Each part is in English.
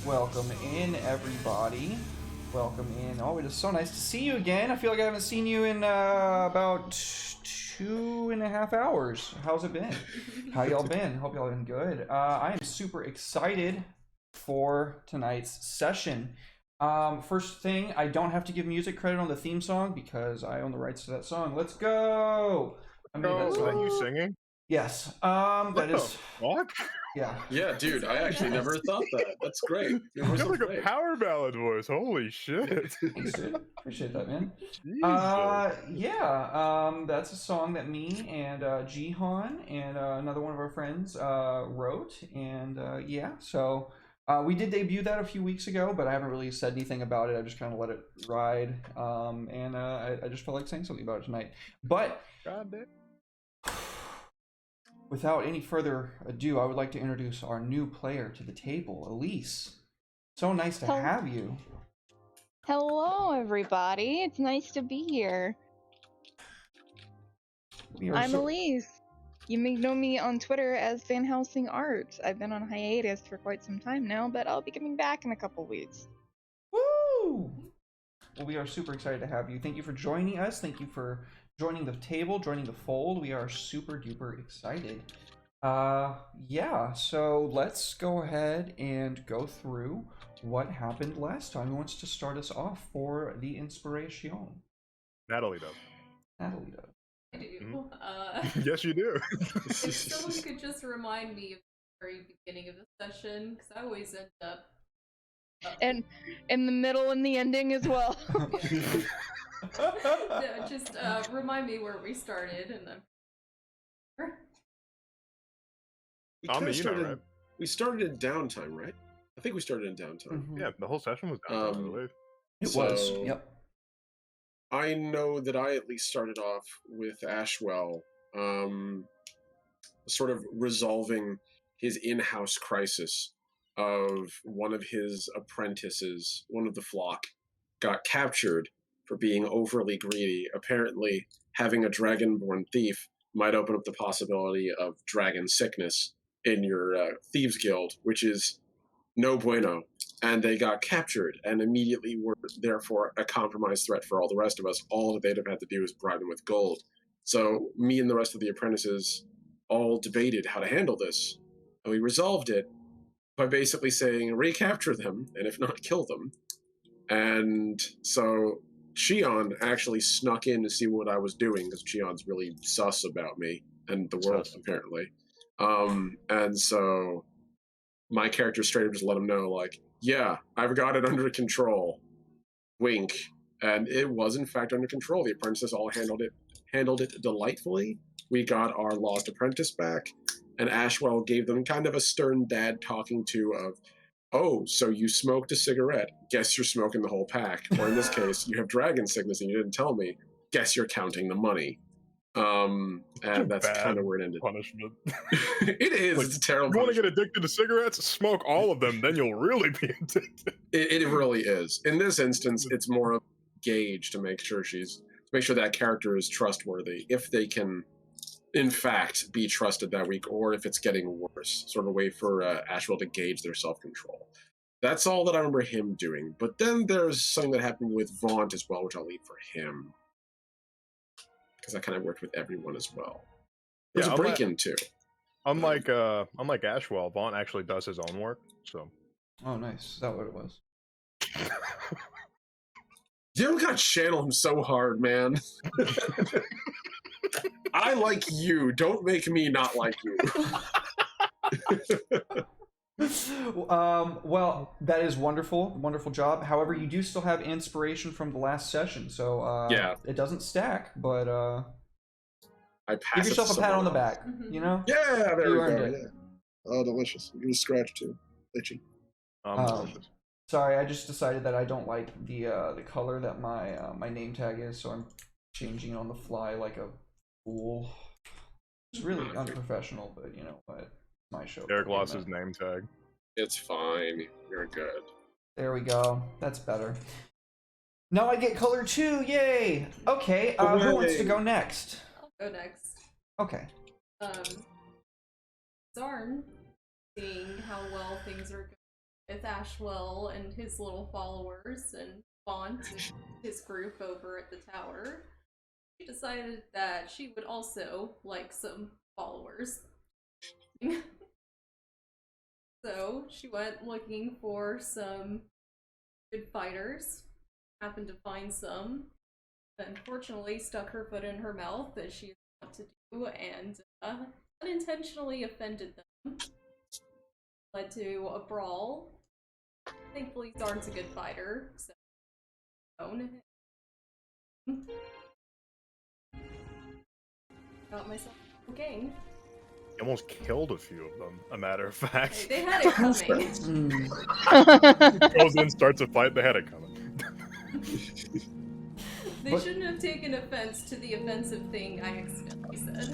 Welcome in, everybody. Welcome in. Oh, it is so nice to see you again. I feel like I haven't seen you in about 2.5 hours. How's it been? How y'all been? Hope y'all been good. I am super excited for tonight's session. First thing, I don't have to give music credit on the theme song because I own the rights to that song. Let's go! I made that Is song. that you singing? Yes. That is. What? Yeah. Yeah, dude, I actually never thought that. That's great. Your You voice got is like a great. power ballad voice. Holy shit. Thanks, dude. Appreciate that, man. Jesus. Yeah. That's a song that me and Jihan and another one of our friends wrote, and yeah. So we did debut that a few weeks ago, but I haven't really said anything about it. I just kind of let it ride, and I just felt like saying something about it tonight. But God damn. without any further ado, I would like to introduce our new player to the table, Elise. So nice to have you. Hello, everybody. It's nice to be here. I'm Elise. You may know me on Twitter as Van Helsing Art. I've been on hiatus for quite some time now, but I'll be coming back in a couple weeks. Woo! Well, we are super excited to have you. Thank you for joining us. Thank you for joining the table, joining the fold. We are super duper excited. Yeah, so let's go ahead and go through what happened last time. Who wants to start us off for the inspiration? Natalie does. Natalie does. I do. Yes, you do. If someone could just remind me of the very beginning of the session, because I always end up. And in the middle and the ending as well. No, just remind me where we started, and then. Right? We started in downtime, right? I think we started in downtime. Mm-hmm. Yeah, the whole session was downtime, I believe. It was. Yep. I know that I at least started off with Ashwell, sort of resolving his in-house crisis of one of his apprentices, one of the flock, got captured for being overly greedy. Apparently, having a dragonborn thief might open up the possibility of dragon sickness in your thieves guild, which is no bueno. And they got captured and immediately were therefore a compromised threat for all the rest of us. All that they'd have had to do is bribe them with gold. So me and the rest of the apprentices all debated how to handle this. And we resolved it by basically saying recapture them, and if not, kill them. And so Cheon actually snuck in to see what I was doing, because Cheon's really sus about me and the world, apparently. And so my character straight up just let him know, like, yeah, I've got it under control. Wink. And it was, in fact, under control. The apprentices all handled it delightfully. We got our lost apprentice back, and Ashwell gave them kind of a stern dad talking to of, oh, so you smoked a cigarette. Guess you're smoking the whole pack. Or in this case, you have dragon sickness and you didn't tell me. Guess you're counting the money. And that's kind of where it ended. Punishment. It is. Like, it's a terrible. You want to get addicted to cigarettes? Smoke all of them, then you'll really be addicted. It really is. In this instance, it's more of a gauge to make sure that character is trustworthy. If they can, in fact, be trusted that week, or if it's getting worse. Sort of a way for Ashwell to gauge their self-control. That's all that I remember him doing. But then there's something that happened with Vaunt as well, which I'll leave for him. Because I kind of worked with everyone as well. There's a break-in too. Unlike Ashwell, Vaunt actually does his own work. So. Oh, nice. Is that what it was? You don't gotta channel him so hard, man. I like you. Don't make me not like you. Well, that is wonderful job. However, you do still have inspiration from the last session, so yeah, it doesn't stack, but I give yourself a pat on the back, you know? Yeah, there you we earned go. it. Yeah. Oh, delicious. You just scratch too, itchy. Sorry, I just decided that I don't like the color that my name tag is, so I'm changing it on the fly like a fool. It's really unprofessional, but you know what? My show. Derek lost his name tag. It's fine. You're good. There we go. That's better. Now I get color too. Yay! Okay. Who wants to go next? I'll go next. Okay. Zarn, seeing how well things are with Ashwell and his little followers and Font and his group over at the tower, she decided that she would also like some followers. So she went looking for some good fighters, happened to find some, unfortunately stuck her foot in her mouth as she wanted to do, and unintentionally offended them. Led to a brawl. Thankfully, Zarn's a good fighter, so got myself a gang. He almost killed a few of them, a matter of fact. They had it coming. Goes in, starts a fight, they had it coming. They shouldn't have taken offense to the offensive thing I accidentally said.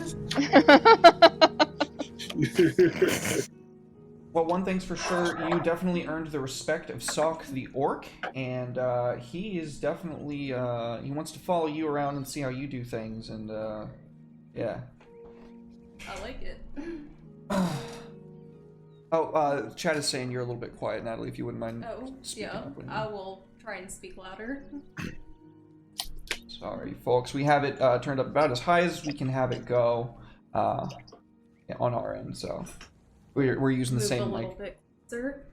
Well, one thing's for sure, you definitely earned the respect of Sock the Orc, and he is definitely, he wants to follow you around and see how you do things, and, yeah. I like it. Chat is saying you're a little bit quiet, Natalie, if you wouldn't mind speaking Yeah, up. I will try and speak louder. Sorry, folks, we have it turned up about as high as we can have it go on our end, so we're using the Move same a little mic. bit closer.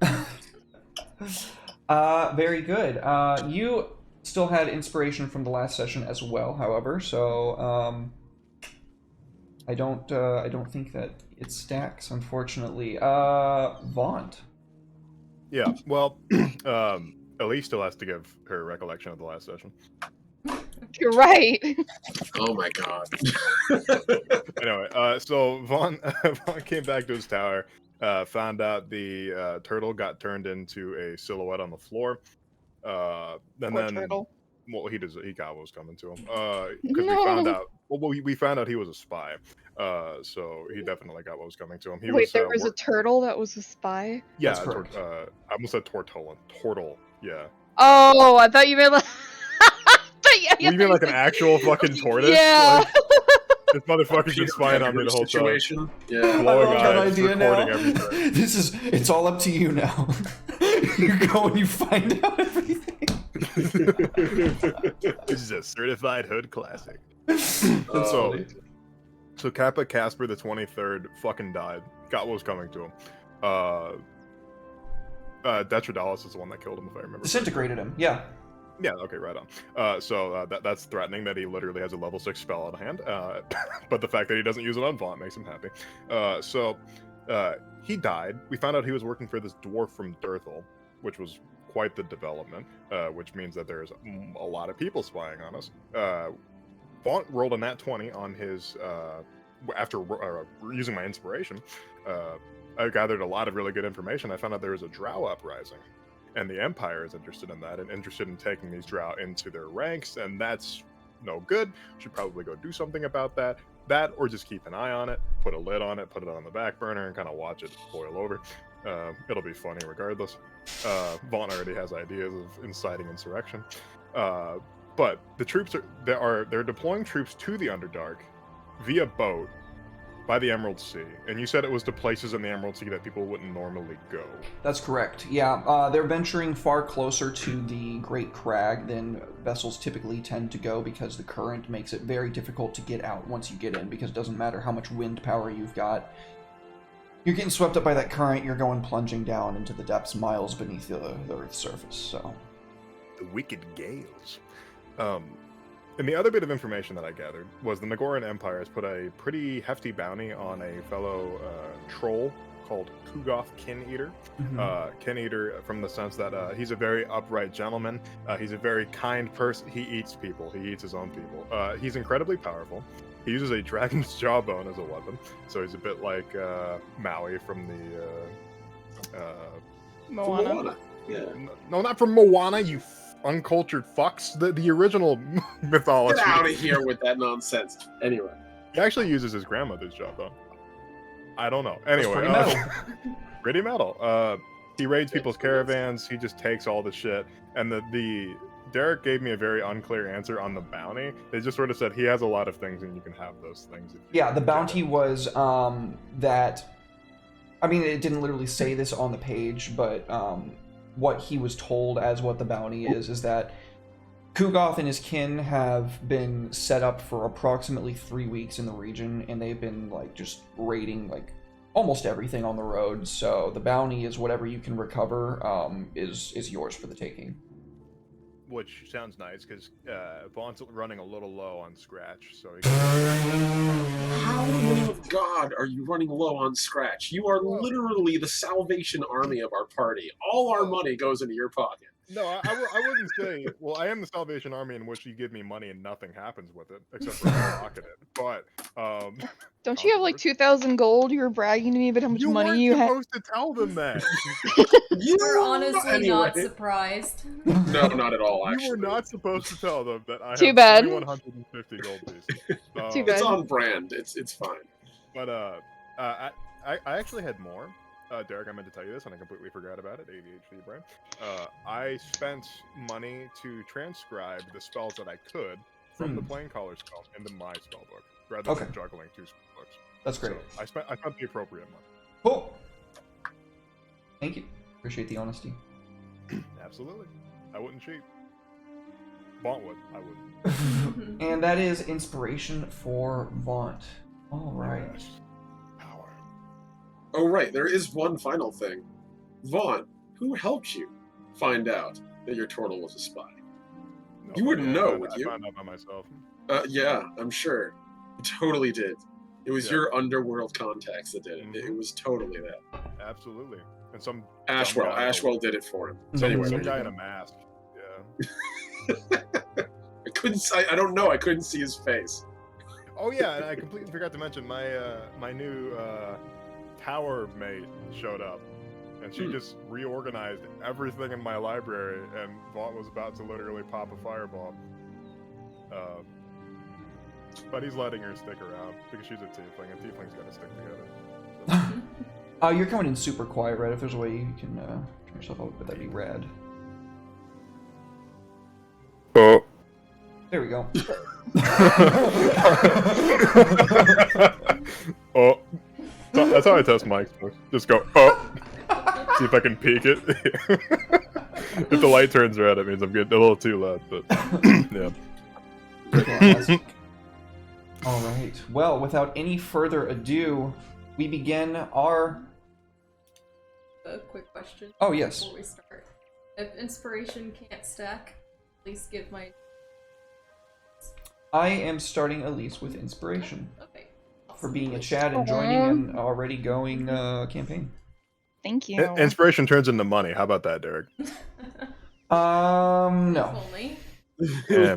Very good. You still had inspiration from the last session as well, however, so I don't think that it stacks, unfortunately. Vaunt. Yeah, well, Elise still has to give her recollection of the last session. You're right. Oh my god. Anyway, so Vaughn came back to his tower, found out the turtle got turned into a silhouette on the floor. And Poor then, turtle. well, he got what was coming to him. Because No. we found out he was a spy. So he definitely got what was coming to him. He Wait, was, there was a turtle that was a spy? yeah, That's correct. I almost said turtle. Yeah. Oh, I thought you meant like... You mean like an actual fucking tortoise? Yeah. Like, this motherfucker's been spying on me the whole situation. time. Yeah. I Blowing love that eyes, idea recording now. everything. It's all up to you now. You go and you find out everything. This is a certified hood classic. Oh. So Kappa Casper the 23rd fucking died. Got what was coming to him. Detridalis is the one that killed him, if I remember. Disintegrated him, yeah. Yeah, okay, right on. That's threatening that he literally has a level 6 spell on hand. But the fact that he doesn't use it on Vaunt makes him happy. He died. We found out he was working for this dwarf from Durthal, which was quite the development, which means that there's a lot of people spying on us. Vaunt rolled a nat 20 on his, after using my inspiration. I gathered a lot of really good information. I found out there was a drow uprising. And the Empire is interested in that and interested in taking these drow into their ranks, and that's no good. Should probably go do something about that. That, or just keep an eye on it, put a lid on it, put it on the back burner, and kind of watch it boil over. It'll be funny regardless. Vaughn already has ideas of inciting insurrection. But the troops they're deploying troops to the Underdark via boat by the Emerald Sea, and you said it was to places in the Emerald Sea that people wouldn't normally go. That's correct. Yeah, they're venturing far closer to the Great Crag than vessels typically tend to go because the current makes it very difficult to get out once you get in, because it doesn't matter how much wind power you've got. You're getting swept up by that current, you're going plunging down into the depths miles beneath the Earth's surface, so... The wicked gales. And the other bit of information that I gathered was the Nagoran Empire has put a pretty hefty bounty on a fellow troll called Kugoth Kin-Eater. Mhm. Kin-Eater from the sense that he's a very upright gentleman. He's a very kind person. He eats people. He eats his own people. He's incredibly powerful. He uses a dragon's jawbone as a weapon. So he's a bit like Maui from the... Moana. Yeah. No, not from Moana, you uncultured fucks. The original mythology. Get out of here with that nonsense. Anyway. He actually uses his grandmother's jawbone. I don't know. Anyway, pretty metal. Pretty metal. He raids people's caravans. He just takes all the shit. And the Derek gave me a very unclear answer on the bounty. They just sort of said he has a lot of things and you can have those things. If you Yeah, the get bounty it. was that I mean, it didn't literally say this on the page, but what he was told as what the bounty is that Kugoth and his kin have been set up for approximately 3 weeks in the region, and they've been like just raiding like almost everything on the road. So the bounty is whatever you can recover is yours for the taking. Which sounds nice, because Vaughn's running a little low on scratch, so How, in the name of God, are you running low on scratch? You are literally the Salvation Army of our party. All our money goes into your pocket. No, I wouldn't say. Well, I am the Salvation Army in which you give me money and nothing happens with it except for pocket it. But Don't you have like 2,000 gold? You were bragging to me about how much money you had. You weren't supposed to tell them that. We're honestly not surprised. No, not at all. Actually, you were not supposed to tell them that I Too have bad. 2,150 gold pieces. Too bad. It's on brand. It's fine. But I actually had more. Derek, I meant to tell you this, and I completely forgot about it. ADHD brain. I spent money to transcribe the spells that I could from the Planecaller spell into my spellbook, rather than juggling 2 spellbooks. That's great. So I spent the appropriate money. Cool. Thank you. Appreciate the honesty. Absolutely. I wouldn't cheat. Vaunt would. I wouldn't. And that is inspiration for Vaunt. All right. Yes. Power. Oh, right. There is one final thing. Vaughn, who helped you find out that your turtle was a spy? You wouldn't know, would you? I found out by myself. Yeah, I'm sure. You totally did. It was your underworld contacts that did it. It was totally that. Absolutely. And some Ashwell did it for him. So anyway, some guy in a mask. Yeah. I couldn't. I don't know. I couldn't see his face. Oh yeah, and I completely forgot to mention my new tower mate showed up, and she just reorganized everything in my library, and Vaught was about to literally pop a fireball. But he's letting her stick around because she's a tiefling, and tieflings gotta stick together. So. You're coming in super quiet, right? If there's a way you can turn yourself up, but that'd be rad. Oh. There we go. Oh. That's how I test mics. Just go, oh. See if I can peek it. If the light turns red, it means I'm getting a little too loud, but yeah. All right. Well, without any further ado, we begin our... A quick question. Oh, yes. Before we start. If inspiration can't stack, please give my... I am starting Elise with inspiration. Okay. For being a Chad and joining an already going campaign. Thank you. Inspiration turns into money. How about that, Derek? No. If only. Yeah.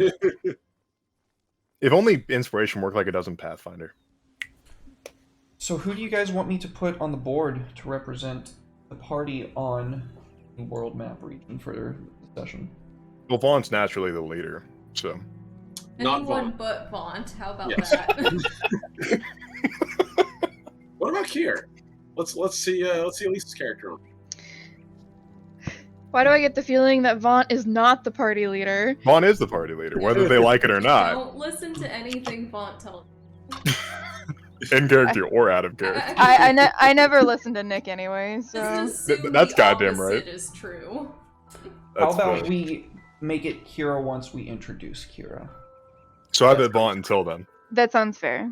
If only inspiration worked like it does in Pathfinder. So who do you guys want me to put on the board to represent the party on the world map region for the session? Well, Vaughn's naturally the leader, so... Not Anyone Vaughn. but Vaunt. How about Yes. that? What about Kier? Let's see Elise's character on. Why do I get the feeling that Vaunt is not the party leader? Vaughn is the party leader, whether they like it or not. Don't listen to anything Vaunt tells In character or out of character. I never listen to Nick anyway, so... Just assume That's the goddamn opposite right. is true. How about we make it Kira once we introduce Kira? So I bet Vaughn until then. That sounds fair.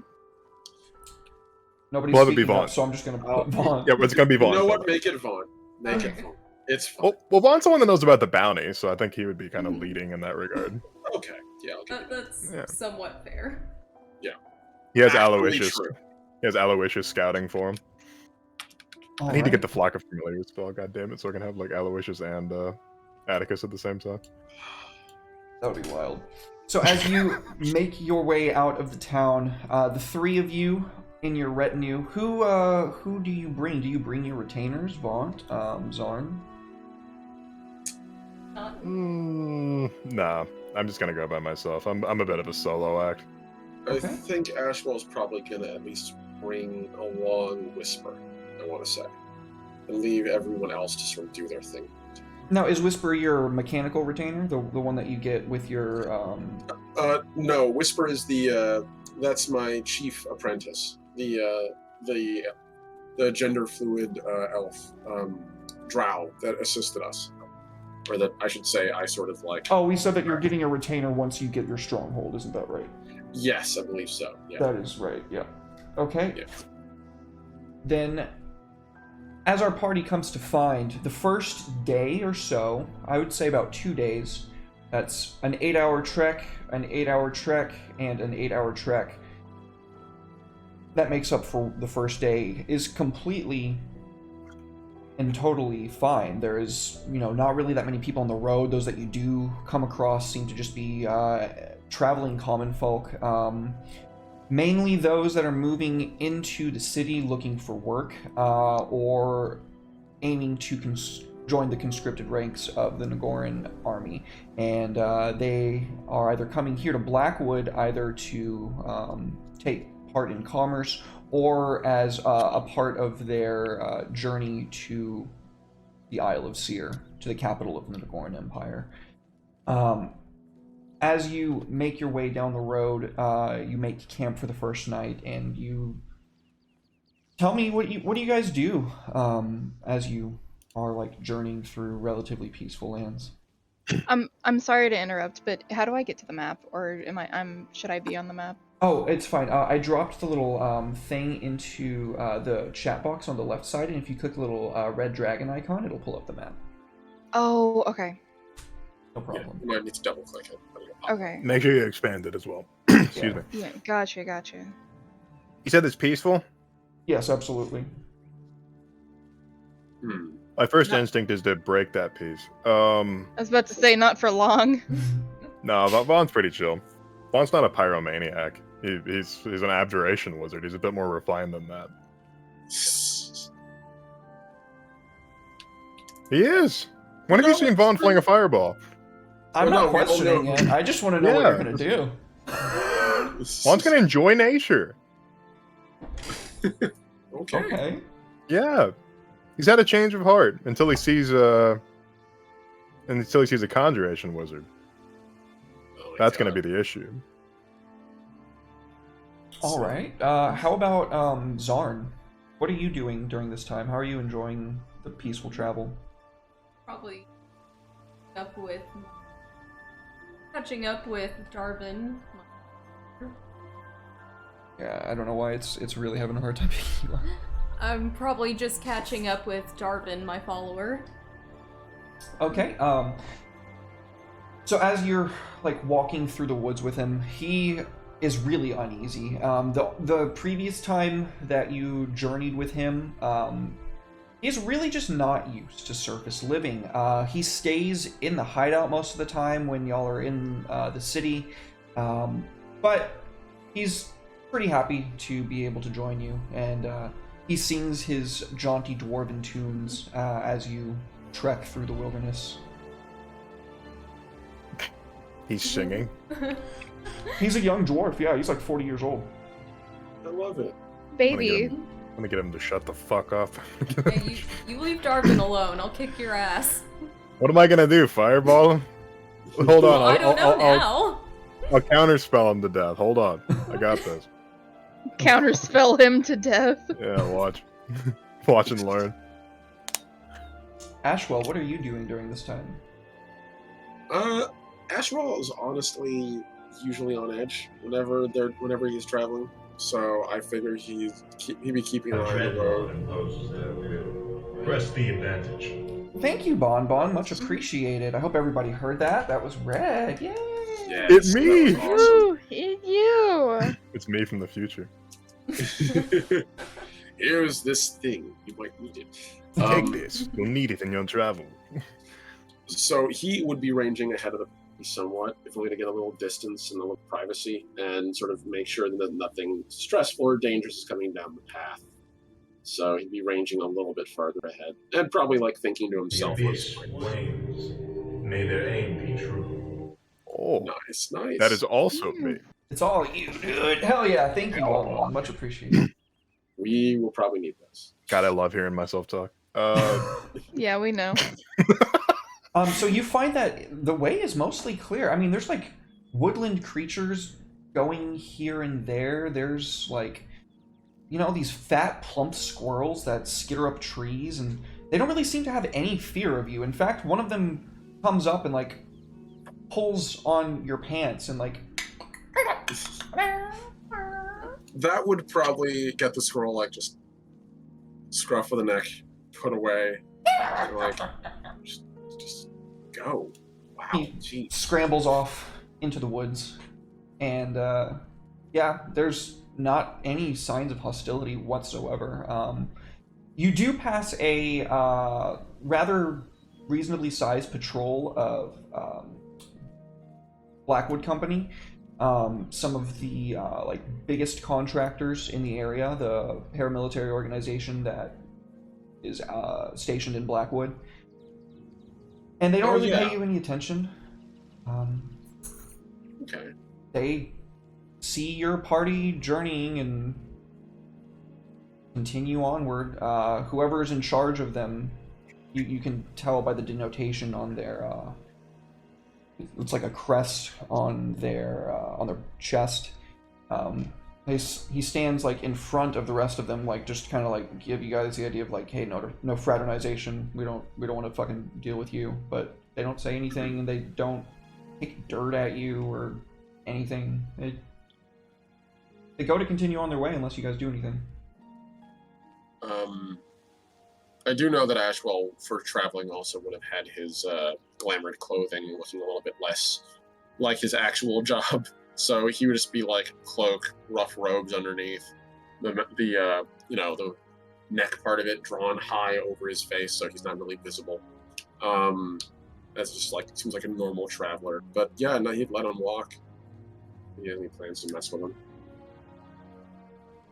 Nobody's We'll have it be speaking up, Vaughn. so I'm just gonna put Vaughn. Yeah, but it's gonna be Vaughn. You know what? Make it Vaughn. Make it Vaughn. It's fine. Well, Vaughn's the one that knows about the bounty, so I think he would be kind of leading in that regard. Okay. Yeah. I'll give you that. That's somewhat fair. He has Actually Aloysius. true. He has Aloysius scouting for him. I need to get the Flock of Familiar spell, goddammit, so I can have like Aloysius and Atticus at the same time. That would be wild. So as you make your way out of the town, the three of you in your retinue, who do you bring? Do you bring your retainers, Vaunt, Zarn? Nah, I'm just gonna go by myself. I'm a bit of a solo act. Okay. I think Ashwell's probably gonna at least bring along Whisper, I want to say, and leave everyone else to sort of do their thing. Now, is Whisper your mechanical retainer, the one that you get with your? No, Whisper is the that's my chief apprentice. The the gender fluid elf drow that assisted us, or that I should say I sort of like. Oh, we said that you're getting a retainer once you get your stronghold, isn't that right? Yes, I believe so. Yeah. That is right. Yeah. Okay. Yeah. Then, as our party comes to find, the first day or so, I would say about 2 days. That's an 8-hour trek, an 8-hour trek, and an 8-hour trek. That makes up for the first day, is completely and totally fine. There is, not really that many people on the road. Those that you do come across seem to just be traveling common folk. Mainly those that are moving into the city looking for work or aiming to join the conscripted ranks of the Nagoran army. And they are either coming here to Blackwood either to take part in commerce or as a part of their journey to the Isle of Seer, to the capital of the Nagoran Empire. As you make your way down the road, you make camp for the first night, and you tell me what do you guys do as you are like journeying through relatively peaceful lands. I'm sorry to interrupt, but how do I get to the map, or should I be on the map? Oh, it's fine. I dropped the little thing into the chat box on the left side, and if you click the little red dragon icon, it'll pull up the map. Oh, okay. No problem. You might need to double click it. Okay. Make sure you expand it as well. Excuse me. Yeah, gotcha. You said it's peaceful? Yes, absolutely. My first instinct is to break that piece. I was about to say, not for long. No, Vaughn's pretty chill. Vaughn's not a pyromaniac. He's an abjuration wizard. He's a bit more refined than that. He is. When have you seen Vaughn fling a fireball? I'm not questioning it. I just want to know what you're going to do. Vaughn's going to enjoy nature. Okay. Yeah. He's had a change of heart until he sees a conjuration wizard. That's going to be the issue. All right. How about Zarn? What are you doing during this time? How are you enjoying the peaceful travel? Probably catching up with Darvin. Yeah, I don't know why it's really having a hard time picking you up. I'm probably just catching up with Darvin, my follower. Okay. So as you're like walking through the woods with him, he is really uneasy. The previous time that you journeyed with him, he's really just not used to surface living. He stays in the hideout most of the time when y'all are in the city, but he's pretty happy to be able to join you, and he sings his jaunty dwarven tunes as you trek through the wilderness. He's singing. He's a young dwarf, yeah, he's like 40 years old. I love it. Baby. I'm gonna get him to shut the fuck up. Hey, you leave Darvin alone. I'll kick your ass. What am I gonna do? Fireball him? Hold on. I don't know now. I'll counterspell him to death. Hold on. I got this. Counterspell him to death. Yeah, watch. Watch and learn. Ashwell, what are you doing during this time? Ashwell is honestly usually on edge whenever he's traveling. So I figure he'd be keeping an eye on the road. Imposes their will. Press the advantage. Thank you, Bon. Much appreciated. I hope everybody heard that. That was red. Yay! Yes, It's me! that was awesome. Woo, it's you. It's me from the future. Here's this thing. You might need it. Take this. You'll need it in your travel. So he would be ranging ahead of the somewhat, if only to get a little distance and a little privacy, and sort of make sure that nothing stressful or dangerous is coming down the path. So he'd be ranging a little bit farther ahead, and probably like thinking to The himself. abyss wanes. May their aim be true. Oh, Nice. that is also me. It's all you, dude. Hell yeah. Thank you, Bon. Much appreciated. We will probably need this. God, I love hearing myself talk. Yeah, we know. So you find that the way is mostly clear. I mean, there's like woodland creatures going here and there. There's like you know, these fat, plump squirrels that skitter up trees, and they don't really seem to have any fear of you. In fact, one of them comes up and, like, pulls on your pants and, like... That would probably get the squirrel, like, just scruff of the neck, put away, and, like, just go. Wow, He jeez. scrambles off into the woods, and yeah, there's not any signs of hostility whatsoever. You do pass a rather reasonably sized patrol of Blackwood Company, some of the like biggest contractors in the area, the paramilitary organization that is stationed in Blackwood, and they don't really pay you any attention. Okay. They see your party journeying and continue onward. Whoever is in charge of them, you can tell by the denotation on their it's like a crest on their chest. He stands like in front of the rest of them, like just kind of like give you guys the idea of like, hey, no fraternization. We don't want to fucking deal with you. But they don't say anything, and they don't kick dirt at you or anything. They go to continue on their way unless you guys do anything. I do know that Ashwell, for traveling, also would have had his glamored clothing looking a little bit less like his actual job. So he would just be like cloak, rough robes underneath, the you know, the neck part of it drawn high over his face, so he's not really visible. That's just like, seems like a normal traveler. But yeah, no, he'd let him walk. He has any plans to mess with him?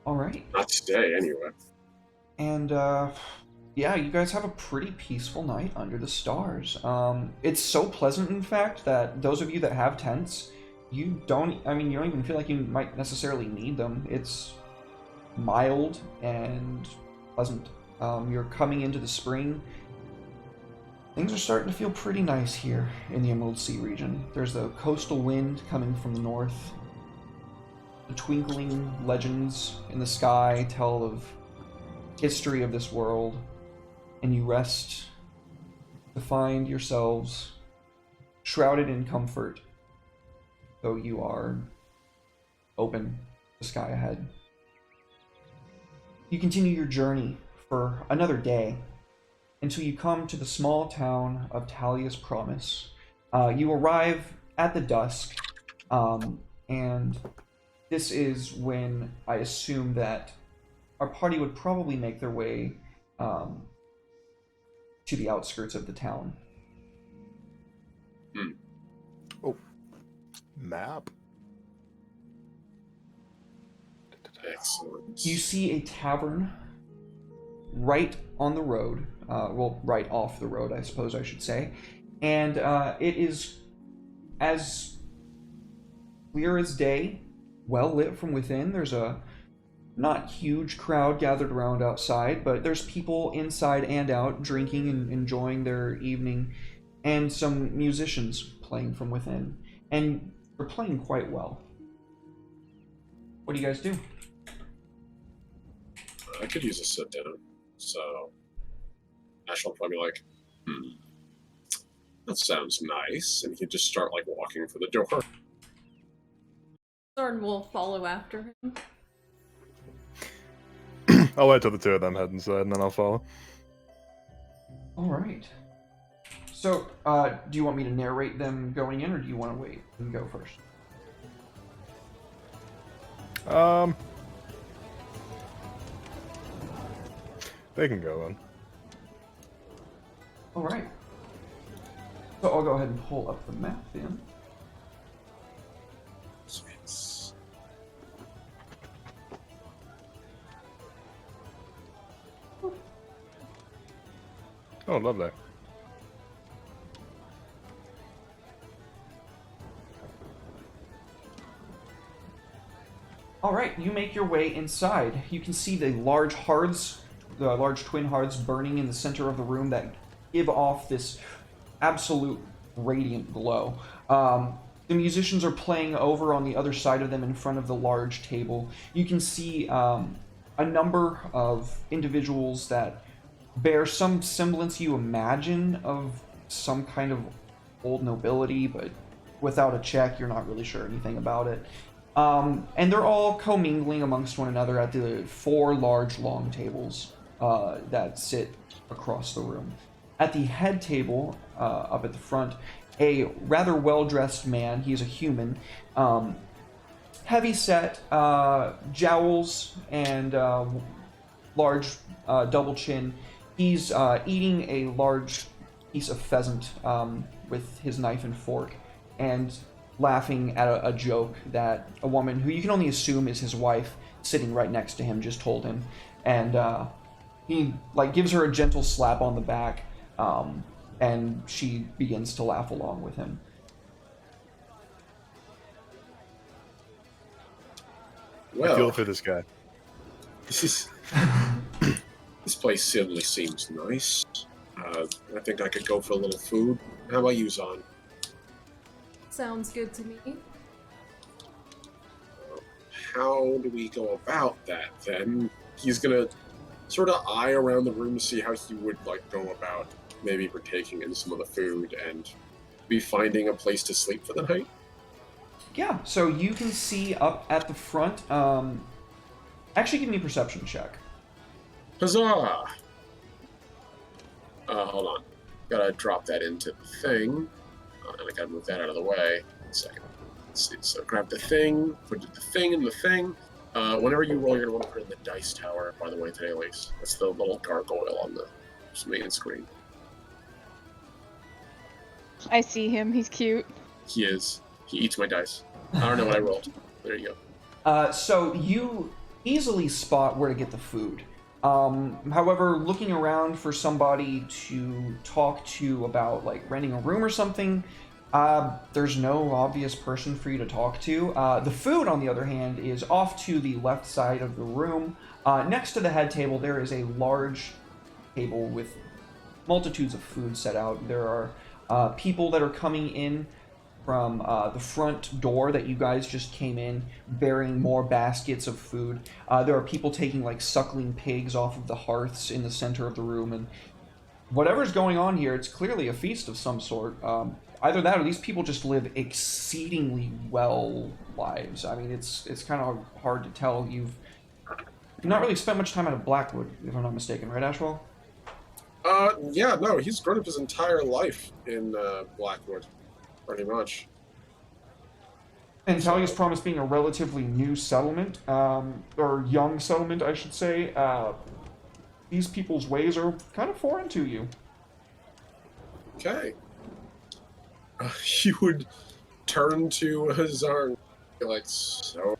All right. Not today, anyway. And yeah, you guys have a pretty peaceful night under the stars. It's so pleasant, in fact, that those of you that have tents, you don't even feel like you might necessarily need them. It's mild and pleasant. You're coming into the spring. Things are starting to feel pretty nice here in the Emerald Sea region. There's the coastal wind coming from the north. The twinkling legends in the sky tell of history of this world, and you rest to find yourselves shrouded in comfort, though you are open to the sky ahead. You continue your journey for another day until you come to the small town of Talia's Promise. You arrive at the dusk, and this is when I assume that our party would probably make their way to the outskirts of the town. Oh, map. Excellent. You see a tavern right on the road, well, right off the road, I suppose I should say, and it is as clear as day, well lit from within. There's a not huge crowd gathered around outside, but there's people inside and out drinking and enjoying their evening, and some musicians playing from within, and they're playing quite well. What do you guys do? I could use a sit down, so Ash will probably be like, that sounds nice, and he'd just start like walking for the door. Zorn will follow after him. I'll wait till the two of them head inside, and then I'll follow. All right. So, do you want me to narrate them going in, or do you want to wait and go first? They can go in. All right. So I'll go ahead and pull up the map then. Sweet. Oh, lovely. All right, you make your way inside. You can see the large hearths, the large twin hearths burning in the center of the room that give off this absolute radiant glow. The musicians are playing over on the other side of them in front of the large table. You can see a number of individuals that bear some semblance, you imagine, of some kind of old nobility, but without a check, you're not really sure anything about it. And they're all commingling amongst one another at the 4 large long tables that sit across the room. At the head table, up at the front, a rather well-dressed man, he's a human, heavy-set, jowls, and large double chin. He's eating a large piece of pheasant with his knife and fork, and laughing at a joke that a woman, who you can only assume is his wife, sitting right next to him, just told him. And he gives her a gentle slap on the back, and she begins to laugh along with him. I feel for this guy. This place certainly seems nice. I think I could go for a little food. How about you, Zahn? Sounds good to me. How do we go about that then? He's gonna sort of eye around the room to see how he would go about maybe partaking in some of the food and be finding a place to sleep for the night. Yeah, so you can see up at the front. Actually, give me a perception check. Huzzah! Hold on. Gotta drop that into the thing. And I gotta move that out of the way. 1 second. Let's see. So grab the thing, put the thing in the thing. Whenever you roll, you're gonna want to put it in the dice tower, by the way, today, Elise. That's the little gargoyle on the main screen. I see him. He's cute. He is. He eats my dice. I don't know what I rolled. There you go. So you easily spot where to get the food. However, looking around for somebody to talk to about renting a room or something, there's no obvious person for you to talk to. The food, on the other hand, is off to the left side of the room. Next to the head table, there is a large table with multitudes of food set out. There are people that are coming in from the front door that you guys just came in, bearing more baskets of food. There are people taking suckling pigs off of the hearths in the center of the room, and whatever's going on here, it's clearly a feast of some sort. Either that, or these people just live exceedingly well lives. I mean, it's kind of hard to tell. You've not really spent much time out of Blackwood, if I'm not mistaken, right, Ashwell? Yeah, no, he's grown up his entire life in Blackwood. Pretty much. And Talia's Promise being a relatively new settlement, or young settlement, I should say, these people's ways are kind of foreign to you. Okay. You would turn to Hazar and be like, so,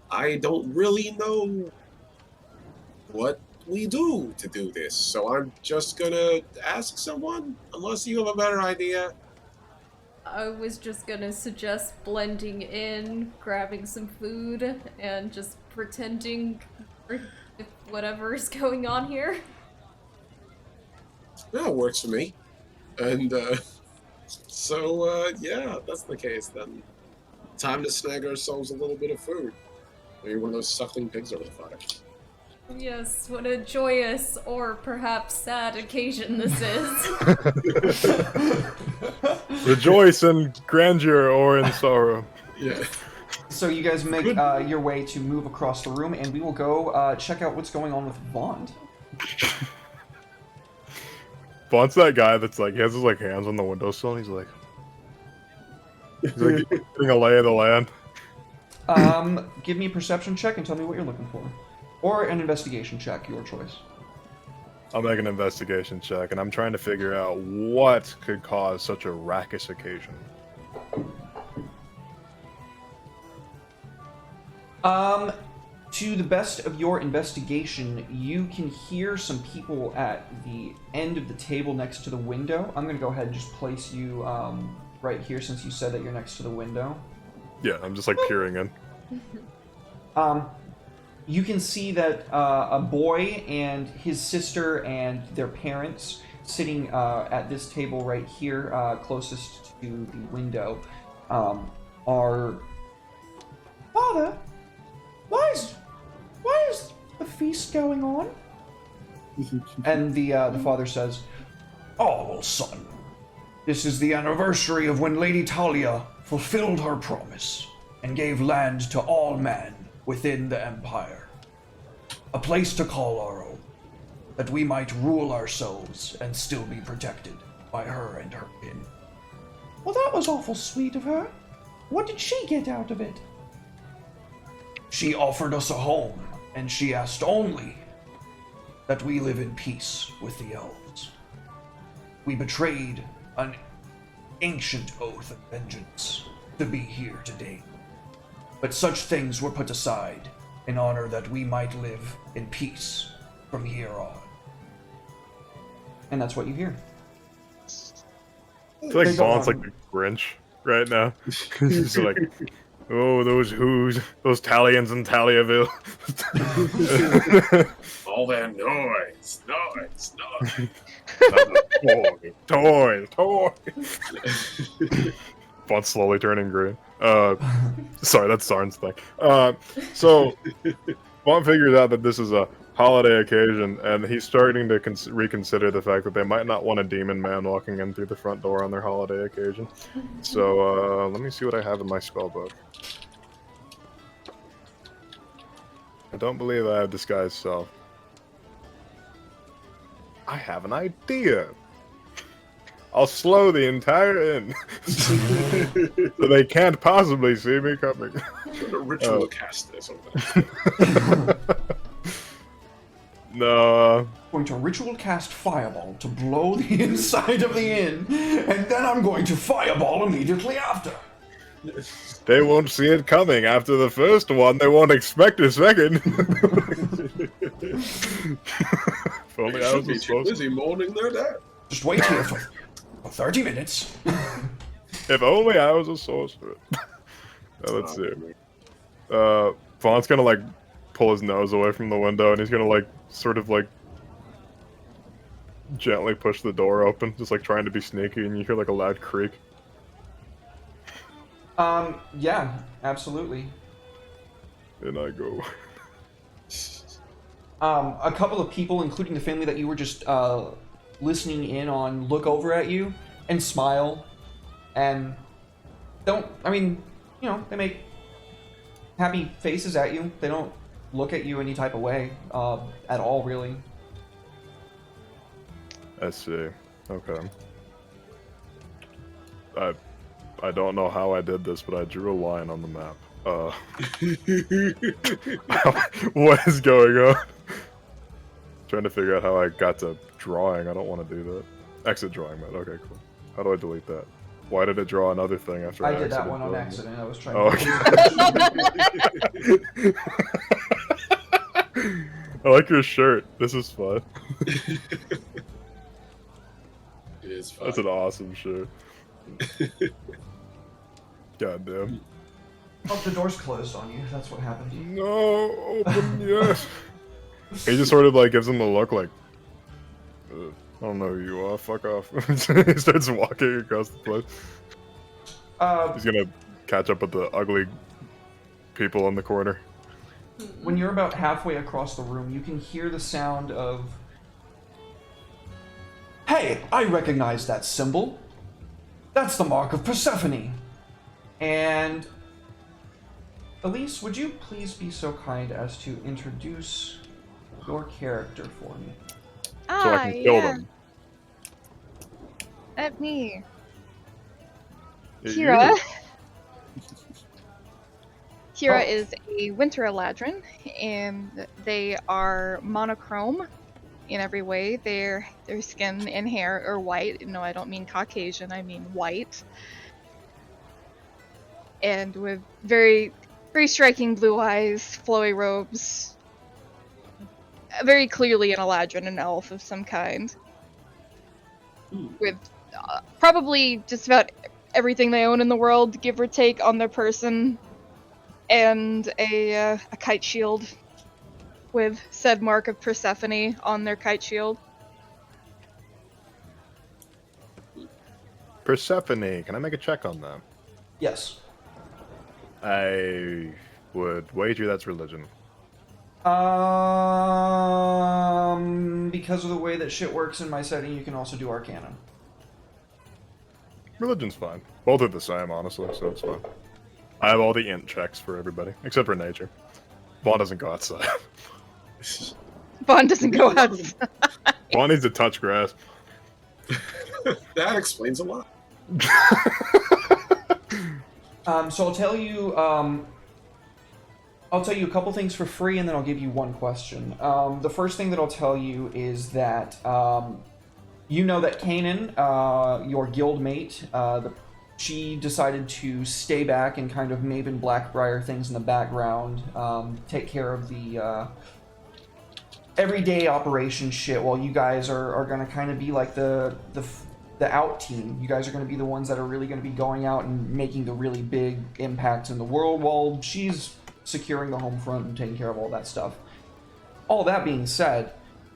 I don't really know what we do to do this, so I'm just gonna ask someone, unless you have a better idea. I was just gonna suggest blending in, grabbing some food, and just pretending whatever's going on here. Yeah, it works for me. And, yeah, that's the case then. Time to snag ourselves a little bit of food. Maybe one of those suckling pigs over the fire. Yes, what a joyous or perhaps sad occasion this is. Rejoice in grandeur or in sorrow. Yeah. So you guys make your way to move across the room, and we will go check out what's going on with Vaughn. Vaughn's that guy that's he has his hands on the windowsill, and he's getting a lay of the land. Give me a perception check and tell me what you're looking for. Or an investigation check, your choice. I'll make an investigation check, and I'm trying to figure out what could cause such a raucous occasion. To the best of your investigation, you can hear some people at the end of the table next to the window. I'm going to go ahead and just place you right here since you said that you're next to the window. Yeah, I'm just peering in. You can see that a boy and his sister and their parents sitting at this table right here, closest to the window, are... Father, why feast going on? And the father says, "Oh, well, son, this is the anniversary of when Lady Talia fulfilled her promise and gave land to all men within the Empire. A place to call our own, that we might rule ourselves and still be protected by her and her kin." Well, that was awful sweet of her. What did she get out of it? She offered us a home, and she asked only that we live in peace with the elves. We betrayed an ancient oath of vengeance to be here today. But such things were put aside in honor that we might live in peace from here on. And that's what you hear. I feel like They go Vaughn's on. like the Grinch right now. He's like, oh, those who's, those Talians in Taliaville. All that noise. Toy. Vaughn's slowly turning green. Sorry, that's Sarn's thing. So Vaughn figures out that this is a holiday occasion, and he's starting to reconsider the fact that they might not want a demon man walking in through the front door on their holiday occasion. So let me see what I have in my spell book. I don't believe I have disguise self. I have an idea. I'll slow the entire inn so they can't possibly see me coming. I'm gonna ritual cast this over there. No. Going to ritual cast fireball to blow the inside of the inn, and then I'm going to fireball immediately after. They won't see it coming. After the first one, they won't expect a second. If only They I should was be too supposed to. busy mourning their dead. Just wait here for 30 minutes. If only I was a sorcerer. Let's see. Vaughn's gonna like pull his nose away from the window, and he's gonna like sort of like gently push the door open, just like trying to be sneaky, and you hear like a loud creak. Yeah, absolutely. And I go. A couple of people, including the family that you were just listening in on, look over at you and smile, and don't. I mean, you know, they make happy faces at you. They don't look at you any type of way at all, really. I see. Okay. I don't know how I did this, but I drew a line on the map. What is going on? Trying to figure out how I got to drawing. I don't want to do that. Exit drawing mode. Okay, cool. How do I delete that? Why did it draw another thing after I did that one on drawing it? accident. I was trying Oh, to. okay. I like your shirt. This is fun. It is fun. That's an awesome shirt. God damn. Oh, the door's closed on you. That's what happened. No, open, yes. He just sort of like gives him a look like, I don't know who you are, fuck off. He starts walking across the place. He's gonna catch up with the ugly people in the corner. When you're about halfway across the room, you can hear the sound of, "Hey, I recognize that symbol. That's the mark of Persephone." And Elise, would you please be so kind as to introduce your character for me? So I can kill them. That's me. Yeah, Kira. you. Kira Oh. is a winter eladrin, and they are monochrome in every way. Their skin and hair are white. No, I don't mean Caucasian. I mean white. And with very, very striking blue eyes, flowy robes. Very clearly an eladrin, an elf of some kind. With probably just about everything they own in the world, give or take, on their person. And a kite shield with said mark of Persephone on their kite shield. Persephone, can I make a check on that? Yes. I would wager that's religion. Because of the way that shit works in my setting, you can also do Arcana. Religion's fine. Both are the same, honestly, so it's fine. I have all the int checks for everybody, except for nature. Vaughn doesn't go outside. Vaughn doesn't go outside. Vaughn needs to touch grass. That explains a lot. So I'll tell you a couple things for free, and then I'll give you one question. The first thing that I'll tell you is that you know that Kanan, your guildmate, she decided to stay back and kind of Maven Blackbriar things in the background, take care of the everyday operation shit, while you guys are going to kind of be like the out team. You guys are going to be the ones that are really going to be going out and making the really big impacts in the world, while she's securing the home front and taking care of all that stuff. All that being said,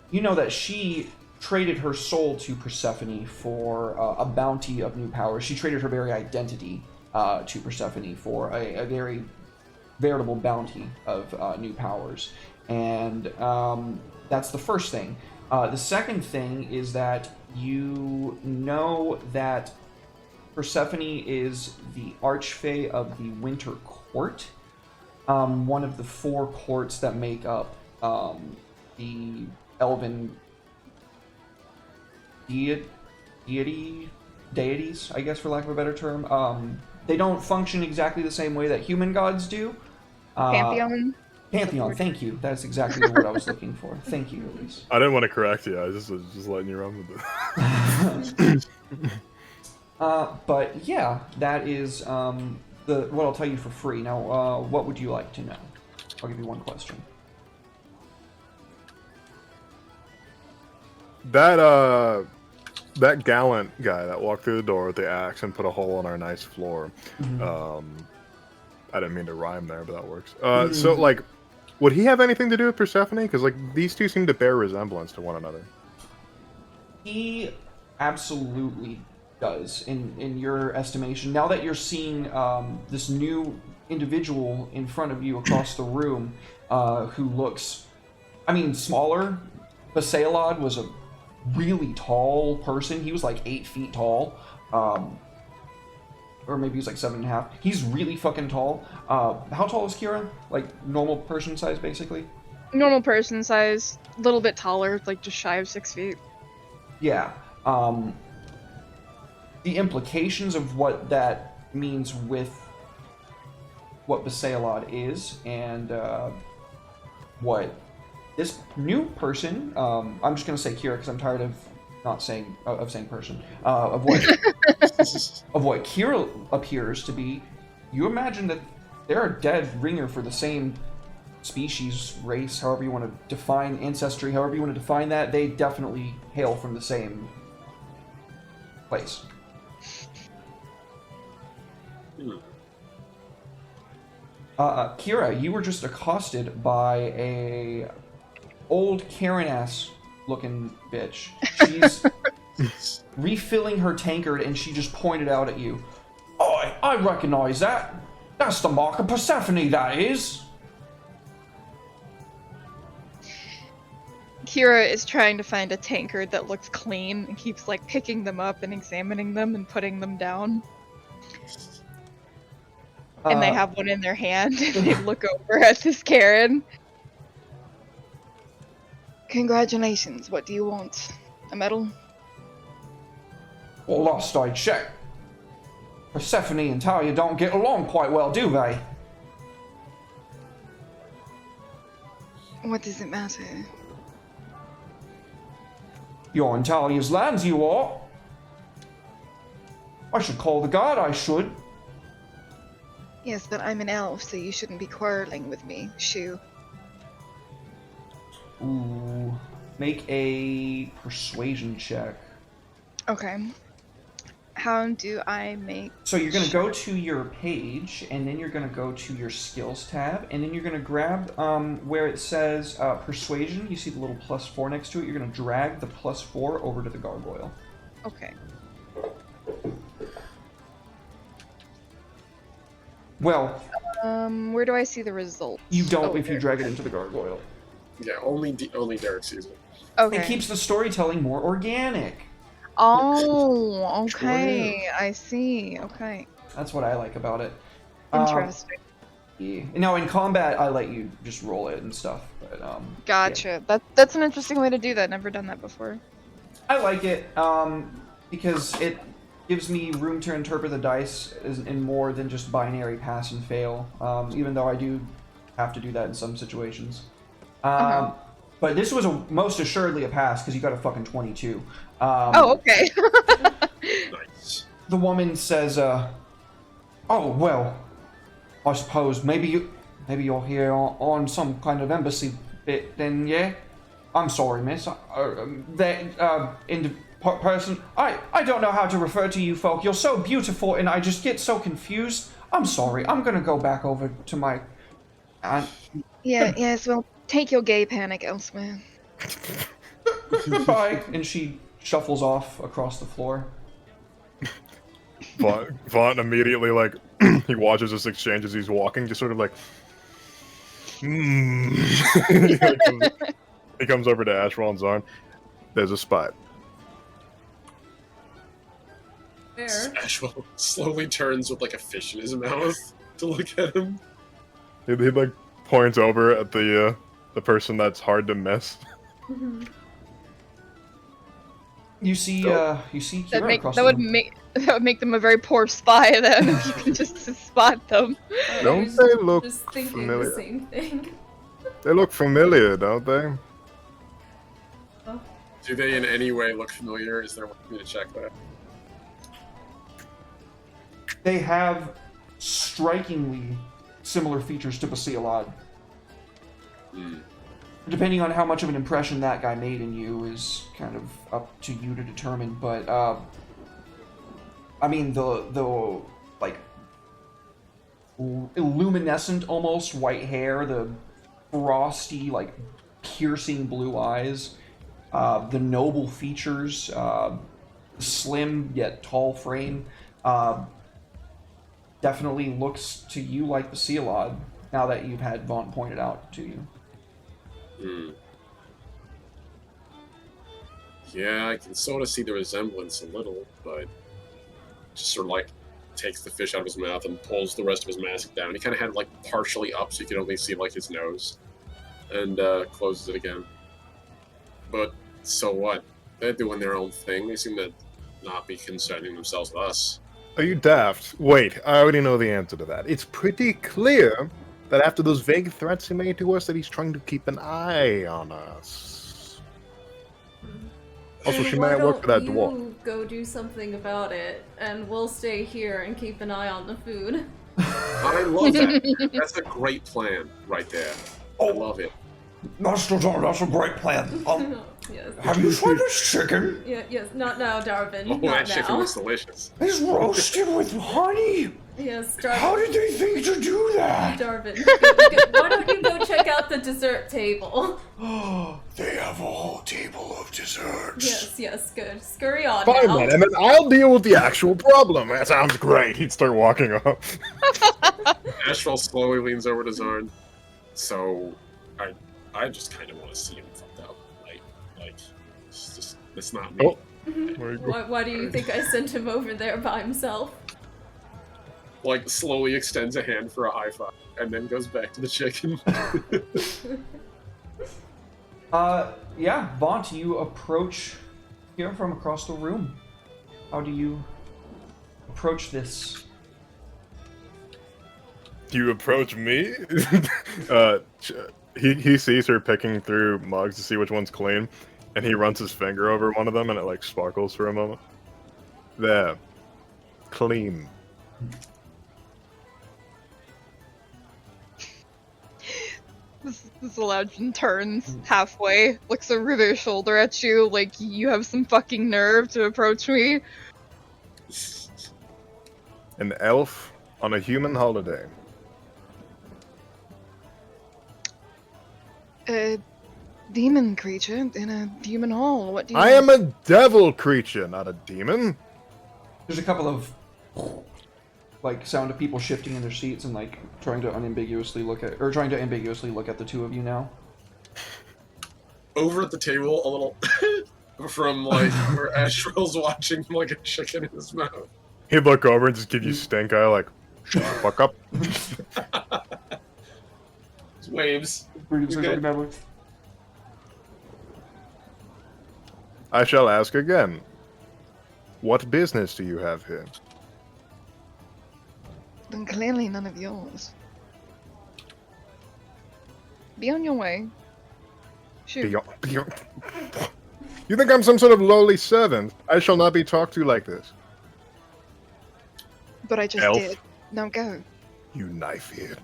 you know that she traded her soul to Persephone for a bounty of new powers. She traded her very identity to Persephone for a very veritable bounty of new powers. And that's the first thing. The second thing is that you know that Persephone is the Archfey of the Winter Court, one of the 4 courts that make up the Elven deities, I guess, for lack of a better term. They don't function exactly the same way that human gods do. Pantheon? Pantheon, thank you. That's exactly the word I was looking for. Thank you, Elise. I didn't want to correct you. I was just letting you run with it. But yeah, that is what I'll tell you for free. Now, what would you like to know? I'll give you one question. That gallant guy that walked through the door with the axe and put a hole in our nice floor. Mm-hmm. I didn't mean to rhyme there, but that works. So, like, would he have anything to do with Persephone? Because, like, these two seem to bear resemblance to one another. He absolutely does, in your estimation. Now that you're seeing this new individual in front of you across the room, who looks, I mean, smaller. Basalod was a really tall person. He was like 8 feet tall. Or maybe he's like 7.5. He's really fucking tall. How tall is Kira? Like normal person size, basically? Normal person size, a little bit taller, like just shy of 6 feet. Yeah. The implications of what that means with what Basalod is, and what this new person, I'm just gonna say Kira because I'm tired of not saying saying person, of what Kira appears to be. You imagine that they're a dead ringer for the same species, race, however you want to define ancestry, however you want to define that. They definitely hail from the same place. Kira, you were just accosted by a old Karen-ass looking bitch. She's refilling her tankard, and she just pointed out at you. I recognize that. That's the mark of Persephone, that is. Kira is trying to find a tankard that looks clean and keeps like picking them up and examining them and putting them down. And they have one in their hand and they look over at this Karen. Congratulations, what do you want? A medal? Well, last I checked, Persephone and Talia don't get along quite well, do they? What does it matter? You're in Talia's lands, you are. I should call the guard, I should. Yes, but I'm an elf, so you shouldn't be quarreling with me, shoo. Ooh. Make a persuasion check. Okay. How do I make... So you're going to go to your page, and then you're going to go to your skills tab, and then you're going to grab where it says persuasion. You see the little +4 next to it. You're going to drag the +4 over to the gargoyle. Okay. Well... where do I see the result? You don't if you drag it into the gargoyle. Yeah, only Derek sees it. Okay. It keeps the storytelling more organic. Oh, Sure okay. is. I see. Okay. That's what I like about it. Interesting. Yeah. Now in combat, I let you just roll it and stuff. But Gotcha. That's an interesting way to do that. Never done that before. I like it because it gives me room to interpret the dice in more than just binary pass and fail. Even though I do have to do that in some situations. But this was most assuredly a pass because you got a fucking 22. Oh, okay. Nice. The woman says, "Oh well, I suppose maybe you're here on some kind of embassy bit. Then yeah, I'm sorry, miss. Person, I don't know how to refer to you folk. You're so beautiful, and I just get so confused. I'm sorry. I'm gonna go back over to my aunt. Yes. Well, take your gay panic elsewhere. Goodbye." And she shuffles off across the floor. Vaughn immediately, like, he watches this exchange as he's walking, just sort of like, he comes over to Ashwell and Zarn. There's a spot. Where? Ashwell slowly turns with like a fish in his mouth to look at him. He like points over at the person that's hard to miss. You see Kira across That the room. would make them a very poor spy then if you can just spot them. Don't was they look just thinking familiar? the same thing. They look familiar, don't they? Do they in any way look familiar? Is there a way for me to check that? They have strikingly similar features to Basialad. Depending on how much of an impression that guy made in you is kind of up to you to determine. But I mean the like luminescent almost white hair, the frosty like piercing blue eyes, the noble features, slim yet tall frame. Definitely looks to you like the Basialad now that you've had Vaughn pointed out to you. Yeah, I can sort of see the resemblance a little, but just sort of like takes the fish out of his mouth and pulls the rest of his mask down. He kind of had it like partially up so you could only see like his nose, and closes it again. But so what? They're doing their own thing. They seem to not be concerning themselves with us. Are you daft? Wait, I already know the answer to that. It's pretty clear that after those vague threats he made to us that he's trying to keep an eye on us. Also, she Why might work for that don't dwarf. you go do something about it, and we'll stay here and keep an eye on the food. I love that. That's a great plan right there. I love it. Master John, that's a great plan. Yes. Have you tried this chicken? Yeah, yes, not now, Darvin. Oh, not that chicken now. looks delicious. It's roasted with honey. Yes, How Darvin. did they think to do that? Darvin, why don't you go check out the dessert table? They have a whole table of desserts. Yes, good. Scurry on Fine now. then, and then I'll deal with the actual problem. That sounds great. He'd start walking up. Ashwell slowly leans over to Zarn. So, I just kind of want to see him fucked up. Like, it's not me. Oh. Where you go? Why do you think I sent him over there by himself? Like, slowly extends a hand for a high five, and then goes back to the chicken. Yeah, Vaunt, you approach here from across the room. How do you approach this? Do you approach me? He sees her picking through mugs to see which one's clean, and he runs his finger over one of them, and it like sparkles for a moment. There, clean. This Eladrin turns halfway, looks over their shoulder at you, like you have some fucking nerve to approach me. An elf on a human holiday. A demon creature in a human hall. What do you? I am a devil creature, not a demon. There's a couple of like sound of people shifting in their seats and like trying to ambiguously look at the two of you now. over at the table a little from like where Astral's watching like a chicken in his mouth. He'd look over and just give you stink eye, like, shut the fuck up. Waves. You're good. good. I shall ask again. What business do you have here? Then clearly none of yours. Be on your way. Shoot. Beyond. You think I'm some sort of lowly servant? I shall not be talked to like this. But I just Elf. did. Now go. You knife-eared.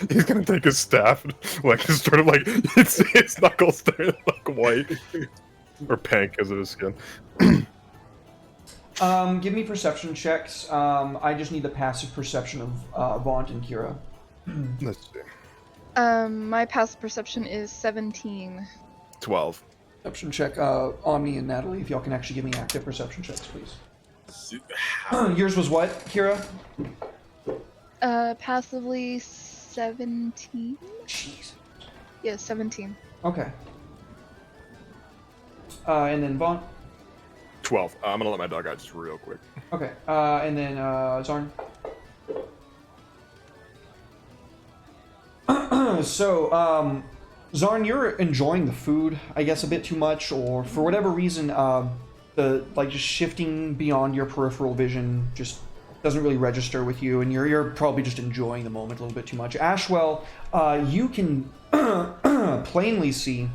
He's gonna take his staff and, like, just sort of, like, his knuckles turn, like, white. Or pink because of his skin. Give me perception checks. I just need the passive perception of Vaunt and Kira. Let's see. My passive perception is 17. 12. Perception check, Omni and Natalie, if y'all can actually give me active perception checks, please. Yours was what, Kira? Passively 17? Jeez. Yeah, 17. Okay. And then Vaunt. 12. I'm gonna let my dog out just real quick. Okay. And then Zarn. So, Zarn, you're enjoying the food, I guess, a bit too much, or for whatever reason, the just shifting beyond your peripheral vision just doesn't really register with you, and you're probably just enjoying the moment a little bit too much. Ashwell, you can plainly see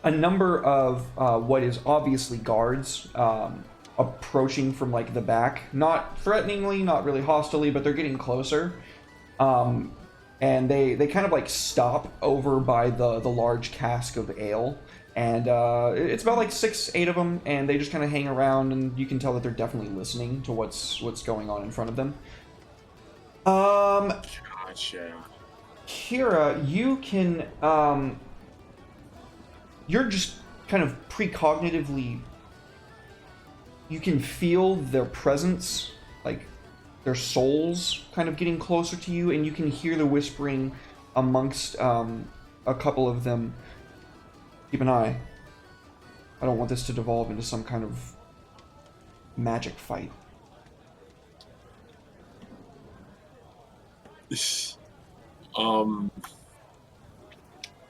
a number of what is obviously guards approaching from like the back, not threateningly, not really hostilely, but they're getting closer. And they kind of like stop over by the large cask of ale, and it's about like 6-8 of them, and they just kind of hang around, and you can tell that they're definitely listening to what's going on in front of them. Gotcha. Kira, you can you're just kind of precognitively, you can feel their presence, like their souls kind of getting closer to you, and you can hear the whispering amongst a couple of them. Keep an eye. I don't want this to devolve into some kind of magic fight.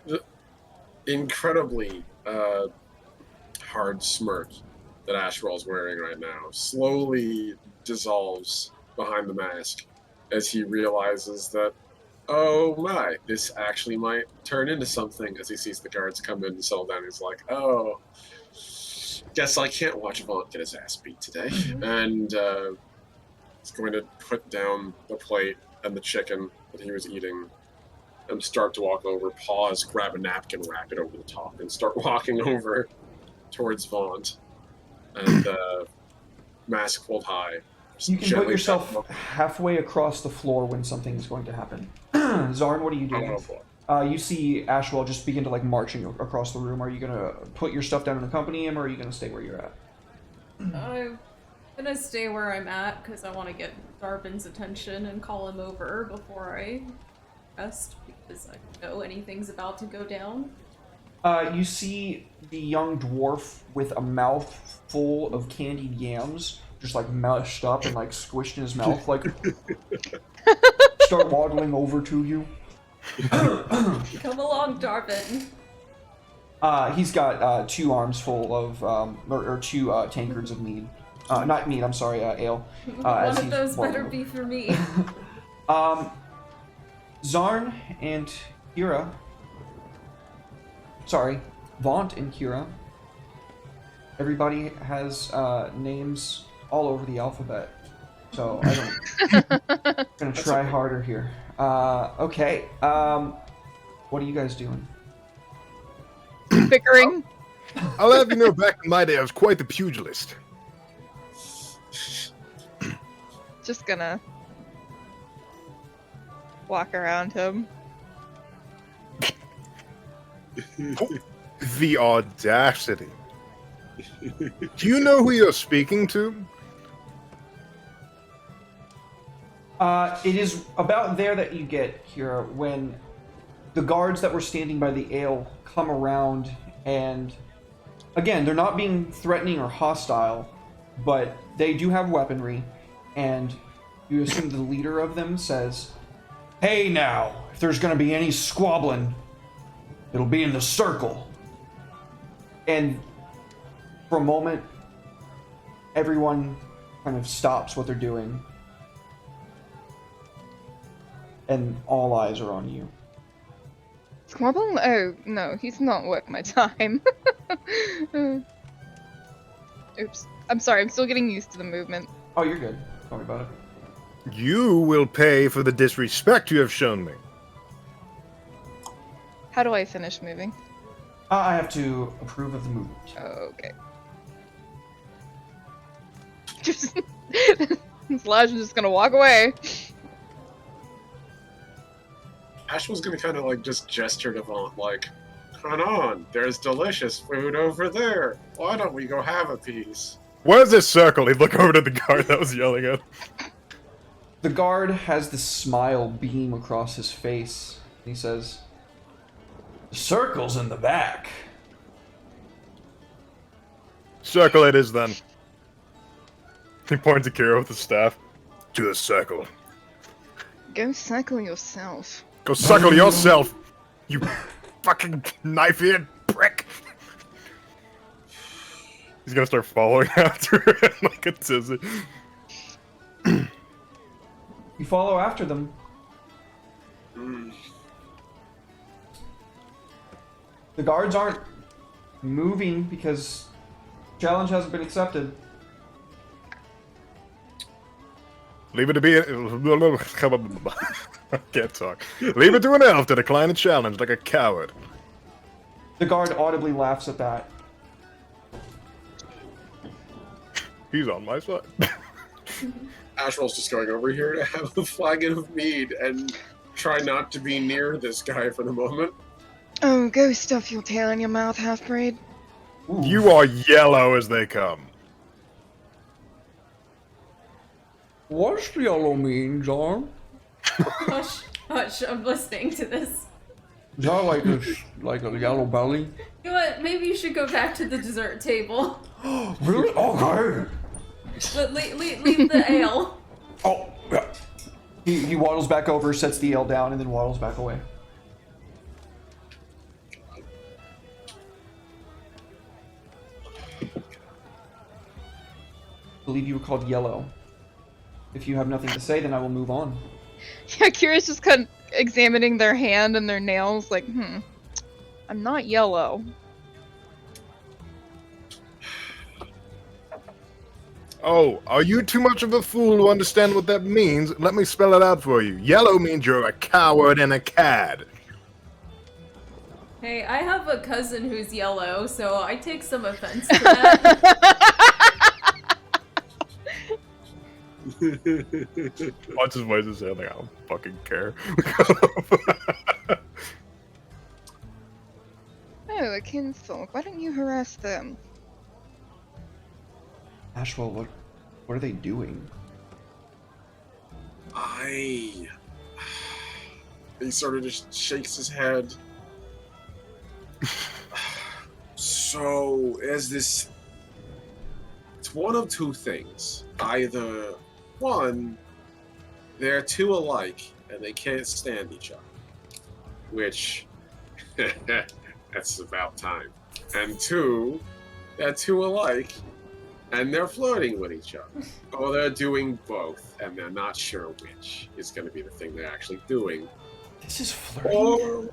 The incredibly hard smirk that Ashwell's wearing right now slowly dissolves behind the mask as he realizes that, oh my, this actually might turn into something. As he sees the guards come in and settle down, he's like, oh, guess I can't watch Vaunt get his ass beat today. And he's going to put down the plate and the chicken that he was eating and start to walk over, pause, grab a napkin, wrap it over the top, and start walking over towards Vaunt. And mask pulled high. You can put yourself halfway across the floor when something's going to happen. Zarn, what are you doing? You see Ashwell just begin to like marching across the room. Are you gonna put your stuff down and accompany him, or are you gonna stay where you're at? I'm gonna stay where I'm at because I want to get Darvin's attention and call him over before I rest, because I know anything's about to go down. You see the young dwarf with a mouth full of candied yams, just like mashed up and like squished in his mouth, like start waddling over to you. Come along, Darvin. He's got 2 arms full of, or 2 tankards of mead. Not mead, I'm sorry, ale. One of those better be for me. Zarn and Kira. Sorry, Vaunt and Kira. Everybody has names all over the alphabet, so I'm gonna try harder here. Okay. What are you guys doing? Bickering. I'll have you know, back in my day, I was quite the pugilist. Just gonna walk around him. The audacity. Do you know who you're speaking to? It is about there that you get here when the guards that were standing by the ale come around, and again, they're not being threatening or hostile, but they do have weaponry, and you assume the leader of them says, "Hey now, if there's going to be any squabbling, it'll be in the circle." And for a moment, everyone kind of stops what they're doing, and all eyes are on you. Squabble? Oh, no, he's not worth my time. Oops. I'm sorry, I'm still getting used to the movement. Oh, you're good. Don't worry about it. You will pay for the disrespect you have shown me. How do I finish moving? I have to approve of the movement. Okay. Just... Slash is just gonna walk away. Ash was gonna kind of like just gesture to Vaughn, like, "Come on, there's delicious food over there. Why don't we go have a piece?" Where's this circle? He'd look over to the guard that was yelling at him. The guard has this smile beam across his face. He says, "The circle's in the back." Circle it is then. He points at Kira with the staff. To the circle. Go cycle yourself. Go suckle yourself, you fucking knife-eared prick. He's gonna start following after him like a tizzy. You follow after them. The guards aren't moving because challenge hasn't been accepted. Leave it to be. I can't talk. Leave it to an elf to decline a challenge like a coward. The guard audibly laughs at that. He's on my side. Ashwell's just going over here to have a flagon of mead and try not to be near this guy for the moment. Oh, go stuff your tail in your mouth, half-breed. You are yellow as they come. What's the yellow mean, John? Hush, hush, I'm listening to this. Is that like a yellow belly? You know what? Maybe you should go back to the dessert table. Really? Okay. But leave the ale. Oh, yeah. He waddles back over, sets the ale down, and then waddles back away. I believe you were called Yellow. If you have nothing to say, then I will move on. Yeah, Kira's just kind of examining their hand and their nails, like, I'm not yellow. Oh, are you too much of a fool to understand what that means? Let me spell it out for you. Yellow means you're a coward and a cad. Hey, I have a cousin who's yellow, so I take some offense to that. Watch his voice and say, like, I don't fucking care. Oh, the kinsfolk. Why don't you harass them? Ashwell, what are they doing? He sort of just shakes his head. So, as this... It's one of two things. Either, one, they're two alike, and they can't stand each other. Which, that's about time. And two, they're two alike, and they're flirting with each other. Or they're doing both, and they're not sure which is going to be the thing they're actually doing. This is flirting? Or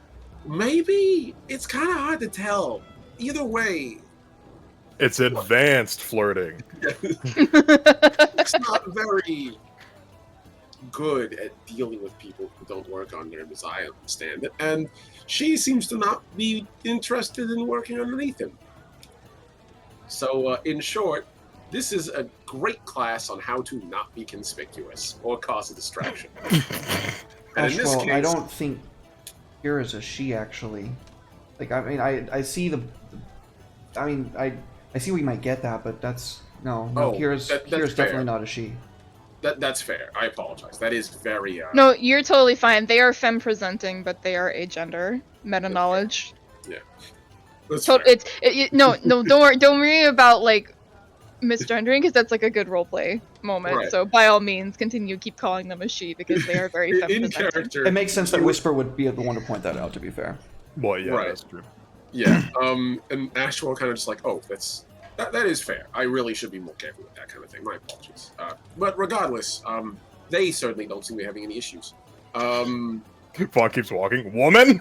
maybe it's kind of hard to tell. Either way, It's advanced flirting. it's not very good at dealing with people who don't work under him, as I understand it. And she seems to not be interested in working underneath him. So, in short, this is a great class on how to not be conspicuous or cause a distraction. And in this Ashwell, case, I don't think Kira's a she, actually. Like, I mean, I see the... I mean, I see we might get that, but that's... No, Oh, Kira's that's Kira's fair. definitely not a she. That's fair. I apologize. That is very. No, you're totally fine. They are femme presenting, but they are agender. Meta knowledge. Yeah. That's So fair. no, don't worry about like misgendering because that's like a good roleplay moment. Right. So by all means, keep calling them a she because they are very femme in presenting. character. It makes sense that Whisper would be the one to point that out, to be fair. Well, yeah, Right. that's true. Yeah. And Ashwell kind of just like, oh, that is fair. I really should be more careful with that kind of thing. My apologies. But regardless, they certainly don't seem to be having any issues. Vaughn keeps walking. Woman.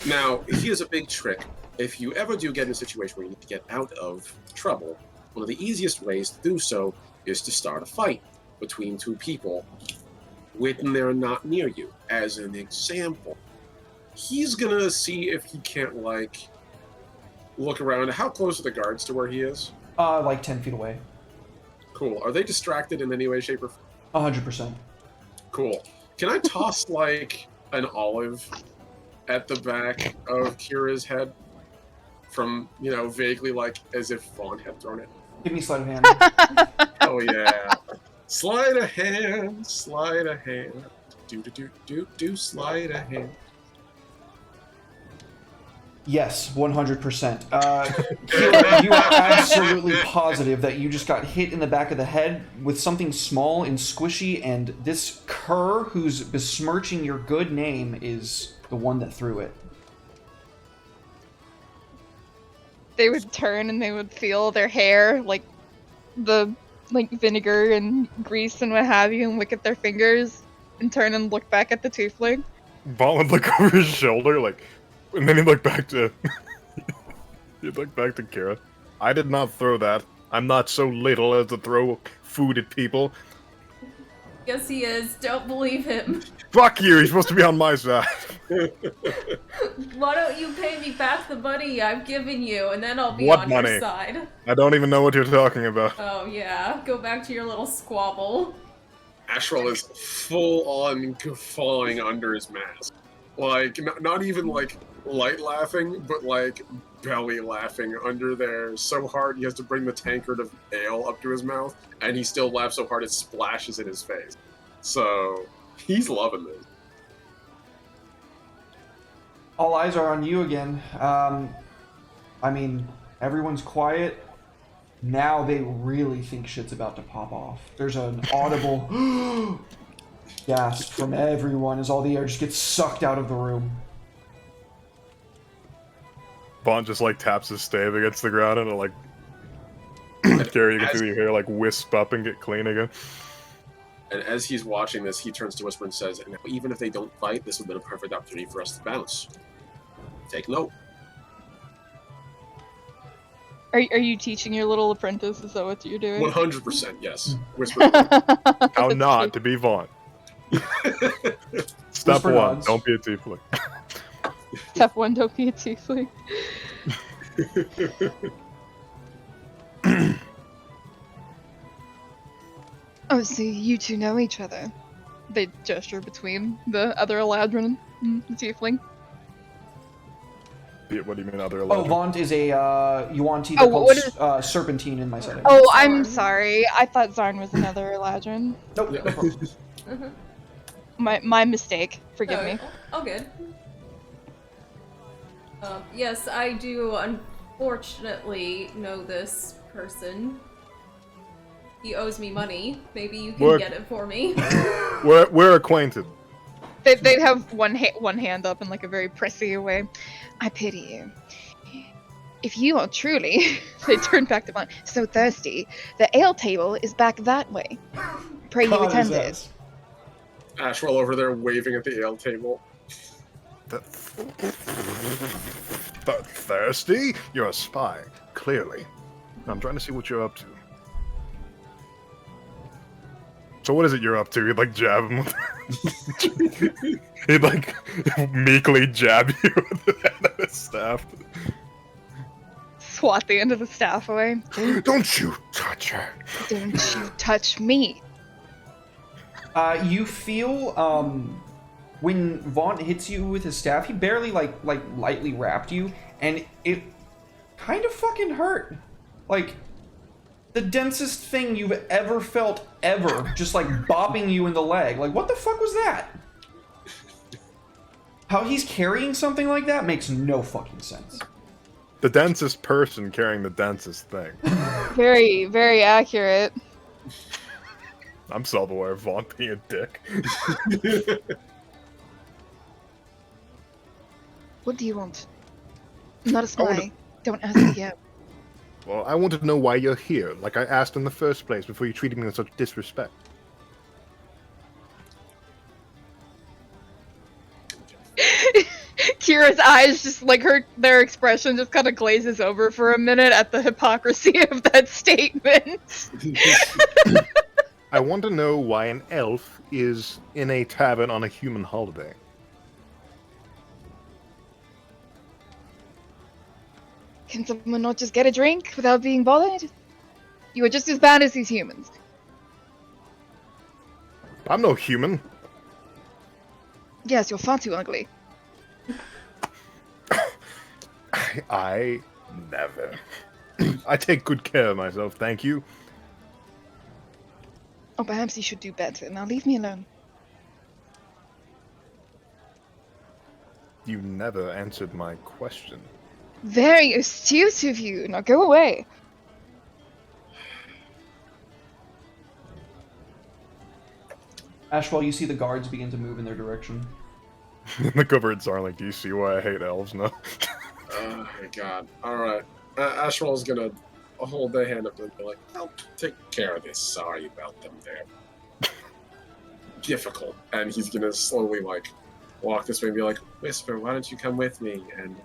Now, here's a big trick. If you ever do get in a situation where you need to get out of trouble, one of the easiest ways to do so is to start a fight between two people when they're not near you. As an example, he's gonna see if he can't, like, look around. How close are the guards to where he is? Like 10 feet away. Cool. Are they distracted in any way, shape, or form? 100%. Cool. Can I toss, like, an olive at the back of Kira's head? From, vaguely, like, as if Vaughn had thrown it. Give me sleight of hand. Oh, yeah. Sleight of hand, sleight of hand. Do, sleight of hand. Yes, 100%. Kira, you are absolutely positive that you just got hit in the back of the head with something small and squishy, and this cur who's besmirching your good name is the one that threw it. They would turn and they would feel their hair, like the vinegar and grease and what have you, and look at their fingers and turn and look back at the tiefling. Vaughn would look over his shoulder, like, and then he'd look back to Kira. I did not throw that. I'm not so little as to throw food at people. Yes, he is. Don't believe him. Fuck you. He's supposed to be on my side. Why don't you pay me back the money I've given you, and then I'll be What on money? your side. I don't even know what you're talking about. Oh yeah, go back to your little squabble. Ashwell is full on guffawing under his mask. Like, not even like light laughing, but like belly laughing under there so hard he has to bring the tankard of ale up to his mouth, and he still laughs so hard it splashes in his face. So, he's loving this. All eyes are on you again. I mean, everyone's quiet. Now they really think shit's about to pop off. There's an audible gasp from everyone as all the air just gets sucked out of the room. Vaughn just like taps his stave against the ground and it like Gary, you can feel your hair like wisp up and get clean again. And as he's watching this, he turns to Whisper and says, "And even if they don't fight, this would have been a perfect opportunity for us to bounce. Take note." Are you teaching your little apprentice? Is that what you're doing? 100%, yes. Whisper. How not to be Vaughn. Step Whisper one, nods. don't be a tiefling. Step one, don't be a tiefling. Oh, so you two know each other. They gesture between the other Eladrin and the tiefling. What do you mean other Oh, Eladrin? Vaunt is a Yuan-Ti Oh, called what is- Serpentine in my setting. Oh, I'm Zarn. sorry. I thought Zarn was another Eladrin. Nope, no problem. My mistake. Forgive Oh, me. all good. Yes, I do unfortunately know this person. He owes me money. Maybe you can Look. get it for me. We're acquainted. They'd have one hand up in like a very pressy way. I pity you. If you are truly, they turn back to Vaughn, so thirsty, the ale table is back that way. Pray you God, his attend it. ass. Ashwell over there waving at the ale table. Thirsty? You're a spy, clearly. I'm trying to see what you're up to. So what is it you're up to? He'd like jab him with he'd like meekly jab you with the end of his staff. Swat the end of the staff away. Don't you touch her. Don't you touch me. You feel when Vaunt hits you with his staff, he barely like lightly wrapped you, and it kind of fucking hurt. Like the densest thing you've ever felt ever, just like bopping you in the leg. Like, what the fuck was that? How he's carrying something like that makes no fucking sense. The densest person carrying the densest thing. Very, very accurate. I'm self-aware of Vaughn being a dick. What do you want? I'm not a I wanna- spy. Don't ask me again. Well, I want to know why you're here, like I asked in the first place before you treated me with such disrespect. Kira's eyes just like their expression just kind of glazes over for a minute at the hypocrisy of that statement. I want to know why an elf is in a tavern on a human holiday. Can someone not just get a drink without being bothered? You are just as bad as these humans. I'm no human. Yes, you're far too ugly. I never. I take good care of myself, thank you. Oh, perhaps you should do better. Now leave me alone. You never answered my question. Very astute of you. Now go away. Ashwell, you see the guards begin to move in their direction. The coverts are like, do you see why I hate elves now? Oh my god. Alright. Ashwell's gonna hold their hand up and be like, I'll take care of this. Sorry about them. They're difficult. And he's gonna slowly, like, walk this way and be like, Whisper, why don't you come with me and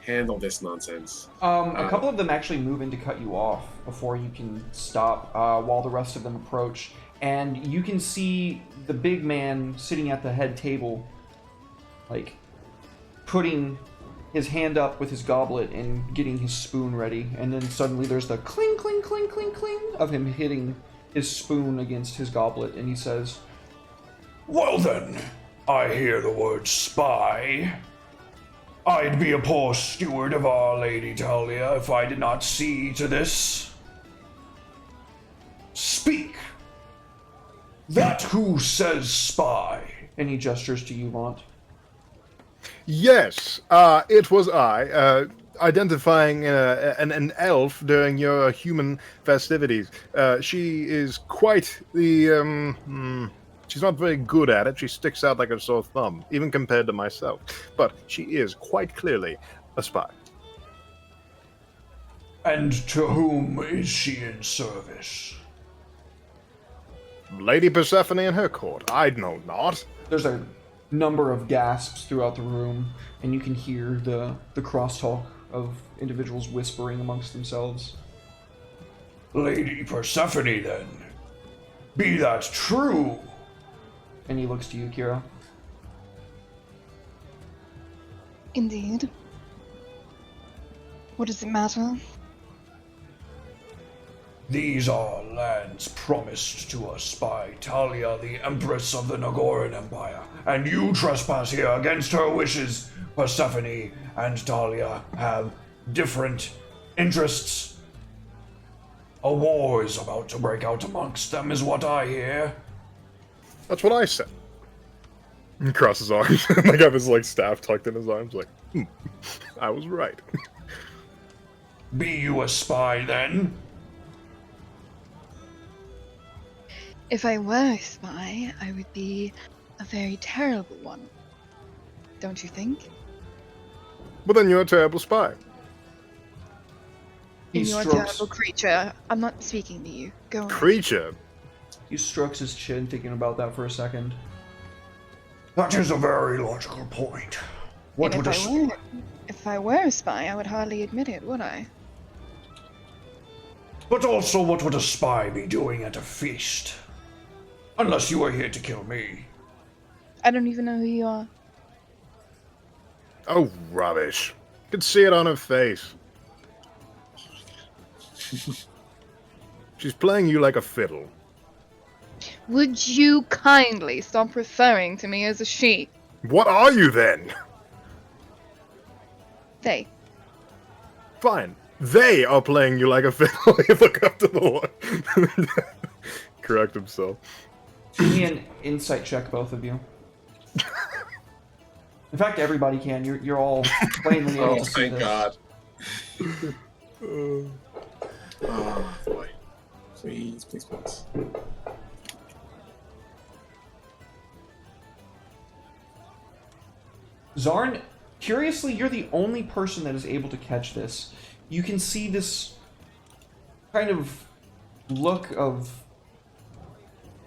handle this nonsense? A couple of them actually move in to cut you off before you can stop, while the rest of them approach. And you can see the big man sitting at the head table, like, putting his hand up with his goblet and getting his spoon ready. And then suddenly there's the cling, cling, cling, cling, cling of him hitting his spoon against his goblet. And he says, Well then, I hear the word spy. I'd be a poor steward of Our Lady Talia if I did not see to this. Speak. That who says spy? and he gestures to you, Vaunt. Yes, it was I, identifying an elf during your human festivities. She is quite the, she's not very good at it. She sticks out like a sore thumb, even compared to myself. But she is quite clearly a spy. And to whom is she in service? Lady Persephone and her court. I know not. There's a number of gasps throughout the room, and you can hear the crosstalk of individuals whispering amongst themselves. Lady Persephone, then. Be that true? And he looks to you, Kira. Indeed. What does it matter? These are lands promised to us by Talia, the Empress of the Nagoran Empire, and you trespass here against her wishes. Persephone and Talia have different interests. A war is about to break out amongst them, is what I hear. That's what I said. He crosses his arms, like have his staff tucked in his arms, I was right. Be you a spy, then? If I were a spy, I would be a very terrible one. Don't you think? Well, then you're a terrible spy. He And you're a strokes, terrible creature. I'm not speaking to you. Go on. Creature. he strokes his chin, thinking about that for a second. That is a very logical point. What And would a if I were a spy, I would hardly admit it, would I? But also, what would a spy be doing at a feast? Unless you are here to kill me. I don't even know who you are. Oh, rubbish. Could see it on her face. She's playing you like a fiddle. Would you kindly stop referring to me as a she? What are you then? They. Fine. They are playing you like a fiddle. You look up to the one. Correct himself. Give me an insight check, both of you. In fact, everybody can. You're all plainly able Oh, to see thank this. God. Oh, boy. Please, please, please. Zarn, curiously, you're the only person that is able to catch this. You can see this kind of look of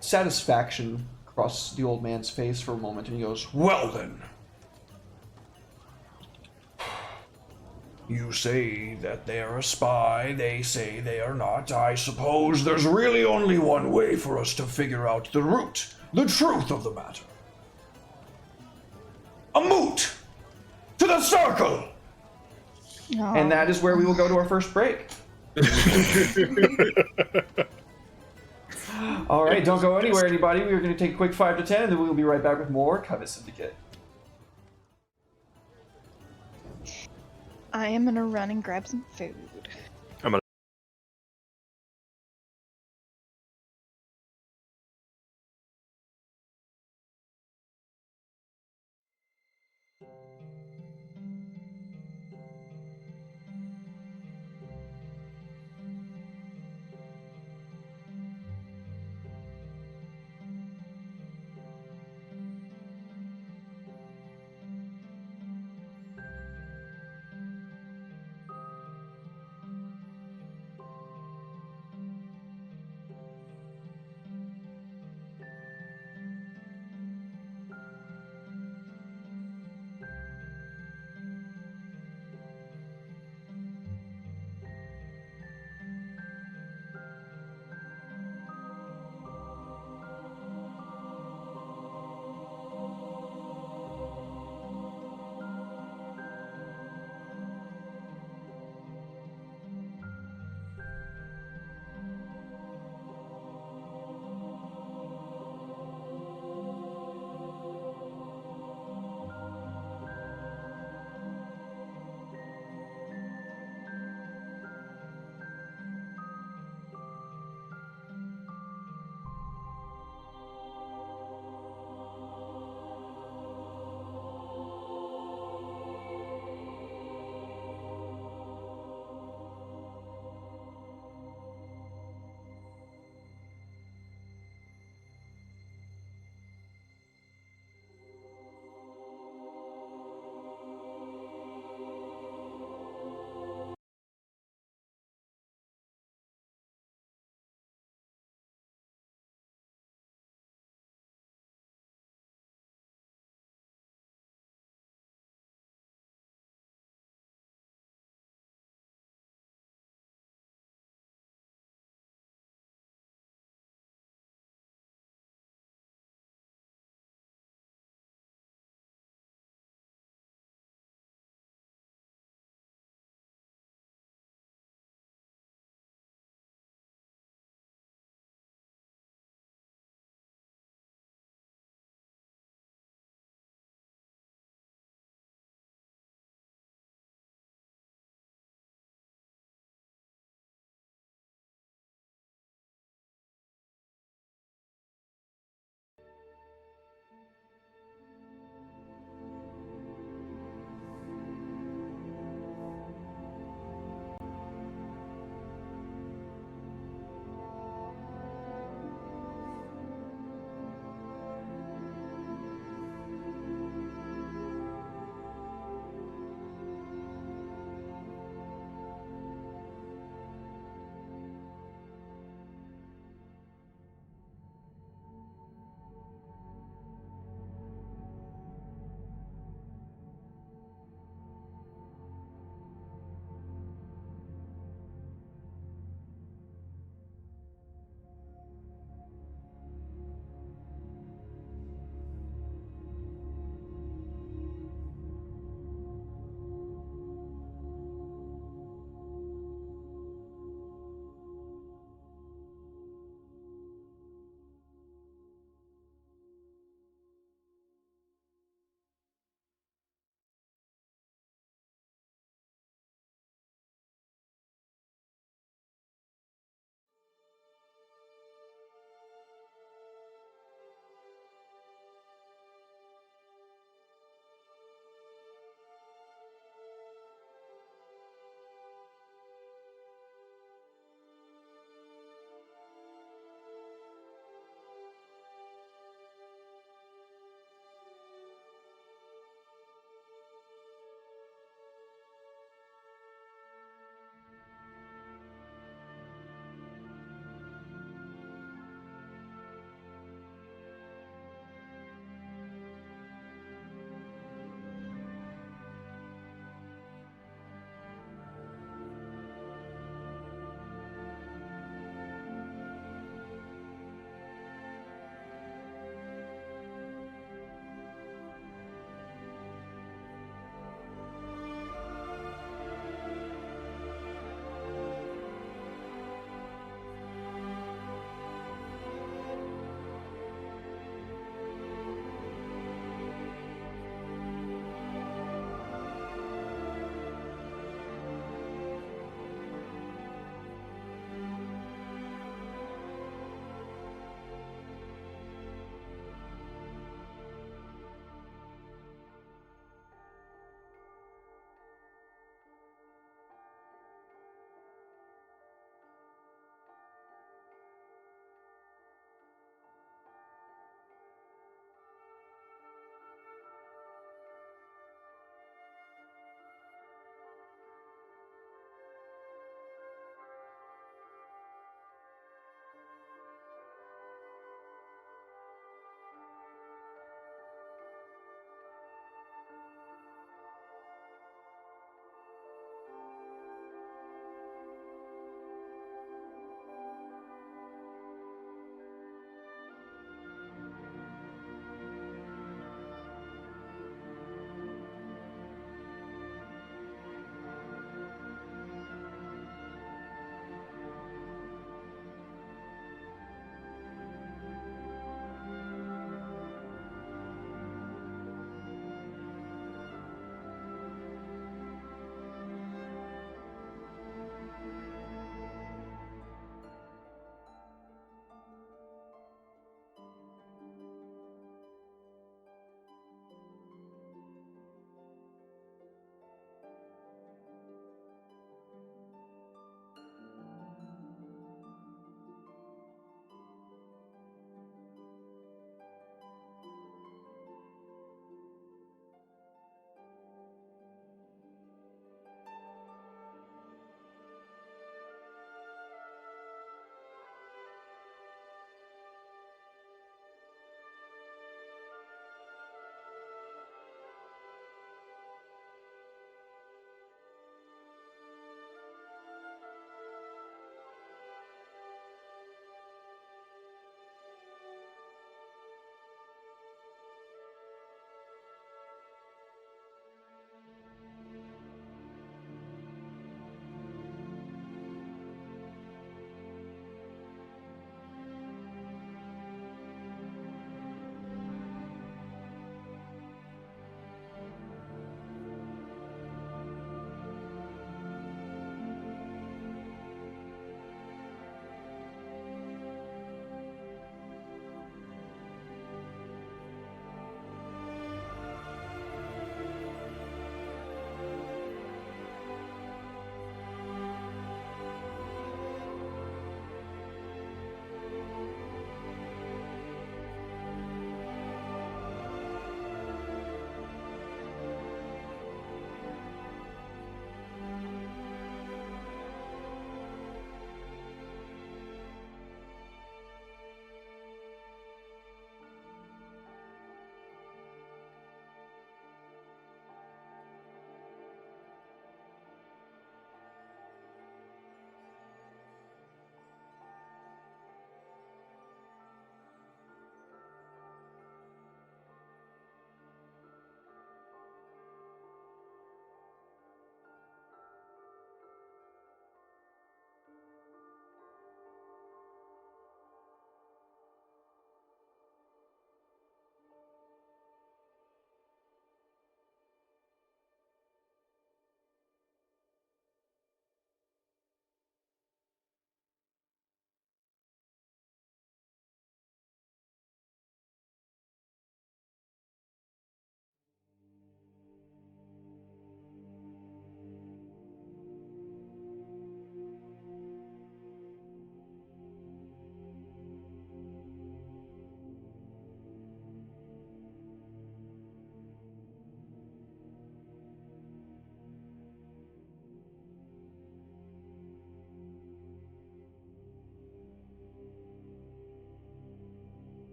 satisfaction across the old man's face for a moment, and he goes, Well then. You say that they're a spy, they say they are not. I suppose there's really only one way for us to figure out the root, the truth of the matter. A moot! To the circle! and that is where we will go to our first break. All right, don't go anywhere, anybody. We are going to take a quick 5 to 10, and then we will be right back with more Covet Syndicate. I am gonna run and grab some food.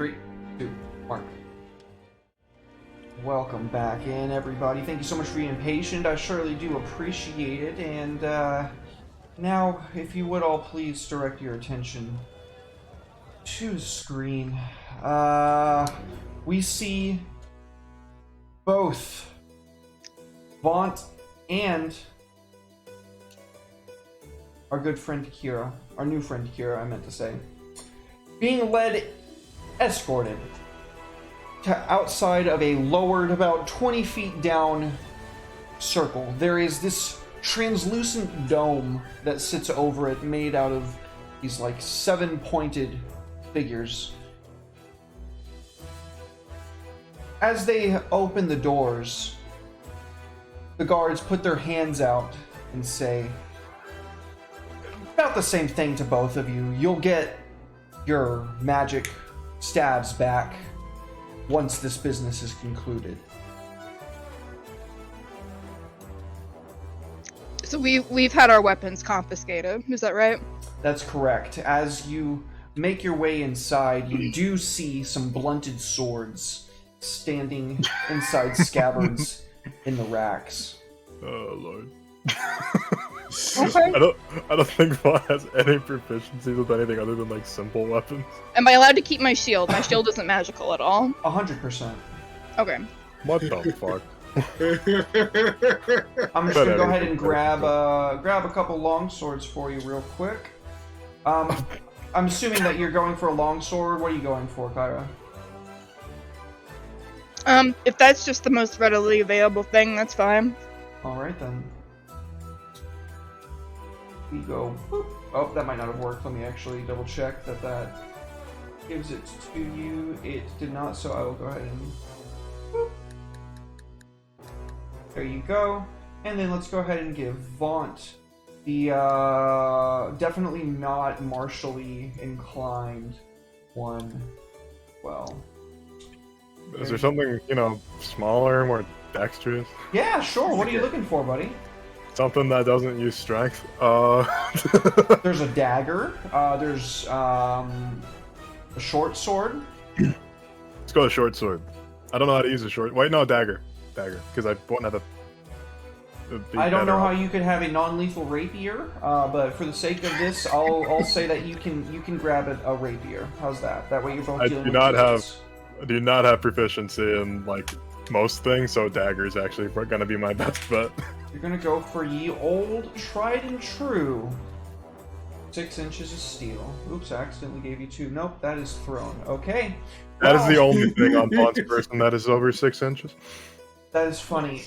3, 2, 1. Welcome back in, everybody. Thank you so much for being patient. I surely do appreciate it. And now, if you would all please direct your attention to the screen. We see both Vaunt and our good friend Kira, our new friend Kira, I meant to say, being escorted to outside of a lowered about 20 feet down circle. There is this translucent dome that sits over it, made out of these like 7-pointed figures. As they open the doors, the guards put their hands out and say, about the same thing to both of you. You'll get your magic stabs back once this business is concluded. So we've had our weapons confiscated, is that right? That's correct. As you make your way inside, you do see some blunted swords standing inside scabbards in the racks. Oh Lord. Okay. I don't think Vaughn has any proficiencies with anything other than like simple weapons. Am I allowed to keep my shield? My shield isn't magical at all. 100%. Okay. What the fuck? I'm just gonna go ahead and grab a couple long swords for you real quick. I'm assuming that you're going for a long sword. What are you going for, Kyra? If that's just the most readily available thing, that's fine. Alright then. We go. Boop. Oh, that might not have worked. Let me actually double check that gives it to you. It did not, so I will go ahead and. Boop. There you go. And then let's go ahead and give Vaunt the definitely not martially inclined one. Well. Is there something, smaller, more dexterous? Yeah, sure. What are you looking for, buddy? Something that doesn't use strength? There's a dagger. There's a short sword. Let's go with short sword. I don't know how to use a short. Wait, no, dagger. Because I won't have a. I don't know how you could have a non-lethal rapier, but for the sake of this, I'll say that you can grab a rapier. How's that? That way you're both dealing with I do not have proficiency in like most things, so dagger is actually gonna be my best bet. You're gonna go for ye old, tried and true. 6 inches of steel. Oops, I accidentally gave you 2. Nope, that is thrown. Okay. That is the only thing on Vaunt's person that is over 6 inches. That is funny.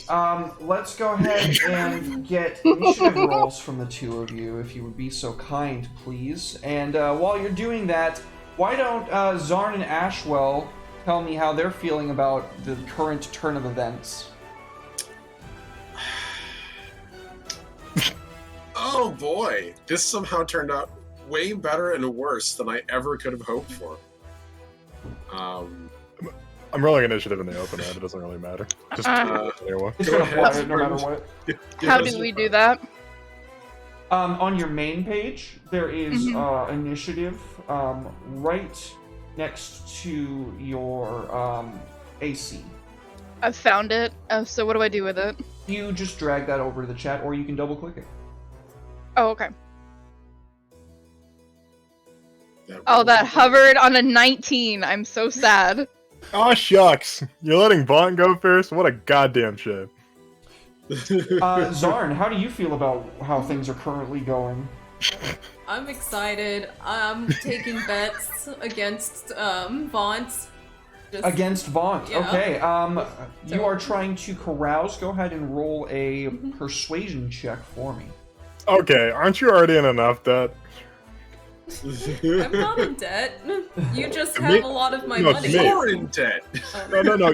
Let's go ahead and get initiative rolls from the two of you, if you would be so kind, please. And while you're doing that, why don't Zarn and Ashwell tell me how they're feeling about the current turn of events? Oh boy, this somehow turned out way better and worse than I ever could have hoped for. I'm rolling initiative in the open, right? It doesn't really matter. Just anyway. It's gonna fly no matter what. How do we do that? On your main page, there is initiative right next to your AC. I've found it. So what do I do with it? You just drag that over to the chat, or you can double click it. Oh, okay. Oh, that hovered on a 19. I'm so sad. Oh shucks! You're letting Vaughn go first? What a goddamn shame. Zarn, how do you feel about how things are currently going? I'm excited. I'm taking bets against Vaunt. Against Vaunt, Yeah. Okay. You are trying to carouse. Go ahead and roll a persuasion check for me. Okay, aren't you already in enough debt? I'm not in debt. You just To have me- a lot of my no, to money. me. You're in debt.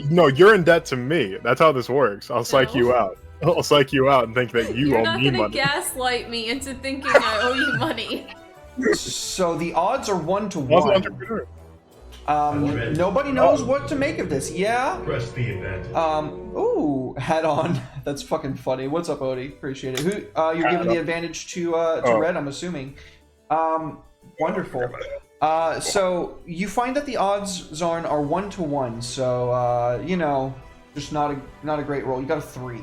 No, you're in debt to me. That's how this works. I'll psych you out. I'll psych you out and think that you You're owe not me gonna money. gaslight me into thinking I owe you money. So the odds are 1 to I was an 1. entrepreneur. Nobody knows what to make of this. Yeah. Press the advantage. Ooh, hat on. That's fucking funny. What's up, Odie? Appreciate it. Who? You're giving the advantage to Red, I'm assuming. Wonderful. So you find that the odds, Zarn, are 1-to-1. So you know, just not a great roll. You got a 3.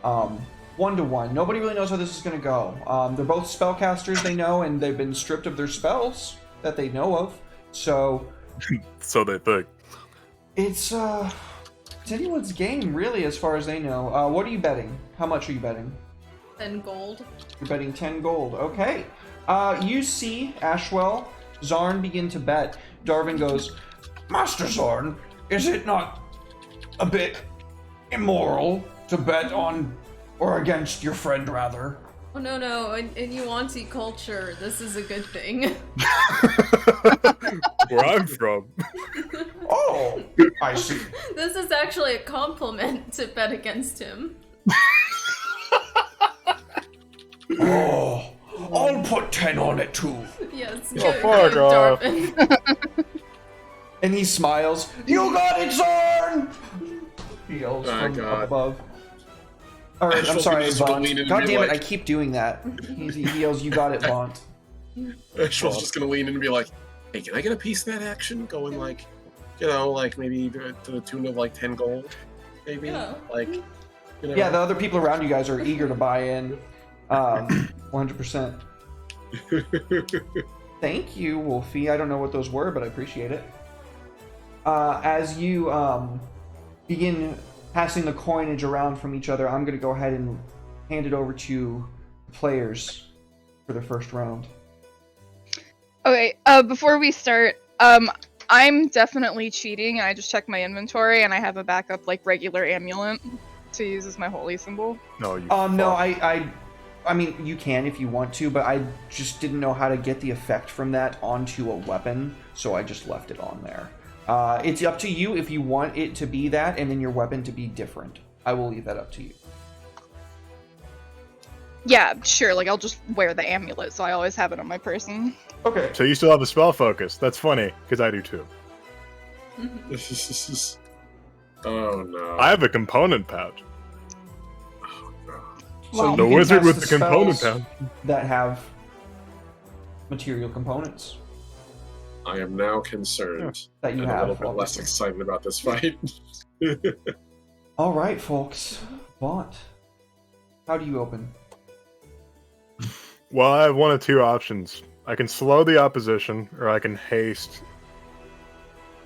1-to-1. Nobody really knows how this is gonna go. They're both spellcasters, they know, and they've been stripped of their spells that they know of. So So they think. it's anyone's game, really, as far as they know. What are you betting? How much are you betting? 10 gold. You're betting 10 gold. Okay. You see Ashwell, Zarn begin to bet. Darvin goes, Master Zorn, is it not a bit immoral to bet on, or against your friend, rather? Oh no, in Yuan-Ti culture, this is a good thing. Where I'm from. Oh, I see. This is actually a compliment to bet against him. Oh, I'll put 10 on it too. Yes, fuck off. Darvin. and he smiles. You got it, Zorn! He yells from God. up above. Or, I'm Ashwell sorry, just gonna Vaunt. lean in and God be damn it, like- I keep doing that. He yells, you got it, Vaunt. Ashwell's just gonna lean in and be like, "Hey, can I get a piece of that action? Going like, you know, like maybe to the tune of like 10 gold, maybe. Yeah. Like, you know." Yeah, the other people around you guys are eager to buy in. 100%. Thank you, Wolfie. I don't know what those were, but I appreciate it. As you begin passing the coinage around from each other, I'm going to go ahead and hand it over to the players for the first round. Okay, before we start, I'm definitely cheating. I just checked my inventory and I have a backup, like, regular amulet to use as my holy symbol. No, you. No, fuck. I mean, you can if you want to, but I just didn't know how to get the effect from that onto a weapon, so I just left it on there. It's up to you if you want it to be that and then your weapon to be different. I will leave that up to you. Yeah, sure, like, I'll just wear the amulet, so I always have it on my person. Okay. So you still have the spell focus. That's funny, because I do too. Oh no. I have a component pouch. So you The can wizard cast with the component spells pouch. that have material components I am now concerned that you and a have. little bit less excited about this fight. All right, folks. Vaunt, how do you open? Well, I have one of two options. I can slow the opposition, or I can haste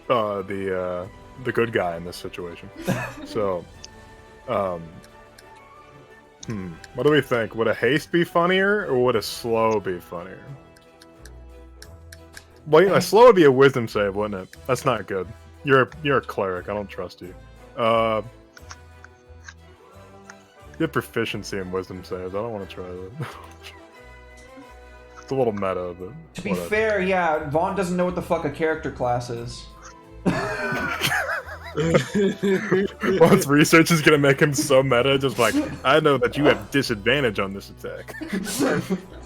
the good guy in this situation. So, what do we think? Would a haste be funnier, or would a slow be funnier? Well, you know, a slow would be a wisdom save, wouldn't it? That's not good. You're a cleric. I don't trust you. You have proficiency in wisdom saves. I don't want to try that. It's a little meta, but To be whatever. fair, yeah, Vaunt doesn't know what the fuck a character class is. Once research is gonna make him so meta, just like, I know that you have disadvantage on this attack.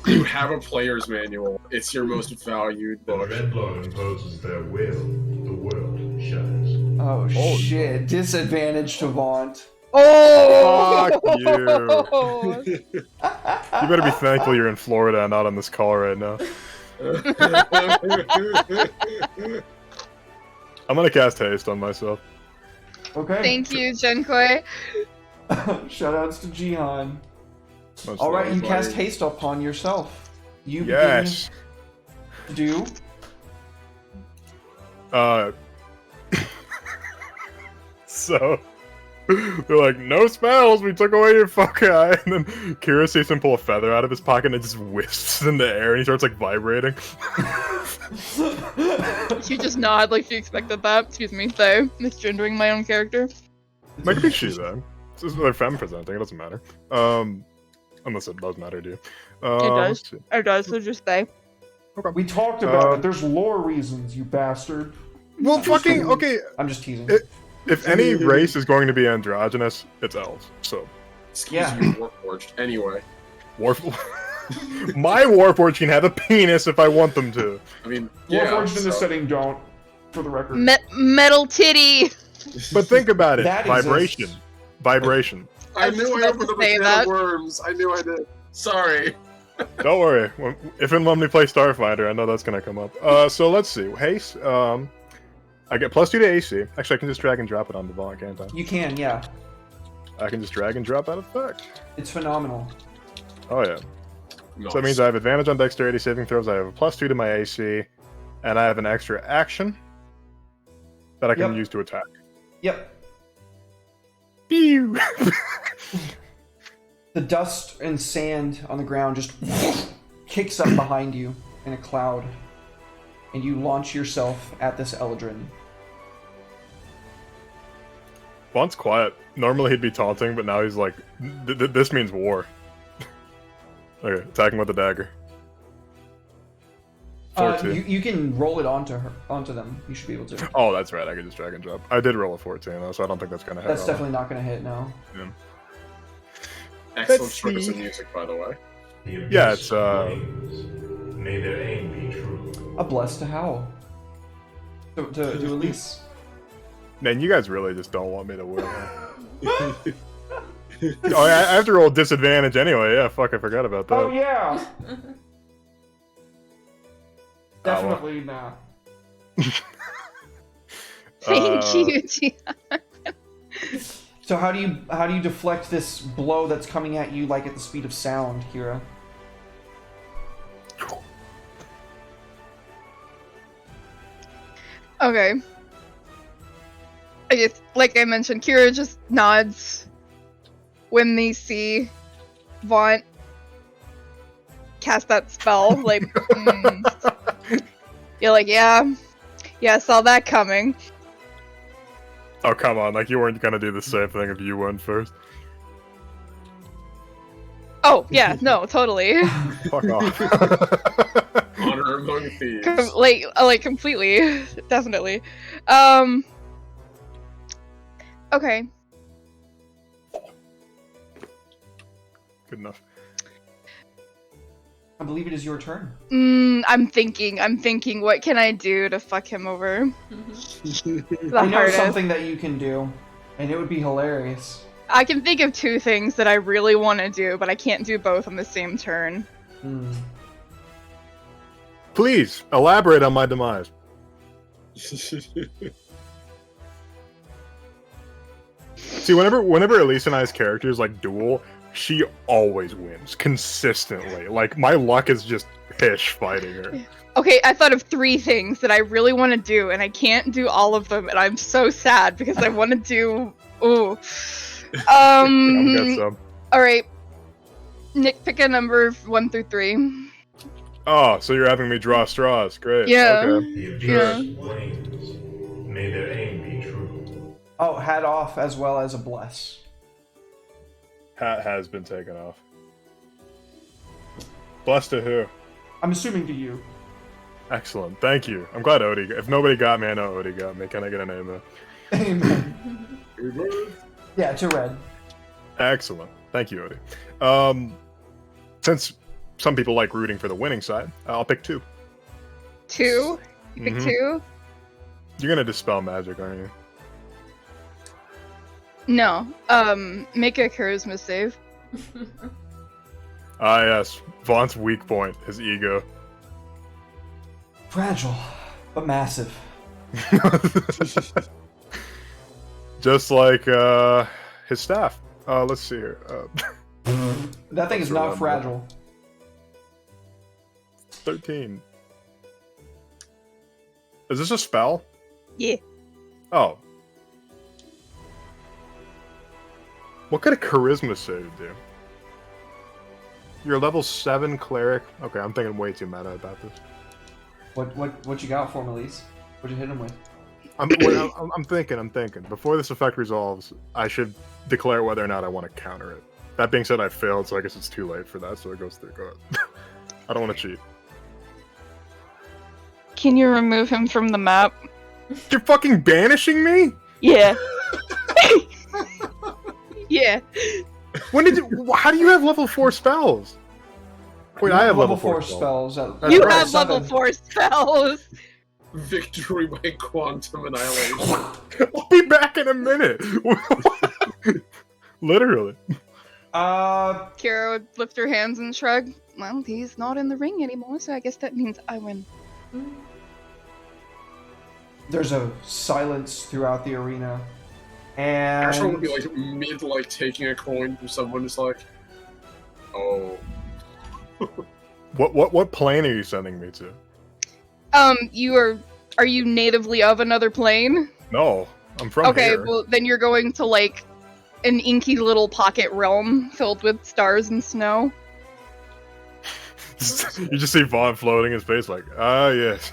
You have a player's manual. It's your most valued The book. Red Lord imposes their will, the world shudders. Oh shit, disadvantage to Vaunt. Oh! Fuck you. You better be thankful you're in Florida and not on this call right now. I'm gonna cast haste on myself. Okay. Thank you, Genkoi. Shoutouts to Jihan. Much All right, love. you cast haste upon yourself. You Yes. begin to do. So they're like, no spells, we took away your fuck eye. And then Kira sees him pull a feather out of his pocket and it just whisks in the air and he starts like vibrating. You just nod like you expected that. Excuse me, though. Misgendering my own character. Might be she though. This is they're femme presenting, it doesn't matter. Unless it does matter to you. It does. let's see. It does, so just say. We talked about Um, it. There's lore reasons, you bastard. Well, fucking, okay, I'm just teasing. if any race is going to be androgynous, it's elves. So, Excuse Yeah. you, Warforged. Anyway, my Warforged can have a penis if I want them to. I mean, yeah. Warforged in this so- setting don't, for the record. Metal titty! But think about it, That vibration. exists. Vibration. I I was knew I about opened to up a say can that. of worms. I knew I did. Sorry. Don't worry. If and when we play Starfighter, I know that's gonna come up. So let's see. Haste. I get +2 to AC. Actually, I can just drag and drop it on the Vaughn, can't I? You can, yeah. I can just drag and drop that effect. It's phenomenal. Oh yeah. Nice. So that means I have advantage on Dexterity saving throws. I have a +2 to my AC, and I have an extra action that I can Yep. use to attack. Yep. Pew! The dust and sand on the ground just kicks up behind you in a cloud, and you launch yourself at this Eldrin. Vaughn's quiet. Normally he'd be taunting, but now he's like, this means war. Okay, attacking with the dagger. 14. You can roll it onto them. You should be able to. Oh, that's right. I can just drag and drop. I did roll a 14, though, so I don't think that's gonna hit. That's on definitely not going to hit, no. Yeah. Excellent Let's choice of see. music, by the way. The abyss Yeah, it's, flames. May their aim be true. A bless to Howl. To Elise. Man, you guys really just don't want me to win. Huh? Oh, I have to roll disadvantage anyway. Yeah, fuck, I forgot about that. Oh, yeah! well. Definitely not. Thank you, Gian. So how do you deflect this blow that's coming at you like at the speed of sound, Kira? Okay. I just, like I mentioned, Kira just nods when they see Vaughn cast that spell. Like, you're like, yeah, I saw that coming. Oh, come on. Like, you weren't gonna do the same thing if you went first. Oh, yeah, no, totally. Fuck off. Honor among thieves. like completely, definitely. Okay. Good enough. I believe it is your turn. I'm thinking, what can I do to fuck him over? The I know hardest. something that you can do, and it would be hilarious. I can think of two things that I really want to do, but I can't do both on the same turn. Hmm. Please, elaborate on my demise. See, whenever Elise and I's characters like duel, she always wins consistently. Like, my luck is just pish fighting her. Okay, I thought of three things that I really want to do, and I can't do all of them, and I'm so sad because I want to do. Ooh. I'm got some. All right. Nick, pick a number 1 through 3. Oh, so you're having me draw straws? Great. Yeah. Okay. The abyss Yeah. flames. May their aim be true. Oh, hat off as well as a bless. Hat has been taken off. Blessed to who? I'm assuming to you. Excellent. Thank you. I'm glad Odie. If nobody got me, I know Odie got me. Can I get an amen? Amen. Yeah, to red. Excellent. Thank you, Odie. Since some people like rooting for the winning side, I'll pick 2. 2? You pick Mhm. 2? You're gonna dispel magic, aren't you? No. Make a charisma save. Ah, yes. Vaughn's weak point, his ego. Fragile, but massive. Just like his staff. Let's see here. That thing is That's not remember. fragile. 13. Is this a spell? Yeah. Oh. What could a charisma save do? You're a level 7 cleric. Okay, I'm thinking way too meta about this. What you got for him, Elise? What'd you hit him with? I'm thinking. Before this effect resolves, I should declare whether or not I want to counter it. That being said, I failed, so I guess it's too late for that, so it goes through. Go ahead. I don't want to cheat. Can you remove him from the map? You're fucking banishing me? Yeah. Yeah. When did you... How do you have level 4 spells? Wait, I have level 4 spells. That's You right, have level 4 spells! Victory by quantum annihilation. I'll be back in a minute. Literally. Kira would lift her hands and shrug. Well, he's not in the ring anymore, so I guess that means I win. There's a silence throughout the arena, and Ashton would be like mid like taking a coin from someone who's like, oh. What plane are you sending me to? Are you natively of another plane? No, I'm from Okay, here. well then you're going to like an inky little pocket realm filled with stars and snow. You just see Vaughn floating his face like, yes.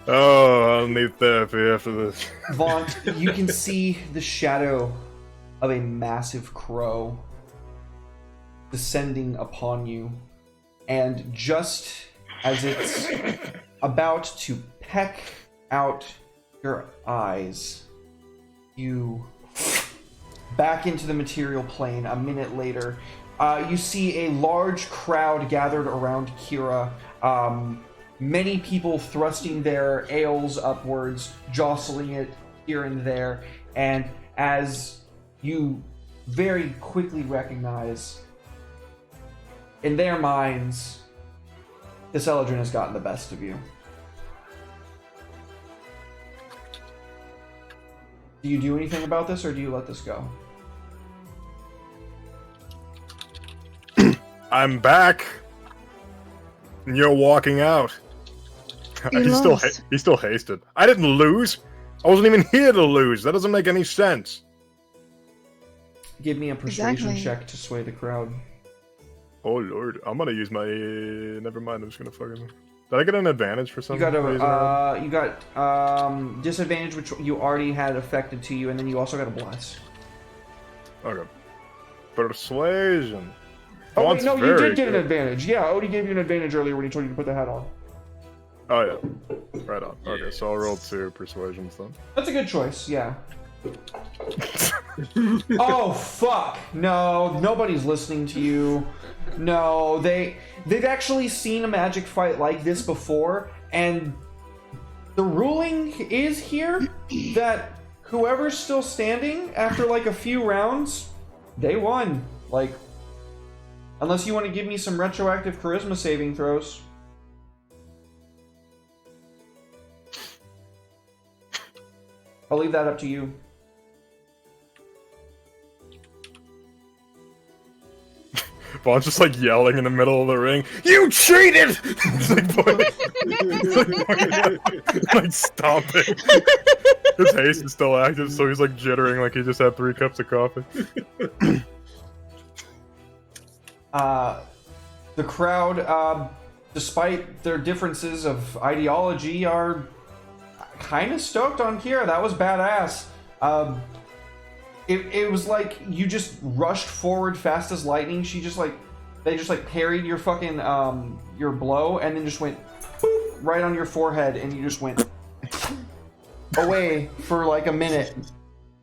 Oh, I'll need therapy after this. Vaughn, you can see the shadow of a massive crow descending upon you, and just as it's about to peck out your eyes, you back into the material plane. A minute later, you see a large crowd gathered around Kira. Many people thrusting their ales upwards, jostling it here and there, and as you very quickly recognize, in their minds, this Eldrin has gotten the best of you. Do you do anything about this, or do you let this go? I'm back, and you're walking out. He's still hasted. I didn't lose. I wasn't even here to lose. That doesn't make any sense. Give me a persuasion Exactly. check to sway the crowd. Oh lord, I'm gonna use my. Never mind. I'm just gonna fucking. Did I get an advantage for some You got reason? you got disadvantage, which you already had affected to you, and then you also got a bless. Okay. Persuasion. Oh wait, Vaughn's no, you very did get an good. advantage. Yeah, Odie gave you an advantage earlier when he told you to put the hat on. Oh yeah. Right on. Okay, so I'll roll 2 persuasions then. That's a good choice. Yeah. Oh fuck! No, nobody's listening to you. No, they've actually seen a magic fight like this before, and the ruling is here that whoever's still standing after like a few rounds, they won. Like, unless you want to give me some retroactive charisma saving throws. I'll leave that up to you. Vaughn's just like yelling in the middle of the ring. You cheated! He's like stomping. His haste is still active, so he's like jittering like he just had 3 cups of coffee. The crowd, despite their differences of ideology, are kind of stoked on Kira. That was badass. It was like you just rushed forward fast as lightning. They just like parried your fucking your blow, and then just went boop, right on your forehead, and you just went away for like a minute.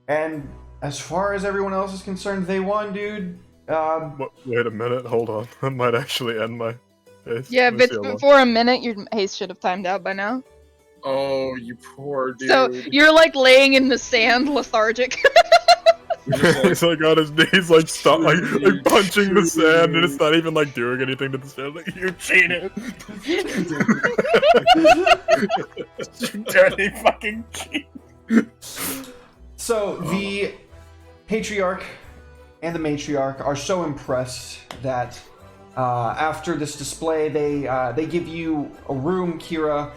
And as far as everyone else is concerned, they won, dude. Wait a minute, hold on. That might actually end my haste. Yeah, Let me but see how long. for a minute, your haste should have timed out by now. Oh, you poor dude. So you're like laying in the sand, lethargic. He's like on his knees, like stop, like punching the sand, and it's not even like doing anything to the sand. Like, you cheated, you dirty fucking cheat. So the patriarch and the matriarch are so impressed that after this display, they give you a room, Kira.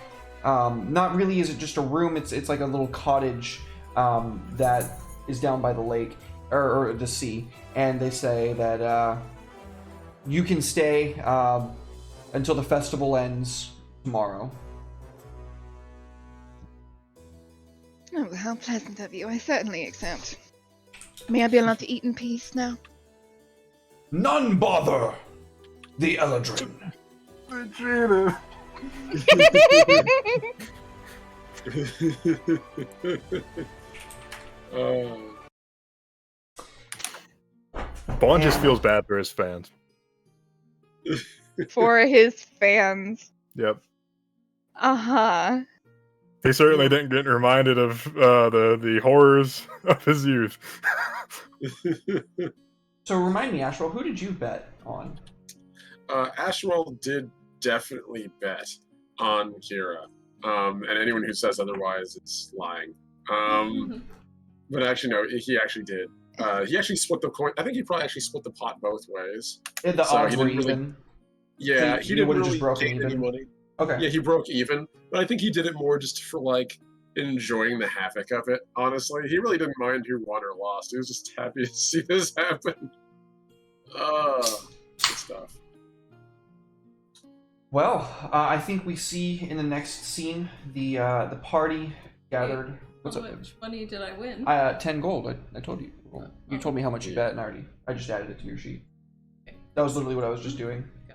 Not really is it just a room, it's like a little cottage that is down by the lake or the sea, and they say that you can stay until the festival ends tomorrow. Oh, how pleasant of you. I certainly accept. May I be allowed to eat in peace now? None bother! The Eldrin. Vaughn just feels bad for his fans. For his fans. Yep. Uh-huh. He certainly didn't get reminded of the horrors of his youth. So remind me, Ashwell, who did you bet on? Ashwell did definitely bet on Kira. And anyone who says otherwise is lying. But actually, no, he actually did. He actually split the coin. I think he probably actually split the pot both ways. The So odds he were didn't really- even. Yeah, So he they didn't would've just really broken gain any even? money. Okay. Yeah, he broke even. But I think he did it more just for, like, enjoying the havoc of it, honestly. He really didn't mind who won or lost. He was just happy to see this happen. Good stuff. Well, I think we see in the next scene the party gathered. What's How up? much money did I win? 10 gold. I told you. Well, you told me how much you bet, and I just added it to your sheet. Okay. That was literally what I was just doing. Okay.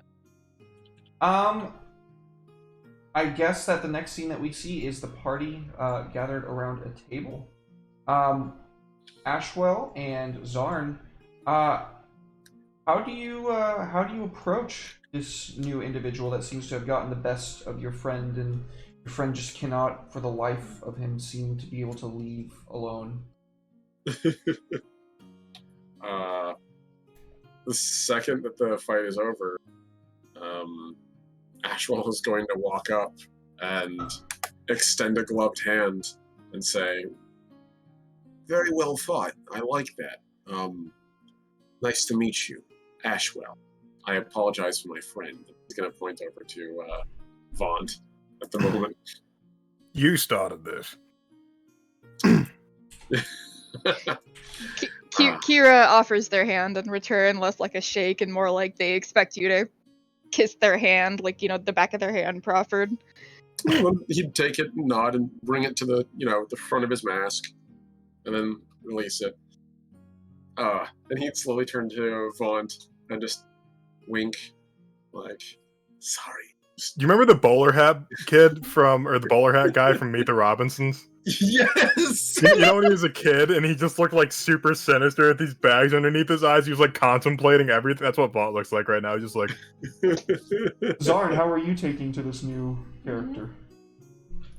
I guess that the next scene that we see is the party gathered around a table. Ashwell and Zarn, how do you approach this new individual that seems to have gotten the best of your friend, and your friend just cannot, for the life of him, seem to be able to leave alone? The second that the fight is over, Ashwell is going to walk up and extend a gloved hand and say, "Very well fought. I like that. Nice to meet you, Ashwell. I apologize for my friend." He's going to point over to Vaunt at the moment. You started this. Kira offers their hand in return, less like a shake and more like they expect you to kiss their hand, like, you know, the back of their hand proffered. He'd take it, nod, and bring it to the front of his mask, and then release it. Then he'd slowly turn to Vaunt and just wink, like, "Sorry." Do you remember the bowler hat kid or the bowler hat guy from Meet the Robinsons? Yes! You know when he was a kid and he just looked like super sinister with these bags underneath his eyes? He was like contemplating everything. That's what Vaunt looks like right now. He's just like... Zarn, how are you taking to this new character?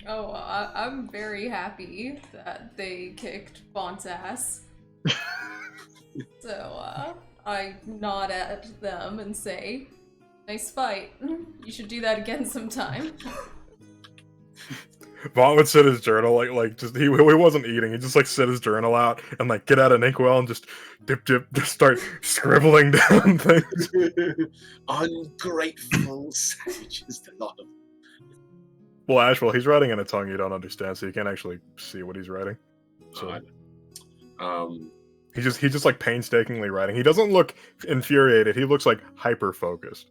Oh, I'm very happy that they kicked Vaunt's ass. So, I nod at them and say, "Nice fight. You should do that again sometime." Vaunt would sit his journal he wasn't eating. He'd just like sit his journal out and like get out an inkwell and just just start scribbling down things. Ungrateful savages, the lot of them. Well, Ashwell, he's writing in a tongue you don't understand, so you can't actually see what he's writing. So he's just like painstakingly writing. He doesn't look infuriated. He looks like hyper focused.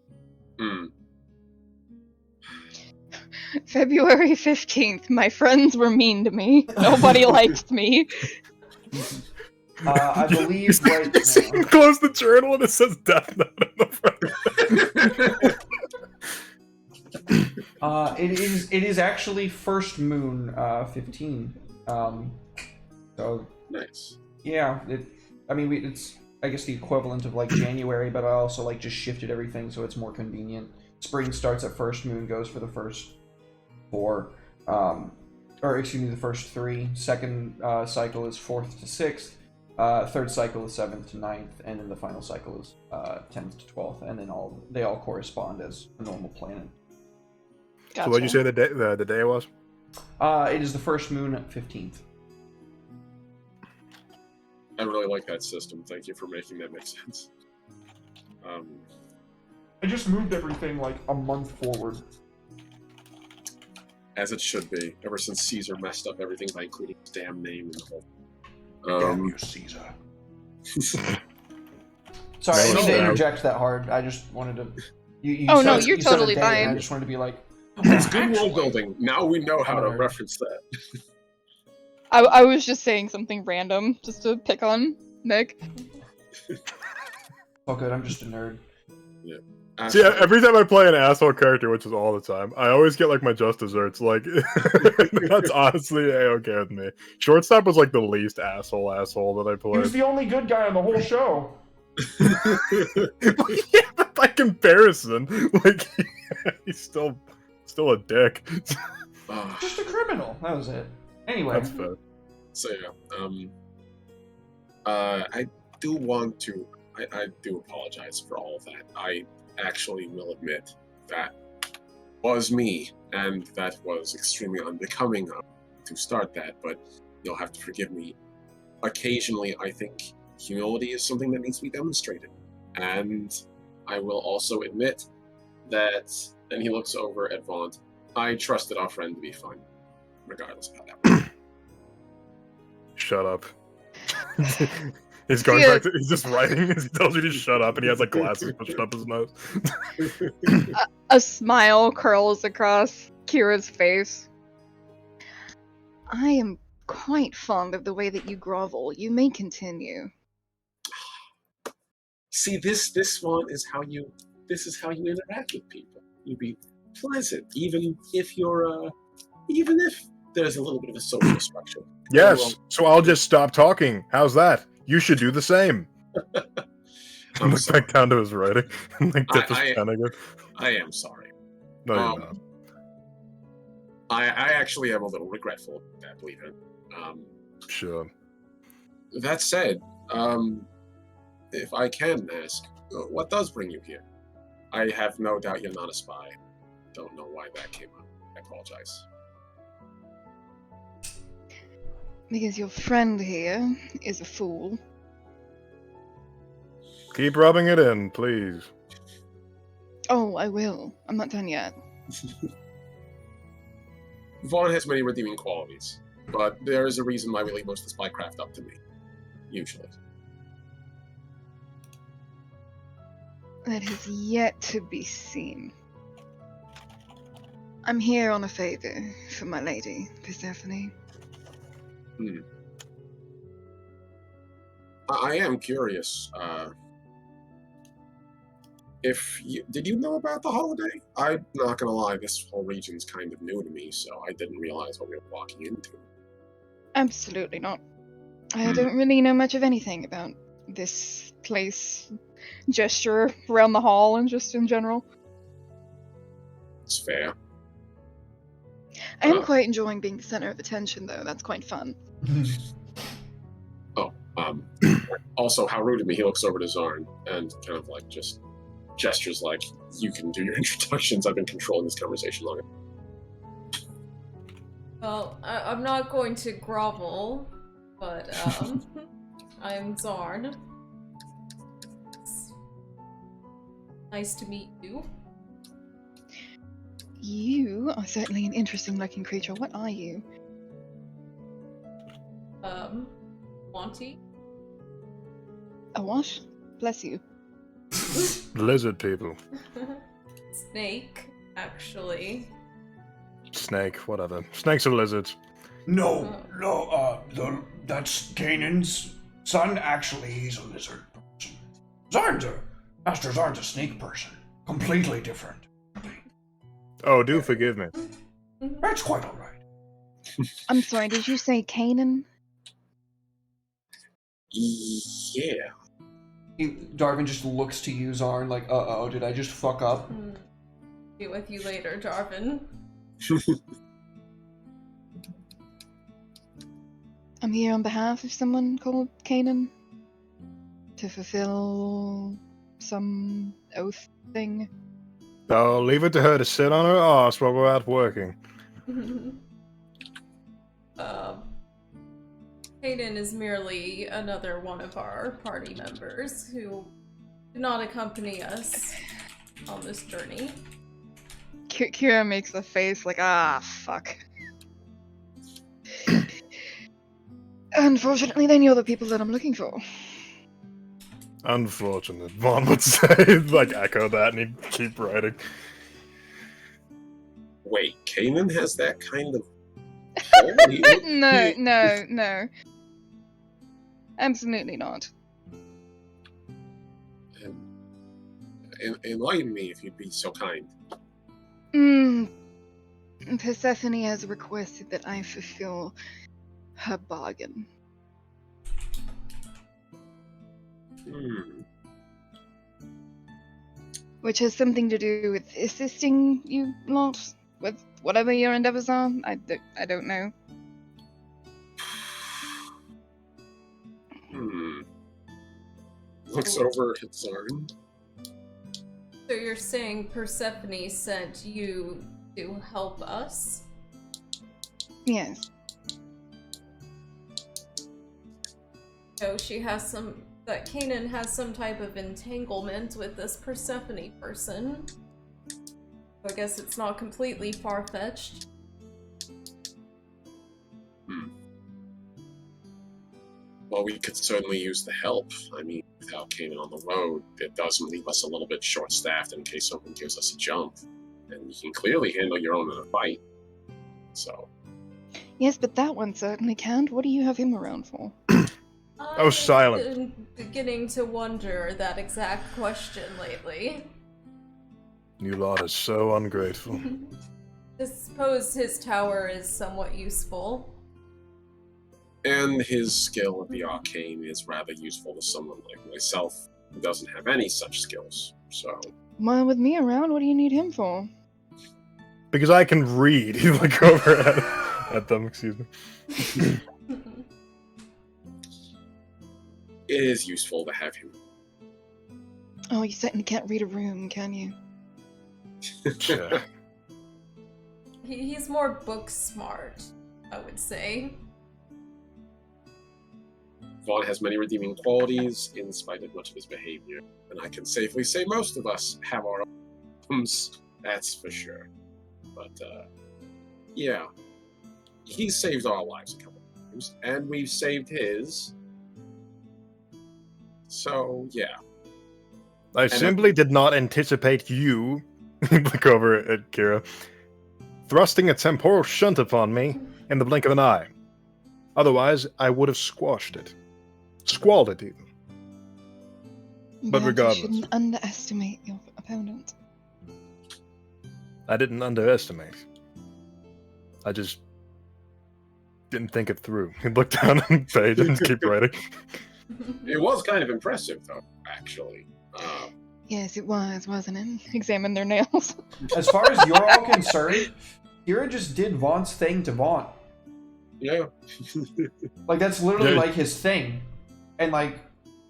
February 15th, my friends were mean to me. Nobody liked me. I believe right You now. close the journal and it says Death Note in the front. It is actually first moon 15. So Nice. yeah, it's I guess the equivalent of like January, but I also like just shifted everything so it's more convenient. Spring starts at first moon, goes for the first 4, the first 3. Second cycle is 4th to 6th. Third cycle is 7th to 9th, and then the final cycle is 10th to 12th, and then they all correspond as a normal planet. Gotcha. So what did you say the day was? It is the first moon at 15th. I really like that system. Thank you for making that make sense. I just moved everything like a month forward. As it should be, ever since Caesar messed up everything by including his damn name in the whole. Damn you, Caesar. Sorry, I No, didn't mean to no. interject that hard. I just wanted to. You Oh, said- no, you're you said a totally day, and I fine. just wanted to be like, It's good world building. Now we know how to Alright. reference that. I was just saying something random, just to pick on Nick. oh good, I'm just a nerd. See, every time I play an asshole character, which is all the time, I always get like my just desserts. Like that's honestly a-okay with me. Shortstop was like the least asshole that I played. the only good guy on the whole show. Yeah, but by comparison, like he's still a dick. Just a criminal. That was it. Anyway, That's fair. So yeah, I do want to I do apologize for all of that. I actually will admit that was me, and that was extremely unbecoming to start that, but you'll have to forgive me. Occasionally, I think humility is something that needs to be demonstrated. And I will also admit that, and he looks over at Vaughn, I trusted our friend to be fine, regardless of how that went. Shut up. He's going back to, he's just writing as he tells you to shut up, and he has like glasses pushed up his nose. A smile curls across Kira's face. I am quite fond of the way that you grovel. You may continue. See, this one is how you interact with people. You be pleasant, even if there's a little bit of a social structure. Yes, so I'll just stop talking. How's that? You should do the same. I'm Look sorry. back down to his writing. Like dip his pen again. I am sorry. No, you're not. I actually am a little regretful of that, believe it. Sure. That said, if I can ask, what does bring you here? I have no doubt you're not a spy. Don't know why that came up. I apologize. Because your friend here is a fool. Keep rubbing it in, please. Oh, I will. I'm not done yet. Vaughn has many redeeming qualities, but there is a reason why we leave most of the spycraft up to me. Usually. That has yet to be seen. I'm here on a favor for my lady, Persephone. I am curious. Did you know about the holiday? I'm not gonna lie, this whole region's kind of new to me, so I didn't realize what we were walking into. Absolutely not. I don't really know much of anything about this place. Gesture around the hall and just in general. It's fair. I am quite enjoying being the center of attention, though. That's quite fun. Also, how rude of me. He looks over to Zarn and kind of like just gestures like, you can do your introductions. I've been controlling this conversation long enough. Well, I'm not going to grovel, but I'm Zarn. Nice to meet you. You are certainly an interesting-looking creature. What are you? Wanty? A what? Bless you. Lizard people. Snake, actually. Snake, whatever. Snakes are lizards. No, that's Kanan's son. Actually, he's a lizard person. Master Zarn's a snake person. Completely different. Oh, do forgive me. That's quite alright. I'm sorry, did you say Kanan? Yeah. Darvin just looks to you, Zarn, like, uh-oh, did I just fuck up? Be with you later, Darvin. I'm here on behalf of someone called Kanan. To fulfill some oath thing. Oh, leave it to her to sit on her ass while we're out working. Hayden is merely another one of our party members who did not accompany us on this journey. Kira makes a face like, ah, fuck. Unfortunately, then you're the people that I'm looking for. Unfortunate, Vaughn would say. Like, echo that and he'd keep writing. Wait, Kanan has that kind of... No. Absolutely not. Enlighten me if you'd be so kind. Persephone has requested that I fulfill her bargain. Which has something to do with assisting you lot with whatever your endeavors are. I don't know. Looks over at Zarn. So you're saying Persephone sent you to help us? Yes. So she has that Kanan has some type of entanglement with this Persephone person. So I guess it's not completely far-fetched. Well, we could certainly use the help. I mean, without Kanan on the road, it does leave us a little bit short-staffed in case someone gives us a jump. And you can clearly handle your own in a fight. So. Yes, but that one certainly can't. What do you have him around for? Oh, silent. I've been beginning to wonder that exact question lately. You lot are so ungrateful. I suppose his tower is somewhat useful. And his skill at the arcane is rather useful to someone like myself who doesn't have any such skills. So. Well, with me around, what do you need him for? Because I can read. You look over at them, excuse me. It is useful to have him. Oh, you certainly can't read a room, can you? Yeah. He's more book smart, I would say. Vaughn has many redeeming qualities in spite of much of his behavior. And I can safely say most of us have our own problems, that's for sure. But, yeah. He saved our lives a couple of times, and we've saved his. So, yeah. I simply did not anticipate you, look over at Kira, thrusting a temporal shunt upon me in the blink of an eye. Otherwise, I would have squashed it. Squalled it, even. But regardless. You shouldn't underestimate your opponent. I didn't underestimate. I just didn't think it through. He looked down on the page and keep writing. It was kind of impressive, though, actually. Yes, it was, wasn't it? Examine their nails. As far as you're all concerned, Kira just did Vaughn's thing to Vaughn. Yeah. Like, that's literally, Yeah. like, his thing. And, like,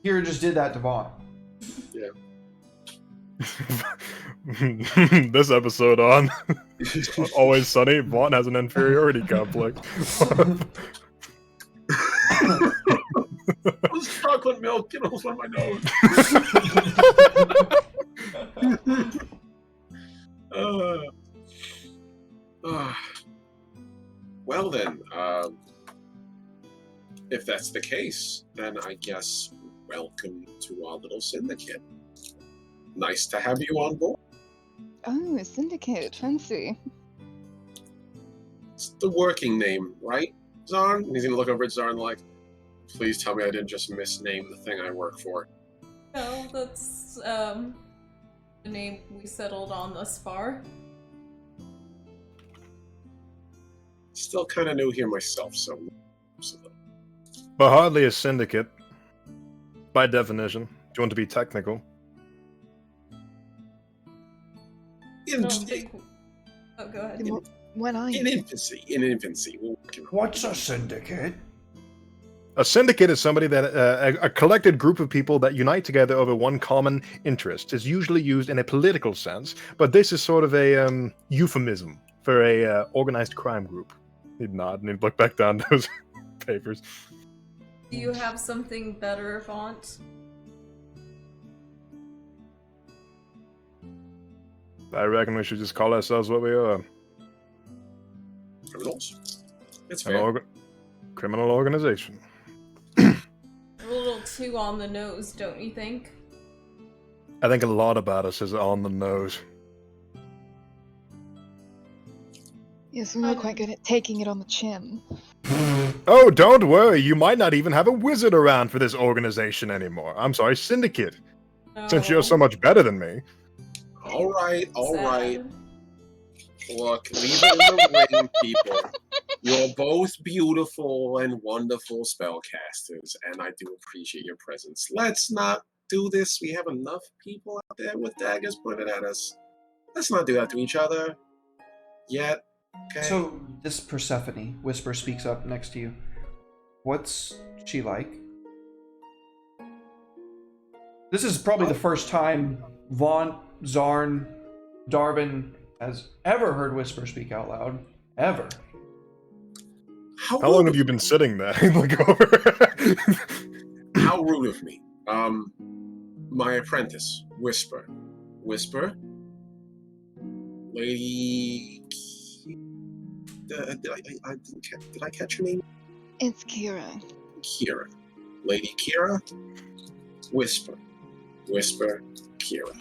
Kira just did that to Vaughn. Yeah. This episode on Always Sunny, Vaughn has an inferiority complex. This chocolate milk get all on my nose. Well then, if that's the case, then I guess welcome to our little syndicate. Nice to have you on board. Oh, a syndicate. Fancy. It's the working name, right, Zarn? And he's gonna look over at Zarn like, please tell me I didn't just misname the thing I work for. No, that's the name we settled on thus far. Still kind of new here myself, so. But hardly a syndicate. By definition, if you want to be technical. In, I don't think... Oh, go ahead. What are you? in infancy. We'll work it out. What's a syndicate? A syndicate is somebody that a collected group of people that unite together over one common interest. It's usually used in a political sense, but this is sort of a euphemism for a organized crime group. He'd nod and he'd look back down those papers. Do you have something better, Vaunt? I reckon we should just call ourselves what we are. Criminals? It's An fair. criminal organization. A little too on the nose, don't you think? I think a lot about us is on the nose. Yes, we're not quite good at taking it on the chin. Oh, don't worry. You might not even have a wizard around for this organization anymore. I'm sorry, syndicate. Since you're so much better than me. All right. Sad. Look, leave it in the ring, people. You're both beautiful and wonderful spellcasters, and I do appreciate your presence. Let's not do this. We have enough people out there with daggers pointed at us. Let's not do that to each other. Yet. Okay. So, this Persephone, Whisper speaks up next to you. What's she like? This is probably the first time Vaughn, Zarn, Darvin has ever heard Whisper speak out loud. Ever. How long have you been sitting there? Look over. How rude of me. My apprentice, Whisper. Whisper? Lady... did I catch your name? It's Kira. Kira. Lady Kira? Whisper. Whisper, Kira.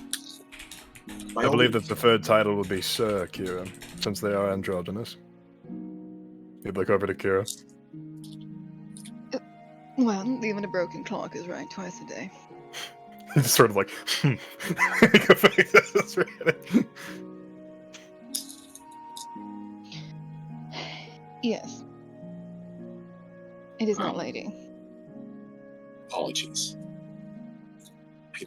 I believe that the third title would be Sir Kira, since they are androgynous. You'd look over to Kira. Well, even a broken clock is right twice a day. Just sort of like, Yes. It is not lady. Apologies.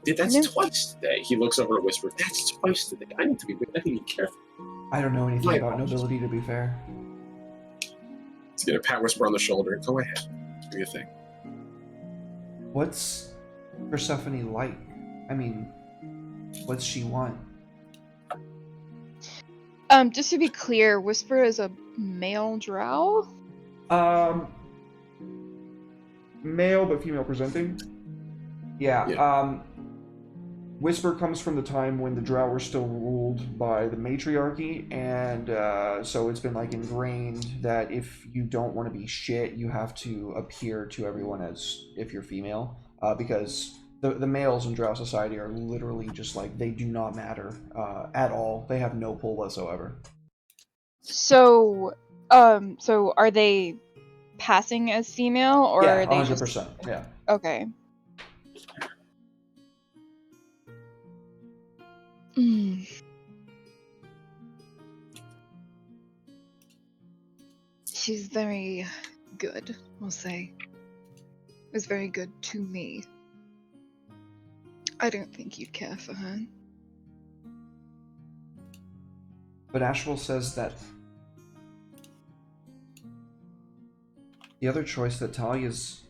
That's twice today. He looks over at Whisper. That's twice today. I need to be careful. I don't know anything about nobility, to be fair. He's gonna pat Whisper on the shoulder. Go ahead. Do your thing. What's Persephone like? I mean, what's she want? Just to be clear, Whisper is a male drow? Male but female presenting. Yeah. Whisper comes from the time when the Drow were still ruled by the matriarchy, and so it's been like ingrained that if you don't want to be shit, you have to appear to everyone as if you're female, because the males in Drow society are literally just like, they do not matter at all. They have no pull whatsoever. So are they passing as female, or yeah, are they 100%. just... Yeah. Okay. She's very good, I'll say. Was very good to me. I don't think you'd care for her. But Ashwell says that the other choice, that Talia's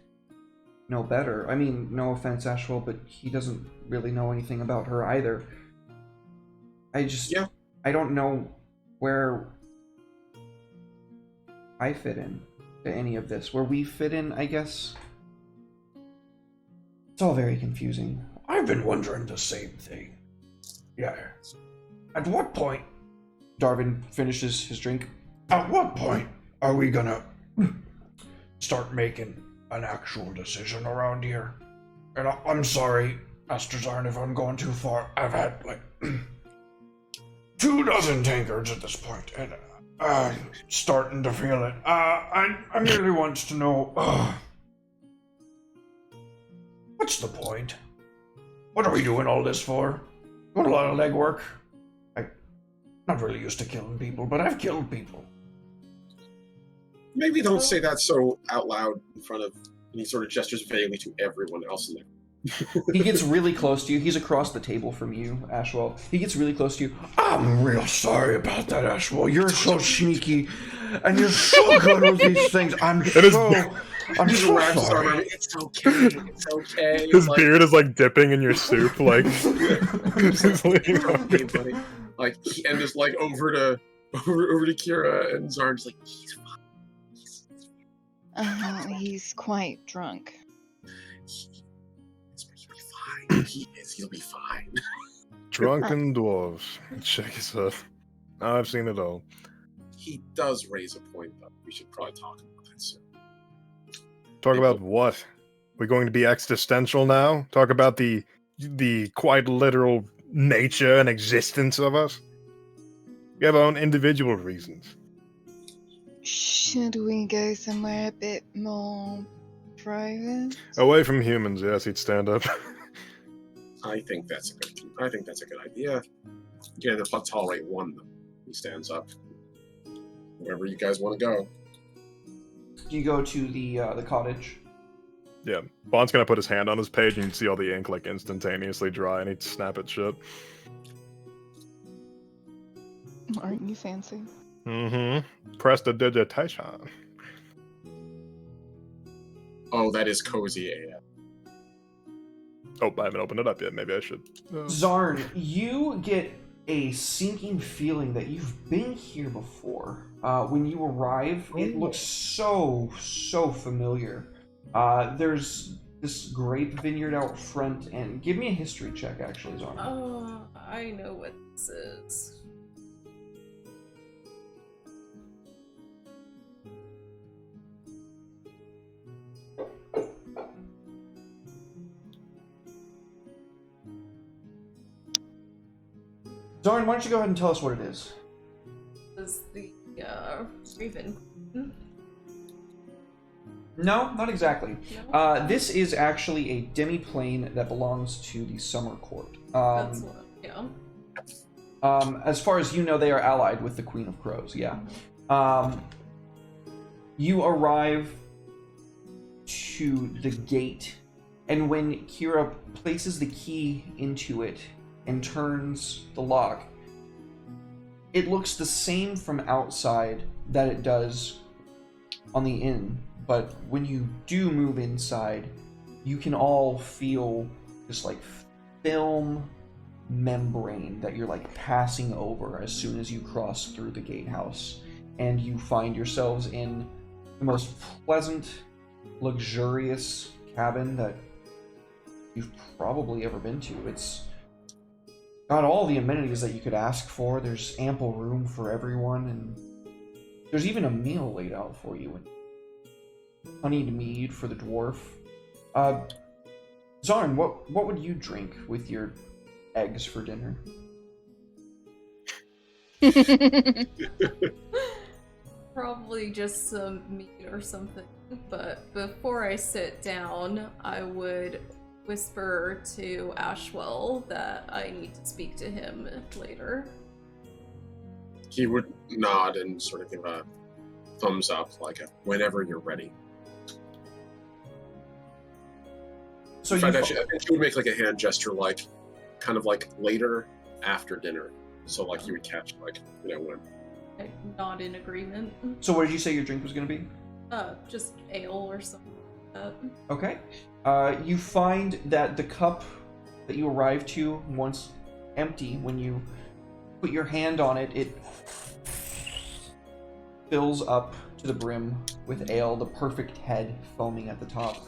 no better. I mean, no offense, Ashwell, but he doesn't really know anything about her either. I don't know where I fit in to any of this. Where we fit in, I guess. It's all very confusing. I've been wondering the same thing. Yeah. At what point... Darvin finishes his drink. At what point are we gonna start making an actual decision around here? And I'm sorry, Master Zarn, if I'm going too far. I've had, like, 24 tankards at this point, and I'm starting to feel it. I merely wants to know, what's the point? What are we doing all this for? Doing a lot of legwork? I'm not really used to killing people, but I've killed people. Maybe don't say that so out loud in front of... And he sort of gestures vaguely to everyone else in there. He gets really close to you. He's across the table from you, Ashwell. He gets really close to you. I'm real sorry about that, Ashwell. You're so sneaky, and you're so good with these things. I'm so sorry. It's okay. It's okay. His beard is like dipping in your soup, like. He's leaning over. Buddy. Like, and just like over to Kira, and Zarn's like, he's fine. He's quite drunk. He'll be fine. Drunken dwarves. Check his head. I've seen it all. He does raise a point, though. We should probably talk about that soon. Talk about what? We're going to be existential now? Talk about the quite literal nature and existence of us? We have our own individual reasons. Should we go somewhere a bit more private? Away from humans, yes, he'd stand up. I think that's a good idea. Yeah, let's tolerate one, though. He stands up. Wherever you guys want to go. You go to the cottage. Yeah, Bond's gonna put his hand on his page and you'd see all the ink like instantaneously dry and he'd snap it shut. Aren't you fancy? Mm-hmm. Prestidigitation. Oh, that is cozy AF. Oh, I haven't opened it up yet. Maybe I should. Zarn, you get a sinking feeling that you've been here before. When you arrive, it looks so familiar. There's this grape vineyard out front, and give me a history check, actually, Zarn. I know what this is. Zarn, why don't you go ahead and tell us what it is? This is the Raven Queen. No, not exactly. No? This is actually a demi-plane that belongs to the Summer Court. That's what, yeah. As far as you know, they are allied with the Queen of Crows, yeah. You arrive to the gate, and when Kira places the key into it and turns the lock, it looks the same from outside that it does on the inn, but when you do move inside, you can all feel this like film membrane that you're like passing over as soon as you cross through the gatehouse, and you find yourselves in the most pleasant, luxurious cabin that you've probably ever been to. It's got all the amenities that you could ask for. There's ample room for everyone, and there's even a meal laid out for you. Honeyed mead for the dwarf. Zarn, what would you drink with your eggs for dinner? Probably just some meat or something. But before I sit down, I would whisper to Ashwell that I need to speak to him later. He would nod and sort of give a thumbs up, like whenever you're ready. So In fact, I think he would make like a hand gesture, like kind of like later after dinner. So like you would catch like, when. I nod in agreement. So what did you say your drink was going to be? Just ale or something like that. Okay. You find that the cup that you arrived to, once empty, when you put your hand on it, it fills up to the brim with ale, the perfect head foaming at the top.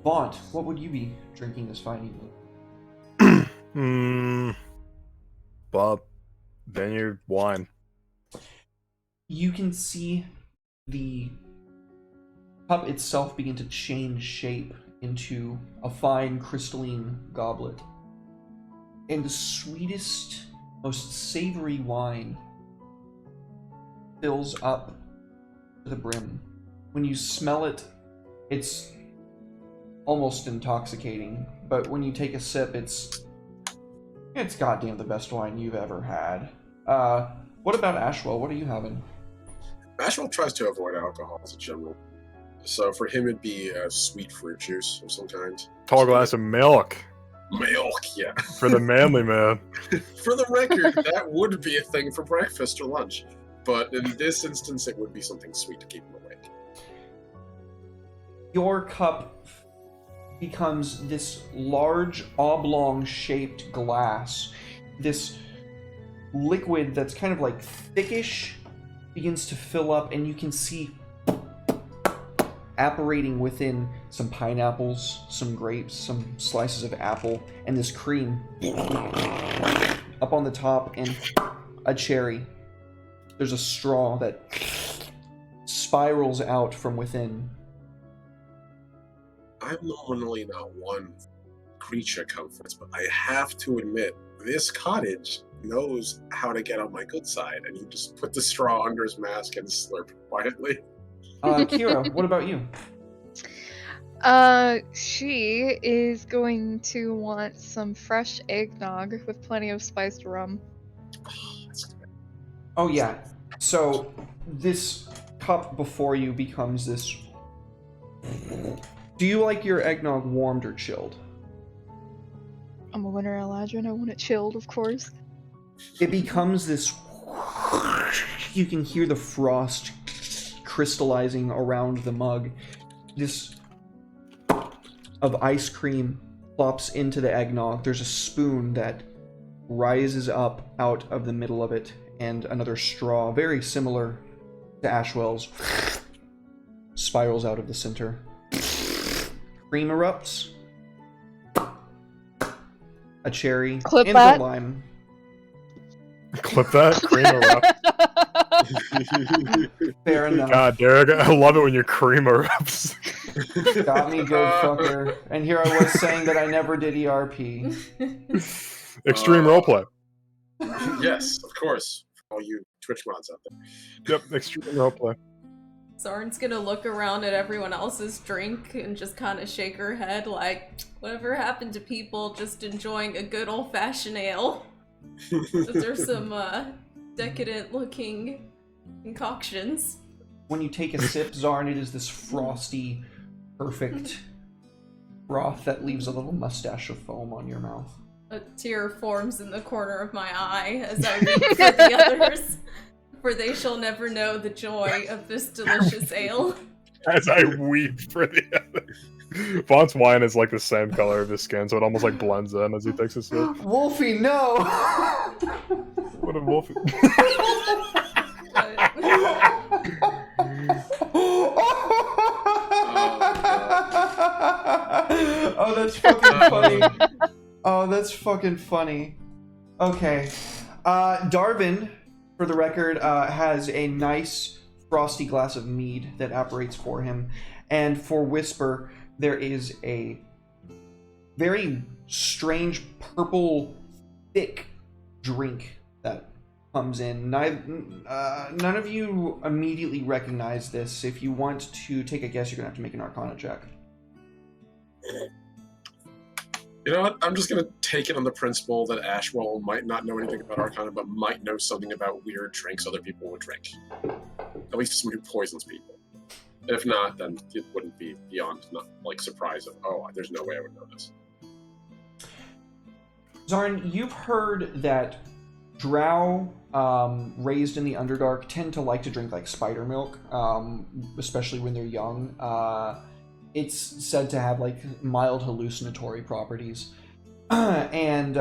Vaunt, what would you be drinking this fine evening? Bob, vineyard wine. You can see the cup itself begin to change shape into a fine crystalline goblet. And the sweetest, most savory wine fills up to the brim. When you smell it, it's almost intoxicating, but when you take a sip, it's goddamn the best wine you've ever had. What about Ashwell? What are you having? Ashwell tries to avoid alcohol as a general. So for him, it'd be a sweet fruit juice of some kind. Tall glass of milk. Milk, yeah. For the manly man. For the record, that would be a thing for breakfast or lunch. But in this instance, it would be something sweet to keep him awake. Your cup becomes this large oblong-shaped glass. This liquid that's kind of like thickish begins to fill up, and you can see apparating within some pineapples, some grapes, some slices of apple, and this cream up on the top, and a cherry. There's a straw that spirals out from within. I'm normally not one creature comforts, but I have to admit, this cottage knows how to get on my good side, and you just put the straw under his mask and slurp quietly. Kira, what about you? She is going to want some fresh eggnog with plenty of spiced rum. Oh yeah, so this cup before you becomes this... Do you like your eggnog warmed or chilled? I'm a winter Eladrin, I want it chilled, of course. It becomes this... You can hear the frost crystallizing around the mug. This of ice cream plops into the eggnog. There's a spoon that rises up out of the middle of it, and another straw, very similar to Ashwell's, spirals out of the center. Cream erupts. A cherry Clip and that. a lime. Clip that. Cream erupts. Fair enough. God, Derek, I love it when your cream erupts. Got me good, fucker. And here I was saying that I never did ERP. Extreme roleplay. Yes, of course. For all you Twitch mods out there. Yep, extreme roleplay. Zarn's gonna look around at everyone else's drink and just kind of shake her head like, whatever happened to people just enjoying a good old-fashioned ale? Those are some decadent-looking concoctions. When you take a sip, Zarn, it is this frosty, perfect broth that leaves a little mustache of foam on your mouth. A tear forms in the corner of my eye as I read for the others, for they shall never know the joy of this delicious ale. As I weep for the other. Vaughn's wine is like the same color of his skin, so it almost like blends in as he takes a sip. Wolfie, no! What a Wolfie. Oh, that's fucking funny. Oh, that's fucking funny. Okay. Darvin, for the record, has a nice frosty glass of mead that operates for him. And for Whisper, there is a very strange purple, thick drink that comes in. None of you immediately recognize this. If you want to take a guess, you're going to have to make an Arcana check. You know what? I'm just going to take it on the principle that Ashwell might not know anything about Arcana, but might know something about weird drinks other people would drink. At least someone who poisons people. And if not, then it wouldn't be beyond surprise of, oh, there's no way I would know this. Zarn, you've heard that drow raised in the Underdark tend to like to drink like spider milk, especially when they're young. It's said to have like mild hallucinatory properties. And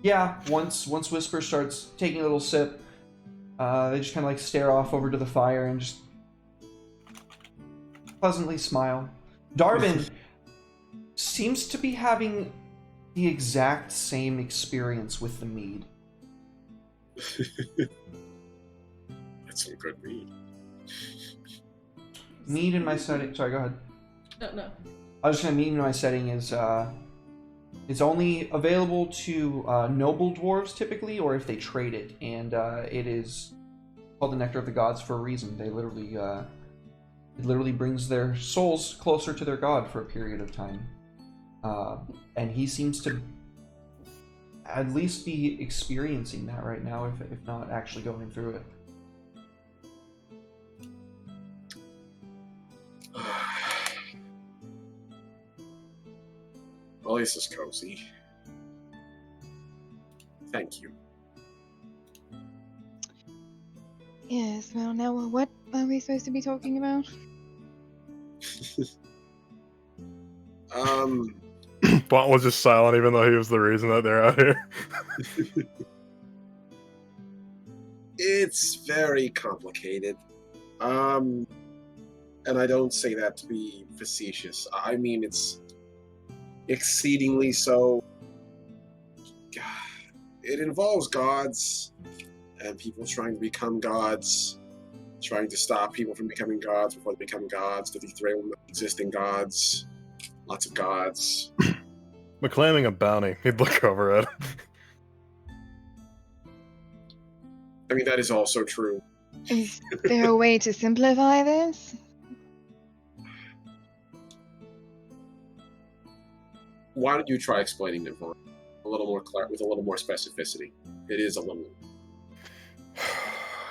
yeah, once Whisper starts taking a little sip, they just kind of like stare off over to the fire and just pleasantly smile. Darvin seems to be having the exact same experience with the mead. That's some good mead. Mead in my setting... Sorry, go ahead. No. I was just going to mead in my setting is... it's only available to noble dwarves, typically, or if they trade it. And it is called the Nectar of the Gods for a reason. They literally... it literally brings their souls closer to their god for a period of time. And he seems to at least be experiencing that right now, if not actually going through it. Well, this is cozy. Thank you. Yes, well, now what are we supposed to be talking about? Vaughn was just silent, even though he was the reason that they're out here. It's very complicated. And I don't say that to be facetious. I mean, it's exceedingly so. It involves gods and people trying to become gods, trying to stop people from becoming gods before they become gods, to dethrone existing gods. Lots of gods. Claiming a bounty. He'd look over at him. I mean, that is also true. Is there a way to simplify this? Why don't you try explaining it, Vaughn? A little more with a little more specificity. It is a little.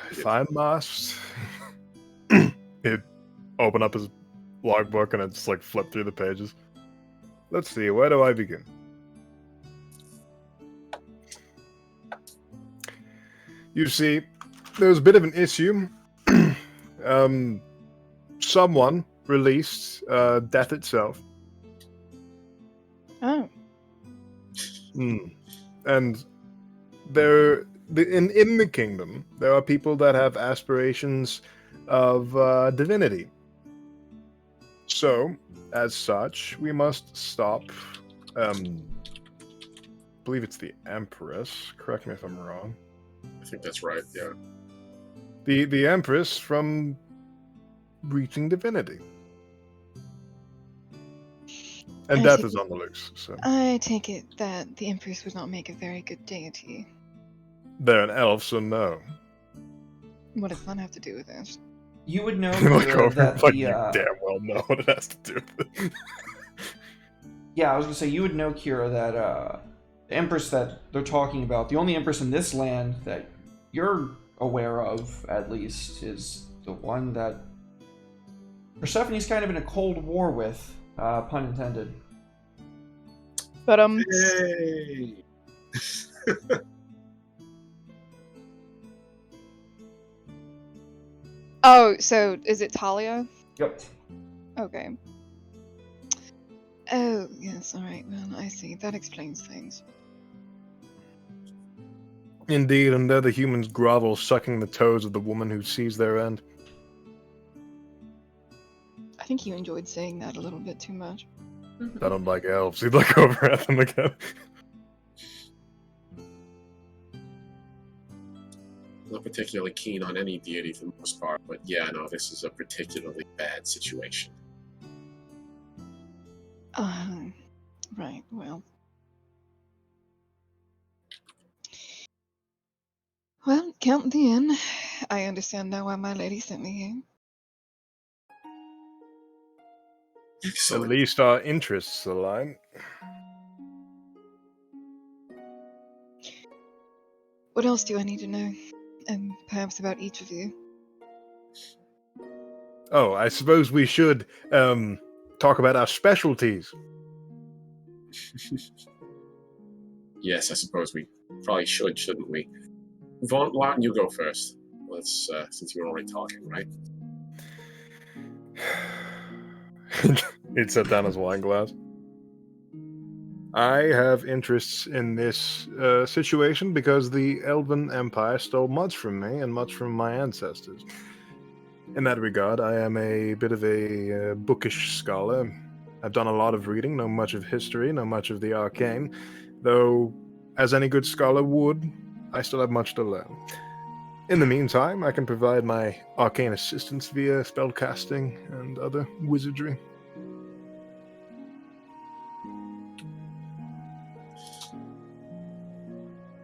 If I must, he'd open up his logbook and I'd just like flip through the pages. Let's see, where do I begin? You see, there was a bit of an issue. Someone released Death itself. Oh. And in the kingdom, there are people that have aspirations of divinity. So, as such, we must stop. I believe it's the Empress. Correct me if I'm wrong. I think that's right. Yeah. The Empress from reaching divinity. And death is on the loose. So I take it that the Empress would not make a very good deity. they're an elf, so no. What does that have to do with it? You would know, Look Kira, over, that like the you damn well know what it has to do with it. yeah, I was gonna say you would know, Kira, that the Empress that they're talking about, the only Empress in this land that you're aware of, at least, is the one that Persephone's kind of in a cold war with, pun intended. But Yay! Oh, so is it Talia? Yep. Okay. Oh, yes, alright, well, I see. That explains things. Indeed, and there the humans grovel, sucking the toes of the woman who sees their end. I think you enjoyed saying that a little bit too much. I don't like elves. He'd look over at them again. Not particularly keen on any deity for the most part, but yeah, no, this is a particularly bad situation. Right, well. Well, count the inn. I understand now why my lady sent me here. At Excellent. least our interests align. What else do I need to know? And perhaps about each of you. Oh, I suppose we should talk about our specialties. Yes, I suppose we probably should, shouldn't we? Vaughn, why don't you go first? Let's, since you were already talking, right? He'd set down his wine glass. I have interests in this situation because the Elven Empire stole much from me and much from my ancestors. In that regard, I am a bit of a bookish scholar. I've done a lot of reading, know much of history, know much of the arcane, though, as any good scholar would, I still have much to learn. In the meantime, I can provide my arcane assistance via spellcasting and other wizardry.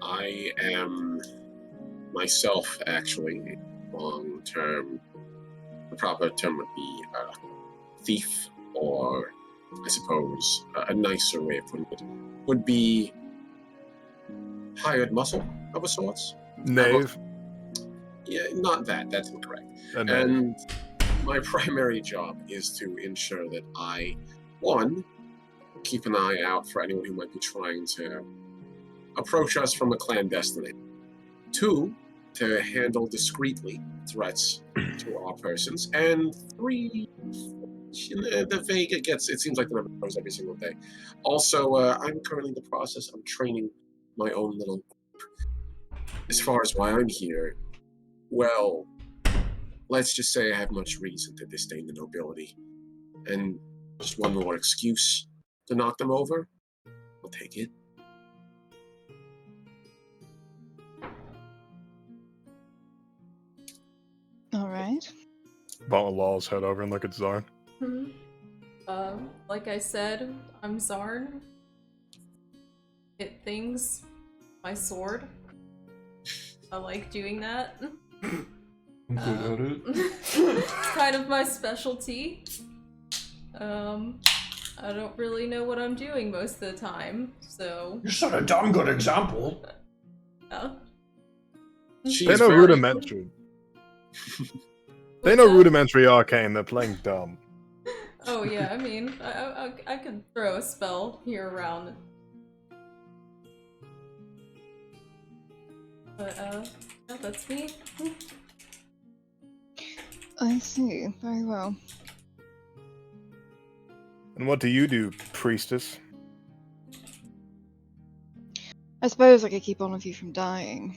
I am myself, actually, long-term. The proper term would be thief, or I suppose a nicer way of putting it would be hired muscle of a sorts. Knave. Yeah, not that. That's incorrect. A knave. And my primary job is to ensure that I, one, keep an eye out for anyone who might be trying to approach us from a clandestine. Two, to handle discreetly threats to our persons. And three, the Vega gets, it seems like the number grows every single day. Also, I'm currently in the process of training my own little group. As far as why I'm here, well, let's just say I have much reason to disdain the nobility. And just one more excuse to knock them over, I'll take it. Alright. Vaughn will loll his head over and look at Zarn. Like I said, I'm Zarn. Hit things. My sword. I like doing that. It's kind of my specialty. I don't really know what I'm doing most of the time, so... You set a damn good example. She They is know very- rudimentary. They know rudimentary arcane. They're playing dumb. Oh yeah, I mean, I could throw a spell here around. But, yeah, that's me. I see. Very well. And what do you do, priestess? I suppose I could keep all of you from dying.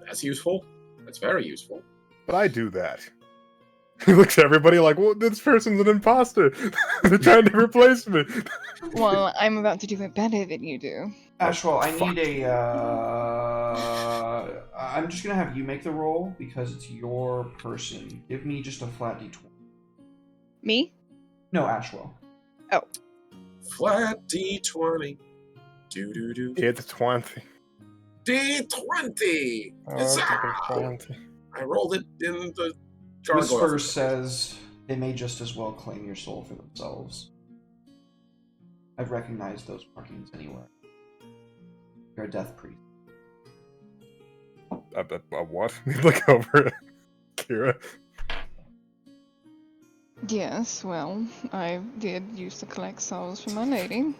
That's useful. That's very useful. But I do that. He looks at everybody like, well, this person's an imposter. They're trying to replace me. Well, I'm about to do it better than you do. Ashwell, I Fuck. need a. I'm just gonna have you make the roll because it's your person. Give me just a flat d20. Me? No, Ashwell. Flat D20. Do. It's 20. D20! Oh, Huzzah! 20. I rolled it in the gargoyle. Whisper says they may just as well claim your soul for themselves. I've recognized those markings anywhere. You're a death priest. What? Look over at Kira. Yes, well, I did used to collect souls for my lady.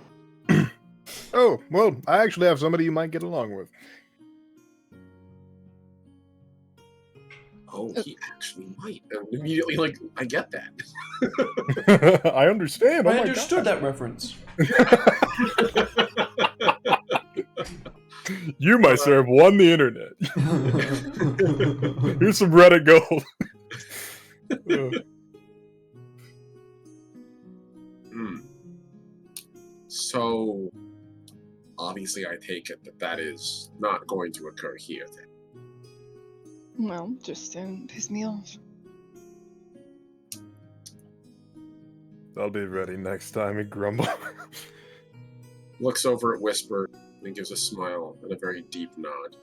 Oh, well, I actually have somebody you might get along with. Oh, he actually might. And immediately, like, I get that. I understand. Oh I my understood that reference. You, my sir, have won the internet. Here's some Reddit gold. So, obviously, I take it that is not going to occur here then. Well, just don't piss me off. I'll be ready next time, he grumbled. Looks over at Whisper and gives a smile and a very deep nod.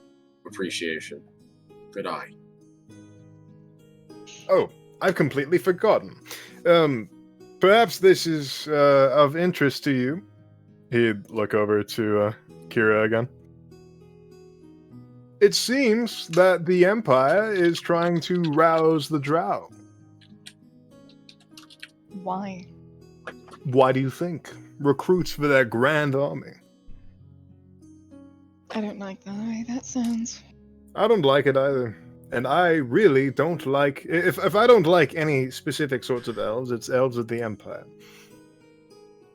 Appreciation. Good eye. Oh, I've completely forgotten. Perhaps this is of interest to you. He'd look over to Kira again. It seems that the Empire is trying to rouse the Drow. Why? Why do you think? Recruits for their grand army. I don't like the way that sounds. I don't like it either. And I really don't like... If I don't like any specific sorts of elves, it's elves of the Empire.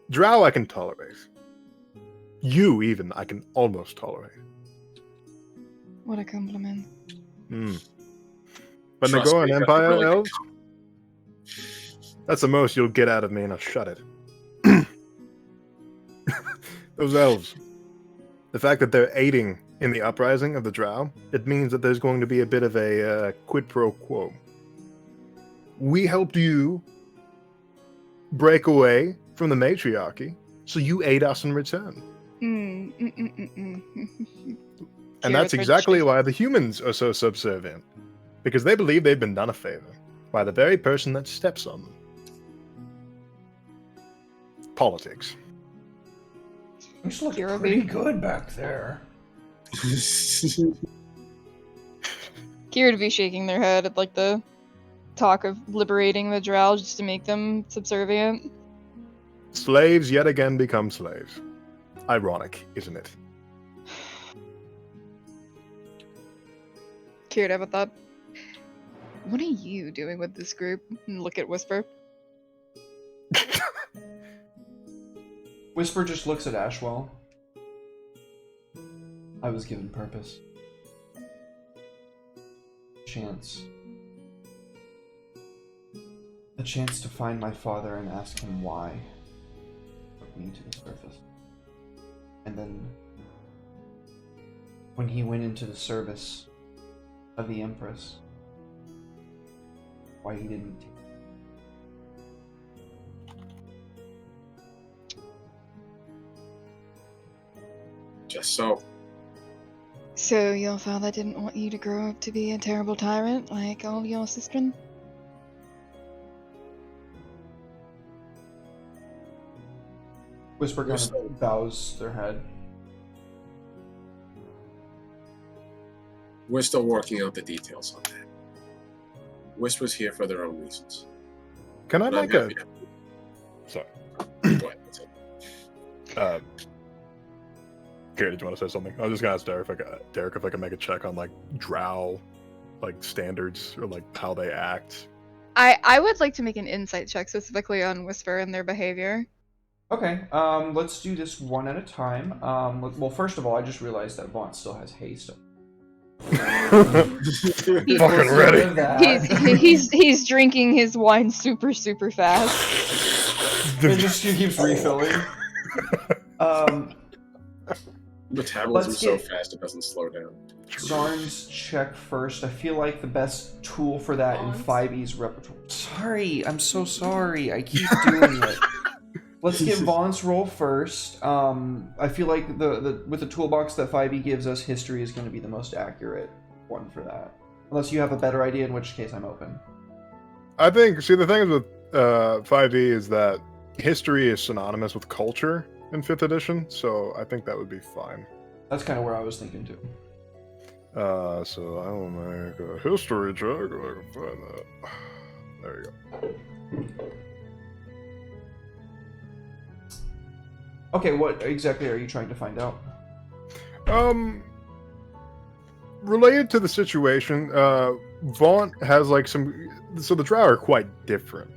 Drow I can tolerate. You, even, I can almost tolerate. What a compliment. But Trust Nagoran me, Empire really elves? That's the most you'll get out of me, and I'll shut it. Those elves. The fact that they're aiding in the uprising of the Drow, it means that there's going to be a bit of a quid pro quo. We helped you break away from the matriarchy, so you aid us in return. And that's exactly why the humans are so subservient. Because they believe they've been done a favor by the very person that steps on them. Politics. Things look You're a pretty big- good back there. Kira to be shaking their head at like the talk of liberating the Drow just to make them subservient. Slaves yet again become slaves. Ironic, isn't it? Kira, how about that? What are you doing with this group? And look at Whisper. Whisper just looks at Ashwell. I was given purpose. Chance. A chance to find my father and ask him why. Took me to the surface. And then, when he went into the service of the Empress, why he didn't take Just so. So your father didn't want you to grow up to be a terrible tyrant like all your sistren? Whisper kind of bows their head. We're still working out the details on that. Whisper's here for their own reasons. Can I And I'm make a... happy to- Sorry. Go ahead. That's it. Kira, did you want to say something? I was just gonna ask Derek if I could make a check on like Drow, like standards or like how they act. I would like to make an insight check specifically on Whisper and their behavior. Okay, let's do this one at a time. Well, first of all, I just realized that Vaughn still has haste. Fucking ready. He's drinking his wine super fast. It just keeps refilling. Metabolism so fast it doesn't slow down. Zarn's check first. I feel like the best tool for that in 5e's repertoire. Sorry, I'm so sorry. I keep doing it. Let's get Vaughn's roll first. I feel like with the toolbox that 5e gives us, history is going to be the most accurate one for that. Unless you have a better idea, in which case I'm open. I think, see, the thing is with 5e is that history is synonymous with culture in 5th edition, so I think that would be fine. That's kind of where I was thinking too. So I will make a history check if I can find that. There you go. Okay, what exactly are you trying to find out? Related to the situation, Vaughn has like some. So the Drow are quite different.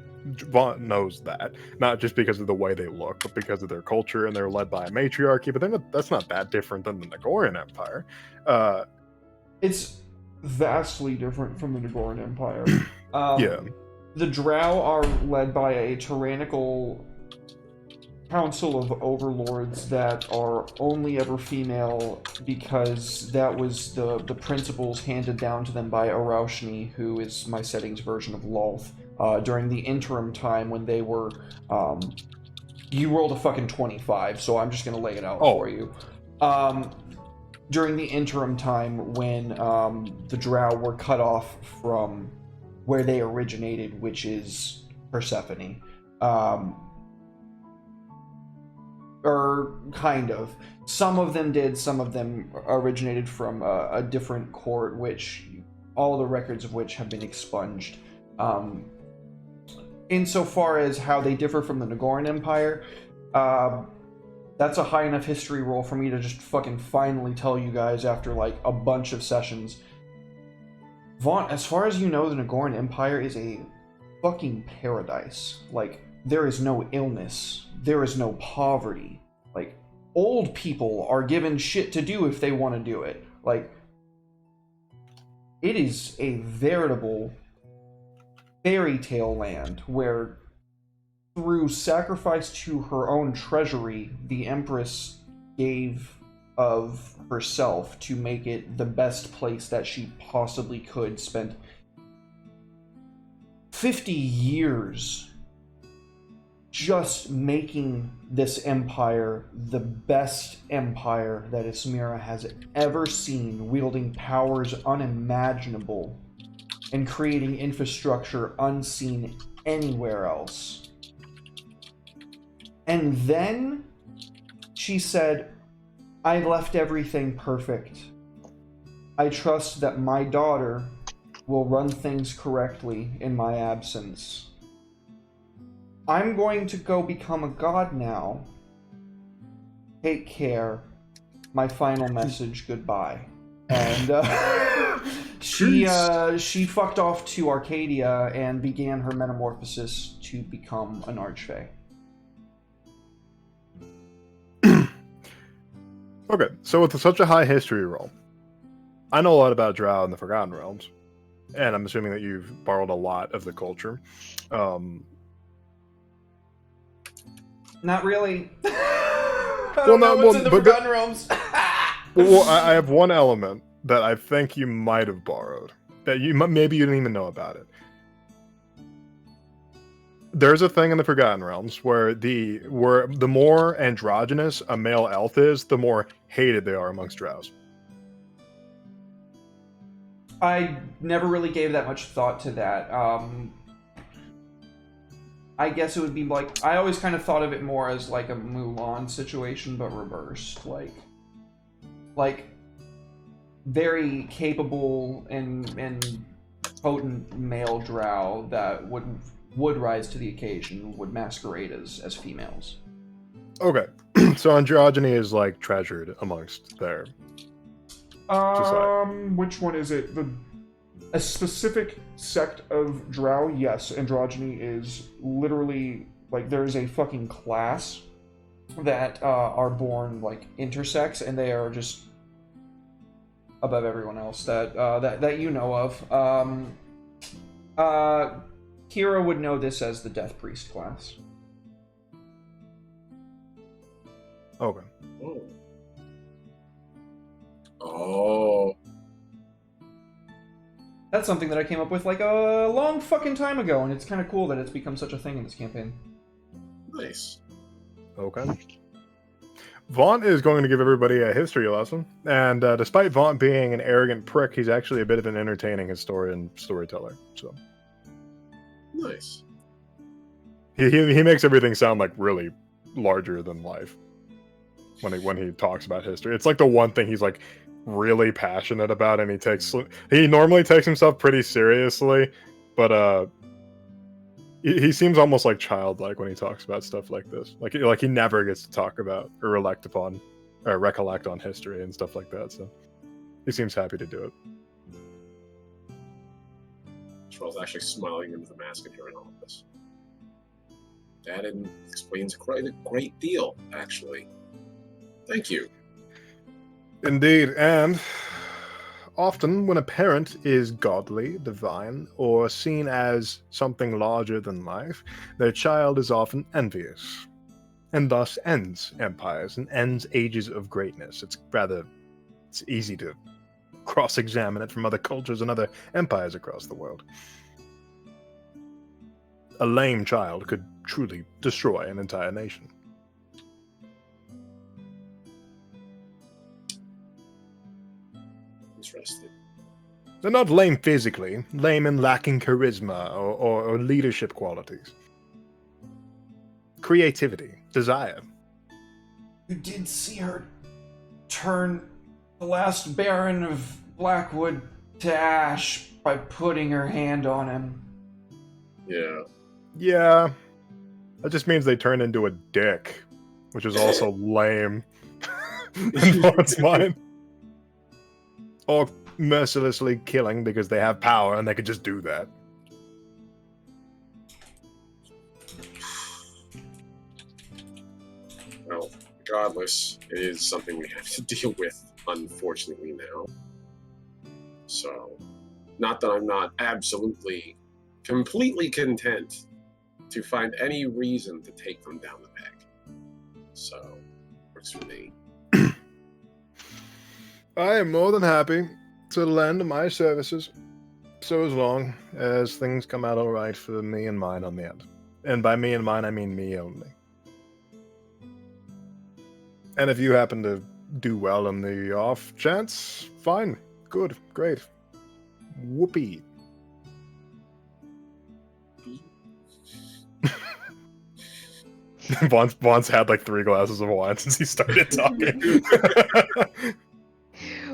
Vaughn knows that, not just because of the way they look, but because of their culture, and they're led by a matriarchy. But that's not that different than the Nagorian Empire. It's vastly different from the Nagorian Empire. Yeah. The Drow are led by a tyrannical council of overlords that are only ever female because that was the principles handed down to them by Araushni, who is my settings version of Lolth, during the interim time when they were you rolled a fucking 25, so I'm just gonna lay it out for you. During the interim time when the Drow were cut off from where they originated, which is Persephone. Or kind of. Some of them did, some of them originated from a different court, which all the records of which have been expunged. Insofar as how they differ from the Nagorian Empire, that's a high enough history roll for me to just fucking finally tell you guys after like a bunch of sessions. Vaughn, as far as you know, the Nagorian Empire is a fucking paradise. Like, there is no illness. There is no poverty. Like, old people are given shit to do if they want to do it. Like, it is a veritable fairy tale land where, through sacrifice to her own treasury, the Empress gave of herself to make it the best place that she possibly could. Spent 50 years just making this empire the best empire that Ismira has ever seen, wielding powers unimaginable and creating infrastructure unseen anywhere else. And then she said, I left everything perfect. I trust that my daughter will run things correctly in my absence. I'm going to go become a god now. Take care. My final message, goodbye. And she fucked off to Arcadia and began her metamorphosis to become an Archfey. Okay, so with such a high history roll, I know a lot about Drow and the Forgotten Realms, and I'm assuming that you've borrowed a lot of the culture. Not really. Forgotten Realms. Well, I have one element that I think you might have borrowed, that maybe you didn't even know about it. There's a thing in the Forgotten Realms where the more androgynous a male elf is, the more hated they are amongst Drows. I never really gave that much thought to that. I guess it would be like, I always kind of thought of it more as like a Mulan situation, but reversed. Like very capable and potent male drow that would rise to the occasion, would masquerade as females. Okay, so androgyny is like treasured amongst their society. Which one is it? A specific sect of drow, yes, androgyny is literally, like, there is a fucking class that are born like intersex, and they are just above everyone else that you know of. Kira would know this as the Death Priest class. Okay. Oh. Oh. That's something that I came up with like a long fucking time ago, and it's kind of cool that it's become such a thing in this campaign. Nice. Okay. Vaunt is going to give everybody a history lesson, and despite Vaunt being an arrogant prick, he's actually a bit of an entertaining historian storyteller. So Nice. he makes everything sound like really larger than life when he talks about history. It's like the one thing he's like really passionate about, and he normally takes himself pretty seriously, but he seems almost like childlike when he talks about stuff like this. Like he never gets to talk about or recollect on history and stuff like that. So he seems happy to do it. Charles actually smiling into the mask and hearing all of this. That explains quite a great deal, actually. Thank you. Indeed, and often when a parent is godly, divine, or seen as something larger than life, their child is often envious, and thus ends empires and ends ages of greatness. It's easy to cross-examine it from other cultures and other empires across the world. A lame child could truly destroy an entire nation. Interesting. They're not lame physically, lame and lacking charisma or leadership qualities. Creativity, desire. You did see her turn the last Baron of Blackwood to ash by putting her hand on him. Yeah. Yeah, that just means they turn into a dick, which is also lame in one's mind. Or mercilessly killing because they have power and they could just do that. Well, regardless, it is something we have to deal with, unfortunately, now. So, not that I'm not absolutely, completely content to find any reason to take them down the peg. So, works for me. I am more than happy to lend my services, so as long as things come out all right for me and mine on the end. And by me and mine, I mean me only. And if you happen to do well in the off chance, fine, good, great. Whoopee. Vaughn's had like 3 glasses of wine since he started talking.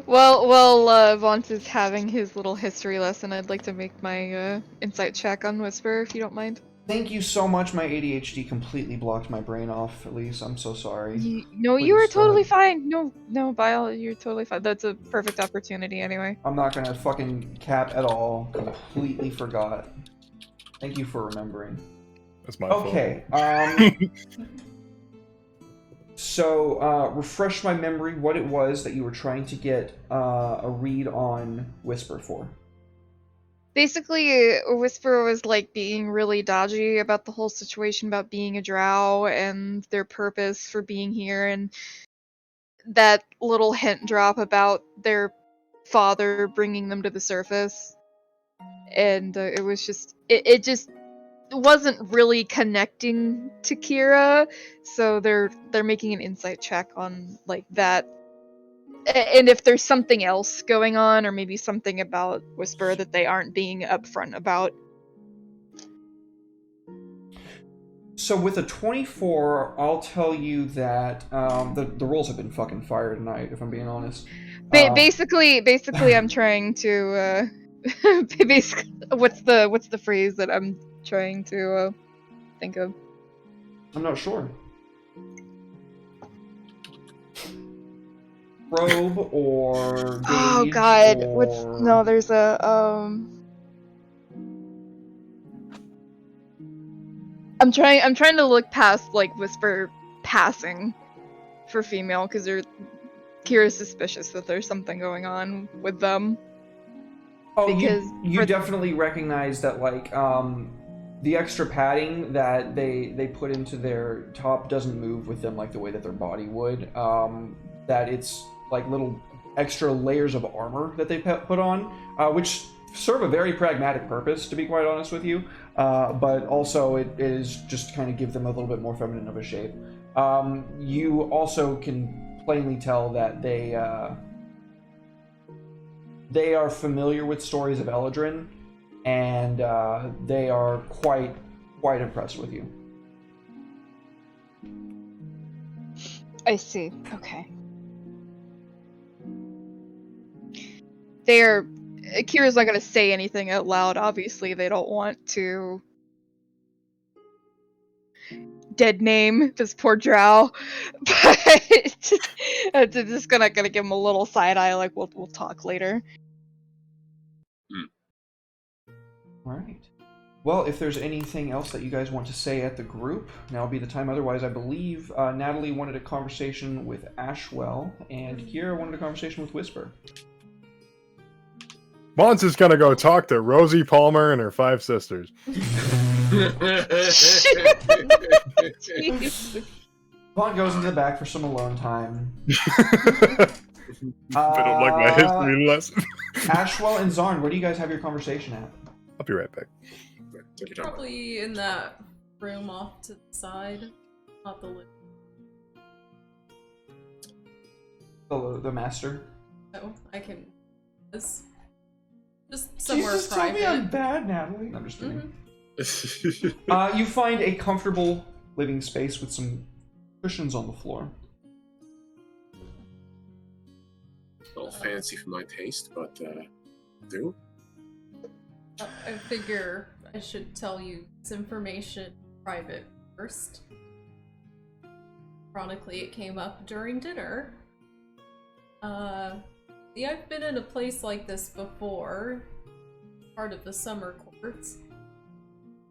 While Vaunt is having his little history lesson, I'd like to make my insight check on Whisper, if you don't mind. Thank you so much. My ADHD completely blocked my brain off, Elise. I'm so sorry. You Please, were go totally ahead. fine. No, Bile, you're totally fine. That's a perfect opportunity anyway. I'm not gonna fucking cap at all. Completely forgot. Thank you for remembering. That's my Okay. So, refresh my memory what it was that you were trying to get a read on Whisper for. Basically, Whisper was like being really dodgy about the whole situation about being a drow and their purpose for being here, and that little hint drop about their father bringing them to the surface. And it was just, it just wasn't really connecting to Kira, so they're making an insight check on like that. And if there's something else going on, or maybe something about Whisper that they aren't being upfront about. So with a 24, I'll tell you that the rolls have been fucking fire tonight, if I'm being honest. Basically, I'm trying to. Basically, what's the phrase that I'm trying to think of? I'm not sure. Probe or gauge. Oh God, or... there's a I'm trying to look past like Whisper passing for female because Kira's suspicious that there's something going on with them. Oh, Because you definitely recognize that, like, the extra padding that they put into their top doesn't move with them like the way that their body would. That it's like little extra layers of armor that they put on, which serve a very pragmatic purpose, to be quite honest with you. But also it is just kind of give them a little bit more feminine of a shape. You also can plainly tell that they are familiar with stories of Eladrin, and they are quite impressed with you. I see. Okay. Kira's not going to say anything out loud. Obviously, they don't want to dead name this poor drow, but they're just gonna give him a little side eye, like we'll talk later. All right. Well, if there's anything else that you guys want to say at the group, now would be the time. Otherwise, I believe Natalie wanted a conversation with Ashwell, and Kira wanted a conversation with Whisper. Mons is gonna go talk to Rosie Palmer and her 5 sisters. Vaughn goes into the back for some alone time. I don't like my history lesson. Ashwell and Zarn, where do you guys have your conversation at? I'll be right back. Probably in that room off to the side, not the living. The master? No, I can. Just somewhere Jesus, private. tell me I'm bad, Natalie. I'm just kidding. You find a comfortable living space with some cushions on the floor. A little fancy for my taste, but do. I figure I should tell you this information private first. Ironically, it came up during dinner. Yeah, I've been in a place like this before, part of the summer courts.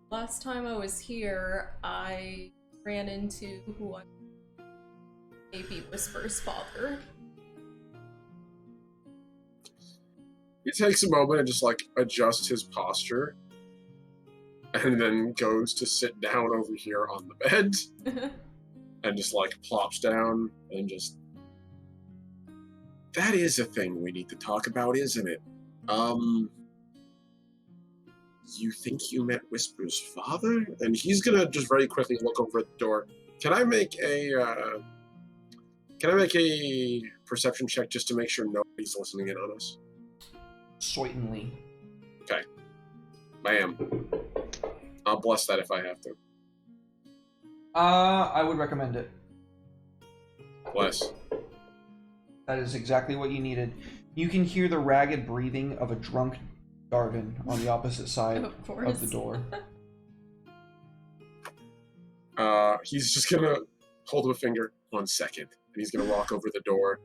Last time I was here, I ran into who I maybe Whisper's father. He takes a moment and just like adjusts his posture, and then goes to sit down over here on the bed, and just like plops down and just. That is a thing we need to talk about, isn't it? You think you met Whisper's father? And he's gonna just very quickly look over at the door. Can I make a perception check just to make sure nobody's listening in on us? Certainly. Okay. Bam. I'll bless that if I have to. I would recommend it. Bless. That is exactly what you needed. You can hear the ragged breathing of a drunk Darvin on the opposite side of the door. He's just gonna hold up a finger 1 second, and he's gonna walk over the door,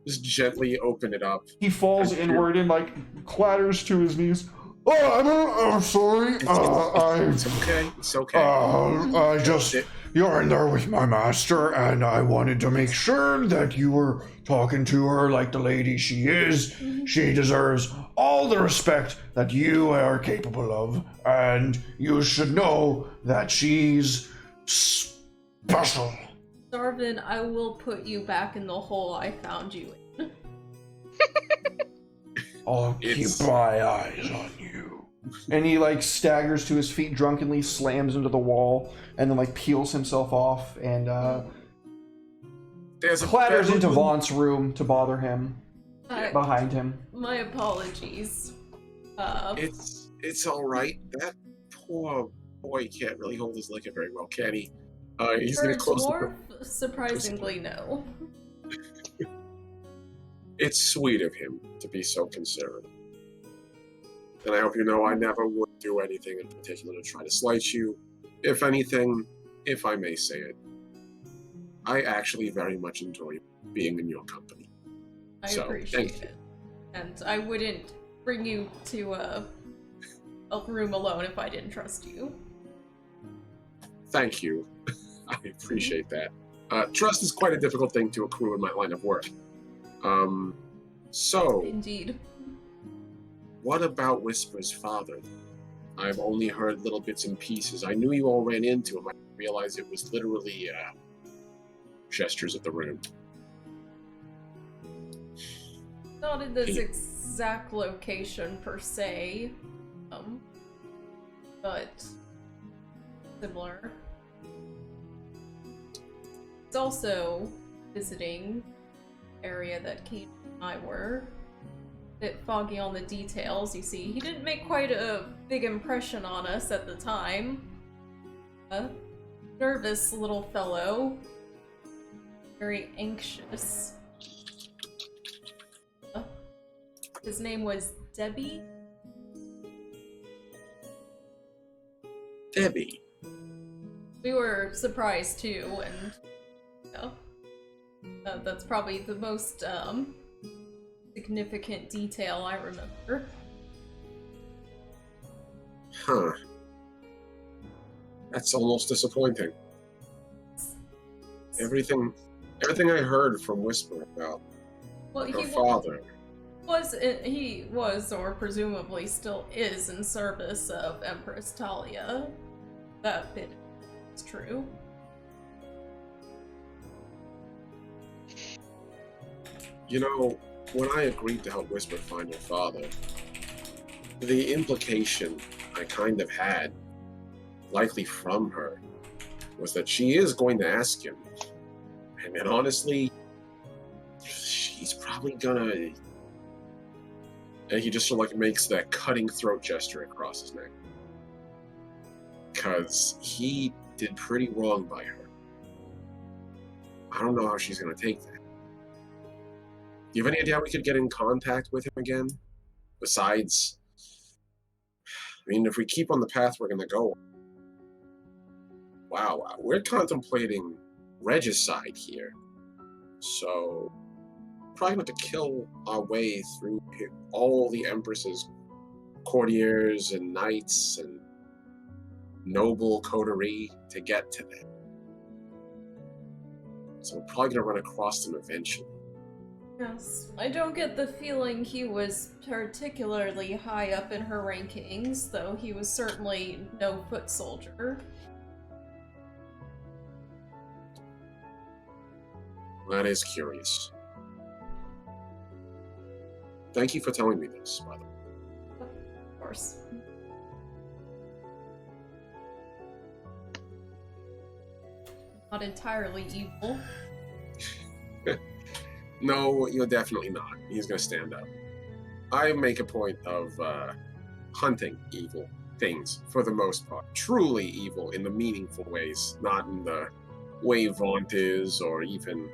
just gently open it up. He falls inward and like clatters to his knees. I'm sorry. It's okay. It's okay. You're in there with my master, and I wanted to make sure that you were talking to her like the lady she is. She deserves all the respect that you are capable of, and you should know that she's special. Darvin, I will put you back in the hole I found you in. I'll keep my eyes on you. And he like staggers to his feet drunkenly, slams into the wall, and then like peels himself off and clatters into Vaughn's room to bother him behind him. My apologies. It's all right. That poor boy can't really hold his liquor very well, can he? He's gonna close the door. Surprisingly, no. It's sweet of him to be so considerate. And I hope you know I never would do anything in particular to try to slight you. If anything, if I may say it, I actually very much enjoy being in your company. I appreciate it. And I wouldn't bring you to a room alone if I didn't trust you. Thank you. I appreciate that. Trust is quite a difficult thing to accrue in my line of work. So, Indeed. what about Whisper's father? I've only heard little bits and pieces. I knew you all ran into him. I realized it was literally gestures at the room. Not in this exact location per se, but similar. It's also visiting area that Kate and I were. A bit foggy on the details, you see. He didn't make quite a big impression on us at the time. Nervous little fellow. Very anxious. His name was Debbie? Debbie. We were surprised too, and that's probably the most significant detail I remember. Huh. That's almost disappointing. Everything I heard from Whisper about her father. He was, or presumably still is, in service of Empress Talia. That bit is true. You know, when I agreed to help Whisper find her father, the implication I kind of had, likely from her, was that she is going to ask him. And then honestly, she's probably gonna... And he just sort of like makes that cutting throat gesture across his neck. Because he did pretty wrong by her. I don't know how she's gonna take that. Do you have any idea how we could get in contact with him again? Besides, I mean, if we keep on the path we're gonna go, wow, we're contemplating regicide here. So, probably going to kill our way through all the Empress's courtiers and knights and noble coterie to get to them. So we're probably going to run across them eventually. Yes. I don't get the feeling he was particularly high up in her rankings, though he was certainly no foot soldier. That is curious. Thank you for telling me this, by the way. Of course. Not entirely evil. No, you're definitely not. He's going to stand up. I make a point of hunting evil things, for the most part. Truly evil in the meaningful ways, not in the way Vaunt is, or even...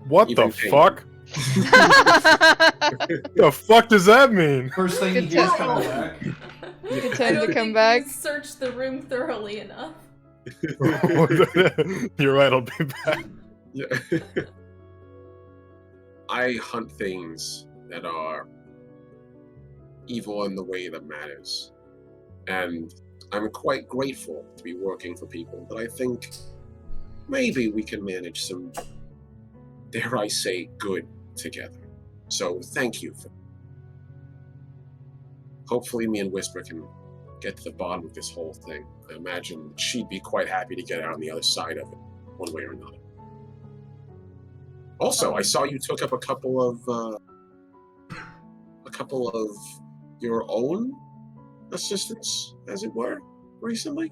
What even the fuck? The fuck does that mean? First thing Good he hears time. coming back. Good I time don't to come think back. you searched the room thoroughly enough. You're right, I'll be back. Yeah. I hunt things that are evil in the way that matters. And I'm quite grateful to be working for people that I think maybe we can manage some, dare I say, good together. So thank you for... Hopefully me and Whisper can get to the bottom of this whole thing. I imagine she'd be quite happy to get out on the other side of it, one way or another. Also, I saw you took up a couple of your own assistants, as it were, recently.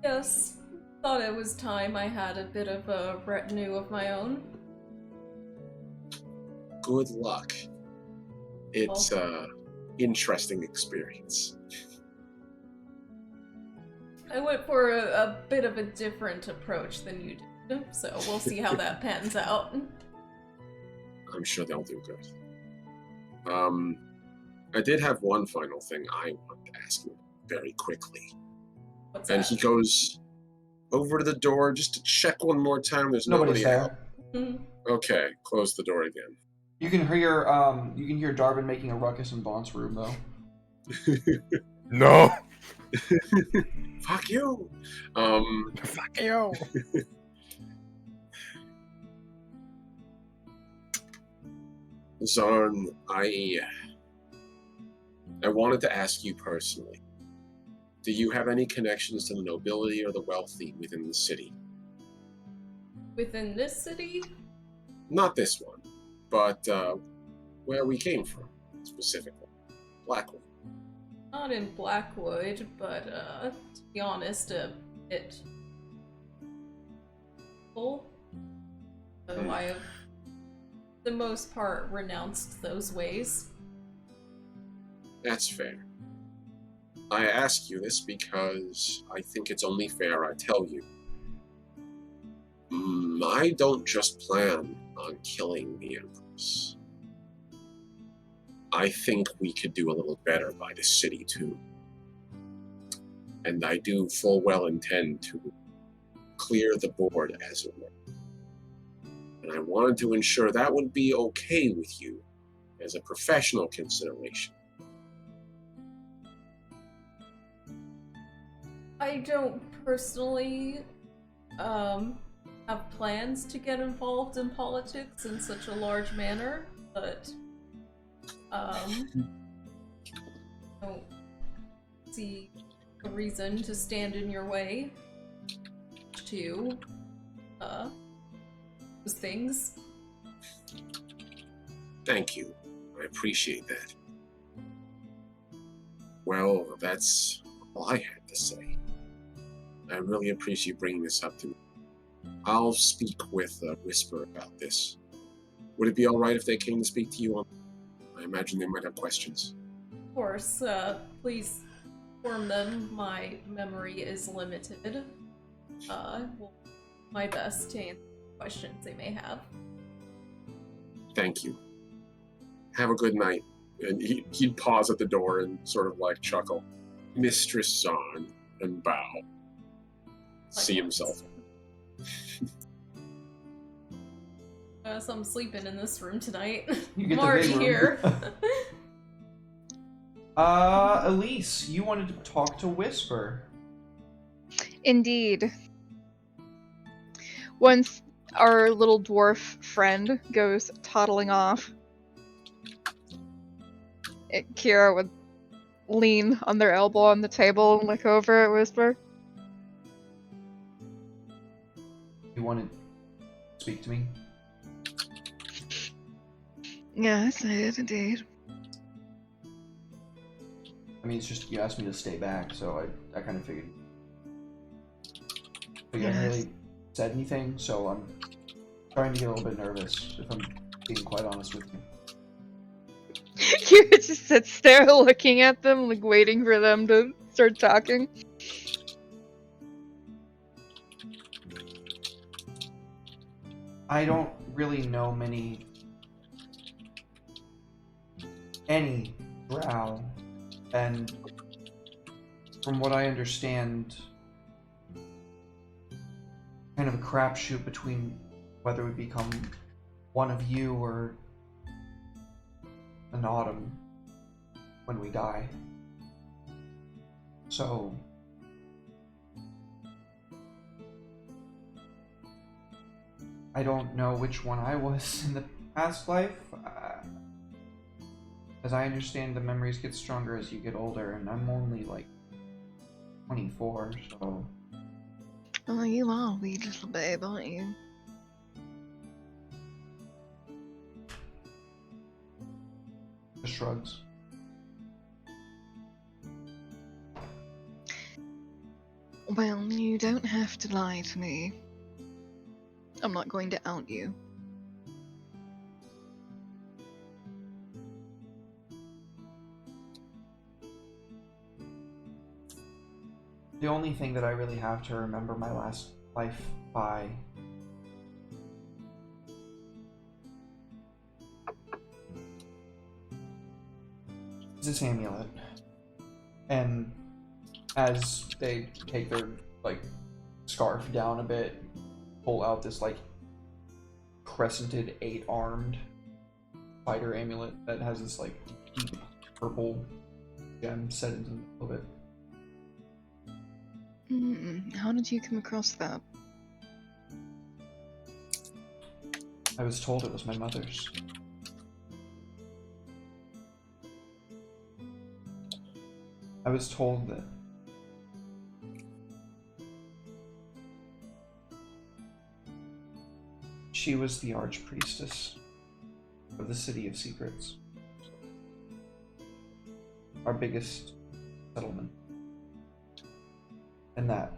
Yes. Thought it was time I had a bit of a retinue of my own. Good luck. It's interesting experience. I went for a bit of a different approach than you did, so we'll see how that pans out. I'm sure they'll do good. I did have one final thing I wanted to ask you very quickly. What's And that? he goes over to the door just to check one more time. There's nobody Nobody's out. there. Mhm. Okay, close the door again. You can hear Darvin making a ruckus in Vaunt's room though. No. Fuck you. Fuck you. Zarn, I wanted to ask you personally. Do you have any connections to the nobility or the wealthy within the city? Within this city? Not this one, but where we came from, specifically. Blackwood. Not in Blackwood, but to be honest, a bit full. So I have, for the most part, renounced those ways. That's fair. I ask you this because I think it's only fair I tell you. I don't just plan on killing the Empress. I think we could do a little better by the city, too. And I do full well intend to clear the board, as it were. And I wanted to ensure that would be okay with you as a professional consideration. I don't personally have plans to get involved in politics in such a large manner, but don't see a reason to stand in your way to those things. Thank you. I appreciate that. Well, that's all I had to say. I really appreciate you bringing this up to me. I'll speak with Whisper about this. Would it be alright if they came to speak to you? I imagine they might have questions. Of course, please inform them my memory is limited. Will my best to answer questions they may have. Thank you. Have a good night. And he'd pause at the door and sort of like chuckle. Mistress Zahn, and bow. See himself. So I'm sleeping in this room tonight. You get I'm already the big here. room. Elise, you wanted to talk to Whisper. Indeed. Once our little dwarf friend goes toddling off, Kira would lean on their elbow on the table and look over at Whisper. You wanted to speak to me? Yes, I did indeed. I mean, it's just you asked me to stay back, so I kind of figured. But you haven't really said anything, so I'm trying to get a little bit nervous, if I'm being quite honest with you. Kira just sits there looking at them, like waiting for them to start talking. I don't really know any drow, and from what I understand, kind of a crapshoot between whether we become one of you or an autumn when we die. So I don't know which one I was in the past life. As I understand, the memories get stronger as you get older, and I'm only like 24, so... Oh, you are a wee little babe, aren't you? Just shrugs. Well, you don't have to lie to me. I'm not going to out you. The only thing that I really have to remember my last life by is this amulet. And as they take their like scarf down a bit, pull out this like crescented 8-armed fighter amulet that has this like deep purple gem set into the middle of it. How did you come across that? I was told it was my mother's. I was told that she was the archpriestess of the City of Secrets, our biggest settlement, and that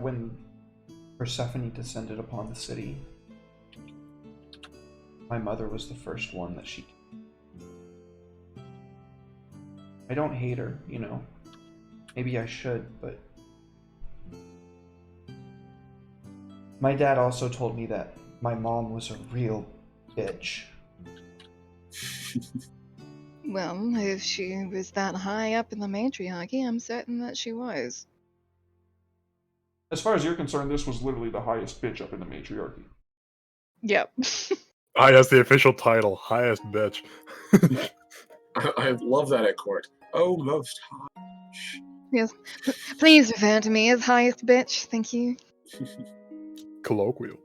when Persephone descended upon the city, my mother was the first one that she... I don't hate her, you know. Maybe I should, but... My dad also told me that my mom was a real bitch. Well, if she was that high up in the matriarchy, I'm certain that she was. As far as you're concerned, this was literally the highest bitch up in the matriarchy. Yep. Ah, yes, the official title, highest bitch. I love that at court. Oh, most high. Yes. Please refer to me as highest bitch. Thank you. Colloquial.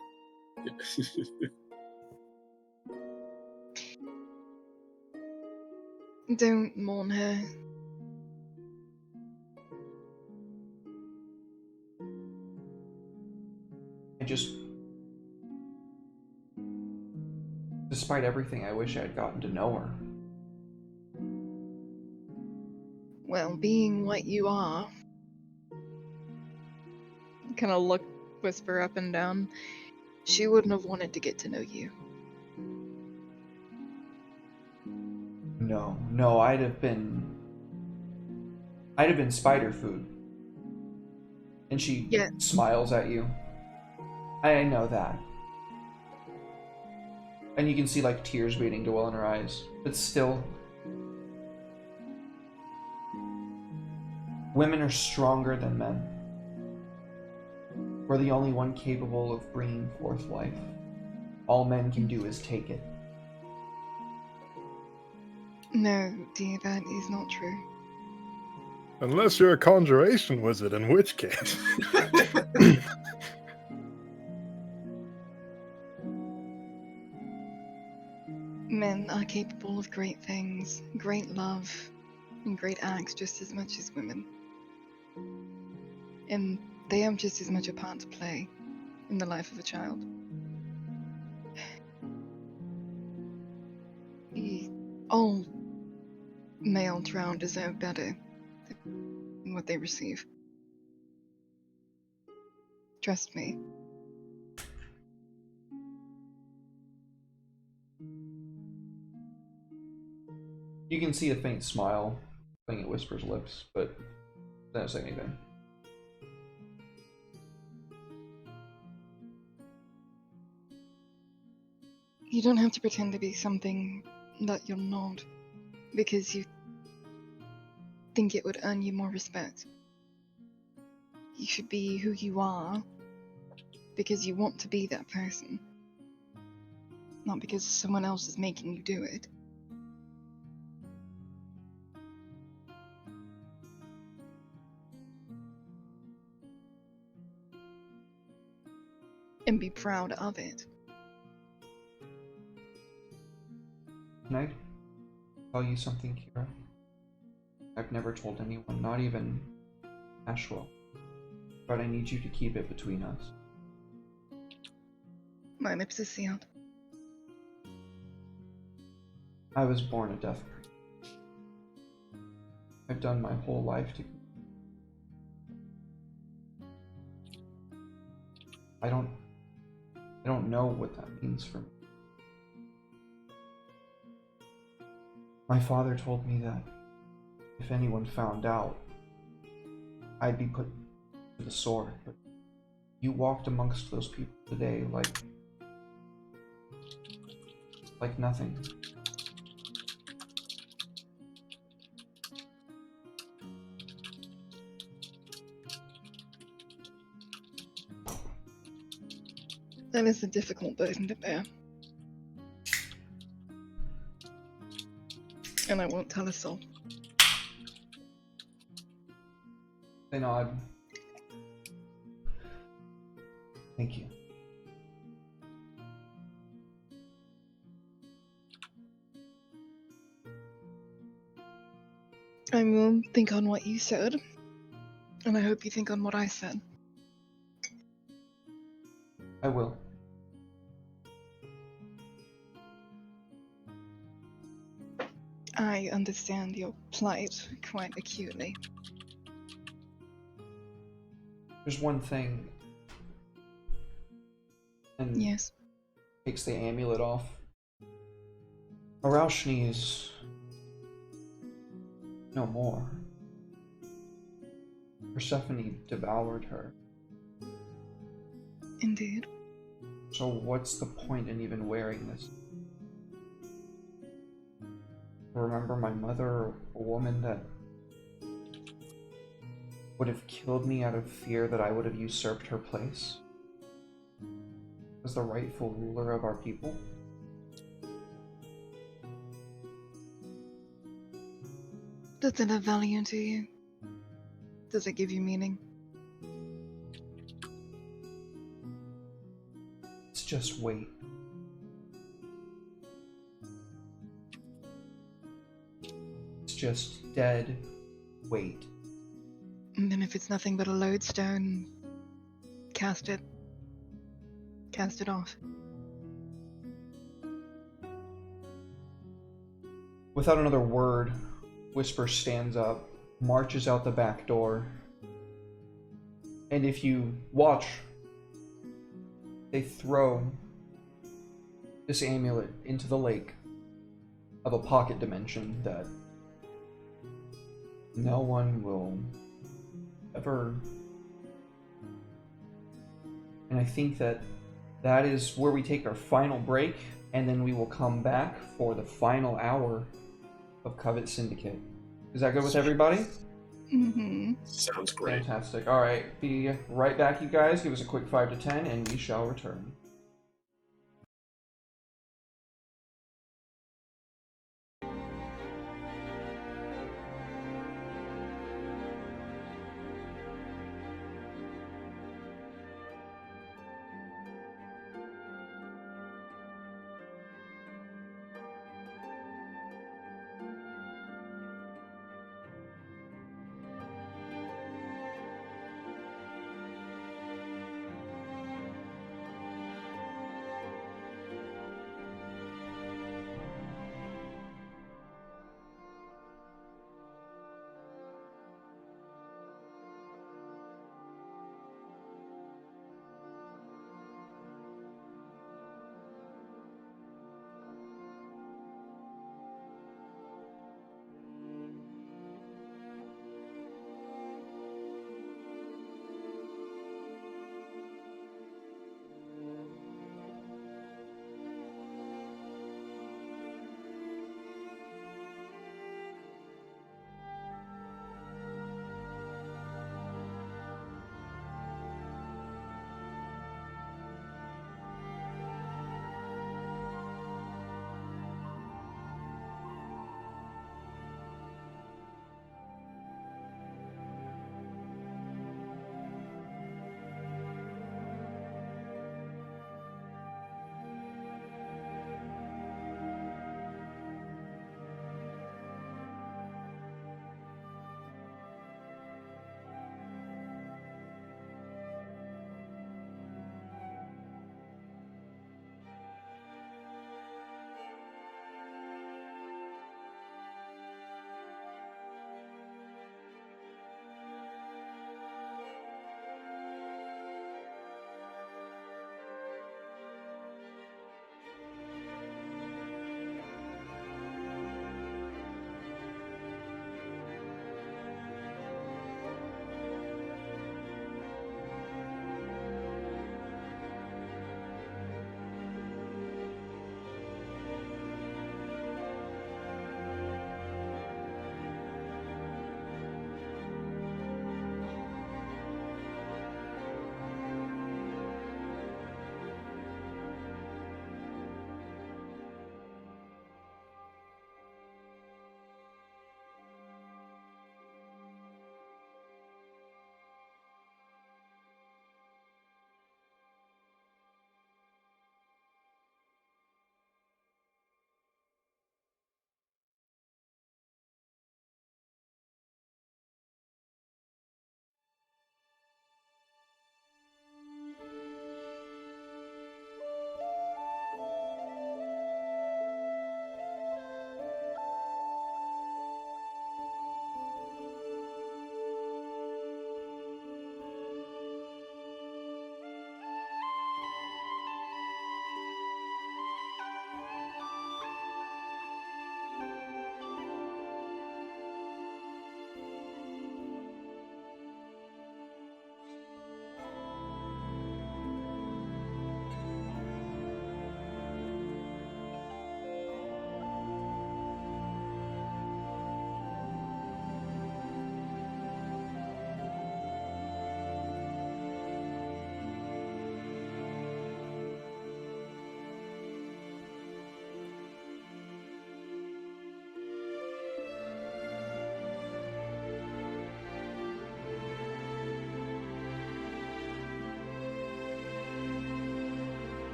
Don't mourn her. I just... Despite everything, I wish I had gotten to know her. Well, being what you are. Kind of whisper up and down. She wouldn't have wanted to get to know you. No, I'd have been spider food. And she smiles at you. I know that. And you can see like tears waiting to well in her eyes. But still, women are stronger than men. We're the only one capable of bringing forth life. All men can do is take it. No, dear, that is not true. Unless you're a conjuration wizard, in which case. Men are capable of great things, great love, and great acts just as much as women. And they have just as much a part to play in the life of a child. All male drowned deserve better than what they receive. Trust me. You can see a faint smile playing at Whisper's lips, but they don't say anything. You don't have to pretend to be something that you're not, because you think it would earn you more respect. You should be who you are, because you want to be that person, not because someone else is making you do it. And be proud of it. Can I tell you something, Kira? I've never told anyone, not even Ashwell. But I need you to keep it between us. My lips are sealed. I was born a death priest. I've done my whole life to... I don't know what that means for me. My father told me that if anyone found out, I'd be put to the sword, but you walked amongst those people today like nothing. That is a difficult burden to bear. And I won't tell a soul. They nod. Thank you. I will think on what you said. And I hope you think on what I said. I will. I understand your plight quite acutely. There's one thing. And Yes. takes the amulet off. Araushni is no more. Persephone devoured her. Indeed. So what's the point in even wearing this? Remember my mother, a woman that would have killed me out of fear that I would have usurped her place as the rightful ruler of our people? Does it have value to you? Does it give you meaning? It's just weight. It's just dead weight. And then if it's nothing but a lodestone, cast it. Cast it off. Without another word, Whisper stands up, marches out the back door, and if you watch, they throw this amulet into the lake of a pocket dimension that no one will ever. And I think that that is where we take our final break, and then we will come back for the final hour of Covet Syndicate. Is that good with everybody? Mm-hmm. Sounds great. Fantastic. All right, be right back, you guys. Give us a quick 5 to 10, and we shall return.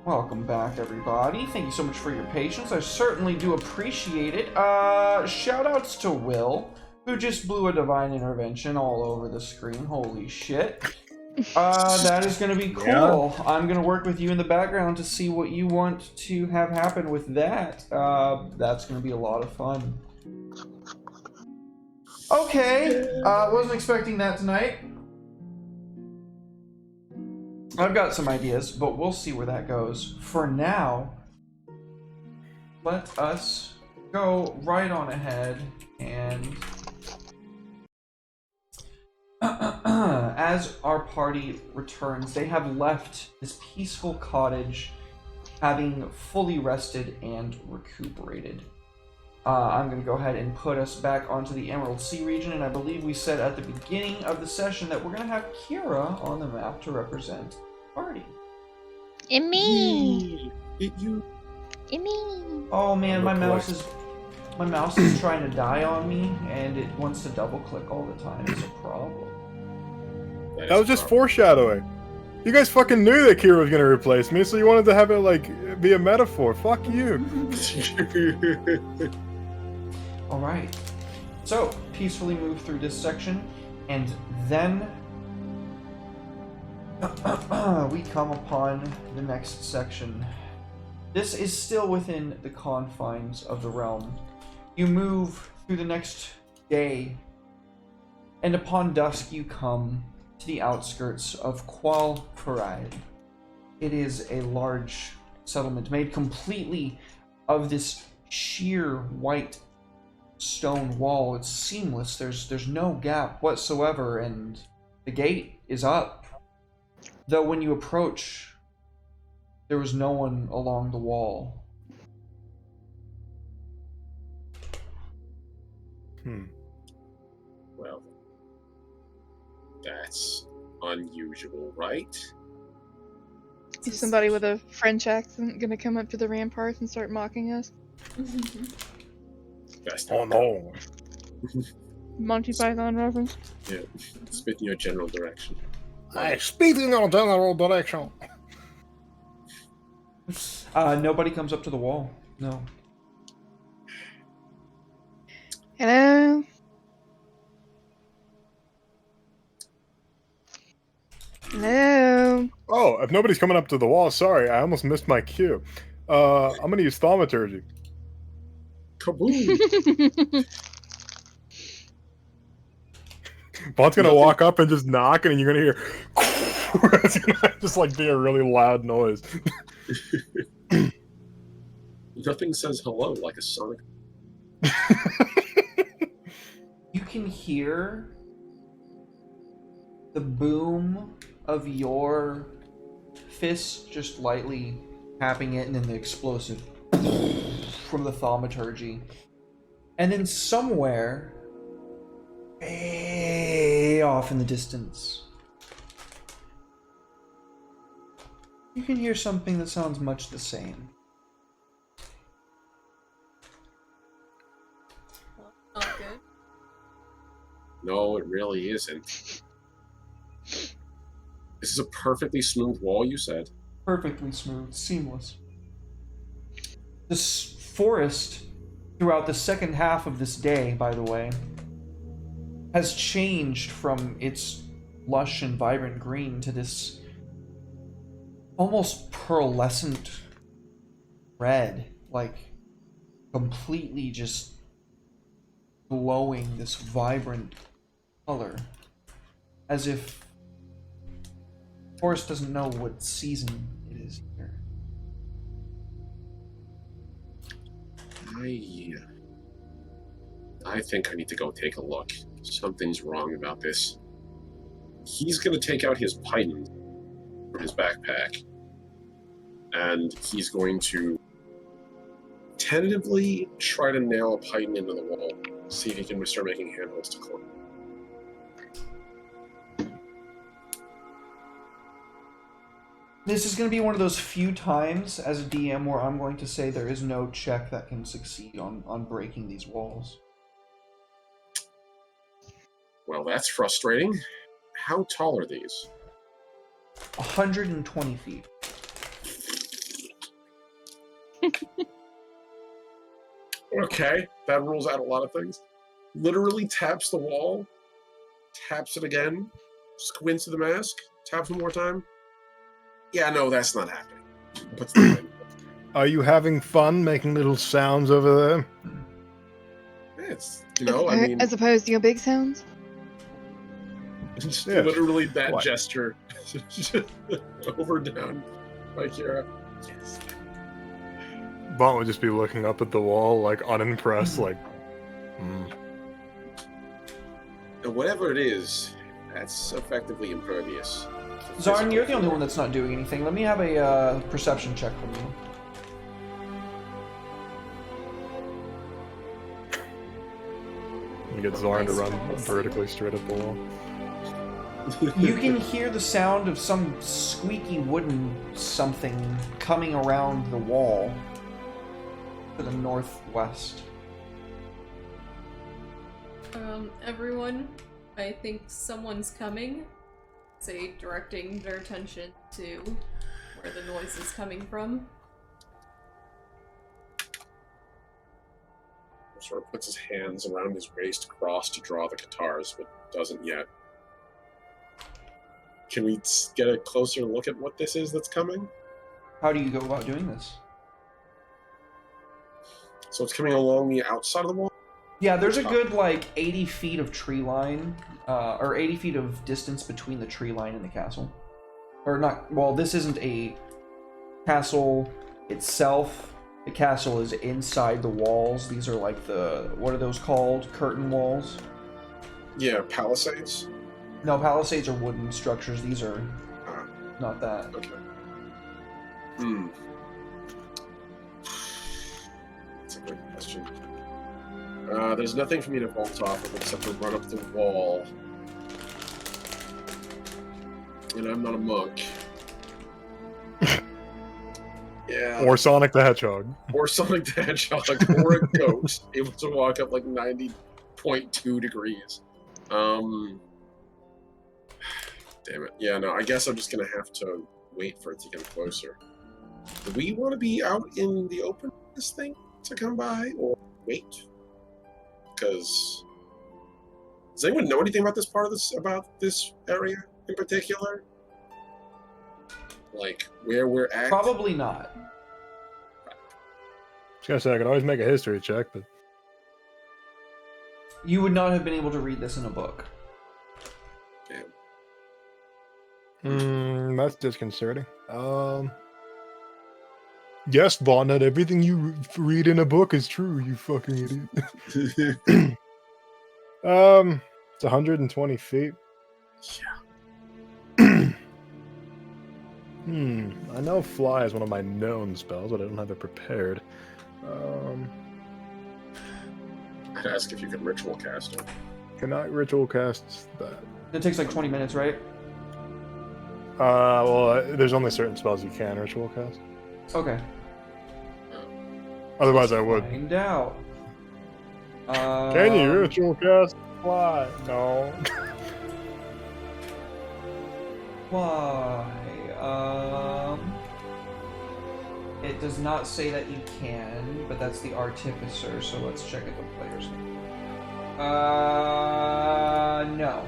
Welcome back, everybody. Thank you so much for your patience. I certainly do appreciate it. Shoutouts to Will, who just blew a divine intervention all over the screen. Holy shit. That is going to be cool. Yeah. I'm going to work with you in the background to see what you want to have happen with that. That's going to be a lot of fun. Okay. Wasn't expecting that tonight. I've got some ideas, but we'll see where that goes. For now, let us go right on ahead and as our party returns, they have left this peaceful cottage having fully rested and recuperated. I'm going to go ahead and put us back onto the Emerald Sea region, and I believe we said at the beginning of the session that we're going to have Kira on the map to represent the party. And me! You. And me! Oh man, my mouse is trying to die on me, and it wants to double click all the time. It's a problem. That was just foreshadowing. You guys fucking knew that Kira was gonna replace me, so you wanted to have it like be a metaphor. Fuck you. Alright. So, peacefully move through this section, and then we come upon the next section. This is still within the confines of the realm. You move through the next day, and upon dusk you come to the outskirts of Qual Paride. It is a large settlement made completely of this sheer white stone wall. It's seamless. There's no gap whatsoever, and the gate is up. Though when you approach, there was no one along the wall. Well, that's unusual, right? Is somebody with a French accent gonna come up to the ramparts and start mocking us? Best Oh no. Monty Python reference? Yeah, spit in your general direction. I speak in your general direction. Nobody comes up to the wall. No. Hello? Hello? Oh, if nobody's coming up to the wall, sorry, I almost missed my cue. I'm gonna use thaumaturgy. Kaboom! Vaughn's gonna walk up and just knock, and you're gonna hear it's gonna just like be a really loud noise. Nothing says hello like a sonic. You can hear the boom of your fist just lightly tapping it, and then the explosive from the thaumaturgy. And then somewhere, way off in the distance, you can hear something that sounds much the same. Not good. No, it really isn't. This is a perfectly smooth wall, you said? Perfectly smooth, seamless. This forest, throughout the second half of this day, by the way, has changed from its lush and vibrant green to this almost pearlescent red, like completely just glowing this vibrant color, as if the forest doesn't know what season it is here. I think I need to go take a look. Something's wrong about this. He's gonna take out his python from his backpack, and he's going to tentatively try to nail a python into the wall. See if he can start making handholds to climb. This is going to be one of those few times as a DM where I'm going to say there is no check that can succeed on breaking these walls. Well, that's frustrating. How tall are these? 120 feet. Okay, that rules out a lot of things. Literally taps the wall, taps it again, squints at the mask, taps one more time. Yeah, no, that's not happening. Puts the pen. Are you having fun making little sounds over there? It's, I mean, as opposed to your big sounds. just Yes. literally that What? gesture. Over, down, by Kira. Yes. Vaughn would just be looking up at the wall, like unimpressed, like, And whatever it is, that's effectively impervious. to Zarn, physical you're the only force. one that's not doing anything. Let me have a perception check from you. You get Zorn to run vertically straight up the wall. You can hear the sound of some squeaky wooden something coming around the wall to the northwest. Everyone, I think someone's coming. Say, directing their attention to where the noise is coming from. Sort of puts his hands around his waist, crossed to draw the guitars, but doesn't yet. Can we get a closer look at what this is that's coming? How do you go about doing this? So it's coming along the outside of the wall? Yeah, there's a good, 80 feet of tree line, or 80 feet of distance between the tree line and the castle. Or not, well, this isn't a castle itself. The castle is inside the walls. These are like what are those called? Curtain walls? Yeah, palisades? No, palisades are wooden structures. These are not that. Okay. That's a good question. There's nothing for me to vault off of except to run up the wall. And I'm not a monk. Yeah. Or Sonic the Hedgehog. Or Sonic the Hedgehog, or a goat, able to walk up 90.2 degrees. Damn it. Yeah, no, I guess I'm just gonna have to wait for it to get closer. Do we want to be out in the open for this thing to come by, or wait? Because does anyone know anything about this area in particular? Like where we're at? Probably not. I was gonna say I could always make a history check, but You would not have been able to read this in a book. that's disconcerting. Yes, Vaughn, not everything you read in a book is true, you fucking idiot. It's 120 feet. Yeah. I know Fly is one of my known spells, but I don't have it prepared. I'd ask if you could ritual cast it. Can I ritual cast that? It takes 20 minutes, right? Well, there's only certain spells you can ritual cast. Okay. Otherwise, I would. Find out. Can you ritual cast Fly? No. Why? It does not say that you can, but that's the Artificer, so let's check at the player's name. No.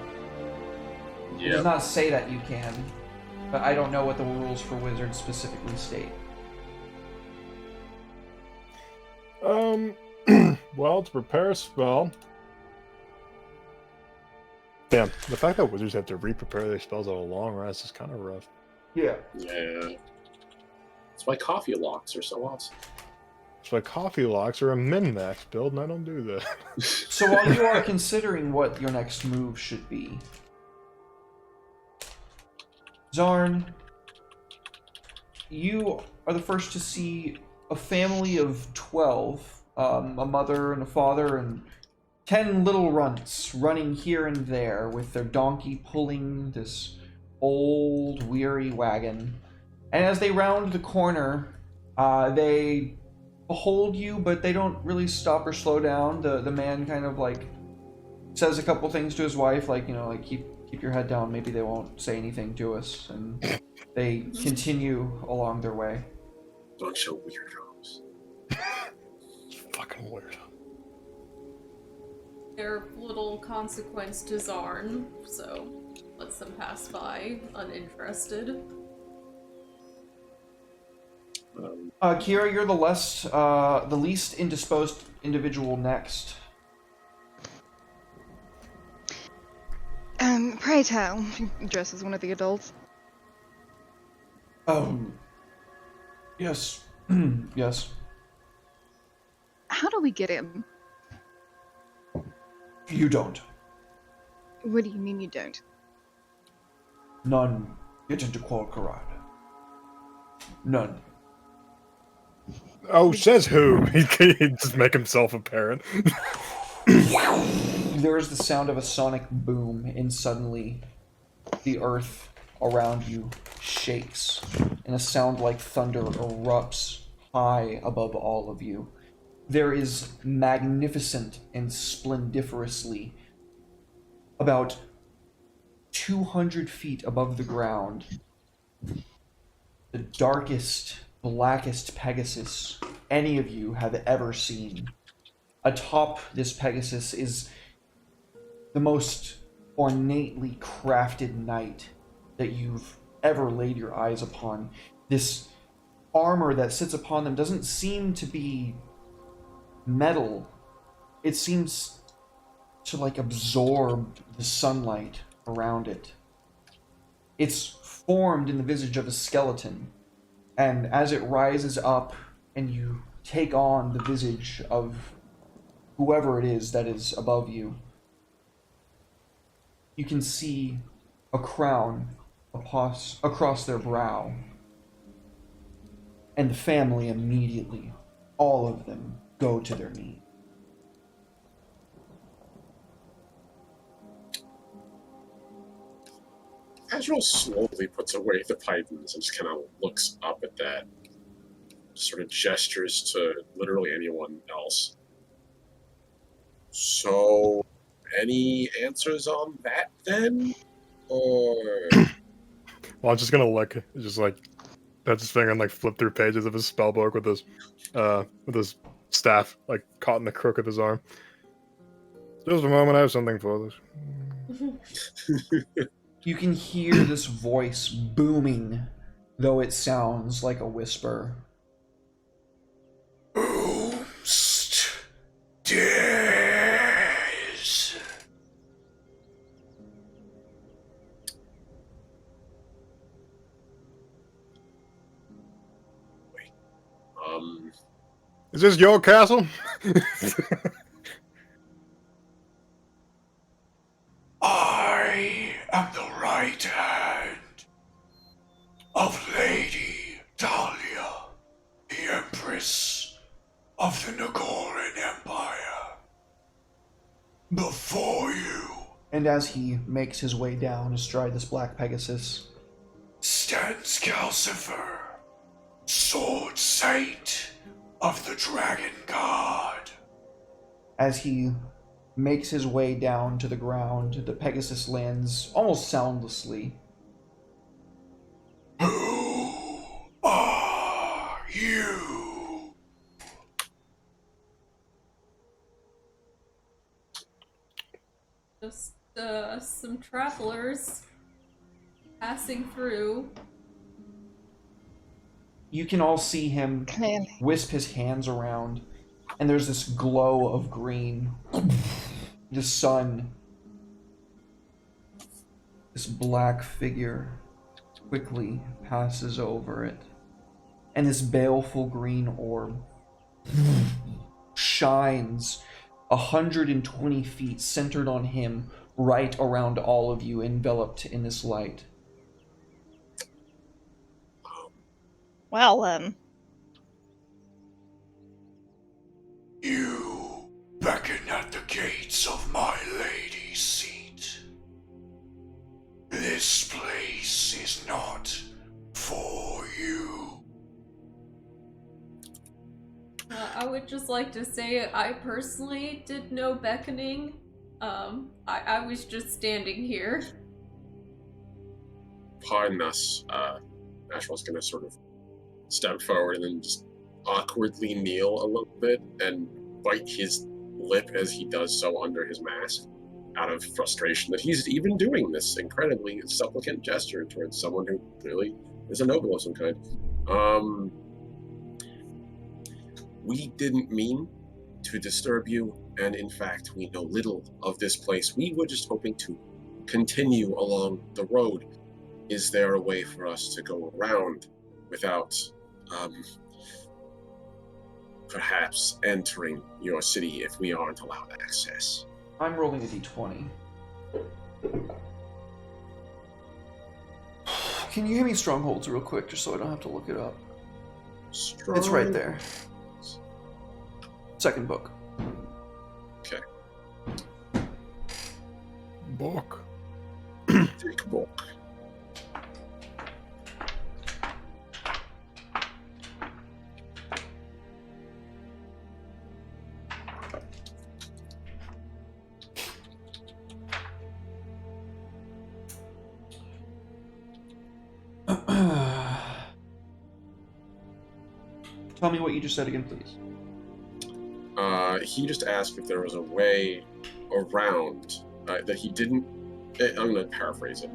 It does not say that you can, but I don't know what the rules for wizards specifically state. Well, to prepare a spell. Damn, the fact that wizards have to re-prepare their spells at a long rest is kind of rough. Yeah. Yeah. That's why coffee locks are so awesome. That's why coffee locks are a min-max build, and I don't do that. So while you are considering what your next move should be, Zarn, you are the first to see a family of 12, a mother and a father and 10 little runts running here and there with their donkey pulling this old, weary wagon. And as they round the corner, they behold you, but they don't really stop or slow down. The man kind of says a couple things to his wife, keep your head down, maybe they won't say anything to us, and they continue along their way. Don't show weirdos. fucking weird. They're little consequence to Zarn, so lets them pass by uninterested. Kira, you're the least indisposed individual next. Pray tell, she addresses one of the adults. Yes. Yes. How do we get him? You don't. What do you mean you don't? None get into Qualcarad. None. Oh, says who? He can just make himself apparent. There is the sound of a sonic boom, and suddenly the earth around you shakes, and a sound like thunder erupts high above all of you. There is magnificent and splendiferously, about 200 feet above the ground, the darkest, blackest Pegasus any of you have ever seen. Atop this Pegasus is the most ornately crafted knight that you've ever laid your eyes upon. This armor that sits upon them doesn't seem to be metal. It seems to like absorb the sunlight around it. It's formed in the visage of a skeleton, and as it rises up and you take on the visage of whoever it is that is above you, you can see a crown across their brow. And the family immediately, all of them, go to their knees. Azrael slowly puts away the pipe and just kind of looks up at that. Sort of gestures to literally anyone else. So, any answers on that then? Or Well, I'm just gonna look, just like, have his finger and like flip through pages of his spellbook with his staff like caught in the crook of his arm. Just a moment, I have something for this. You can hear this voice booming, though it sounds like a whisper. Days. Is this your castle? I am the right hand of Lady Talia, the Empress of the Nagoran Empire. Before you And as he makes his way down astride this black Pegasus, stands Calcifer, Sword Saint of the Dragon God. as he makes his way down to the ground, the Pegasus lands almost soundlessly. Who are you? Just some travelers passing through. You can all see him Clearly. wisp his hands around, and there's this glow of green. The sun, this black figure, quickly passes over it, and this baleful green orb shines 120 feet centered on him, right around all of you, enveloped in this light. Well then. You beckon at the gates of my lady's seat. This place is not for you. I would just like to say I personally did no beckoning. I was just standing here. pardon us, Ashral's gonna sort of step forward and then just awkwardly kneel a little bit and bite his lip as he does so under his mask, out of frustration that he's even doing this incredibly supplicant gesture towards someone who clearly is a noble of some kind. We didn't mean to disturb you, and in fact, we know little of this place. We were just hoping to continue along the road. Is there a way for us to go around without perhaps entering your city if we aren't allowed access? I'm rolling a d20. Can you give me strongholds real quick, just so I don't have to look it up? It's right there. Second book. Okay. Book. Thick book. Tell me what you just said again, please. He just asked if there was a way around that he didn't. I'm going to paraphrase it.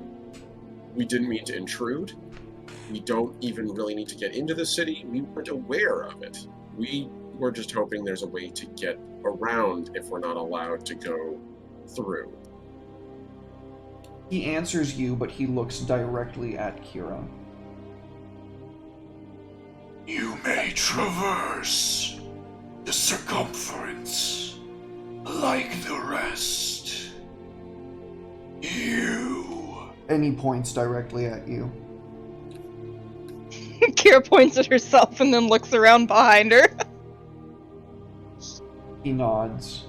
We didn't mean to intrude. We don't even really need to get into the city. We weren't aware of it. We were just hoping there's a way to get around if we're not allowed to go through. He answers you, but he looks directly at Kira. You may traverse the circumference like the rest. And he points directly at you. Kira points at herself and then looks around behind her. He nods.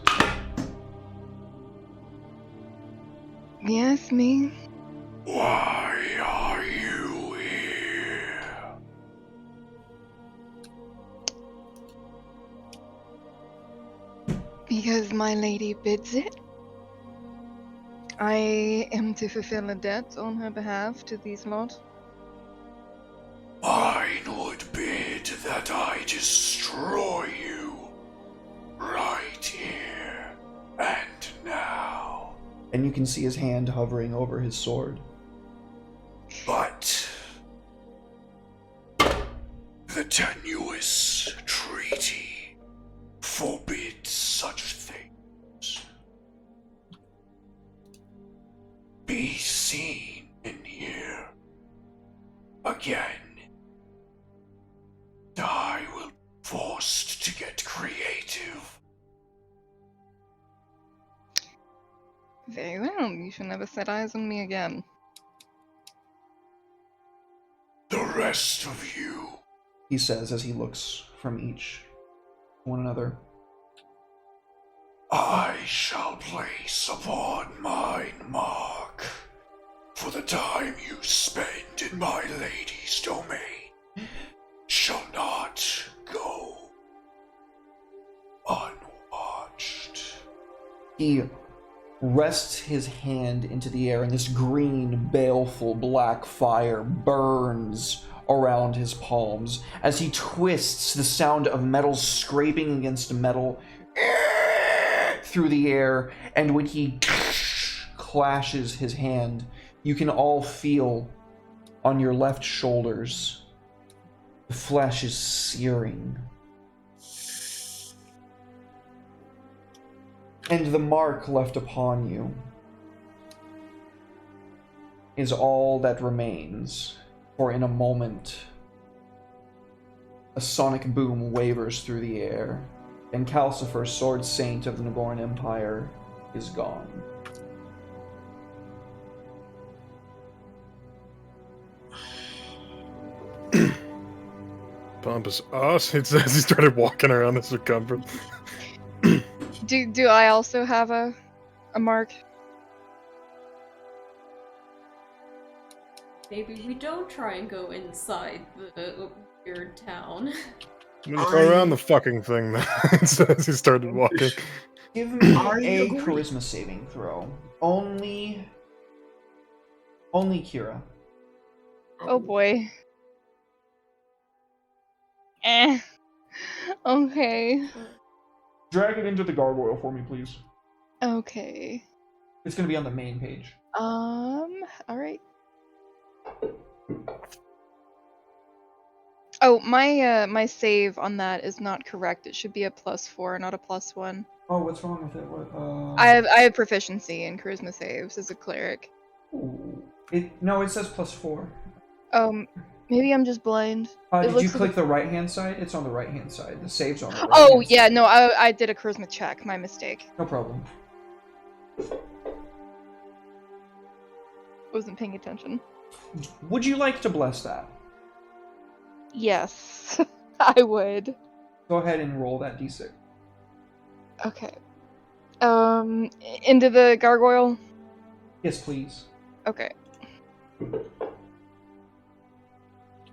Yes, me? Why are you here? Because my lady bids it. I am to fulfill a debt on her behalf to these lot. Mine would bid that I destroy you right here and now. And you can see his hand hovering over his sword. But the tenuous treaty forbids such things. Be seen in here again. I will be forced to get creative. Very well, you shall never set eyes on me again. The rest of you, He says as he looks from each one another. I shall place upon mine mark for the time you spend in my lady's domain shall not go unwatched. He rests his hand into the air, and this green, baleful black fire burns around his palms. As he twists, the sound of metal scraping against metal through the air, and when he clashes his hand, you can all feel on your left shoulders the flesh is searing. And the mark left upon you is all that remains, for in a moment, a sonic boom wavers through the air, and Calcifer, Sword Saint of the Nagorn Empire, is gone. Pompous us. It says he started walking around the circumference. Do I also have a mark? Maybe we don't try and go inside the weird town. I'm gonna go around the fucking thing then. It says he started walking. Give me I a agree. charisma saving throw. Only Kira. Oh boy. Eh. Okay. Drag it into the gargoyle for me, please. Okay. It's gonna be on the main page. Alright. Oh, my save on that is not correct. It should be a +4, not a +1. Oh, what's wrong with it? What? I have proficiency in charisma saves as a cleric. Ooh. No, it says +4. Maybe I'm just blind. Did you click the right-hand side? It's on the right-hand side. The save's on the right. Oh yeah, no, I did a charisma check. My mistake. No problem. Wasn't paying attention. Would you like to bless that? Yes, I would. Go ahead and roll that d6. Okay. Into the gargoyle? Yes, please. Okay.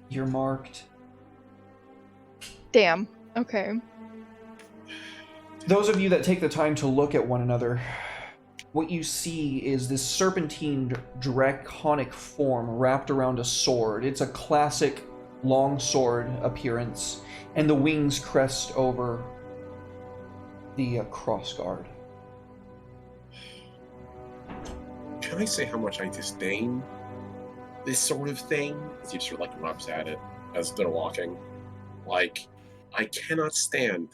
You're marked. Damn. Okay. Those of you that take the time to look at one another, what you see is this serpentine draconic form wrapped around a sword. It's a classic long sword appearance, and the wings crest over the crossguard. Can I say how much I disdain this sort of thing? As he sort of like rubs at it as they're walking. Like, I cannot stand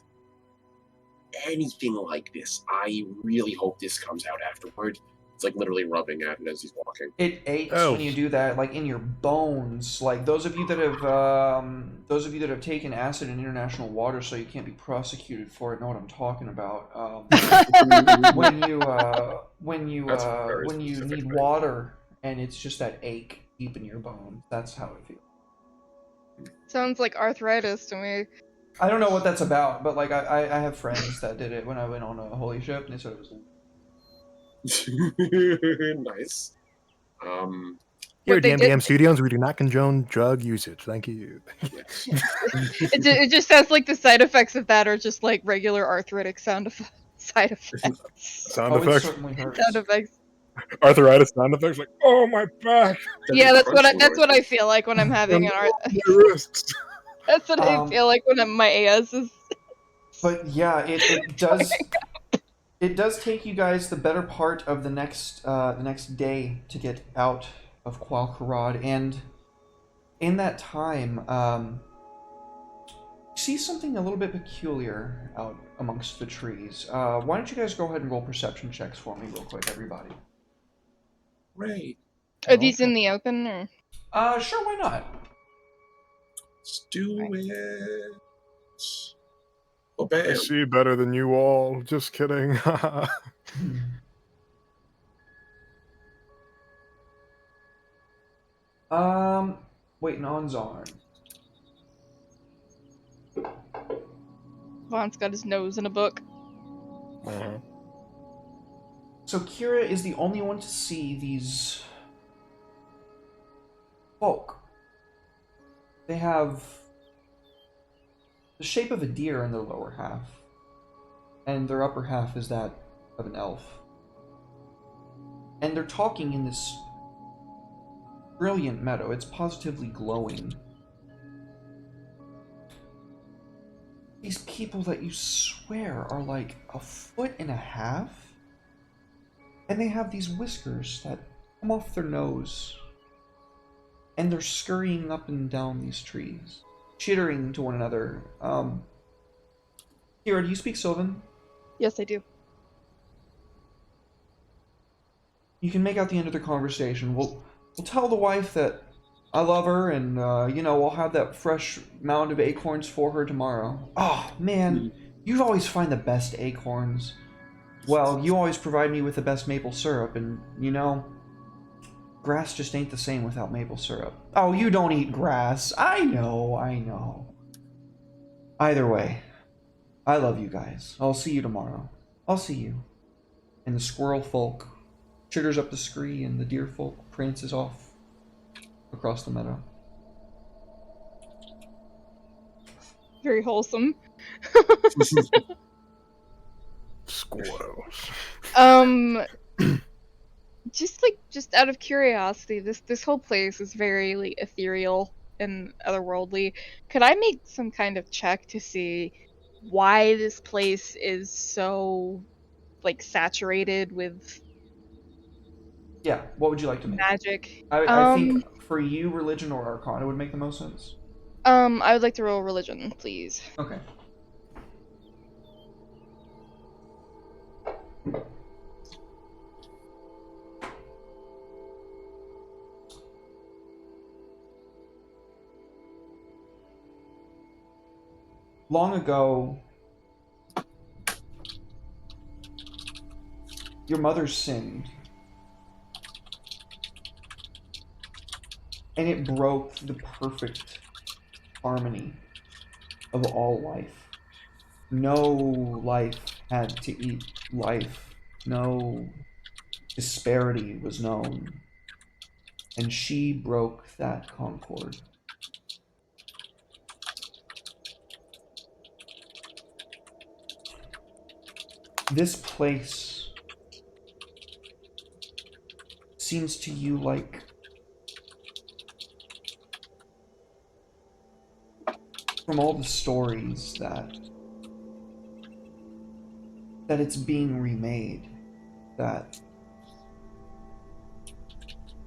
anything like this. I really hope this comes out afterward. It's like literally rubbing at it as he's walking. It aches when you do that, like in your bones. Like those of you that have taken acid in international waters, so you can't be prosecuted for it, know what I'm talking about. When you need water and it's just that ache deep in your bones. That's how it feels. Sounds like arthritis to me. I don't know what that's about, but like I have friends that did it when I went on a holy ship, and they said it was. Nice. Here at DMDM Studios, we do not condone drug usage. Thank you. It just sounds like the side effects of that are just like regular arthritic side effects. Sound It effects. certainly hurts. Sound effects. Arthritis sound effects like, oh my back. Yeah, that's what I feel like when I'm having an My wrists. That's what I feel like when my AS is. But yeah, it does. It does take you guys the better part of the next day to get out of Qualcarad, and in that time, you see something a little bit peculiar out amongst the trees. Why don't you guys go ahead and roll perception checks for me real quick, everybody? Right. Are these in the open or? Sure, why not? Let's do it. Oh, I bam. see better than you all. Just kidding. Waiting on Zarn. Vaughn's got his nose in a book. So Kira is the only one to see these folk. They have the shape of a deer in their lower half, and their upper half is that of an elf. And they're talking in this brilliant meadow. It's positively glowing. These people that you swear are like 1.5 feet, and they have these whiskers that come off their nose, and they're scurrying up and down these trees, chittering to one another. Kira, do you speak Sylvan? Yes, I do. You can make out the end of their conversation. We'll tell the wife that I love her, and we'll have that fresh mound of acorns for her tomorrow. Oh man, you always find the best acorns. Well, you always provide me with the best maple syrup, and grass just ain't the same without maple syrup. Oh, you don't eat grass. I know. Either way, I love you guys. I'll see you tomorrow. I'll see you. And the squirrel folk chitters up the scree, and the deer folk prances off across the meadow. Very wholesome. Squirrels. Just out of curiosity, this whole place is very like ethereal and otherworldly. Could I make some kind of check to see why this place is so like saturated with Yeah, what would you like to make? magic. I think for you, religion or arcana would make the most sense. I would like to roll religion, please. Okay. Long ago, your mother sinned. And it broke the perfect harmony of all life. No life had to eat life. No disparity was known. And she broke that concord. This place seems to you like from all the stories that it's being remade, that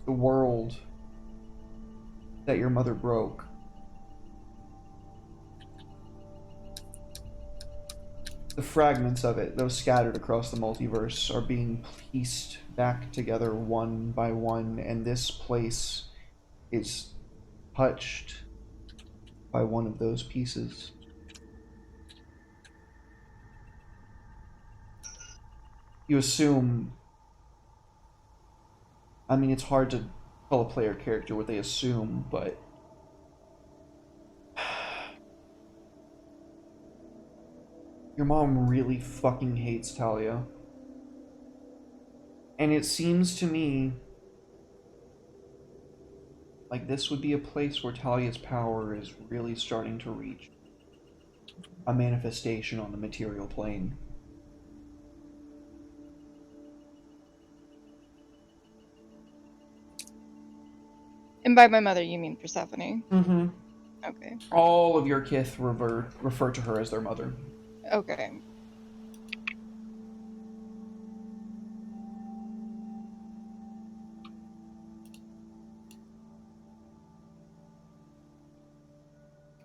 the world that your mother broke the fragments of it, those scattered across the multiverse, are being pieced back together one by one, and this place is touched by one of those pieces. You assume, I mean, it's hard to tell a player character what they assume, but your mom really fucking hates Talia. And it seems to me like this would be a place where Talia's power is really starting to reach a manifestation on the material plane. And by my mother, you mean Persephone? Mm-hmm. Okay. All of your kith refer to her as their mother. Okay.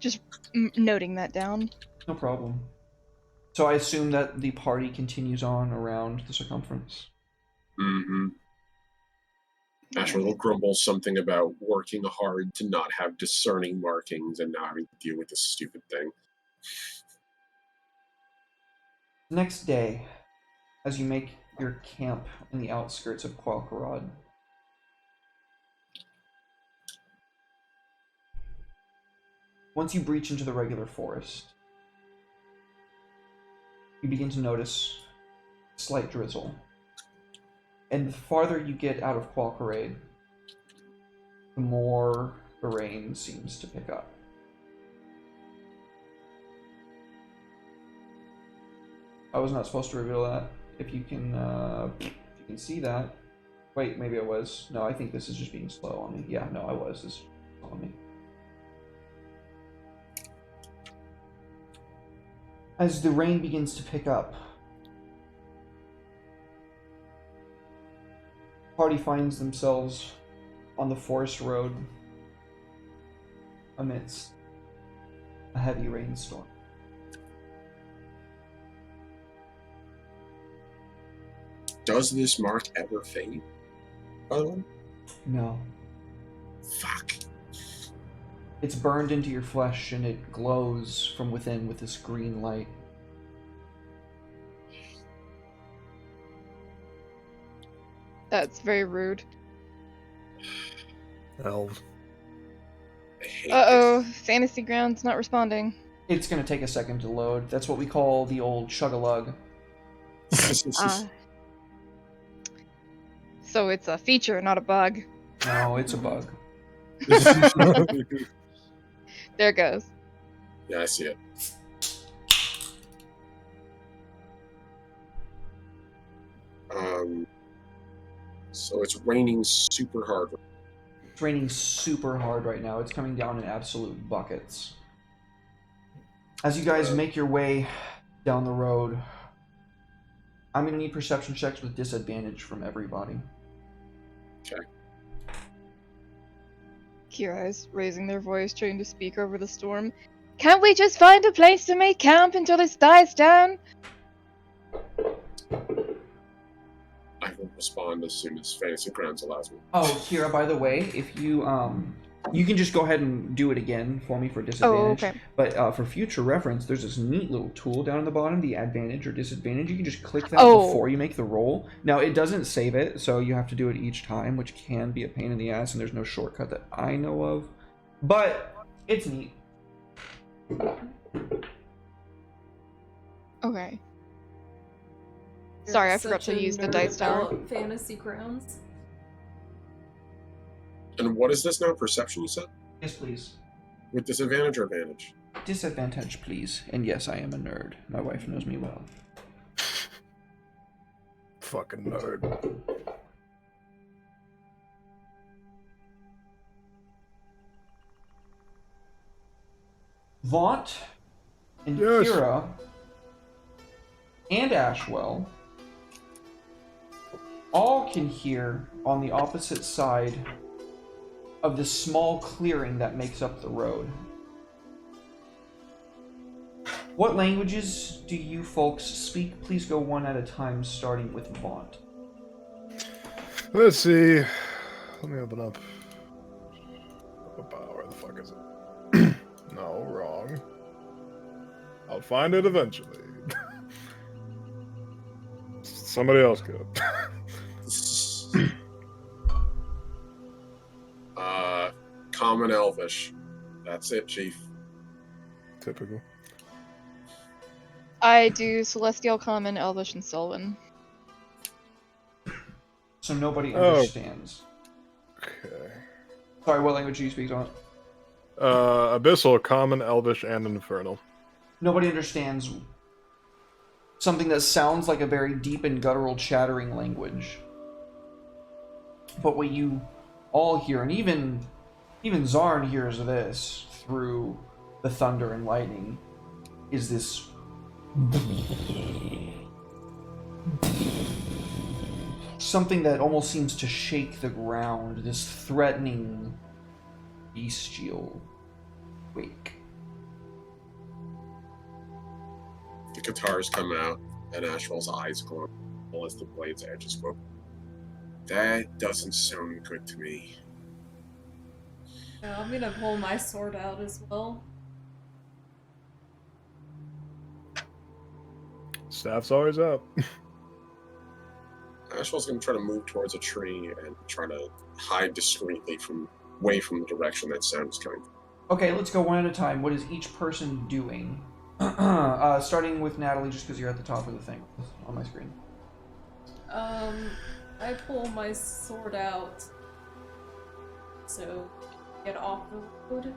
Just noting that down. No problem. So I assume that the party continues on around the circumference. Mm-hmm. Asher will grumble something about working hard to not have discerning markings and now having to deal with this stupid thing. Next day, as you make your camp in the outskirts of Qualcarod, once you breach into the regular forest, you begin to notice slight drizzle. And the farther you get out of Qualcarade, the more the rain seems to pick up. I was not supposed to reveal that. If you can see that. Wait, maybe I was. No, I think this is just being slow on me. Yeah, no, I was. This is slow on me. As the rain begins to pick up, the party finds themselves on the forest road amidst a heavy rainstorm. Does this mark ever fade? By the way? No. Fuck. It's burned into your flesh and it glows from within with this green light. That's very rude. Elves. I hate Uh-oh, Fantasy Ground's not responding. It's gonna take a second to load. That's what we call the old chug-a-lug. this. So it's a feature, not a bug. No, it's a bug. There it goes. Yeah, I see it. So it's raining super hard. It's raining super hard right now. It's coming down in absolute buckets. As you guys make your way down the road, I'm going to need perception checks with disadvantage from everybody. Okay. Kira is raising their voice, trying to speak over the storm. Can't we just find a place to make camp until this dies down? I will respond as soon as Fantasy Grounds allows me. Oh, Kira, by the way, if you you can just go ahead and do it again for me for disadvantage. Oh, okay. But for future reference, there's this neat little tool down at the bottom, the advantage or disadvantage. You can just click that before you make the roll. Now, it doesn't save it, so you have to do it each time, which can be a pain in the ass, and there's no shortcut that I know of. But it's neat. Okay. Sorry, I forgot Such to a use the nerd dice tower. about Fantasy Grounds. And what is this now? Perception, you said? Yes, please. With disadvantage or advantage? Disadvantage, please. And yes, I am a nerd. My wife knows me well. Fucking nerd. Vaunt and Yes. Kira and Ashwell all can hear on the opposite side of the small clearing that makes up the road. What languages do you folks speak? Please go one at a time, starting with Vaunt. Let's see. Let me open up. Where the fuck is it? No, wrong. I'll find it eventually. Somebody else could. Common Elvish. That's it, Chief. Typical. I do Celestial, Common, Elvish, and Sylvan. So nobody understands. Okay. Sorry, what language do you speak on? Abyssal, Common, Elvish, and Infernal. Nobody understands something that sounds like a very deep and guttural chattering language. But what you all hear, and even Zarn hears this through the thunder and lightning, is this something that almost seems to shake the ground, this threatening bestial wake. The guitars come out, and Ashwell's eyes glow as the blade's edges go. That doesn't sound good to me. Yeah, I'm gonna pull my sword out as well. Staff's always up. Ashwell's gonna try to move towards a tree and try to hide discreetly away from the direction that sound is coming from. Okay, let's go one at a time. What is each person doing? Starting with Natalie, just because you're at the top of the thing on my screen. I pull my sword out, so get off the road.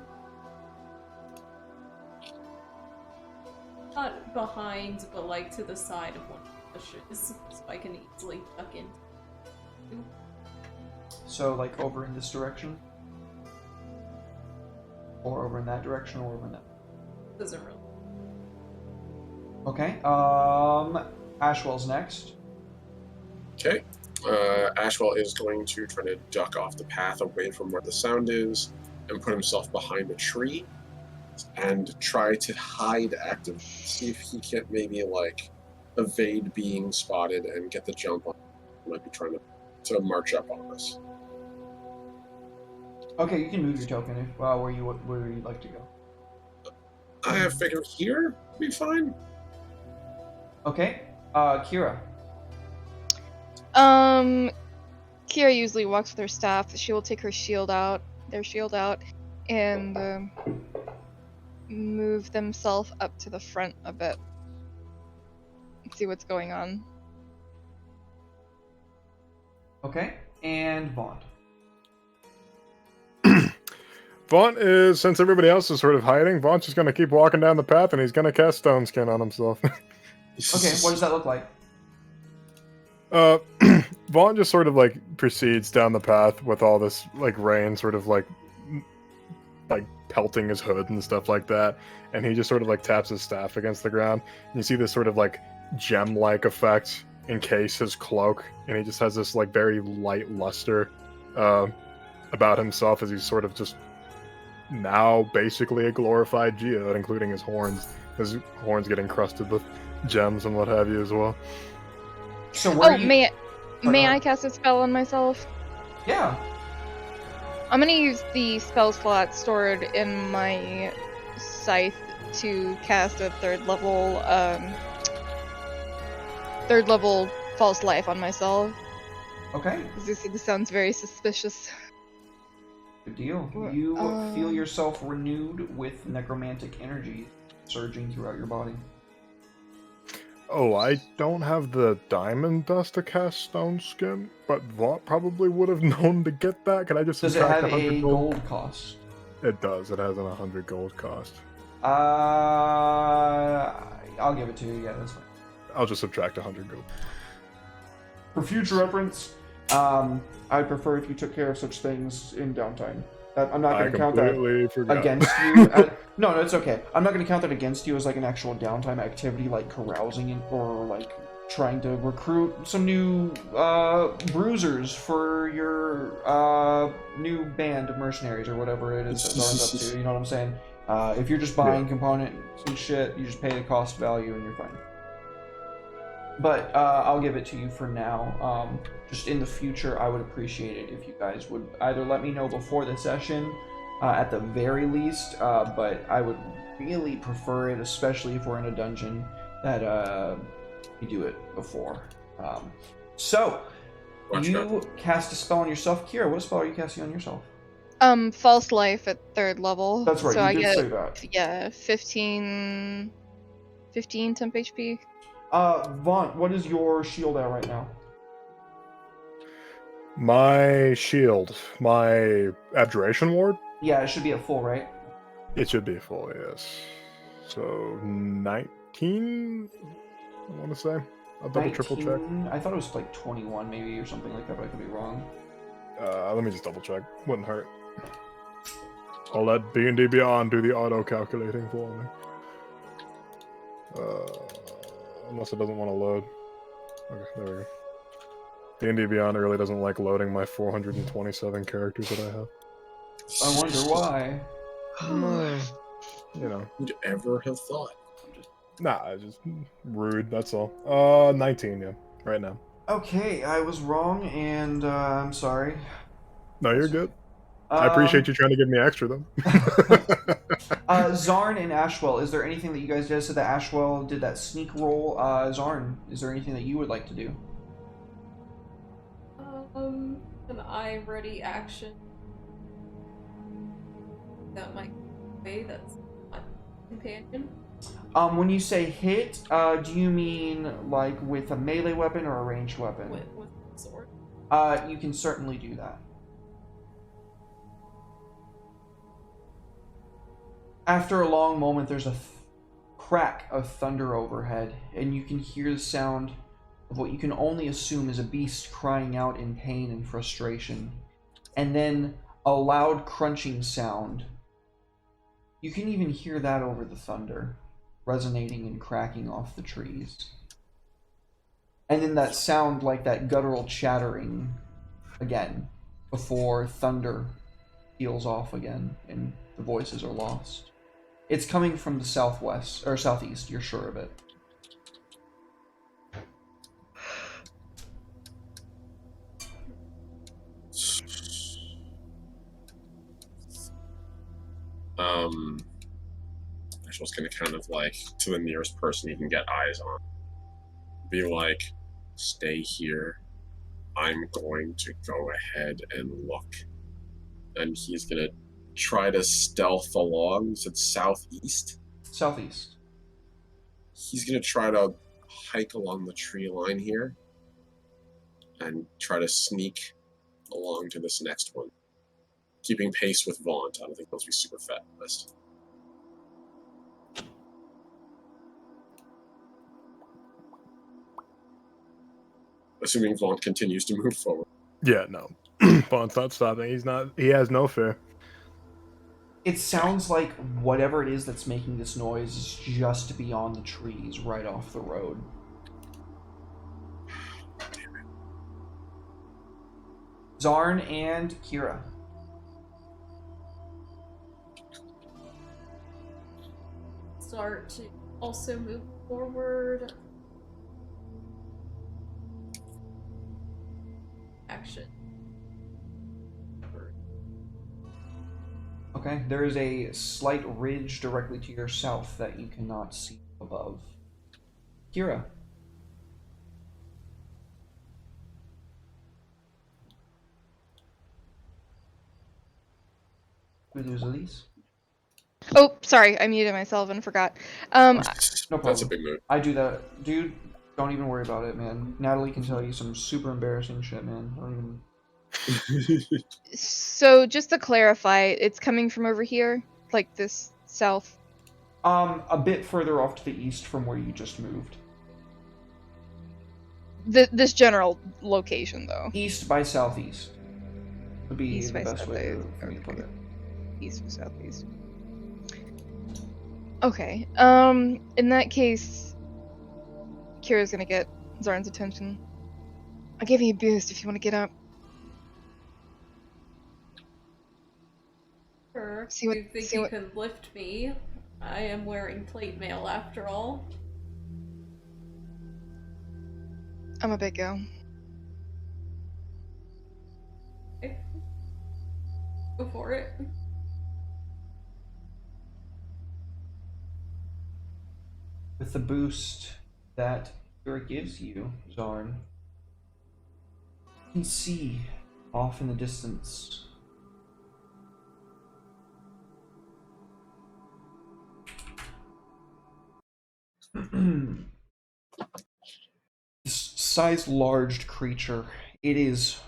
Not behind, but like to the side of one of the bushes, so I can easily duck in. So, like, over in this direction? Or over in that direction, or over in that? Doesn't really. Okay, Ashwell's next. Okay. Ashwell is going to try to duck off the path away from where the sound is and put himself behind a tree and try to hide actively. See if he can't maybe, like, evade being spotted and get the jump on. He might be trying to march up on us. Okay, you can move your token if where you'd like to go. I figure here will be fine. Okay, Kira. Kira usually walks with her staff. She will take their shield out, and move themselves up to the front a bit. See what's going on. Okay, and Vaunt. Vaunt is, since everybody else is sort of hiding, Vaunt's just gonna keep walking down the path and he's gonna cast Stone Skin on himself. Okay, what does that look like? Vaughn just sort of like proceeds down the path with all this like rain sort of like like pelting his hood and stuff like that, and he just sort of like taps his staff against the ground. And you see this sort of like gem-like effect encase his cloak, and he just has this like very light luster about himself as he's sort of just now basically a glorified geode, including his horns. His horns get encrusted with gems and what have you as well. So where Oh, do you... may I cast a spell on myself? Yeah. I'm gonna use the spell slot stored in my scythe to cast a third level false life on myself. Okay. This sounds very suspicious. Good deal. You feel yourself renewed with necromantic energy surging throughout your body. Oh, I don't have the diamond dust to cast stone skin, but Vaught probably would have known to get that. Can I just Does it subtract have 100 a gold? gold cost? It does. It has an 100 gold cost. I'll give it to you. Yeah, that's fine. I'll just subtract 100 gold. For future reference, I'd prefer if you took care of such things in downtime. I'm not going to count that forgot. against you. No, it's okay. I'm not going to count that against you as like an actual downtime activity, like carousing or like trying to recruit some new bruisers for your new band of mercenaries or whatever it is that Zarn's up to. You know what I'm saying? If you're just buying components and shit, you just pay the cost value and you're fine. But I'll give it to you for now. Just in the future, I would appreciate it if you guys would either let me know before the session, at the very least, but I would really prefer it, especially if we're in a dungeon, that you do it before. So, you cast a spell on yourself. Kira, what spell are you casting on yourself? False life at third level. That's right, so you I did get, say that. Yeah, 15 temp HP. Vaunt, what is your shield at right now? My shield, my abjuration ward? Yeah, it should be at full, right? It should be full, yes. So 19, I want to say. I'll double triple check. I thought it was like 21 maybe or something like that, but I could be wrong. Let me just double check. Wouldn't hurt. I'll let D&D Beyond do the auto calculating for me. Unless it doesn't want to load. Okay, there we go. D&D Beyond really doesn't like loading my 427 characters that I have. I wonder why. You know. Who'd ever have thought? Nah, it's just rude, that's all. 19, yeah, right now. Okay, I was wrong, and I'm sorry. No, you're good. I appreciate you trying to give me extra, though. Zarn and Ashwell, is there anything that you guys did? So that Ashwell did that sneak roll. Zarn, is there anything that you would like to do? An I ready action. That might be that's not companion. When you say hit, do you mean like with a melee weapon or a ranged weapon? With a sword. You can certainly do that. After a long moment, there's a crack of thunder overhead, and you can hear the sound of what you can only assume is a beast crying out in pain and frustration. And then a loud crunching sound. You can even hear that over the thunder, resonating and cracking off the trees. And then that sound like that guttural chattering again, before thunder peels off again and the voices are lost. It's coming from the southwest, or southeast, you're sure of it. Ashwell's gonna kind of like, to the nearest person he can get eyes on, be like, stay here. I'm going to go ahead and look. And he's gonna try to stealth along. You said southeast? Southeast. He's gonna try to hike along the tree line here and try to sneak along to this next one. Keeping pace with Vaunt. I don't think those be super fast. Assuming Vaunt continues to move forward. Yeah, no. Vaunt's not stopping. He has no fear. It sounds like whatever it is that's making this noise is just beyond the trees, right off the road. Zarn and Kira. Start to also move forward. Action. Okay, there is a slight ridge directly to your south that you cannot see above. Kira. We lose Elise. Oh, sorry, I muted myself and forgot. No That's a problem. big move. I do that. Dude, don't even worry about it, man. Natalie can tell you some super embarrassing shit, man. Don't even... So, just to clarify, it's coming from over here? Like this south? A bit further off to the east from where you just moved. This general location, though. East by southeast would be East the by best way southeast, for me to put okay. it. East by southeast. Okay, in that case, Kira's gonna get Zarn's attention. I'll give you a boost if you want to get up. Sure. See what- You think see you what- can lift me? I am wearing plate mail after all. I'm a big go. Okay. Go for it. With the boost that Kira gives you, Zarn, you can see off in the distance this size-large creature. It is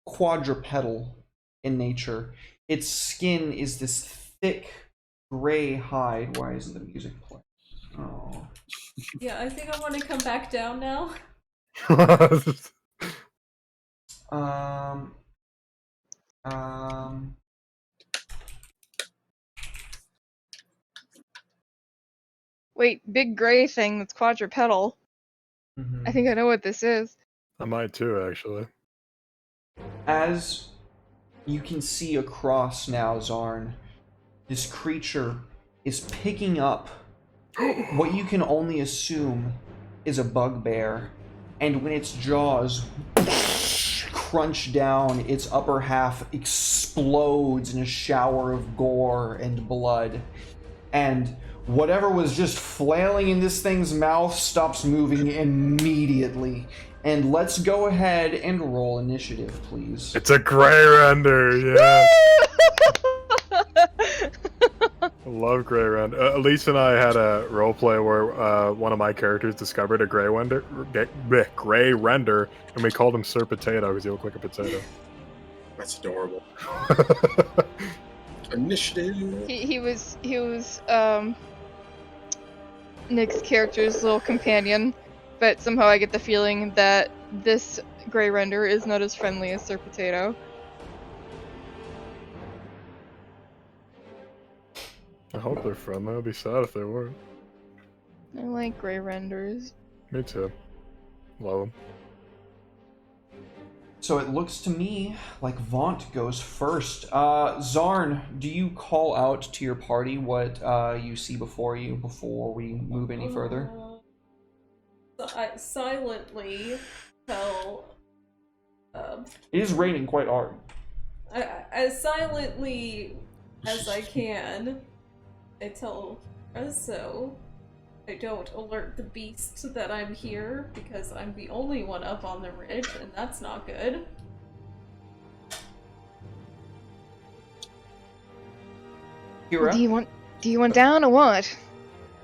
quadrupedal in nature. Its skin is this thick gray hide. Why isn't the music playing? Oh. Yeah, I think I want to come back down now. Um. Wait, big gray thing that's quadrupedal. Mhm. I think I know what this is. I might too, actually. As you can see across now, Zarn, this creature is picking up what you can only assume is a bugbear, and when its jaws crunch down, its upper half explodes in a shower of gore and blood, and whatever was just flailing in this thing's mouth stops moving immediately. And let's go ahead and roll initiative, please. It's a gray render, yeah. I love gray render. Elise and I had a roleplay where one of my characters discovered a gray render, and we called him Sir Potato because he looked like a potato. That's adorable. Initiative. He was Nick's character's little companion, but somehow I get the feeling that this gray render is not as friendly as Sir Potato. I hope they're friendly. I'd be sad if they weren't. I like gray renders. Me too. Love them. So it looks to me like Vaunt goes first. Zarn, do you call out to your party what you see before you before we move any further? So I silently tell. It is raining quite hard. As silently as I can, I tell so I don't alert the beasts that I'm here, because I'm the only one up on the ridge, and that's not good. Kira? Do you want down or what?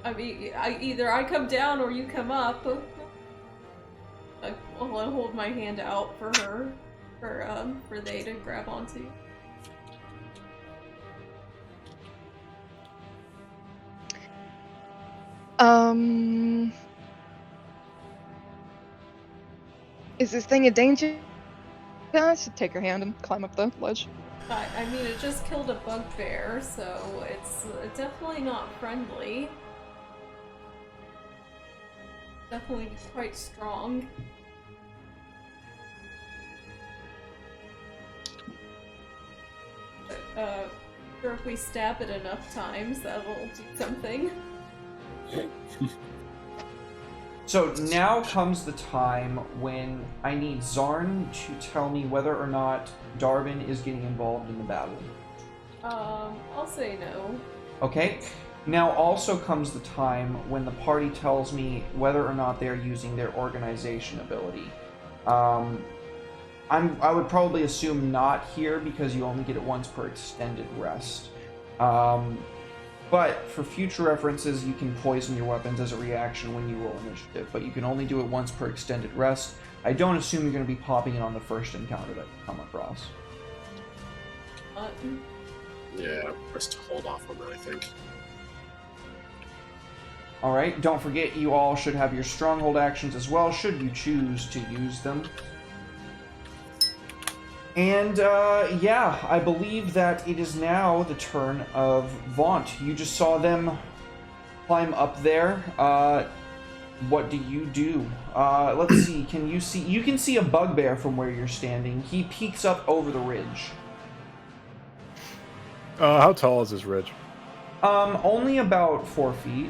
I mean, either I come down or you come up. I'll hold my hand out for her, for they to grab onto. Is this thing a danger? I should take her hand and climb up the ledge. I mean, it just killed a bugbear, so it's definitely not friendly. Definitely quite strong. But, sure, if we stab it enough times, that'll do something. So now comes the time when I need Zarn to tell me whether or not Darvin is getting involved in the battle. I'll say no. Okay. Now also comes the time when the party tells me whether or not they're using their organization ability. I would probably assume not here because you only get it once per extended rest. But for future references, you can poison your weapons as a reaction when you roll initiative, but you can only do it once per extended rest. I don't assume you're going to be popping it on the first encounter that you come across. Yeah, best to hold off on that, I think. Alright, don't forget you all should have your stronghold actions as well, should you choose to use them. And, yeah, I believe that it is now the turn of Vaunt. You just saw them climb up there. What do you do? Let's see, can you see... You can see a bugbear from where you're standing. He peeks up over the ridge. How tall is this ridge? Only about 4 feet.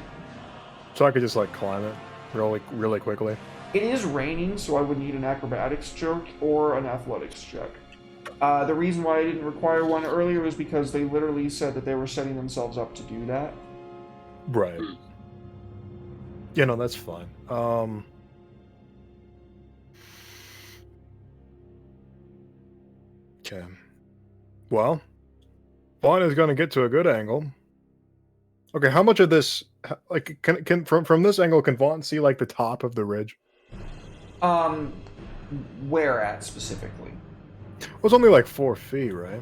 So I could just, like, climb it really quickly? It is raining, so I would need an acrobatics check or an athletics check. The reason why I didn't require one earlier was because they literally said that they were setting themselves up to do that. Right. Yeah, no, that's fine. Okay. Well, Vaughn is going to get to a good angle. Okay, how much of this, like, can from this angle, can Vaughn see, like, the top of the ridge? Where at specifically? Well, it's only like 4 feet, right?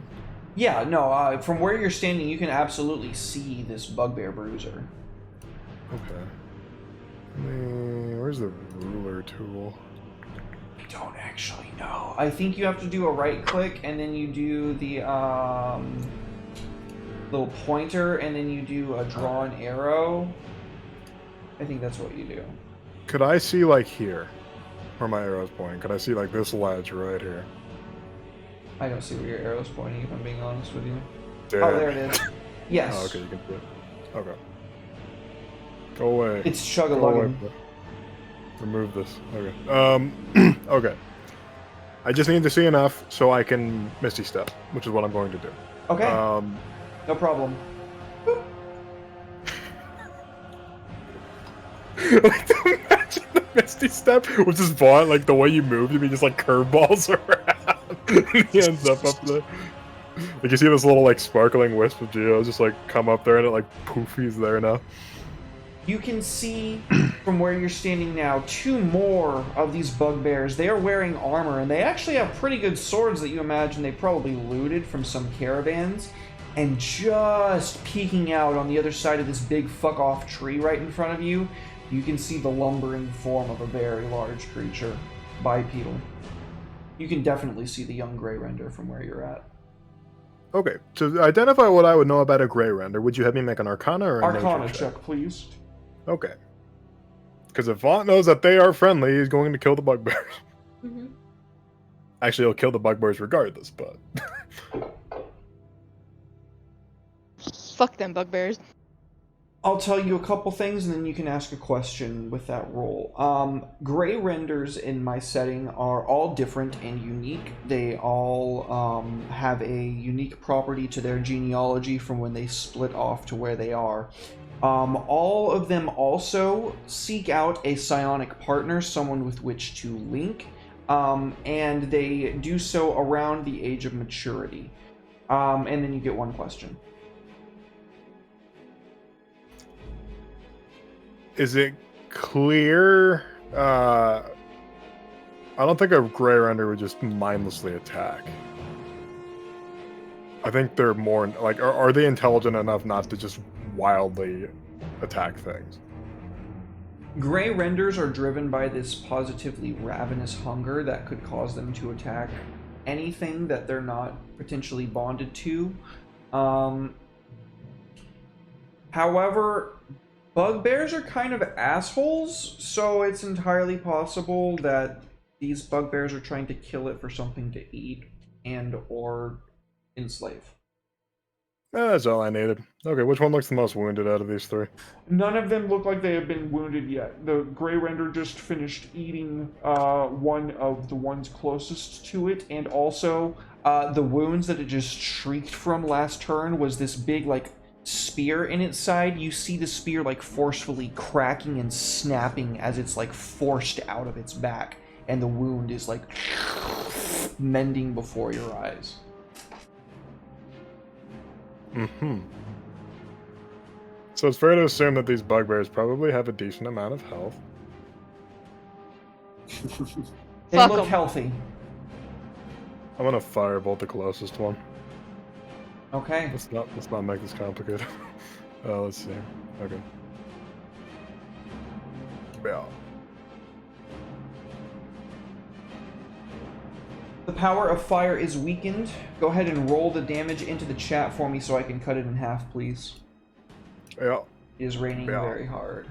Yeah, no, from where you're standing, you can absolutely see this bugbear bruiser. Okay. Where's the ruler tool? I don't actually know. I think you have to do a right click, and then you do the little pointer, and then you do a drawn arrow. I think that's what you do. Could I see, like, here? Where my arrow's pointing? Could I see, like, this ledge right here? I don't see where your arrow's pointing, if I'm being honest with you. Damn. Oh, there it is. Yes. Oh, okay, you can see it. Okay. Go away. It's chug-a-lugging. Remove this. Okay. Okay. I just need to see enough so I can Misty Step, which is what I'm going to do. Okay. No problem. Like, imagine the Misty Step with just Vaughn, like, the way you move, you mean just, like, curveballs around. And he ends up there. Like, you see this little, like, sparkling wisp of Geo just, like, come up there and it, like, poof, he's there now. You can see from where you're standing now 2 more of these bugbears. They are wearing armor, and they actually have pretty good swords that you imagine they probably looted from some caravans. And just peeking out on the other side of this big fuck-off tree right in front of you, you can see the lumbering form of a very large creature, bipedal. You can definitely see the young Grey Render from where you're at. Okay, to identify what I would know about a Grey Render, would you have me make an Arcana or a Arcana Nature check, please. Okay. Because if Vaughn knows that they are friendly, he's going to kill the bugbears. Mm-hmm. Actually, he'll kill the bugbears regardless, but... Fuck them bugbears. I'll tell you a couple things, and then you can ask a question with that roll. Grey Renders in my setting are all different and unique. They all have a unique property to their genealogy from when they split off to where they are. All of them also seek out a psionic partner, someone with which to link, and they do so around the age of maturity. And then you get one question. Is it clear? I don't think a Grey Render would just mindlessly attack. I think they're more like, are they intelligent enough not to just wildly attack things? Grey Renders are driven by this positively ravenous hunger that could cause them to attack anything that they're not potentially bonded to. However, bugbears are kind of assholes, so it's entirely possible that these bugbears are trying to kill it for something to eat and or enslave. That's all I needed. Okay, which one looks the most wounded out of these three? None of them look like they have been wounded yet. The Grey Render just finished eating one of the ones closest to it, and also the wounds that it just shrieked from last turn was this big, like, spear in its side. You see the spear, like, forcefully cracking and snapping as it's, like, forced out of its back, and the wound is, like, mending before your eyes. Mm-hmm. So it's fair to assume that these bugbears probably have a decent amount of health. They Fuck look 'em. healthy. I'm gonna firebolt the closest one. Okay. Let's not make this complicated. Let's see. Okay. Yeah. The power of fire is weakened. Go ahead and roll the damage into the chat for me so I can cut it in half, please. Yeah. It is raining Yeah. very hard.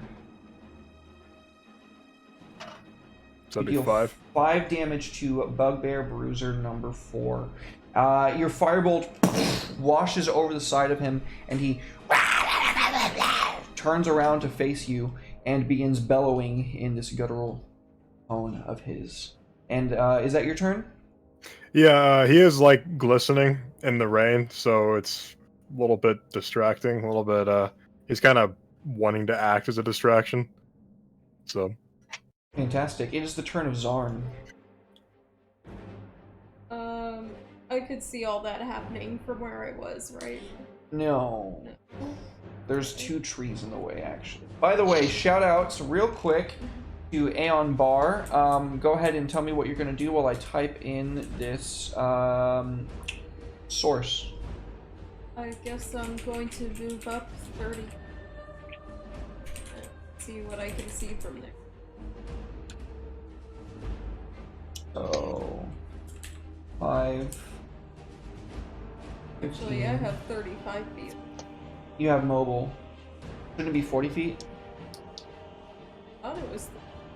So that'd You be deal 5. 5 damage to Bugbear Bruiser number 4. Your firebolt washes over the side of him, and he turns around to face you and begins bellowing in this guttural tone of his. And is that your turn? Yeah, he is like glistening in the rain, so it's a little bit distracting. A little bit. He's kind of wanting to act as a distraction. So. Fantastic. It is the turn of Zarn. I could see all that happening from where I was, right? No. There's 2 trees in the way, actually. By the way, shout outs real quick to Aeon Bar. Go ahead and tell me what you're going to do while I type in this source. I guess I'm going to move up 30. See what I can see from there. So, 5. 15. Actually, I have 35 feet. You have mobile. Shouldn't it be 40 feet? I thought it was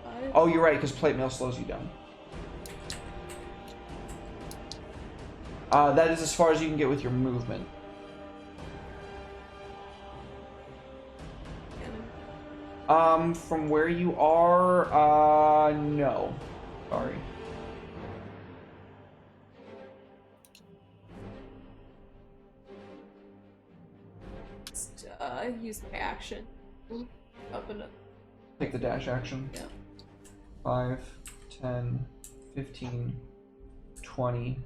35. Oh, you're right, because plate mail slows you down. That is as far as you can get with your movement. From where you are, no. Sorry. Just, use my action. Up and up. Take the dash action. Yeah. 5, 10, 15, 20,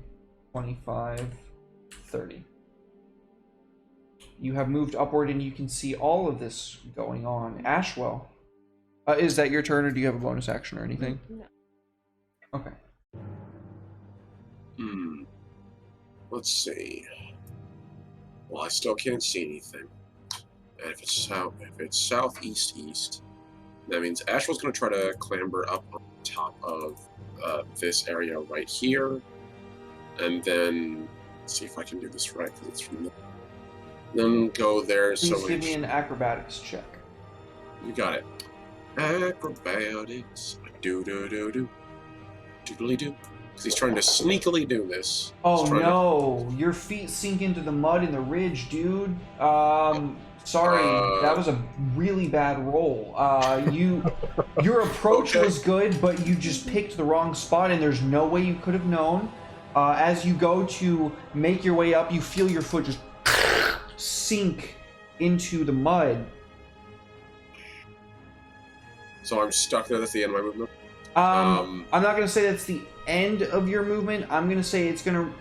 25, 30. You have moved upward and you can see all of this going on. Ashwell, is that your turn or do you have a bonus action or anything? No. Okay. Let's see. Well, I still can't see anything. And if it's southeast east, that means Ashwell's going to try to clamber up on top of this area right here, and then see if I can do this right because it's from there. Then go there. Please So give me an acrobatics check. You got it. Acrobatics. Do. Doodly do. Because he's trying to sneakily do this. Oh no, your feet sink into the mud in the ridge, dude. Sorry, that was a really bad roll. Your approach was good, but you just picked the wrong spot, and there's no way you could have known. As you go to make your way up, you feel your foot just sink into the mud. So I'm stuck there. That's the end of my movement. I'm not gonna say that's the end of your movement. I'm gonna say it's gonna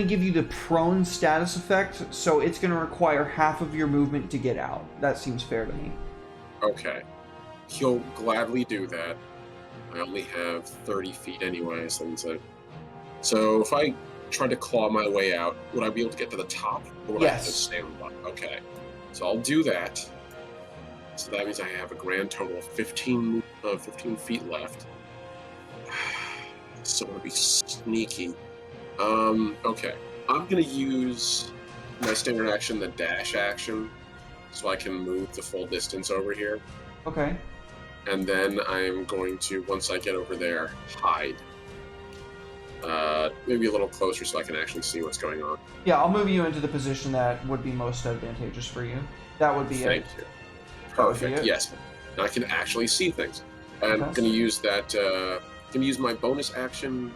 give you the prone status effect, so it's gonna require half of your movement to get out. That seems fair to me. Okay. He'll gladly do that. I only have 30 feet anyway, so if I tried to claw my way out, would I be able to get to the top? Or would I have to Yes. stay on the bottom? Okay. So I'll do that. So that means I have a grand total of 15 feet left. So I'm going to be sneaky Okay. I'm gonna use my standard action, the dash action, so I can move the full distance over here. Okay. And then I'm going to, once I get over there, hide. Maybe a little closer so I can actually see what's going on. Yeah, I'll move you into the position that would be most advantageous for you. That would be Thank it. you. That would be Perfect. it. Yes. Now I can actually see things. And I'm Okay. going to use that. Going to use my bonus action.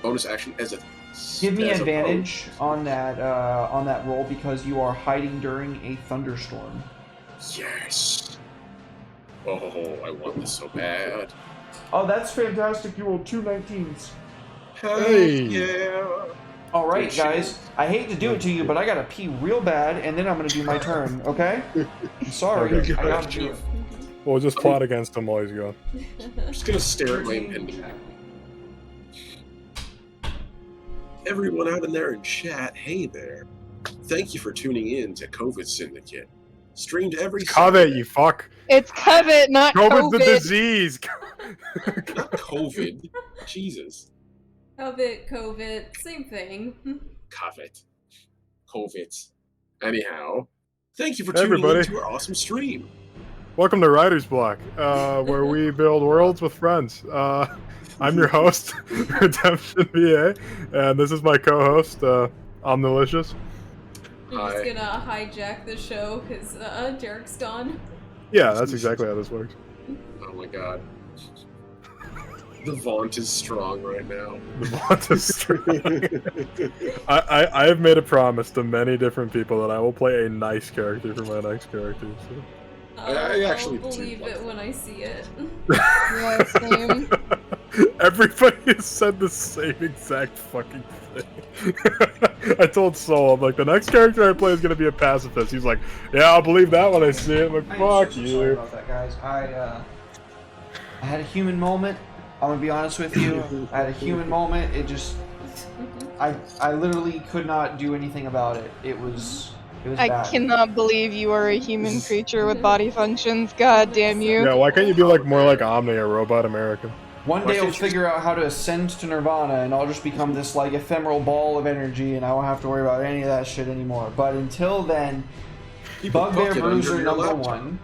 Bonus action as a. Give me as a advantage on that roll because you are hiding during a thunderstorm. Yes. Oh, I want this so bad. Oh, that's fantastic! You rolled 2 19s. Hey. Yeah. All right, Good guys. shit. I hate to do it to you, but I gotta pee real bad, and then I'm gonna do my turn. Okay? I'm sorry. Okay. I gotta do it. We'll just plot against him while he's gone. I'm just going to stare at my impending. Everyone out in there in chat, hey there. Thank you for tuning in to Covet Syndicate. Streamed every Covet, Saturday. you fuck. It's Covet, not COVID's the COVID. disease. Not COVID. Jesus. COVID, same thing. Covet. Covet. Anyhow, thank you for tuning Everybody. in to our awesome stream. Welcome to Writer's Block, where we build worlds with friends. I'm your host, Redemption VA, and this is my co-host, Omnilicious. We're just gonna hijack the show because Derek's gone. Yeah, that's exactly how this works. Oh my god. The vaunt is strong right now. The bond is strong. I have made a promise to many different people that I will play a nice character for my next character. So. I actually I'll do believe like it when I see it. Yeah, same. Everybody has said the same exact fucking thing. I told Soul, I'm like, the next character I play is gonna be a pacifist. He's like, yeah, I'll believe that when I see it. I'm like, I'm fuck so you. sorry about that, guys. I had a human moment. I'm gonna be honest with you. I had a human moment. It just, I literally could not do anything about it. It was I bad. cannot believe you are a human creature with body functions. God damn you. Yeah, why can't you be like more like Omni, a robot American? One day I'll figure out how to ascend to Nirvana, and I'll just become this like ephemeral ball of energy, and I won't have to worry about any of that shit anymore. But until then, Keep a Bugbear bucket under Bruiser your number laptop. 1.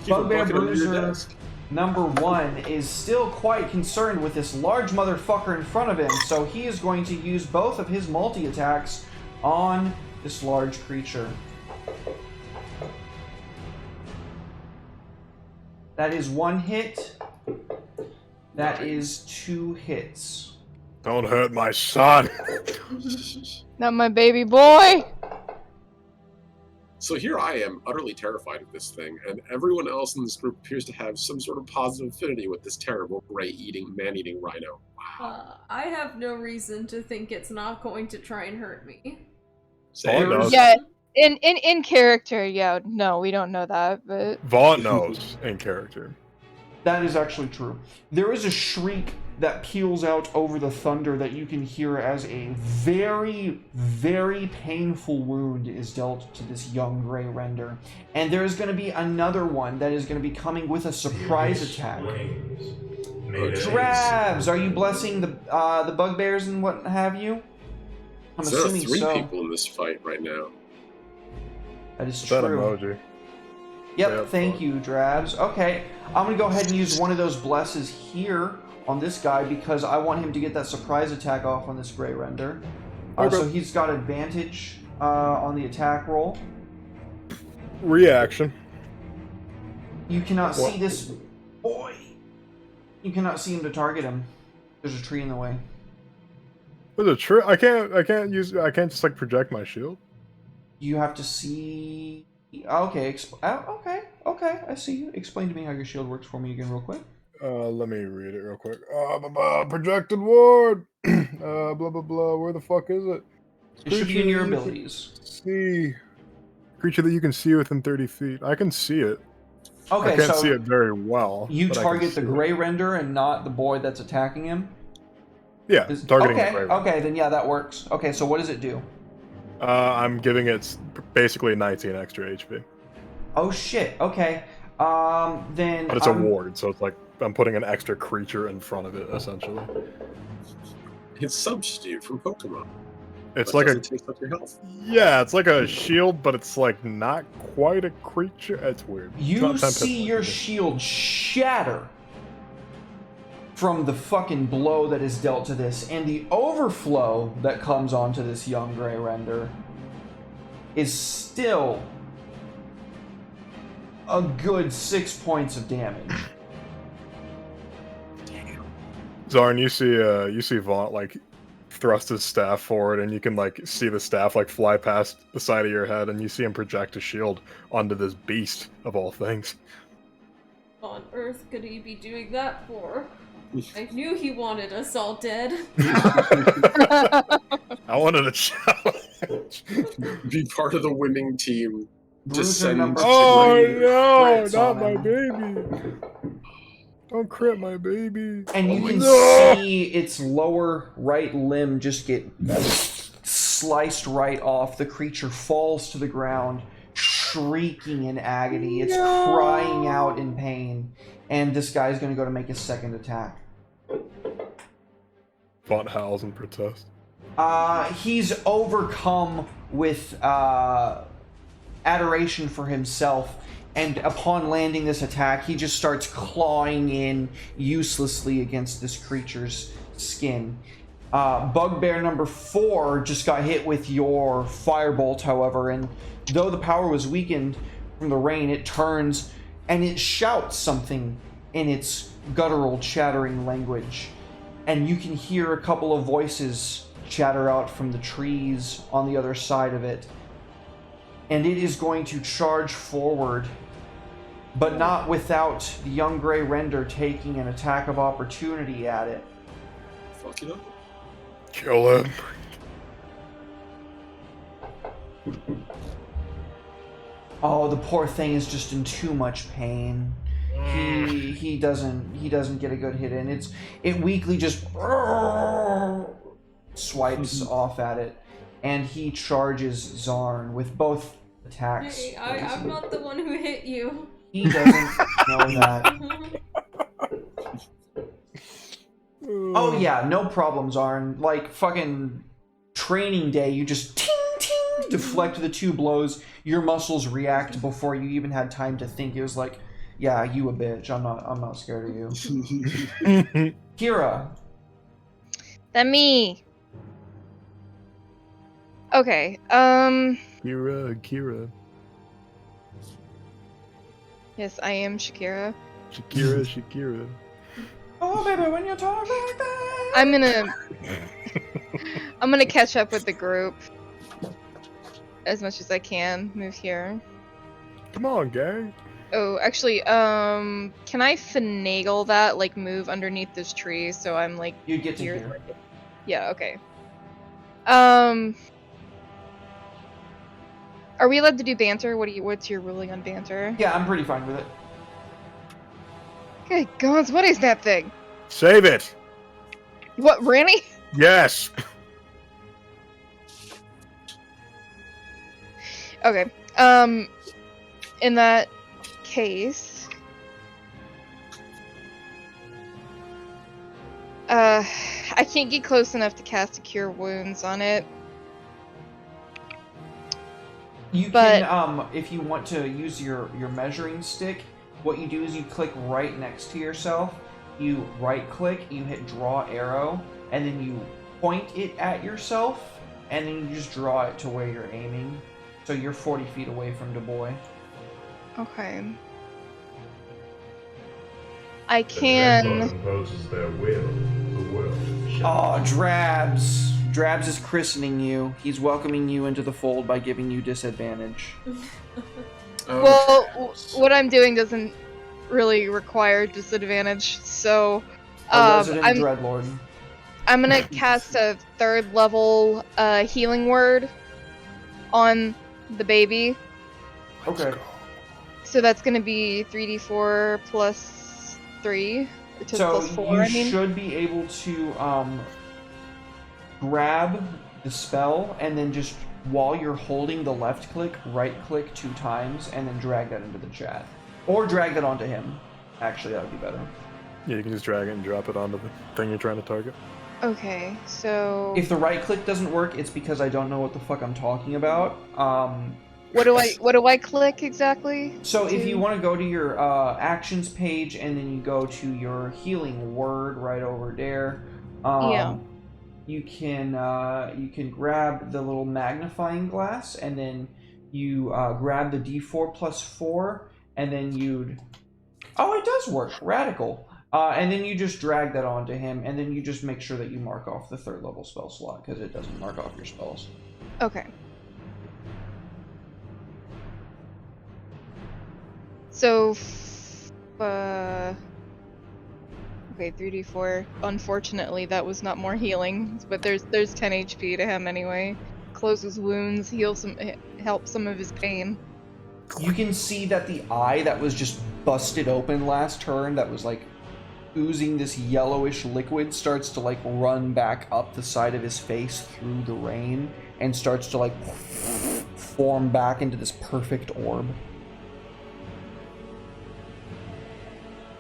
Keep a Bugbear bucket under your Bruiser desk. number 1 is still quite concerned with this large motherfucker in front of him, so he is going to use both of his multi-attacks on this large creature. That is 1 hit. That is 2 hits. Don't hurt my son. Not my baby boy. So here I am, utterly terrified of this thing, and everyone else in this group appears to have some sort of positive affinity with this terrible man-eating rhino. I have no reason to think it's not going to try and hurt me. Vaughn knows. Yeah, in character, yeah. No, we don't know that, but Vaughn knows in character. That is actually true. There is a shriek that peals out over the thunder that you can hear as a very, very painful wound is dealt to this young gray render. And there is going to be another one that is going to be coming with a surprise attack. Drabs, are you blessing the bugbears and what have you? I'm There are assuming 3 so. people in this fight right now. That is What's that true. emoji? Yep, thank you, Drabs. Okay, I'm going to go ahead and use one of those blesses here on this guy because I want him to get that surprise attack off on this gray render. Okay. So he's got advantage on the attack roll. Reaction. You cannot see this boy. You cannot see him to target him. There's a tree in the way. There's a tree. I can't just like project my shield. You have to see. Okay, okay. I see you. Explain to me how your shield works for me again, real quick. Let me read it real quick. Projected ward. Blah blah blah. Where the fuck is it? It should be in your Creature you abilities. can see. Creature that you can see within 30 feet. I can see it. Okay, I can't so see it very well. you but I can target the see it. gray render and not the boy that's attacking him. Yeah, targeting okay, the gray render. okay, then yeah, that works. Okay, so what does it do? I'm giving it basically 19 extra HP. Oh shit. Okay. Then. But it's a ward, so it's like I'm putting an extra creature in front of it, essentially. It's substitute from Pokemon. It's That like a doesn't take up your health. yeah, it's like a shield, but it's like not quite a creature. It's weird. It's You not Tempest see like your it. shield shatter from the fucking blow that is dealt to this, and the overflow that comes onto this young gray render is still a good 6 points of damage. Zarn, you see Vaunt like thrust his staff forward, and you can like see the staff like fly past the side of your head, and you see him project a shield onto this beast of all things. On Earth could he be doing that for? I knew he wanted us all dead. I wanted a challenge. Be part of the winning team. Bruiser Descend. number Oh three no, crits not on my him. baby. Don't crit my baby. And you Oh my can God. see its lower right limb just get sliced right off. The creature falls to the ground, shrieking in agony. It's crying out in pain. And this guy's going to go to make his second attack. Vaunt howls in protest. He's overcome with adoration for himself. And upon landing this attack, he just starts clawing in uselessly against this creature's skin. Bugbear number 4 just got hit with your firebolt, however, and though the power was weakened from the rain, it turns and it shouts something in its guttural, chattering language. And you can hear a couple of voices chatter out from the trees on the other side of it. And it is going to charge forward, but not without the young gray render taking an attack of opportunity at it. Fuck it up. Kill him. Oh, the poor thing is just in too much pain. He doesn't get a good hit in. It weakly just swipes off at it, and he charges Zarn with both attacks. Hey, I'm not the one who hit you. He doesn't know that. Oh yeah, no problem, Zarn. Like fucking training day, you just ting ting deflect the 2 blows. Your muscles react before you even had time to think. It was like, yeah, you a bitch. I'm not scared of you. Kira. That me. Okay. Kira. Yes, I am Shakira. Shakira. Oh baby, when you talk like that. I'm gonna catch up with the group as much as I can. Move here. Come on, gang. Oh, actually, can I finagle that? Like, move underneath this tree so I'm like You get to here? here. Yeah. Okay. Are we allowed to do banter? What's your ruling on banter? Yeah, I'm pretty fine with it. Good gods, what is that thing? Save it. What, Ranny? Yes. Okay. In that case, I can't get close enough to cast a Cure Wounds on it. You can, if you want to use your measuring stick, what you do is you click right next to yourself, you right click, you hit draw arrow, and then you point it at yourself, and then you just draw it to where you're aiming. So you're 40 feet away from Dubois. Okay. I can. If imposes their will, the world shall. Oh, Drabs. Drabs is christening you. He's welcoming you into the fold by giving you disadvantage. Well, what I'm doing doesn't really require disadvantage, so A resident I'm Dreadlord. gonna cast a 3rd level healing word on the baby. Okay. So that's gonna be 3d4 plus 3, which is So plus 4. you should be able to grab the spell and then just while you're holding the left click, right click 2 times and then drag that into the chat. Or drag that onto him. Actually, that would be better. Yeah, you can just drag it and drop it onto the thing you're trying to target. Okay, so If the right click doesn't work, it's because I don't know what the fuck I'm talking about. what do I click exactly? So if you want to go to your actions page and then you go to your healing word right over there, Yeah. you can grab the little magnifying glass and then you grab the D4 plus 4 and then you'd it does work, radical. And then you just drag that onto him and then you just make sure that you mark off the 3rd level spell slot because it doesn't mark off your spells. Okay. So, okay, 3d4. Unfortunately, that was not more healing, but there's 10 HP to him anyway. Closes wounds, helps some of his pain. You can see that the eye that was just busted open last turn, that was like oozing this yellowish liquid, starts to like run back up the side of his face through the rain and starts to like form back into this perfect orb.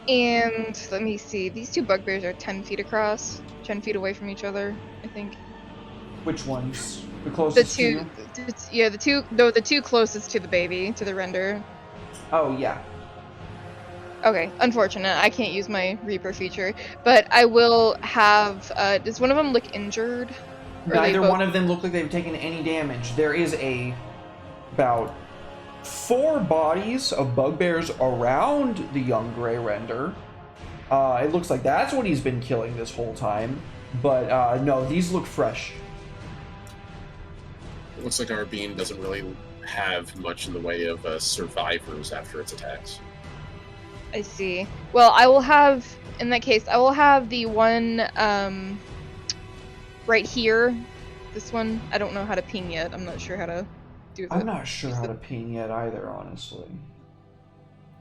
And let me see, these 2 bugbears are 10 feet across, 10 feet away from each other, I think. Which ones? The closest to you? The 2 closest to the baby, to the render. Oh, yeah. Okay, unfortunate. I can't use my Reaper feature, but I will have. Does one of them look injured? Neither one of them look like they've taken any damage. There is about 4 bodies of bugbears around the young gray render. It looks like that's what he's been killing this whole time. But no, these look fresh. It looks like our beam doesn't really have much in the way of survivors after its attacks. I see. Well, I will have, in that case, I will have the one right here. This one, I don't know how to ping yet. I'm not sure how to do that. I'm not sure how to ping yet either, honestly.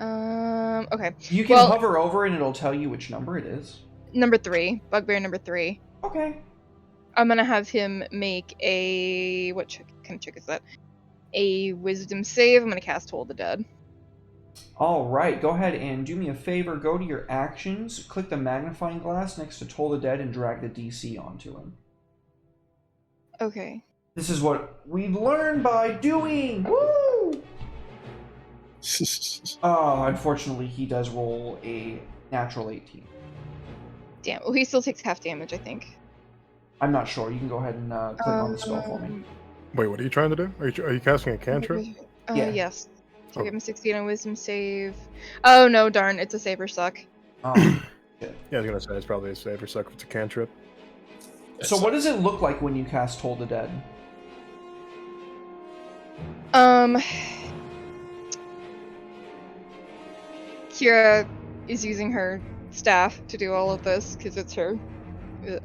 Okay. You can hover over and it'll tell you which number it is. Number 3. Bugbear number 3. Okay. I'm gonna have him make a... What kind of check is that? A wisdom save. I'm gonna cast Toll the Dead. Alright, go ahead and do me a favor. Go to your actions, click the magnifying glass next to Toll the Dead, and drag the DC onto him. Okay. This is what we've learned by doing! Woo! Unfortunately, he does roll a natural 18. Damn. Well, he still takes half damage, I think. I'm not sure. You can go ahead and click on the spell for me. Wait, what are you trying to do? Are you casting a cantrip? Yeah. Yes. So give him 16 on wisdom save. Oh no, darn! It's a save or suck. Oh, Yeah, I was gonna say it's probably a save or suck if it's a cantrip. so what does it look like when you cast Toll the Dead? Kira is using her staff to do all of this because it's her.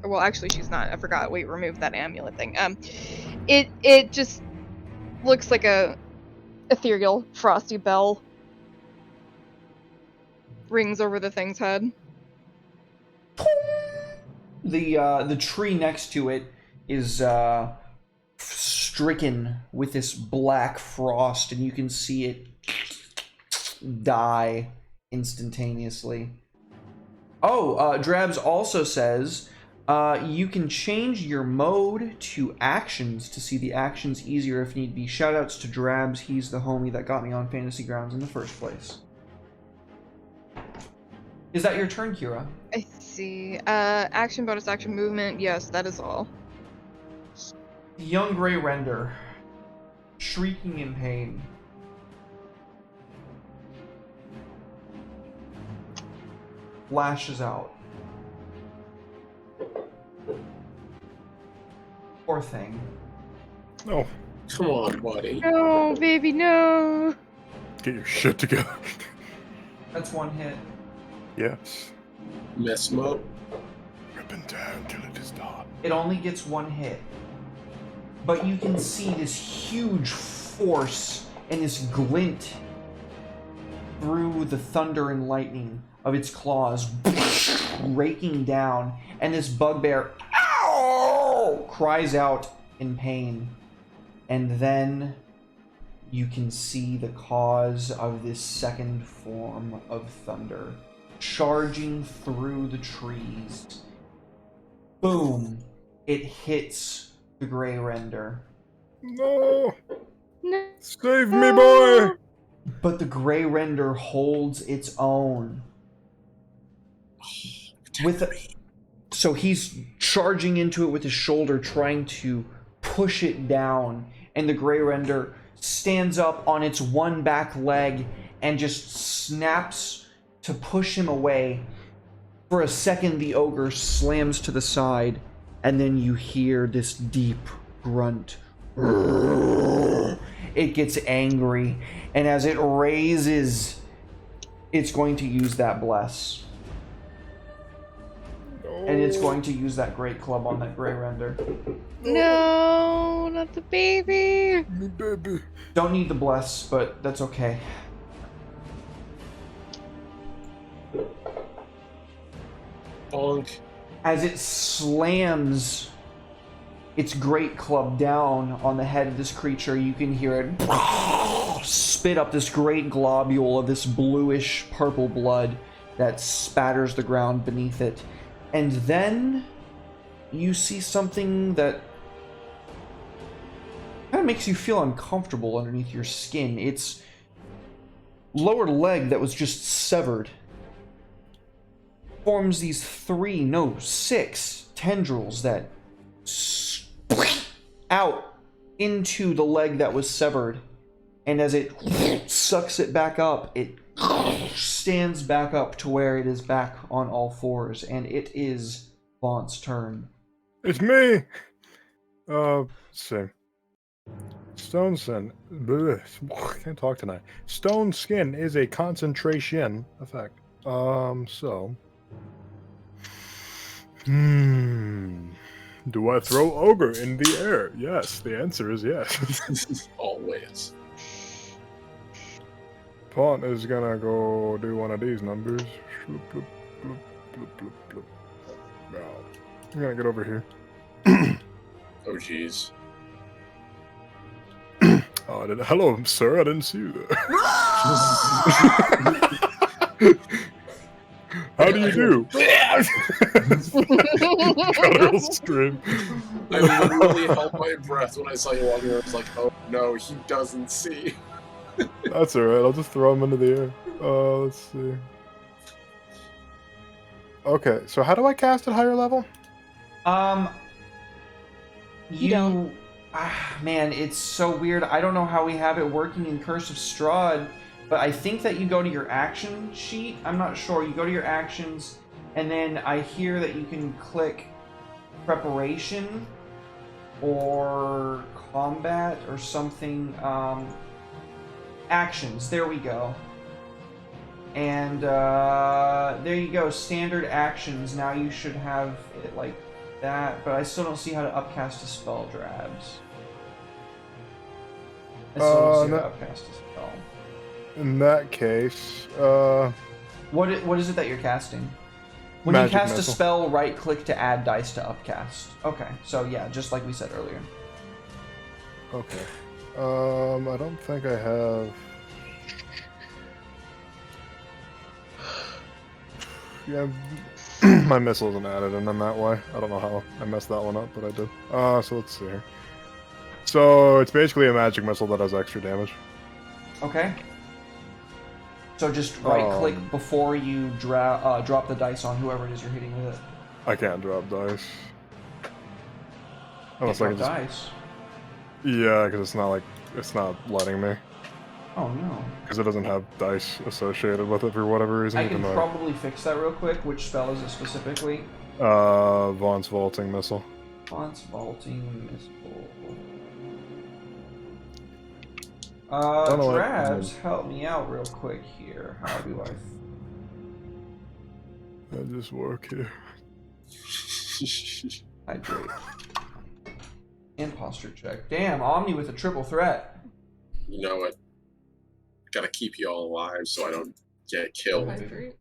Well, actually, she's not. I forgot. Wait, remove that amulet thing. It just looks like a ethereal frosty bell rings over the thing's head. The tree next to it is stricken with this black frost, and you can see it die instantaneously. Drabs also says you can change your mode to actions to see the actions easier if need be. Shoutouts to Drabs, he's the homie that got me on Fantasy Grounds in the first place. Is that your turn, Kira? I see. Action, bonus action, movement. Yes, that is all. The young gray render, shrieking in pain, lashes out. Poor thing. Oh, Come on, buddy. No, baby, no. get your shit together. That's one hit. Yes. Mess him up. Rip and tear until it is done. It only gets one hit. But you can see this huge force and this glint through the thunder and lightning of its claws raking down, and this bugbear ow, cries out in pain. And then you can see the cause of this second form of thunder charging through the trees. Boom! It hits the Grey Render. No! No. Save me, boy! But the Grey Render holds its own. So he's charging into it with his shoulder, trying to push it down, and the Grey Render stands up on its one back leg and just snaps to push him away. For a second, the ogre slams to the side, and then you hear this deep grunt. It gets angry, and as it raises, it's going to use that bless. And it's going to use that great club on that Grey Render. No, not the baby. Me baby. Don't need the bless, but that's okay. Bonk. As it slams its great club down on the head of this creature, you can hear it spit up this great globule of this bluish purple blood that spatters the ground beneath it. And then you see something that kind of makes you feel uncomfortable underneath your skin. Its lower leg that was just severed forms these 6 tendrils that out into the leg that was severed. And as it sucks it back up, it stands back up to where it is back on all fours, and it is Vaughn's turn. It's me! Let's see. Stone Skin. Can't talk tonight. Stone Skin is a concentration effect. So. Do I throw Ogre in the air? Yes, the answer is yes. Always. Pawn is gonna go do one of these numbers. Bloop, bloop, bloop, bloop, bloop, bloop. Now, I'm gonna get over here. Oh, jeez. Oh, hello, sir. I didn't see you there. How do you do? Guttural scream. I literally held my breath when I saw you walking around. I was like, oh no, he doesn't see. That's alright, I'll just throw him into the air. Let's see. Okay, so how do I cast at higher level? You don't. Man, it's so weird. I don't know how we have it working in Curse of Strahd, but I think that you go to your action sheet. I'm not sure. You go to your actions, and then I hear that you can click Preparation or Combat or something. Actions. There we go. And there you go. Standard actions. Now you should have it like that, but I still don't see how to upcast a spell, Drabs. I still don't see how to upcast a spell. In that case, What is it that you're casting? When Magic you cast missile. a spell, right-click to add dice to upcast. Okay, so yeah, just like we said earlier. okay. I don't think I have. Yeah, my missile isn't added in that way. I don't know how I messed that one up, but I did. So let's see here. So it's basically a magic missile that has extra damage. Okay. So just right-click before you drop the dice on whoever it is you're hitting with it. I can't drop dice. Unless Drop I can just. dice. Yeah, because it's not letting me. Oh no. Because it doesn't have dice associated with it for whatever reason. I can even though probably fix that real quick. Which spell is it specifically? Vaughn's vaulting missile. Vaughn's vaulting missile. don't know what- Drabs, help me out real quick here. How do I I just work here. hydrate? Imposter check. Damn, Omni with a triple threat. You know it. Gotta keep you all alive so I don't get killed. Hydrate.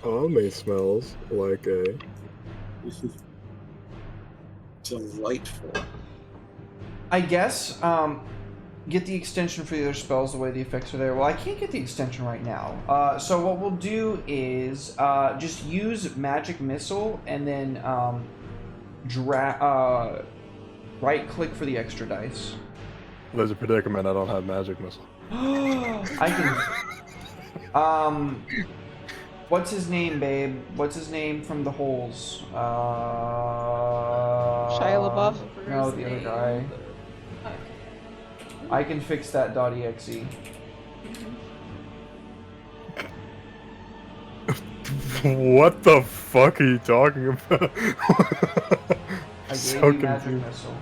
Omni smells like a. Delightful. I guess, get the extension for the other spells the way the effects are there. Well, I can't get the extension right now. So what we'll do is just use Magic Missile and then right-click for the extra dice. There's a predicament. I don't have Magic Missile. I can. What's his name, babe? What's his name from the holes? Shia LaBeouf? No, the other guy. I can fix that .exe. What the fuck are you talking about? I gave So you Magic confused. Missile.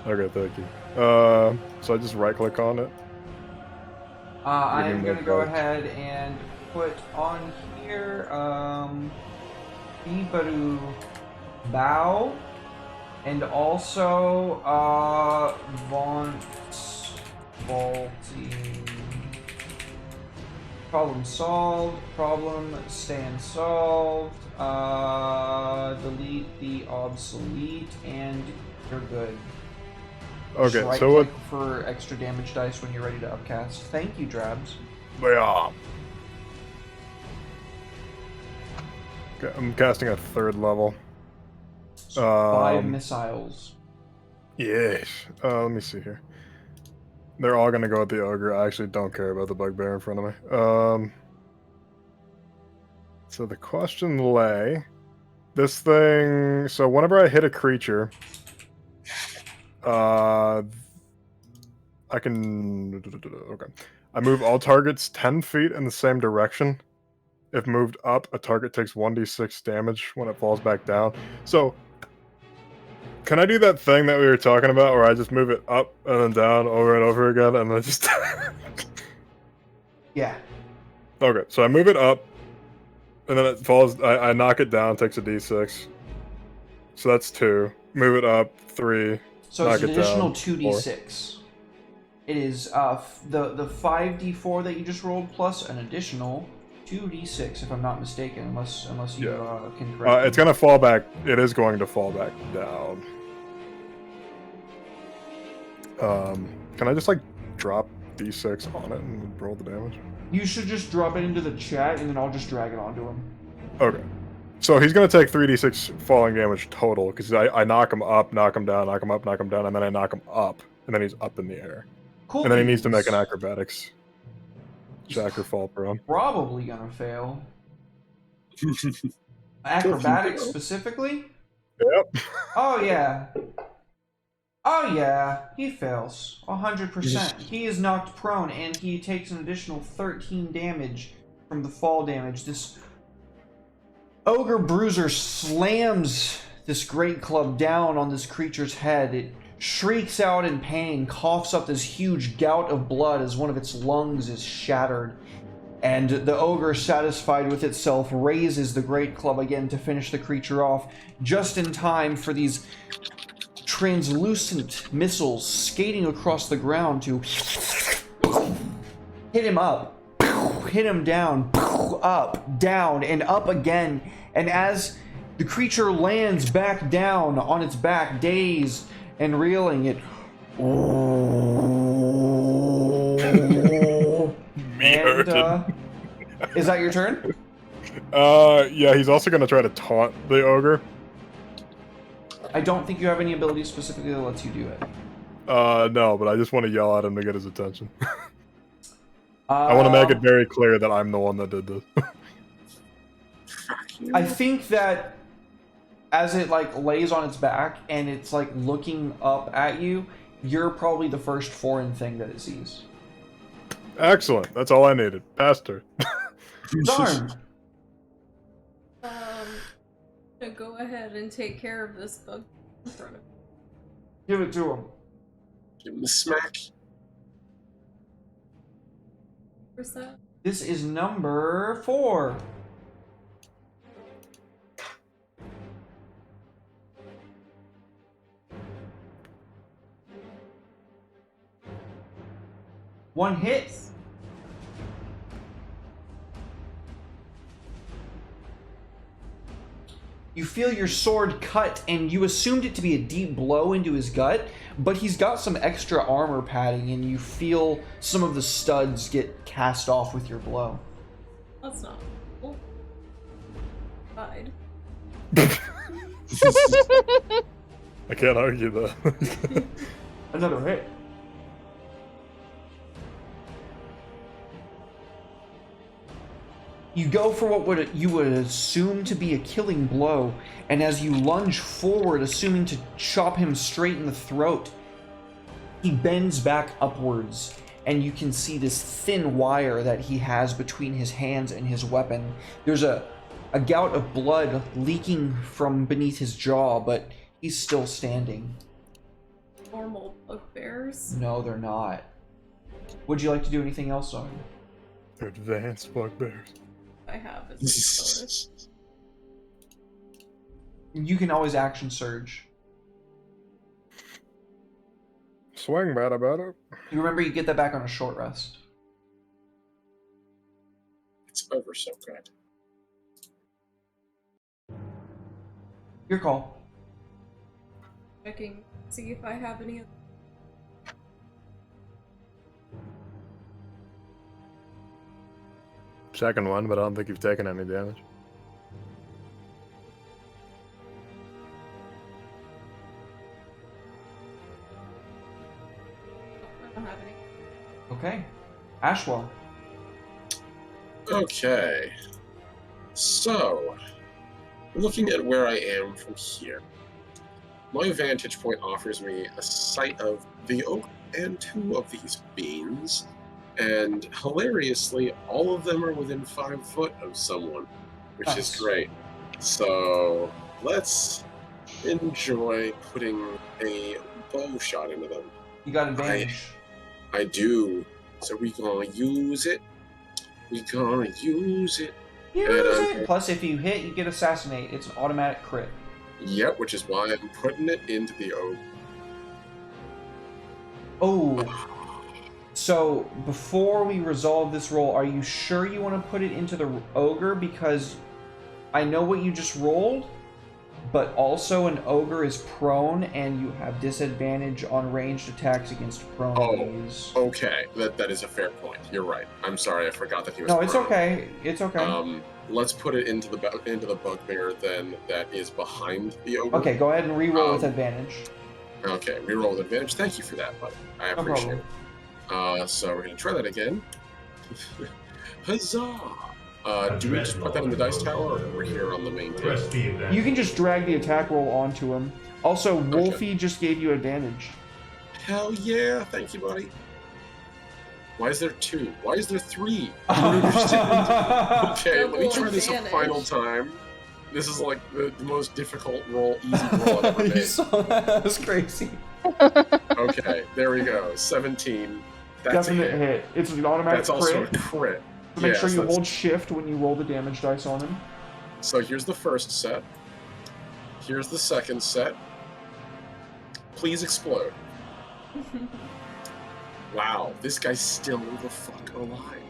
Okay, thank you. So I just right-click on it. I am Give me gonna more go dice. ahead and put on here, Bibaru Bow, and also, Vaunt Vaulting. Problem solved, problem stand solved, delete the obsolete, and you're good. Just Okay, right so what? click for extra damage dice when you're ready to upcast. Thank you, Drabs. Yeah. Okay, I'm casting a 3rd level. 5 missiles. Yes. Let me see here. They're all gonna go with the ogre. I actually don't care about the bugbear in front of me. So the question lay, this thing. So whenever I hit a creature, I can. Okay. I move all targets 10 feet in the same direction. If moved up, a target takes 1d6 damage when it falls back down. So, can I do that thing that we were talking about where I just move it up and then down over and over again and then just... Yeah. Okay, so I move it up and then it falls... I knock it down, takes a d6. So that's 2. Move it up, 3. So knock it's an it additional down, 2d6. It is the 5d4 that you just rolled plus an additional 2d6, if I'm not mistaken, unless you can correct me. It's gonna fall back. It is going to fall back down. Can I just like drop d6 on it and roll the damage? You should just drop it into the chat, and then I'll just drag it onto him. Okay. So he's gonna take 3d6 falling damage total because I knock him up, knock him down, knock him up, knock him down, and then I knock him up, and then he's up in the air. Cool. And then he needs to make an beans. acrobatics check or fall prone. Probably gonna fail. Acrobatics specifically? Yep. Oh yeah. Oh yeah, he fails. 100%. He is knocked prone, and he takes an additional 13 damage from the fall damage. This Ogre Bruiser slams this great club down on this creature's head. It shrieks out in pain, coughs up this huge gout of blood as one of its lungs is shattered. And the ogre, satisfied with itself, raises the great club again to finish the creature off, just in time for these translucent missiles skating across the ground to hit him up, hit him down, up, down, and up again. And as the creature lands back down on its back, dazed and reeling, it is that your turn? Yeah, he's also gonna try to taunt the ogre. I don't think you have any ability specifically that lets you do it. No, but I just want to yell at him to get his attention. I want to make it very clear that I'm the one that did this. I think that as it like lays on its back and it's like looking up at you, you're probably the first foreign thing that it sees. Excellent. That's all I needed. Passed her. Darn. To go ahead and take care of this bug in front of me. Give it to him. Give him the smack. Where's that? This is number 4. One hit. You feel your sword cut, and you assumed it to be a deep blow into his gut, but he's got some extra armor padding, and you feel some of the studs get cast off with your blow. That's not cool. Died. I can't argue that. Another hit. You go for what you would assume to be a killing blow, and as you lunge forward, assuming to chop him straight in the throat, he bends back upwards, and you can see this thin wire that he has between his hands and his weapon. There's a gout of blood leaking from beneath his jaw, but he's still standing. Normal bugbears. No, they're not. Would you like to do anything else on him? They're advanced bugbears. I have is bonus. You can always action surge. Swing bad about it. You remember you get that back on a short rest. It's over so good. Your call. Checking, see if I have any. Second one, but I don't think you've taken any damage. I don't have any. Okay. Ashwell. Okay. So, looking at where I am from here, my vantage point offers me a sight of the oak and two of these beans, and hilariously, all of them are within 5 foot of someone, which is great. So, let's enjoy putting a bow shot into them. You got advantage. I do. So we gonna use it. Use it. Plus, if you hit, you get assassinate. It's an automatic crit. Yep, which is why I'm putting it into the oak. Oh. So, before we resolve this roll, are you sure you want to put it into the ogre? Because I know what you just rolled, but also an ogre is prone, and you have disadvantage on ranged attacks against prone enemies. Okay. That is a fair point. You're right. I'm sorry, I forgot that he was No, prone. it's okay. It's okay. Let's put it into the bugbear then that is behind the ogre. Okay, go ahead and re-roll with advantage. Okay, reroll with advantage. Thank you for that, buddy. I appreciate it. So we're gonna try that again. Huzzah! Do we just put that in the dice tower, or we're here on the main table? You can just drag the attack roll onto him. Also, Wolfie just gave you advantage. Hell yeah! Thank you, buddy. Why is there 2? Why is there 3? I don't understand. Okay, let me try this a final time. This is like the most difficult roll, easy roll I've ever made. You saw that? That was crazy. Okay, there we go. 17. That's Definite a hit. It's an automatic That's also crit. a crit. So make Yes, sure you that's- hold shift when you roll the damage dice on him. So here's the first set. Here's the second set. Please explode. Wow, this guy's still the fuck alive.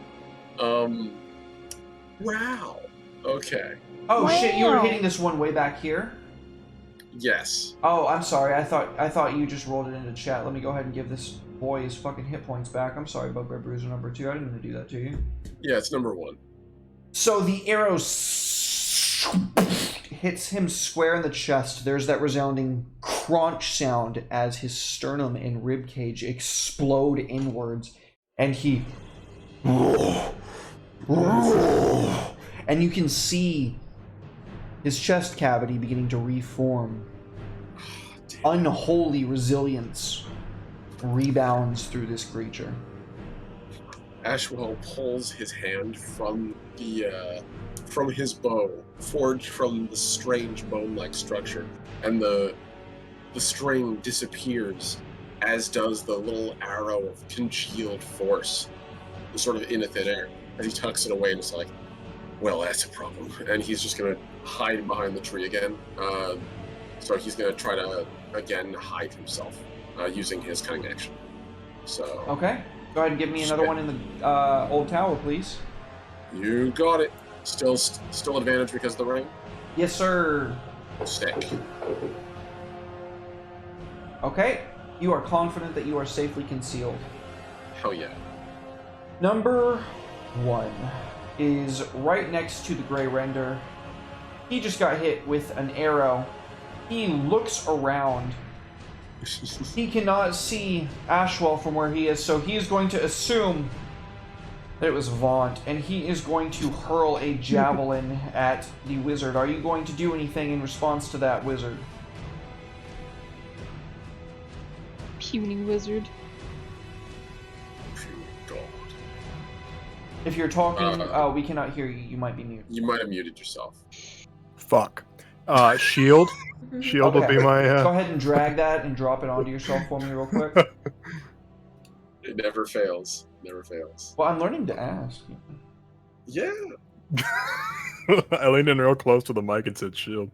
Wow. Okay. Oh shit, you were hitting this one way back here? Yes. Oh, I'm sorry. I thought you just rolled it into chat. Let me go ahead and give this boy his fucking hit points back. I'm sorry, Bugbear Bruiser number 2. I didn't mean to do that to you. Yeah, it's number 1. So the arrow hits him square in the chest. There's that resounding crunch sound as his sternum and ribcage explode inwards, and he and you can see his chest cavity beginning to reform. Unholy resilience rebounds through this creature. Ashwell pulls his hand from his bow, forged from the strange bone-like structure, and the string disappears, as does the little arrow of congealed force, sort of in a thin air, as he tucks it away and is like, well, that's a problem. And he's just going to hide behind the tree again. So he's going to try to, again, hide himself using his cunning action. So. Okay. Go ahead and give me another one in the old tower, please. You got it. Still advantage because of the ring? Yes, sir. Sick. Okay, you are confident that you are safely concealed. Hell yeah. Number 1 is right next to the Grey Render. He just got hit with an arrow. He looks around. He cannot see Ashwell from where he is, so he is going to assume that it was Vaunt, and he is going to hurl a javelin at the wizard. Are you going to do anything in response to that, wizard? Puny wizard. God. If you're talking, we cannot hear you. You might be mute. You might have muted yourself. Fuck. Shield. Shield will Okay. be my. Go ahead and drag that and drop it onto yourself for me real quick. It never fails. Never fails. Well, I'm learning to ask. Yeah. I leaned in real close to the mic and said shield.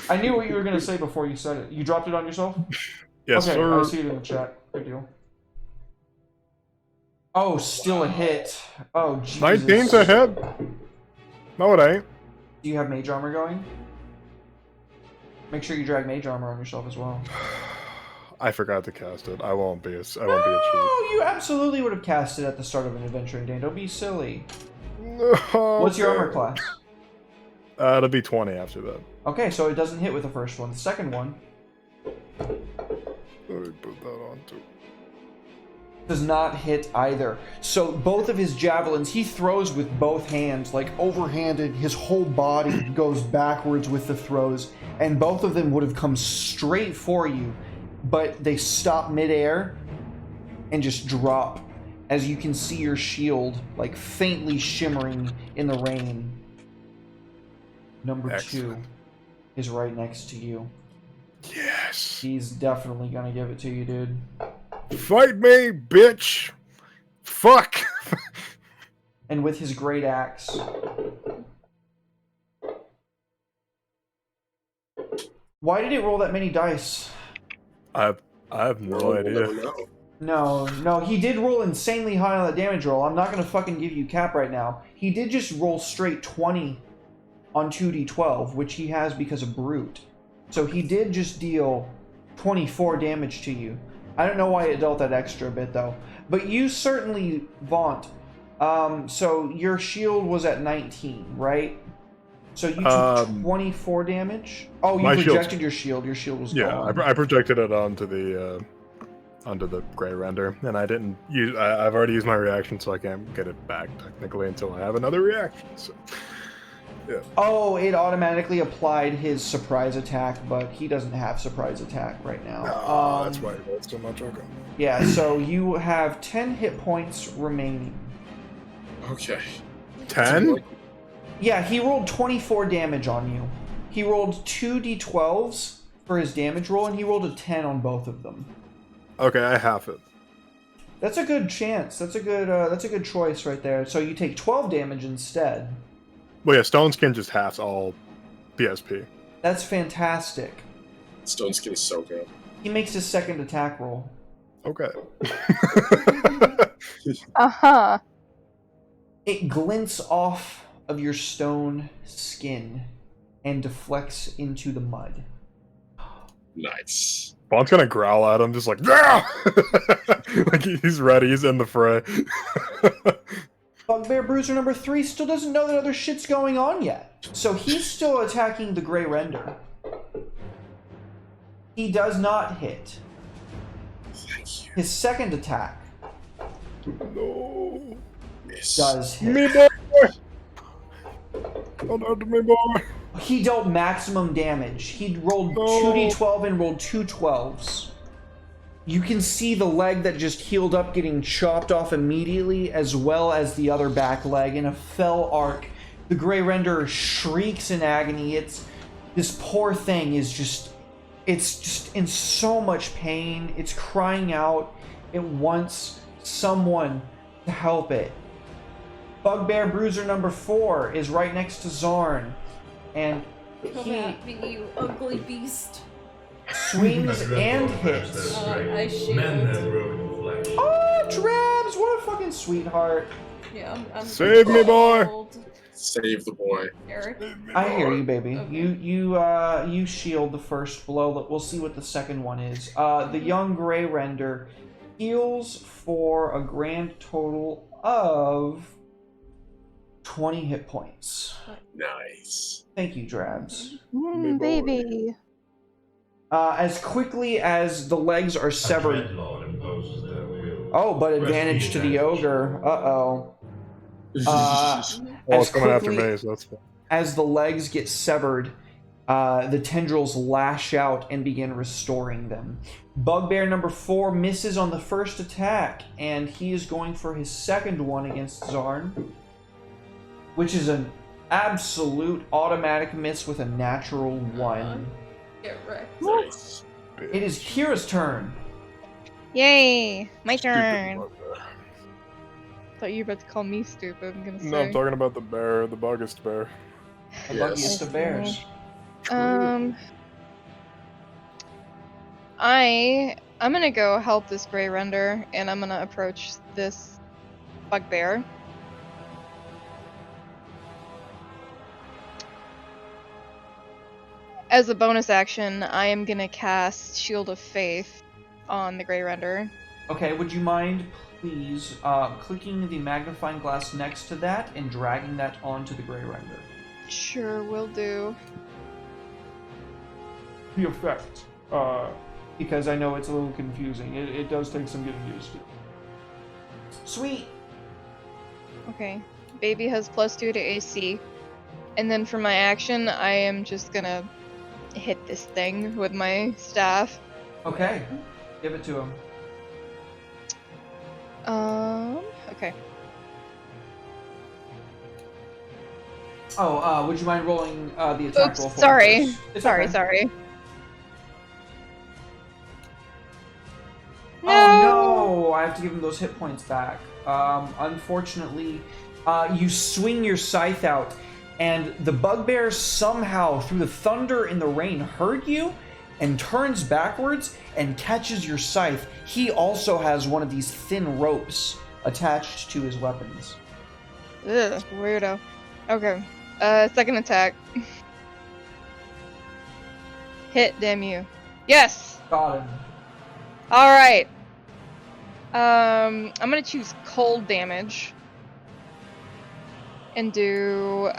I knew what you were going to say before you said it. You dropped it on yourself? Yes, okay, sir. I see it in the chat. Good deal. Oh, still a hit. Oh, Jesus. 19's a hit. No, it ain't. Do you have mage armor going? Make sure you drag mage armor on yourself as well. I forgot to cast it. I won't be a cheat. Oh, you absolutely would have cast it at the start of an adventuring day. Don't be silly. No, What's your armor class? It'll be 20 after that. Okay, so it doesn't hit with the first one. The second one Let me put that on too. does not hit either. So both of his javelins, he throws with both hands, like overhanded. His whole body goes backwards with the throws, and both of them would have come straight for you, but they stop midair and just drop as you can see your shield like faintly shimmering in the rain. Number Excellent. 2 is right next to you. Yes. He's definitely gonna give it to you, dude. Fight me, bitch. Fuck. And with his great axe, why did it roll that many dice? I have no idea. No, he did roll insanely high on the damage roll. I'm not gonna fucking give you cap right now. He did just roll straight 20 on 2d12, which he has because of Brute. So he did just deal 24 damage to you. I don't know why it dealt that extra bit though. But you certainly vaunt. So your shield was at 19, right? So you took 24 damage? Oh, you projected your shield. Your shield was gone. Yeah, I projected it onto the Grey Render, and I didn't use. I've already used my reaction, so I can't get it back technically until I have another reaction. So, yeah. Oh, it automatically applied his surprise attack, but he doesn't have surprise attack right now. That's why it rolled so much. Okay. Yeah, so you have 10 hit points remaining. Okay. 10? Yeah, he rolled 24 damage on you. He rolled 2d12s for his damage roll, and he rolled a 10 on both of them. Okay, I have it. That's a good chance. That's a good choice right there. So you take 12 damage instead. Well, yeah, Stone Skin just halves all PSP. That's fantastic. Stone Skin is so good. He makes his second attack roll. Okay. Uh-huh. It glints off of your stone skin and deflects into the mud. Nice. Bond's gonna growl at him, just like, yeah! Like he's ready, he's in the fray. Bugbear Bruiser number 3 still doesn't know that other shit's going on yet. So he's still attacking the Grey Render. He does not hit. His second attack No. does hit. Me boy! Don't hurt me, boy! He dealt maximum damage. He rolled 2d12 and rolled 2 12s. You can see the leg that just healed up getting chopped off immediately, as well as the other back leg in a fell arc. The Grey Render shrieks in agony. This poor thing is just in so much pain. It's crying out. It wants someone to help it. Bugbear Bruiser number 4 is right next to Zarn. And Come at me, you ugly beast. swings and hits. I shield. Men have broken flesh. Oh, Drabs, what a fucking sweetheart. Yeah, I'm Save me, boy! shield. Save the boy. Eric. I hear you, baby. Okay. You shield the first blow. We'll see what the second one is. The young Grey Render heals for a grand total of 20 hit points. Nice. Thank you, Drabs. Baby. As quickly as the legs are A severed. dreadlord imposes their will. Oh, but Press advantage to the advantage. ogre. Uh-oh. Well, As it's coming after quickly me, so that's fine. as the legs get severed, the tendrils lash out and begin restoring them. Bugbear number 4 misses on the first attack, and he is going for his second one against Zarn, which is an absolute automatic miss with a natural 1. Get wrecked. Nice. It is Kira's turn. Yay! My Stupid turn. bugbear. Thought you were about to call me stupid. I'm gonna say. No, I'm talking about the bear, the buggest bear. The Yes. buggiest of bears. I'm gonna go help this Grey Render, and I'm gonna approach this bugbear. As a bonus action, I am gonna cast Shield of Faith on the Grey Render. Okay, would you mind, please, clicking the magnifying glass next to that and dragging that onto the Grey Render? Sure, will do. The effect, because I know it's a little confusing. It does take some getting used to. Sweet! Okay. Baby has +2 to AC. And then for my action, I am just gonna hit this thing with my staff. Okay, give it to him. Okay. Oh, would you mind rolling the attack roll Oops, for sorry. me first? It's Sorry, okay. sorry. No! Oh no! I have to give him those hit points back. Unfortunately, you swing your scythe out, and the bugbear somehow, through the thunder and the rain, heard you and turns backwards and catches your scythe. He also has one of these thin ropes attached to his weapons. Ugh, weirdo. Okay. Second attack. Hit, damn you. Yes! Got him. Alright. I'm gonna choose cold damage. And do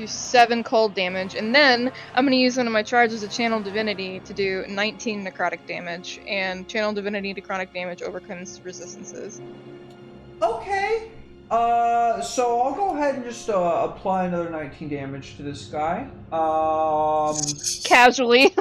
7 cold damage. And then I'm gonna use one of my charges of Channel Divinity to do 19 necrotic damage. And Channel Divinity necrotic damage overcomes resistances. Okay. So I'll go ahead and just apply another 19 damage to this guy. Casually.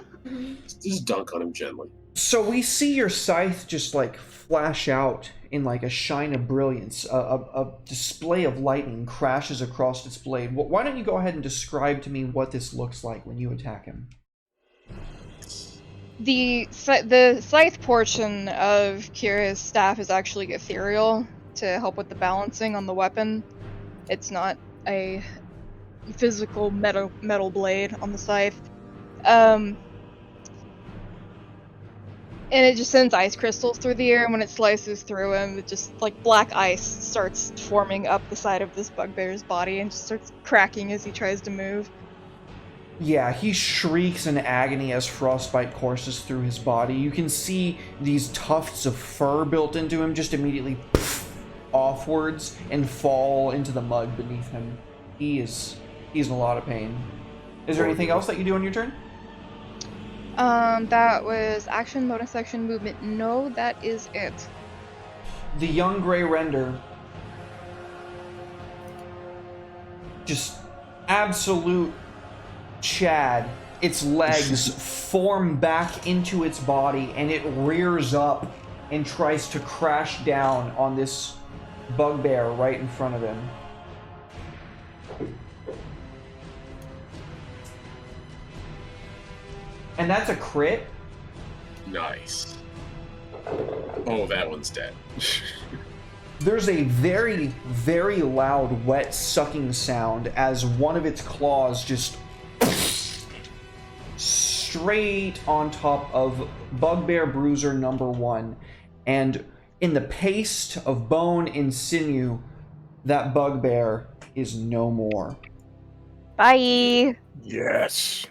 Just dunk on him gently. So we see your scythe just like flash out in like a shine of brilliance. A display of lightning crashes across its blade. Why don't you go ahead and describe to me what this looks like when you attack him? The scythe portion of Kira's staff is actually ethereal to help with the balancing on the weapon. It's not a physical metal blade on the scythe. And it just sends ice crystals through the air, and when it slices through him, it just, like, black ice starts forming up the side of this bugbear's body and just starts cracking as he tries to move. Yeah, he shrieks in agony as frostbite courses through his body. You can see these tufts of fur built into him just immediately offwards and fall into the mud beneath him. He's in a lot of pain. Is there anything else that you do on your turn? That was action, bonus action, movement. No, that is it. The young Grey Render, just absolute Chad. Its legs form back into its body, and it rears up and tries to crash down on this bugbear right in front of him. And that's a crit. Nice. Oh, that one's dead. There's a very, very loud wet sucking sound as one of its claws just straight on top of Bugbear Bruiser number 1. And in the paste of bone and sinew, that bugbear is no more. Bye. Yes.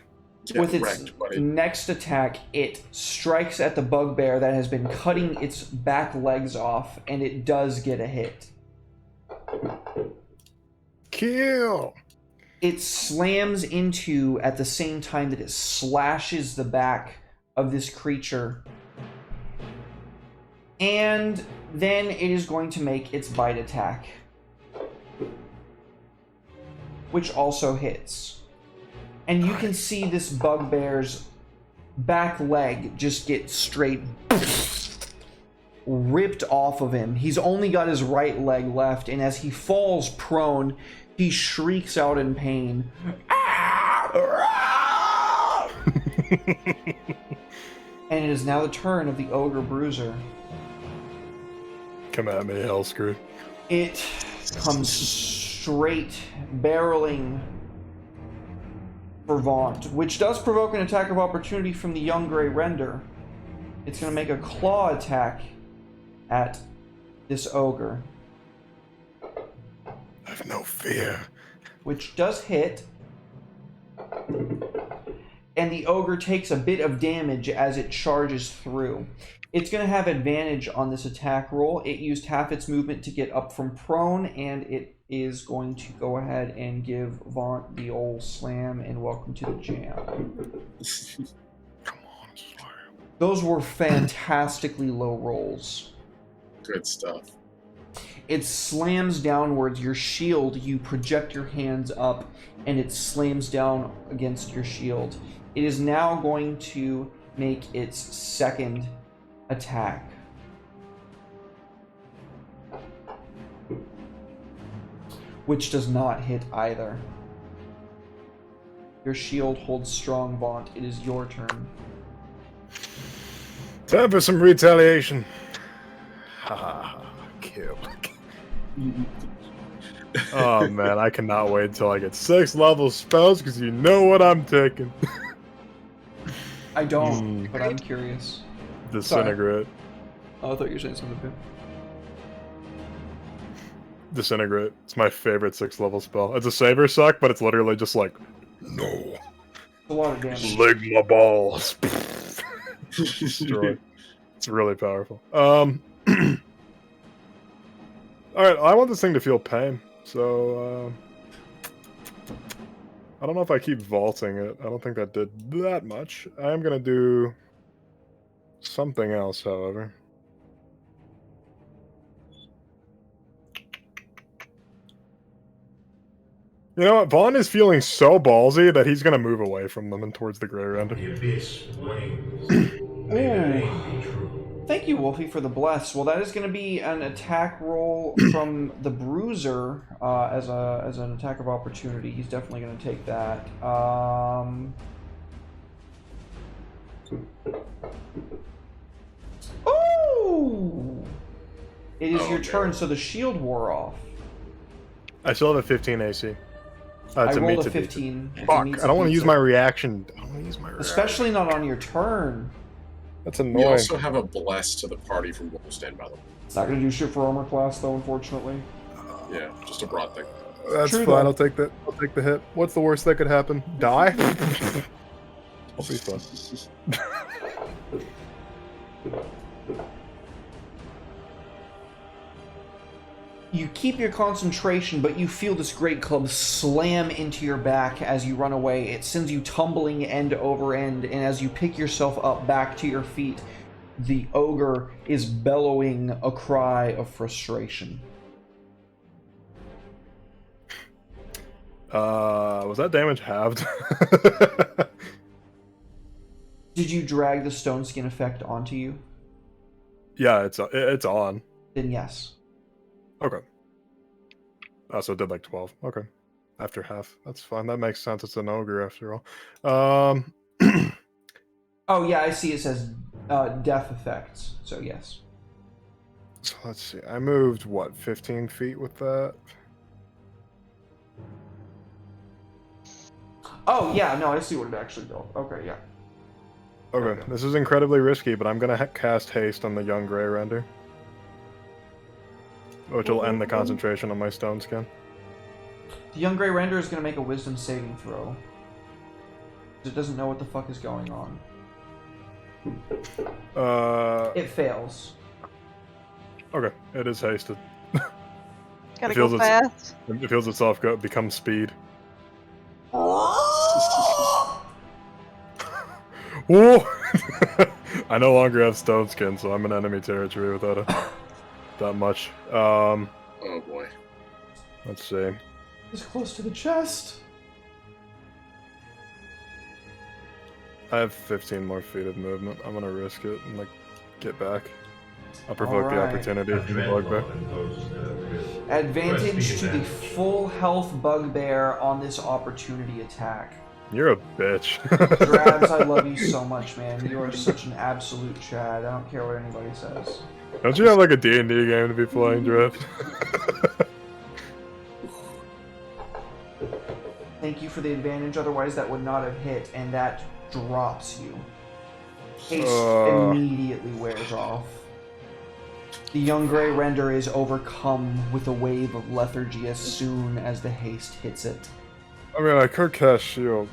Get With its wrecked, buddy. next attack, it strikes at the bugbear that has been cutting its back legs off, and it does get a hit. Kill. It slams into at the same time that it slashes the back of this creature. And then it is going to make its bite attack, which also hits. And you can see this bugbear's back leg just get straight ripped off of him. He's only got his right leg left, and as he falls prone, he shrieks out in pain. And it is now the turn of the Ogre Bruiser. Come at me, Hellscrew. It comes straight, barreling for Vaunt, which does provoke an attack of opportunity from the young Grey Render. It's going to make a claw attack at this Ogre. I have no fear. Which does hit. And the Ogre takes a bit of damage as it charges through. It's going to have advantage on this attack roll. It used half its movement to get up from prone, and it is going to go ahead and give Vaunt the old slam and welcome to the jam. Come on, Slayer. Those were fantastically low rolls. Good stuff. It slams downwards. Your shield, you project your hands up, and it slams down against your shield. It is now going to make its second attack. Which does not hit either. Your shield holds strong, Vaunt. It is your turn. Time for some retaliation. Ha ha ha. Kill. Oh man, I cannot wait until I get 6 level spells because you know what I'm taking. I don't, but I'm curious. Disintegrate. Oh, I thought you were saying something, Pip. Disintegrate. It's my favorite 6th level spell. It's a saver suck, but it's literally just like, no. It's a lot of damage. Leg my balls. Destroy. It's really powerful. Alright, I want this thing to feel pain, so I don't know if I keep vaulting it. I don't think that did that much. I am gonna do something else, however. You know what? Vaughn is feeling so ballsy that he's gonna move away from them and towards the Grey Render. The abyss wanes. May their aim be true. Thank you, Wolfie, for the bless. Well, that is going to be an attack roll from the Bruiser as an attack of opportunity. He's definitely going to take that. Oh! It is your turn, so the shield wore off. I still have a 15 AC. I It's rolled a to beat 15. it. Fuck! I don't want to use my reaction. I don't want to use my reaction. Especially not on your turn. That's We annoying. also have a bless to the party from Wolfstand, by the way. It's not going to do shit for armor class, though, unfortunately. Yeah, just a broad thing. That's True, fine. though. I'll take that. I'll take the hit. What's the worst that could happen? Die? I'll be fun. You keep your concentration, but you feel this great club slam into your back as you run away. It sends you tumbling end over end, and as you pick yourself up back to your feet, the ogre is bellowing a cry of frustration. Was that damage halved? Did you drag the stone skin effect onto you? Yeah, it's on. Then yes. Okay. Oh, so it did like 12. Okay. After half. That's fine. That makes sense. It's an ogre after all. Oh yeah, I see it says death effects, so yes. So let's see. I moved, what, 15 feet with that? Oh yeah, no, I see what it actually does. Okay, yeah. Okay. This is incredibly risky, but I'm going to cast haste on the young Grey Render. which will end the concentration on my stone skin. The young Grey Render is going to make a wisdom saving throw. It doesn't know what the fuck is going on. It fails. Okay, it is hasted. Gotta It feels go it's- fast. It feels itself go become speed. Whoa! I no longer have stone skin, so I'm in enemy territory without that much. Oh boy. Let's see. It's close to the chest. I have 15 more feet of movement. I'm gonna risk it and like get back. I'll provoke the Alright. opportunity A from the dread bugbear. law imposes the will. Advantage Press to the advantage. full health bugbear on this opportunity attack. You're a bitch. Drabs, I love you so much, man. You are such an absolute Chad. I don't care what anybody says. Don't you have like a D&D game to be playing, Drift? Thank you for the advantage, otherwise that would not have hit, and that drops you. Haste immediately wears off. The young Grey Render is overcome with a wave of lethargy as soon as the haste hits it. I mean, I could cast shield.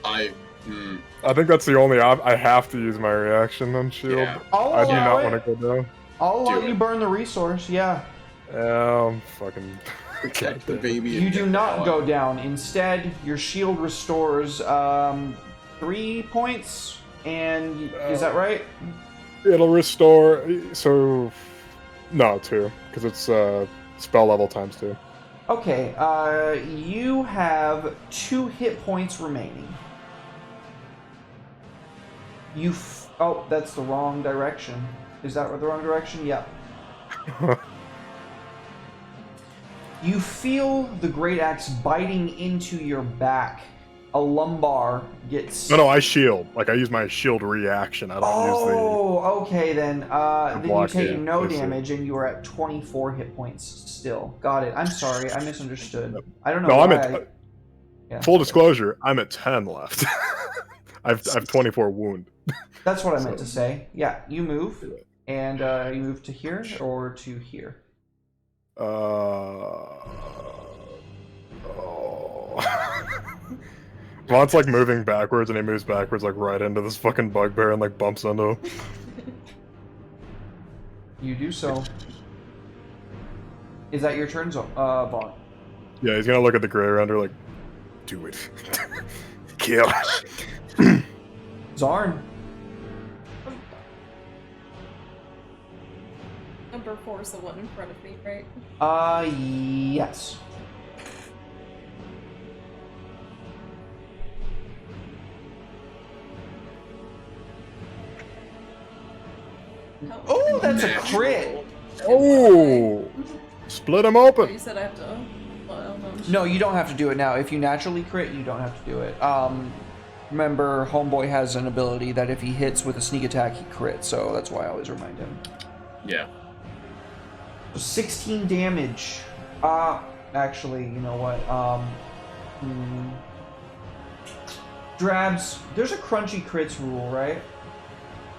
I I think that's the only I have to use my reaction on shield. Yeah. I'll I do allow not it. want to go down. I'll allow Do you it. burn the resource, yeah. Yeah, I'm fucking. protect the baby. You and do get not out. go down. Instead, your shield restores 3 points, and is that right? It'll restore. So, no, 2, because it's spell level times 2. Okay, you have 2 hit points remaining. Oh, that's the wrong direction. Is that the wrong direction? Yep. You feel the great axe biting into your back. A lumbar gets. No, I shield. Like I use my shield reaction. I don't use Oh, okay then. Then you block, take yeah, no I see. damage, and you are at 24 hit points still. Got it. I'm sorry, I misunderstood. I don't the. know No, I'm why. at. Yeah. Full disclosure, I'm at 10 left. I've 24 wound. That's what I meant So- to say. Yeah, you move, and you move to here or to here. Vaughn's like moving backwards, and he moves backwards like right into this fucking bugbear and like bumps into him. You do so. Is that your turn, Vaughn? Yeah, he's gonna look at the Grey Render like, do it. Kill. Zarn. Number 4 is the one in front of me, right? Yes. Oh, that's a crit. Oh! Split him Oh, open. you said I have to. Well, No, you don't have to do it now. If you naturally crit, you don't have to do it. Remember, Homeboy has an ability that if he hits with a sneak attack, he crits, so that's why I always remind him. Yeah. So 16 damage. Actually, you know what? Drabs, there's a crunchy crits rule, right?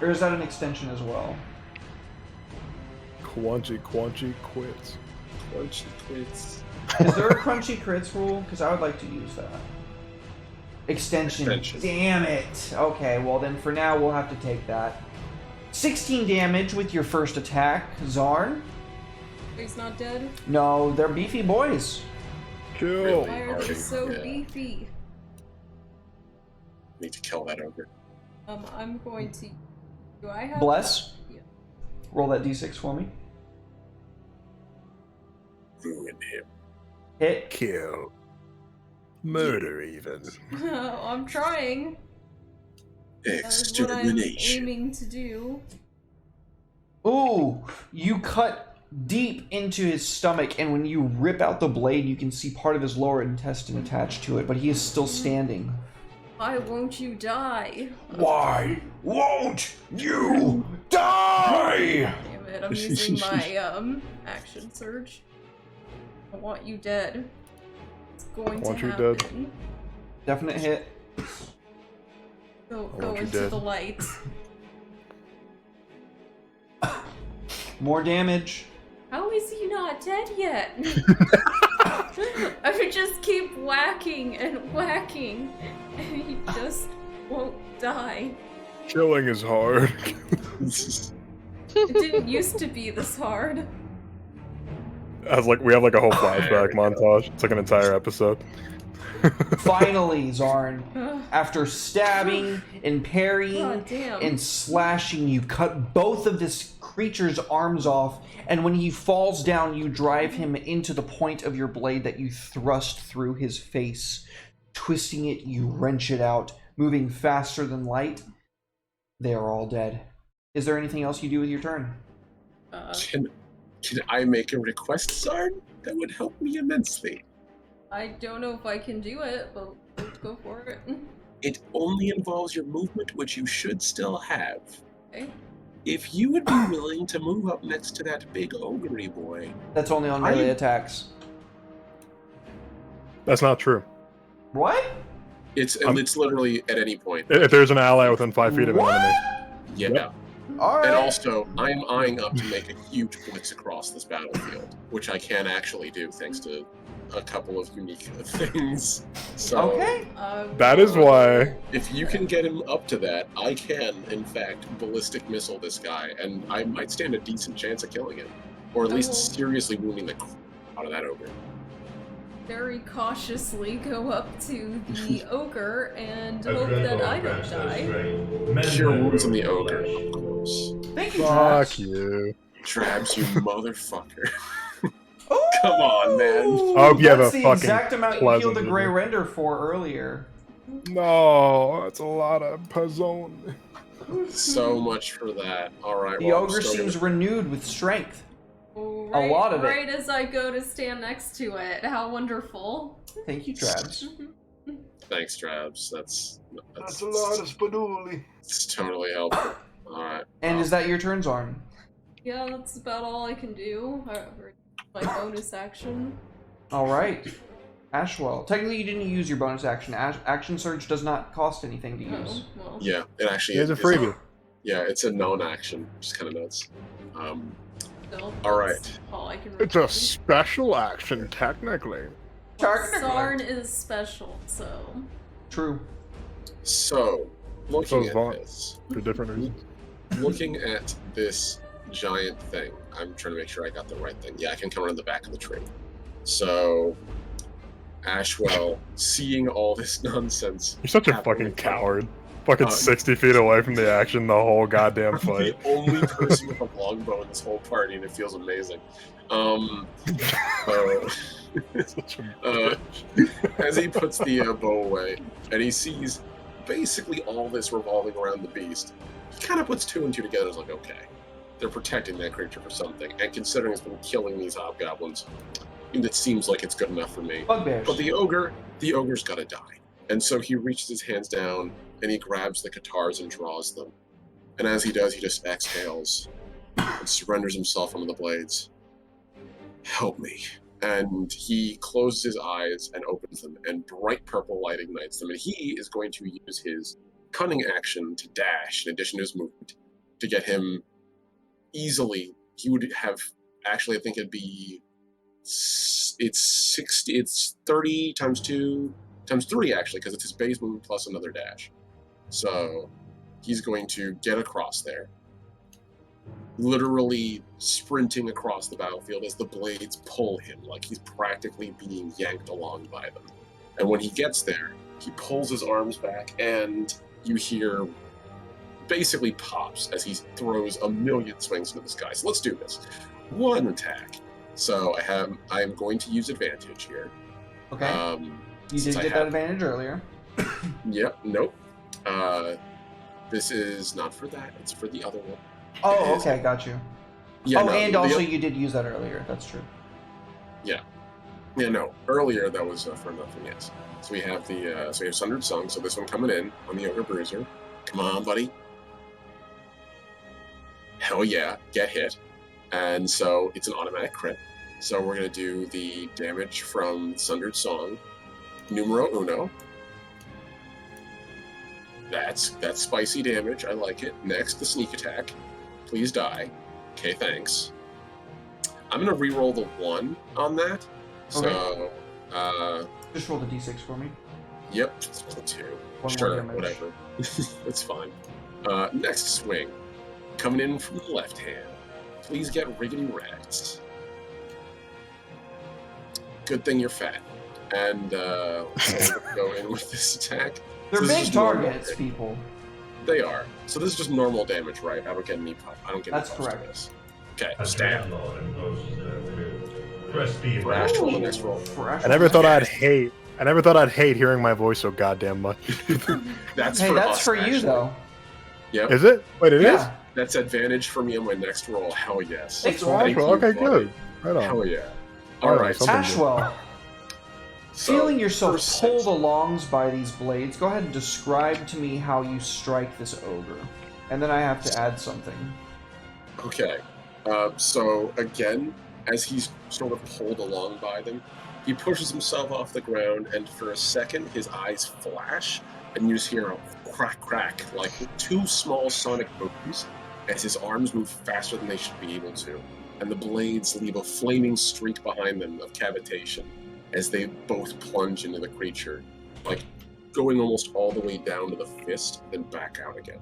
Or is that an extension as well? Quanchy quits. Crunchy quits. Is there a crunchy crits rule? Because I would like to use that. Extension. Damn it. Okay, well then for now we'll have to take that. 16 damage with your first attack, Zarn. He's not dead. No, they're beefy boys. Kill. Why are they Okay, so yeah. beefy? Need to kill that ogre. I'm going to. Do I have? Bless. Yeah. Roll that d6 for me. Ruin him. Hit. Kill. Murder even. I'm trying. That is what I'm Extermination. aiming to do. Ooh, you cut deep into his stomach, and when you rip out the blade, you can see part of his lower intestine attached to it, but he is still standing. Why won't you die? Why won't you die? Damn it! I'm using my action surge. I want you dead. It's going Want to you happen. dead. Definite hit. Go want you into dead. the light. More damage. How is he not dead yet? I would just keep whacking and whacking, and he just won't die. Killing is hard. It didn't used to be this hard. As like we have like a whole flashback montage. It's like an entire episode. Finally, Zarn, after stabbing and parrying God damn. and slashing, you cut both of this creature's arms off, and when he falls down, you drive him into the point of your blade that you thrust through his face. Twisting it, you wrench it out, moving faster than light. They are all dead. Is there anything else you do with your turn? Can I make a request, Zarn? That would help me immensely. I don't know if I can do it, but let's go for it. It only involves your movement, which you should still have. Okay. If you would be willing to move up next to that big ogre boy. That's only on melee attacks. That's not true. What? It's literally at any point. If there's an ally within 5 feet of an What? enemy. Yeah. Yep. All right. And also, I'm eyeing up to make a huge blitz across this battlefield, which I can actually do thanks to a couple of unique things. So, Okay. That is why. if you can get him up to that, I can, in fact, ballistic missile this guy, and I might stand a decent chance of killing him. Or at least Oh. seriously wounding the crap out of that ogre. Very cautiously go up to the ogre and hope that I don't die. Cure wounds on the ogre, of course. Thank you, Fuck Trax. you. Trabs, you motherfucker. Ooh! Come on, man. I hope you have That's a the fucking exact amount you pleasant healed the Grey review. Render for earlier. No, that's a lot of puzzone. So much for that. Alright, The well, I'm ogre still seems gonna- renewed with strength. Right, lot of it. Right as I go to stand next to it. How wonderful. Thank you, Travis. Thanks, Trabs. That's That's a lot of spaduli. It's totally helpful. Alright. And is that your turn, Zarn? Yeah, that's about all I can do. My bonus action. All right. Ashwell. Technically, you didn't use your bonus action. Action Surge does not cost anything to use. Oh, well. Yeah, it actually Here's a is. freebie. Yeah, it's a non-action, which is kind of nuts. Still, All right. that's all I can It's a really do. special action, technically. Sarn is special, so. True. So, So looking is at Vaughn. this, For different reasons. looking at this giant thing, I'm trying to make sure I got the right thing. Yeah, I can come around the back of the tree. So, Ashwell, seeing all this nonsense, You're such a happen fucking with- coward. Fucking Uh, 60 feet away from the action the whole goddamn I'm fight. the only person with a longbow in this whole party, and it feels amazing. So, Such a Uh, bitch. as he puts the bow away, and he sees basically all this revolving around the beast, he kind of puts two and two together. Is like, okay, they're protecting that creature for something, and considering it's been killing these hobgoblins, it seems like it's good enough for me. Bugbears. But the ogre's got to die, and so he reaches his hands down and he grabs the guitars and draws them, and as he does, he just exhales and surrenders himself under the blades. Help me. And he closes his eyes and opens them, and bright purple light ignites them. And he is going to use his cunning action to dash, in addition to his movement, to get him easily. He would have actually, I think it'd be it's 30 times 2 times 3 actually, because it's his base movement plus another dash. So he's going to get across there, literally sprinting across the battlefield as the blades pull him, like he's practically being yanked along by them. And when he gets there, he pulls his arms back, and you hear basically pops as he throws a million swings into the sky. So let's do this. One attack. So I am going to use advantage here. Okay. You since did I get that have- advantage earlier. Yep. Nope. This is not for that. It's for the other one. Oh, okay, got you. Yeah. oh, no, and the also oth- you did use that earlier. That's true. Yeah, no. Earlier that was for nothing. Yes. So we have so we have Sundered Song. So this one coming in on the Ogre Bruiser. Come on, buddy. Hell yeah, get hit. And so it's an automatic crit. So we're gonna do the damage from Sundered Song, numero uno. That's spicy damage. I like it. Next, the sneak attack. Please die. Okay, thanks. I'm gonna re-roll the 1 on that. So, just roll the d6 for me. Yep, just roll 2. One more Sure, damage. whatever. That's fine. Next swing. Coming in from the left hand. Please get riggedy wrecked. Good thing you're fat. And go in with this attack. They're So this is big just normal targets, damage. people. They are. So this is just normal damage, right? I don't get any pop. I don't get any That's buffs to correct. this. Okay, A stab. Dreadlord imposes their will. Press the Flash roll the advantage. next roll. Fresh I never one. thought I'd hate hearing my voice so goddamn much. That's Hey, for that's us, for you actually. though. Yep. Is it? Wait, it is? Yeah. That's advantage for me on my next roll. Hell yes. Thanks, Thank Ashwell. you, Okay, buddy. good. Right on. Hell yeah. All All right, right. something good. Ashwell, So, feeling yourself first pulled six. alongs by these blades, go ahead and describe to me how you strike this ogre. And then I have to add something. Okay. So again, as he's sort of pulled along by them, he pushes himself off the ground, and for a second, his eyes flash, and you just hear a crack, crack, like 2 small sonic booms, as his arms move faster than they should be able to, and the blades leave a flaming streak behind them of cavitation as they both plunge into the creature, like going almost all the way down to the fist, then back out again.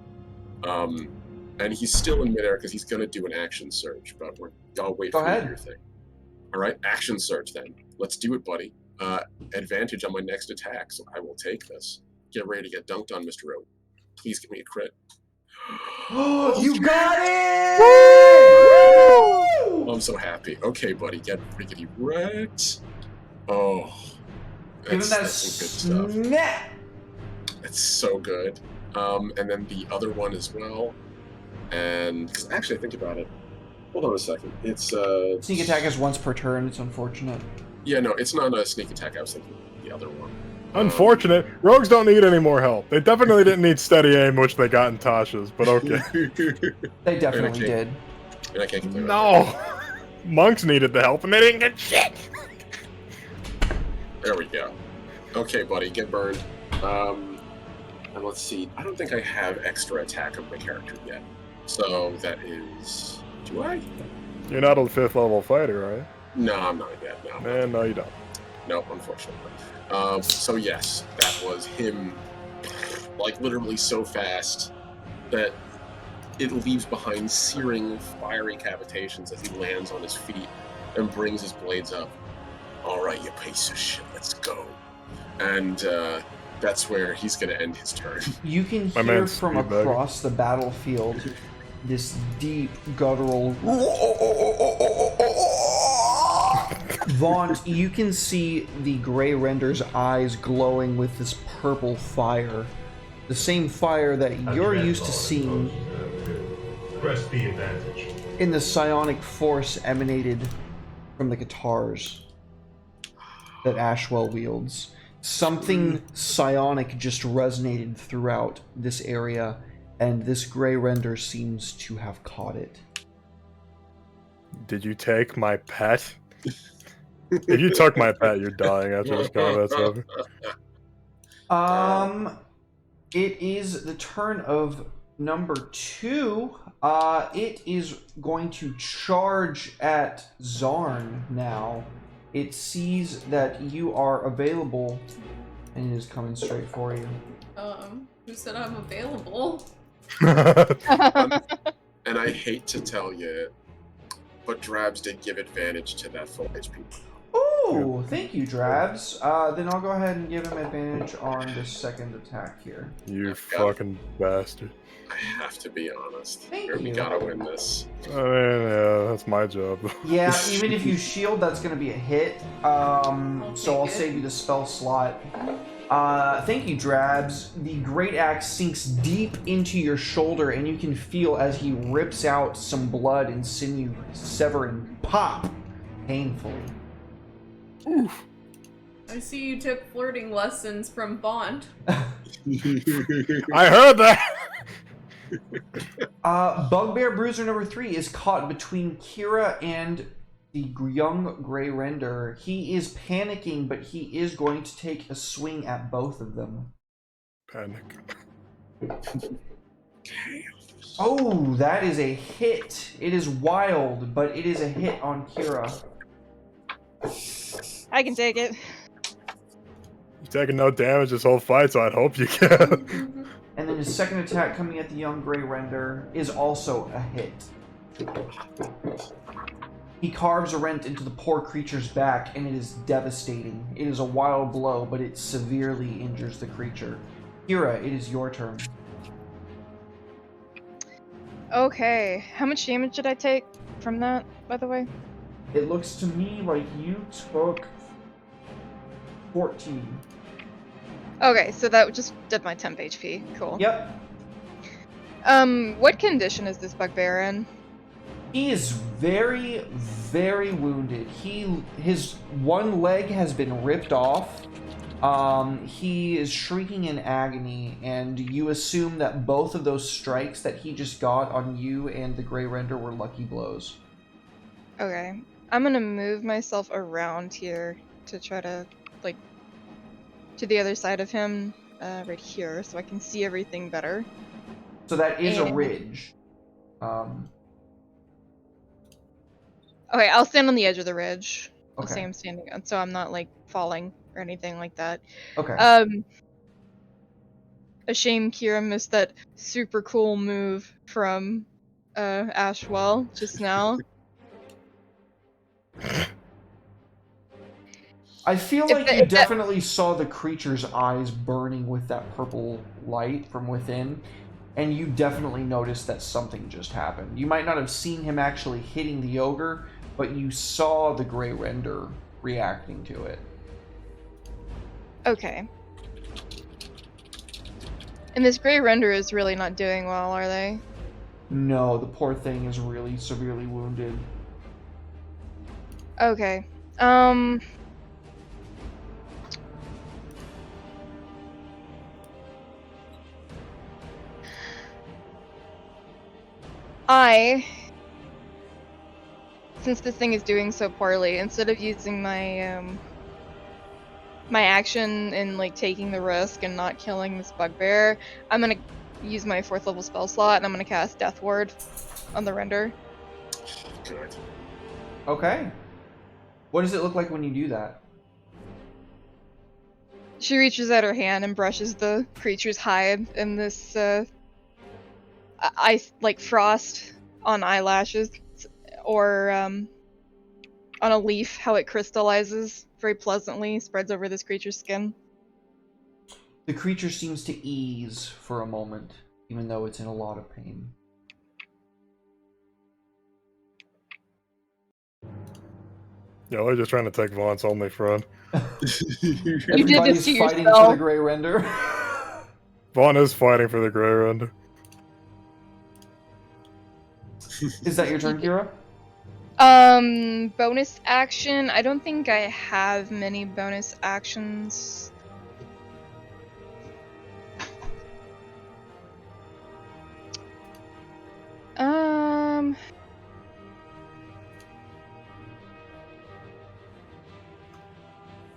And he's still in midair because he's going to do an action surge, but I'll wait Go for you to ahead. do your thing. All right, action surge then. Let's do it, buddy. Advantage on my next attack, so I will take this. Get ready to get dunked on, Mr. O. Please give me a crit. You got it! Oh, I'm so happy. Okay, buddy, get riggedy wrecked. Oh, Give him that that's some good stuff. snap! That's so good. And then the other one as well. And because actually, think about it. Hold on a second. It's Sneak attack is once per turn. It's unfortunate. Yeah, no, it's not a sneak attack. I was thinking the other one. Unfortunate. Rogues don't need any more help. They definitely didn't need steady aim, which they got in Tasha's, but okay. They definitely Okay. did. And I can't complain about that. No! Monks needed the help and they didn't get shit! There we go. Okay, buddy, get burned. And let's see. I don't think I have extra attack of my character yet. So that is. Do I? You're not a 5th level fighter, are you? No, I'm not yet. No. Man, no you don't. Nope, unfortunately. So yes, that was him, like literally so fast that it leaves behind searing, fiery cavitations as he lands on his feet and brings his blades up. All right, you piece of shit, let's go. And that's where he's gonna end his turn. You can My hear man's from speed across the battlefield this deep, guttural. Vaughn, you can see the Grey Render's eyes glowing with this purple fire. The same fire that A you're used to Dreadlord seeing imposes their will. Press the advantage. in the psionic force emanated from the guitars that Ashwell wields. Something psionic just resonated throughout this area, and this Grey Render seems to have caught it. Did you take my pet? If you took my pet, you're dying after this combat's over. It is the turn of number 2. It is going to charge at Zarn now. It sees that you are available, and it is coming straight for you. Who said I'm available? And I hate to tell you, but Drabs did give advantage to that full HP. Ooh, thank you, Drabs. Then I'll go ahead and give him advantage on the second attack here. You fucking bastard. I have to be honest. Thank We you. gotta win this. I mean, yeah, that's my job. Yeah, even if you shield, that's going to be a hit. So I'll take it. save you the spell slot. Thank you, Drabs. The Great Axe sinks deep into your shoulder, and you can feel as he rips out some blood and sinew, severing pop painfully. I see you took flirting lessons from Bond. I heard that! Bugbear Bruiser number 3 is caught between Kira and the young Grey Render. He is panicking, but he is going to take a swing at both of them. Panic. Oh, that is a hit. It is wild, but it is a hit on Kira. I can take it. You're taking no damage this whole fight, so I'd hope you can. And then his second attack coming at the young Grey Render is also a hit. He carves a rent into the poor creature's back, and it is devastating. It is a wild blow, but it severely injures the creature. Kira, it is your turn. Okay, how much damage did I take from that, by the way? It looks to me like you took 14. Okay, so that just did my temp HP. Cool. Yep. What condition is this bugbear in? He is very, very wounded. His one leg has been ripped off. He is shrieking in agony, and you assume that both of those strikes that he just got on you and the Grey Render were lucky blows. Okay, I'm gonna move myself around here to try to, like, to the other side of him, right here, so I can see everything better. So that is a And- ridge. Okay, I'll stand on the edge of the ridge. I'll say Okay. I'm standing on, so I'm not, like, falling or anything like that. Okay. A shame Kira missed that super cool move from Ashwell just now. I feel If like the- you if that- definitely saw the creature's eyes burning with that purple light from within, and you definitely noticed that something just happened. You might not have seen him actually hitting the ogre, but you saw the Grey Render reacting to it. Okay. And this Grey Render is really not doing well, are they? No, the poor thing is really severely wounded. Okay. Since this thing is doing so poorly, instead of using my my action in, like, taking the risk and not killing this bugbear, I'm gonna use my 4th level spell slot and I'm gonna cast Death Ward on the render. Good. Okay. What does it look like when you do that? She reaches out her hand and brushes the creature's hide, and this ice, like frost on eyelashes, or on a leaf, how it crystallizes very pleasantly, spreads over this creature's skin. The creature seems to ease for a moment, even though it's in a lot of pain. Yeah, we're just trying to take Vaughn's only friend. Everybody's to fighting yourself. for the Grey Render. Vaughn is fighting for the Grey Render. Is that your turn, Kira? Bonus action. I don't think I have many bonus actions.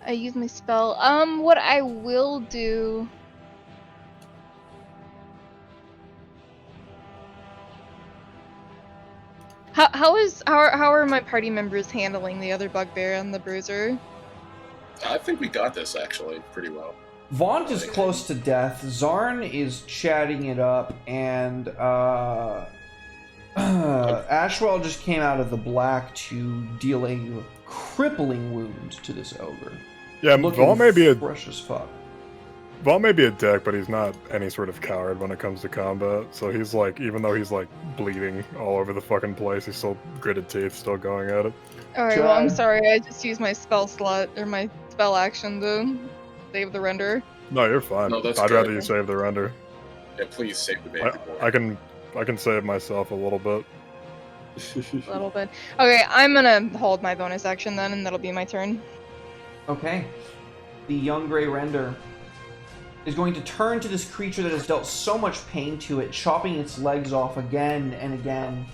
I use my spell. What I will do. How are my party members handling the other bugbear and the bruiser? I think we got this actually pretty well. Vaughn is close to death. Zarn is chatting it up, and Ashwell just came out of the black to deal a crippling wound to this ogre. Yeah, Looking Vaughn may be a fresh as fuck. Vaughn may be a dick, but he's not any sort of coward when it comes to combat. So he's like, even though he's like bleeding all over the fucking place, he's still gritted teeth, still going at it. Alright, well, I'm Try. sorry, I just used my spell slot, or my spell action to save the render. No, you're fine. No, that's I'd good. rather you save the render. Yeah, please save the baby boy. I can save myself a little bit. A little bit. Okay, I'm gonna hold my bonus action then, and that'll be my turn. Okay. The young Grey Render is going to turn to this creature that has dealt so much pain to it, chopping its legs off again and again.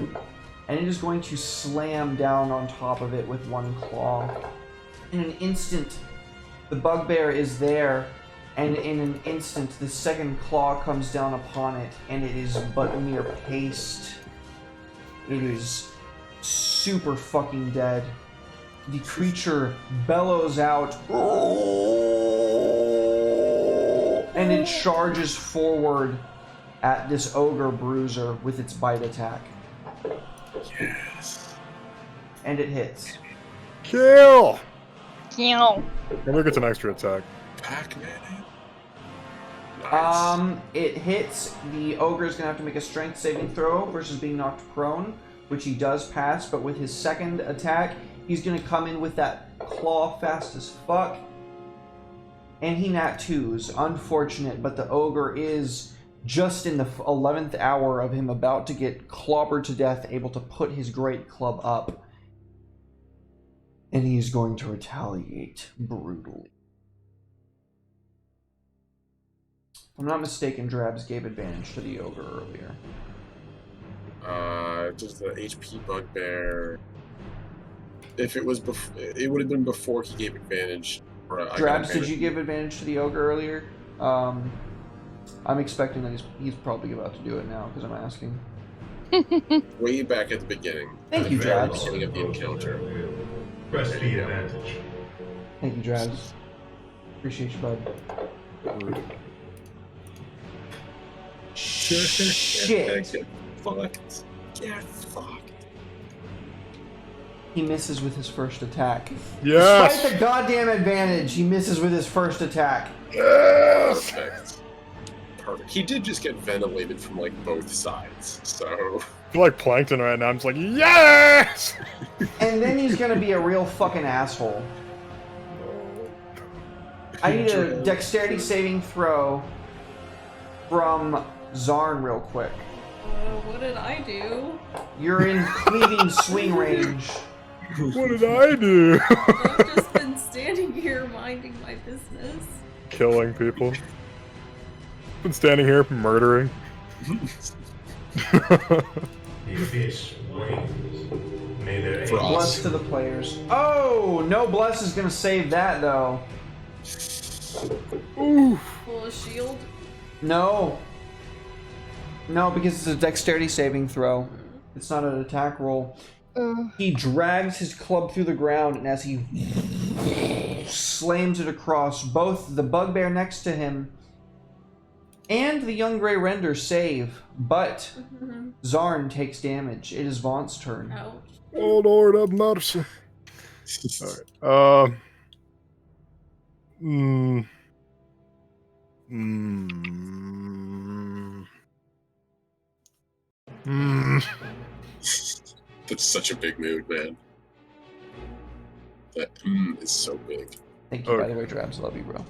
And it is going to slam down on top of it with one claw. In an instant, the bugbear is there, And in an instant, the second claw comes down upon it, and it is but mere paste. It is super fucking dead. The creature bellows out, and it charges forward at this ogre bruiser with its bite attack. Yes. And it hits. Kill! Kill. And look, it's an extra attack. Pac-Man. Nice. It hits. The ogre is gonna have to make a strength saving throw versus being knocked prone, which he does pass, but with his second attack, he's gonna come in with that claw fast as fuck. And he nat 2s. Unfortunate, but the ogre is just in the 11th hour of him about to get clobbered to death, able to put his great club up. And he's going to retaliate brutally. If I'm not mistaken, Drabs gave advantage to the ogre earlier. Just the HP bugbear. If it was it would have been before he gave advantage. Drabs, did you give advantage to the ogre earlier? I'm expecting that he's probably about to do it now because I'm asking. Way back at the beginning. Thank you, Very Drabs. beginning of the encounter. Press the advantage. Thank you, Drabs. Appreciate you, bud. Shit. Get fucked. Get fucked. He misses with his first attack. Yes! Despite the goddamn advantage, he misses with his first attack. Yes! Perfect. Perfect. He did just get ventilated from like both sides, so. I feel like Plankton right now. I'm just like, yes! And then he's gonna be a real fucking asshole. I need a dexterity saving throw from Zarn real quick. What did I do? You're in cleaving swing range. What did I do? I've just been standing here minding my business. Killing people. Been standing here murdering. The abyss wanes. May their For aim Bless to the players. Oh, no bless is gonna save that though. Ooh. Pull a shield. No. No, because it's a dexterity saving throw. It's not an attack roll. He drags his club through the ground, and as he slams it across, both the bugbear next to him and the young gray render save, but Zarn takes damage. It is Vaughn's turn. Ouch. Oh Lord have mercy. Alright. That's such a big mood, man. That is so big. Thank you, by the way, Drabs. Love you, bro.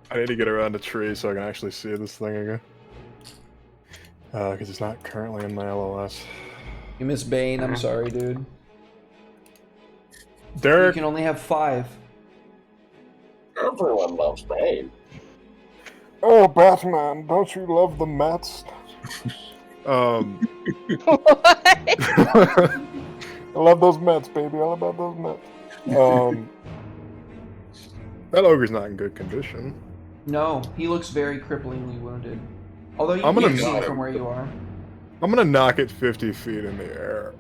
I need to get around a tree so I can actually see this thing again. Because it's not currently in my LOS. You miss Bane. I'm sorry, dude. You Derek! can only have 5. Everyone loves Bane. Oh, Batman, don't you love the Mets? What? I love those Mets, baby. All about those Mets. That ogre's not in good condition. No, he looks very cripplingly wounded. Although you I'm gonna can't see knock it from him. where you are. I'm gonna knock it 50 feet in the air.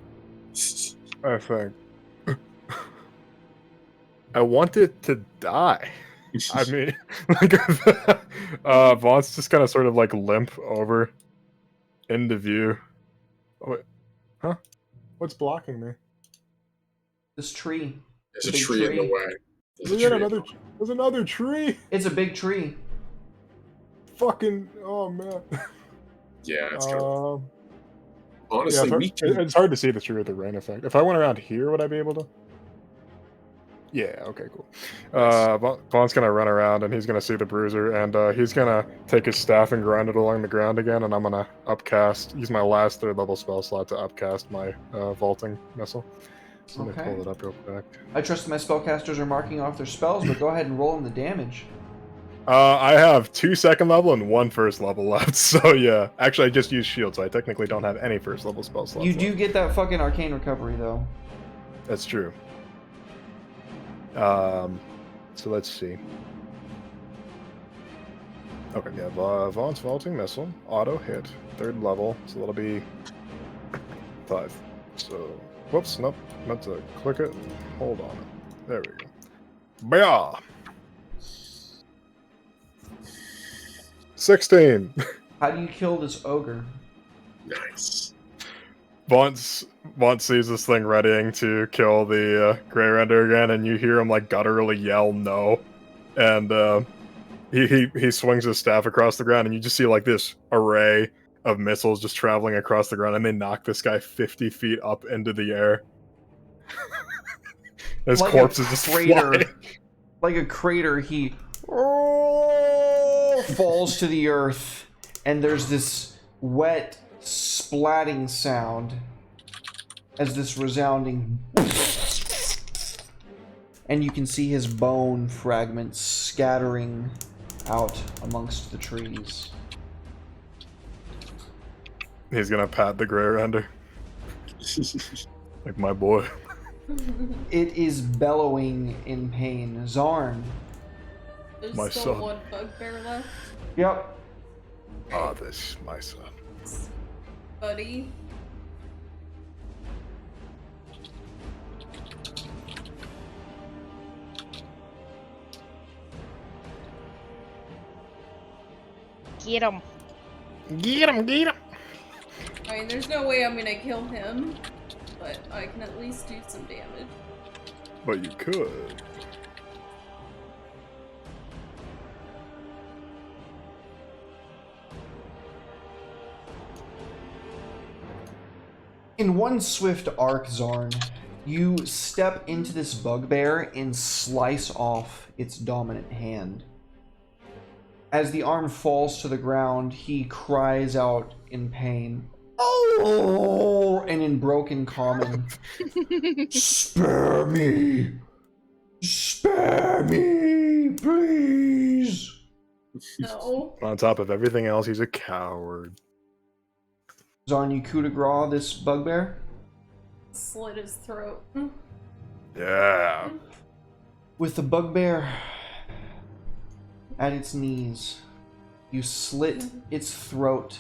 I think. I want it to die. I mean, like, Vaughn's just kind of sort of like limp over into view. Oh, wait. Huh? What's blocking me? This tree. There's a Big tree in the tree. way. There's a There's tree. another, there's another tree. It's a big tree. Fucking, oh man. Yeah, it's true. Honestly, Yeah, we can. it's hard to see the tree with the rain effect. If I went around here, would I be able to? Yeah, okay, cool. Vaughn's gonna run around and he's gonna see the bruiser and he's gonna take his staff and grind it along the ground again, and I'm gonna upcast, use my last 3rd level spell slot to upcast my vaulting missile. So let me Okay. pull it up real quick. I trust my spellcasters are marking off their spells, but go ahead and roll in the damage. I have 2 2nd level and 1 1st level left, so yeah. Actually, I just used shield, so I technically don't have any 1st level spell slots You left. do get that fucking arcane recovery, though. That's true. So let's see. Okay, yeah, Vaughn's vaulting missile, auto hit, 3rd level, so that'll be 5. So, whoops, nope, meant to click it. Hold on. There we go. Booyah! 16! How do you kill this ogre? Nice. Vaughn sees this thing readying to kill the Grey Render again, and you hear him like gutturally yell no. And he swings his staff across the ground, and you just see like this array of missiles just traveling across the ground, and they knock this guy 50 feet up into the air. His Like corpse a is just crater. flying. Like a crater, he falls to the earth, and there's this wet splatting sound as this resounding, and you can see his bone fragments scattering out amongst the trees. He's gonna pat the Grey Render. Like my boy. It is bellowing in pain. Zarn. There's My still son. one bugbear left, Yep. Ah, this my son. buddy. Get him. Get him, get him! I mean, there's no way I'm gonna kill him, but I can at least do some damage. But you could. In one swift arc, Zarn, you step into this bugbear and slice off its dominant hand. As the arm falls to the ground, he cries out in pain. Oh! And in broken common, spare me! Spare me, please! No. On top of everything else, he's a coward. Zarn, you coup de grace this bugbear? Slit his throat. Yeah. With the bugbear at its knees, you slit its throat,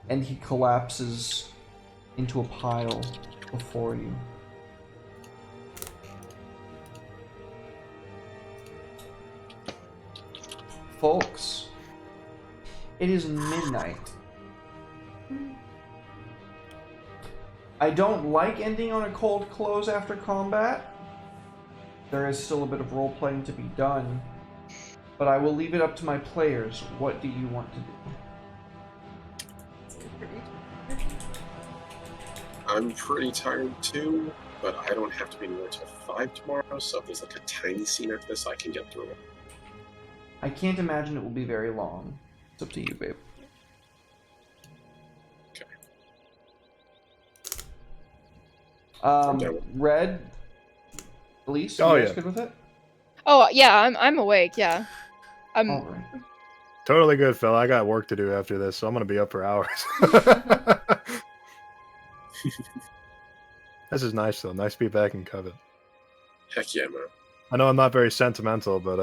and he collapses into a pile before you. Folks, it is midnight. I don't like ending on a cold close after combat. There is still a bit of role-playing to be done, but I will leave it up to my players. What do you want to do? I'm pretty tired too, but I don't have to be anywhere till 5 tomorrow, so if there's like a tiny scene after this, I can get through it. I can't imagine it will be very long. It's up to you, babe. Okay. Red, Elise, Oh, you guys yeah. good with it? Oh yeah, I'm awake. Yeah, I'm. All right. Totally good, fella. I got work to do after this, so I'm gonna be up for hours. This is nice, though. Nice to be back in Covet. Heck yeah, man. I know I'm not very sentimental, but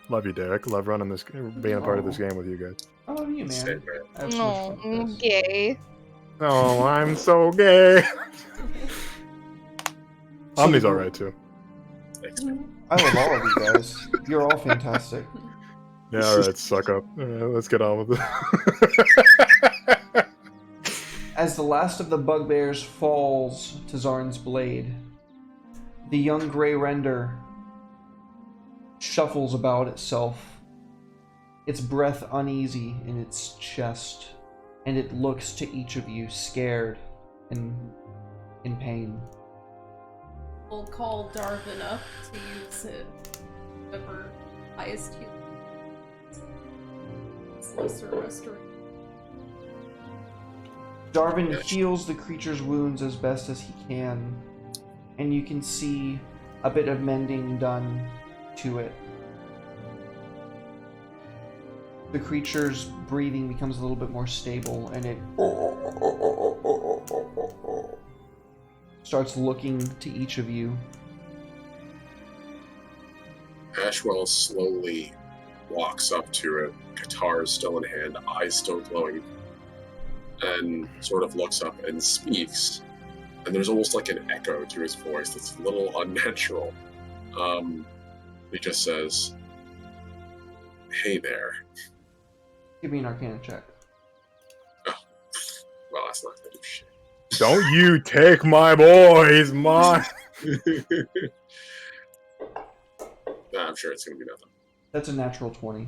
love you, Derek. Love running this, being a part of this game with you guys. I love you, man. Same, man. I have so much Oh, fun with this. gay. Oh, I'm so gay. Omni's alright too. Thanks, man. I love all of you guys. You're all fantastic. Yeah, alright, suck up. Let's get on with it. As the last of the bugbears falls to Zarn's blade, the young Grey Render shuffles about itself, its breath uneasy in its chest, and it looks to each of you scared and in pain. We'll call Darvin up to use it. Whatever highest heal. It's lesser restoration. Darvin heals the creature's wounds as best as he can, and you can see a bit of mending done to it. The creature's breathing becomes a little bit more stable, and it starts looking to each of you. Ashwell slowly walks up to it, guitar still in hand, eyes still glowing, and sort of looks up and speaks. And there's almost like an echo to his voice that's a little unnatural. He just says, "Hey there." Give me an Arcana check. Oh, well, that's not gonna do shit. Don't you take my boy, he's mine. Nah, I'm sure it's gonna be nothing. That's a natural 20.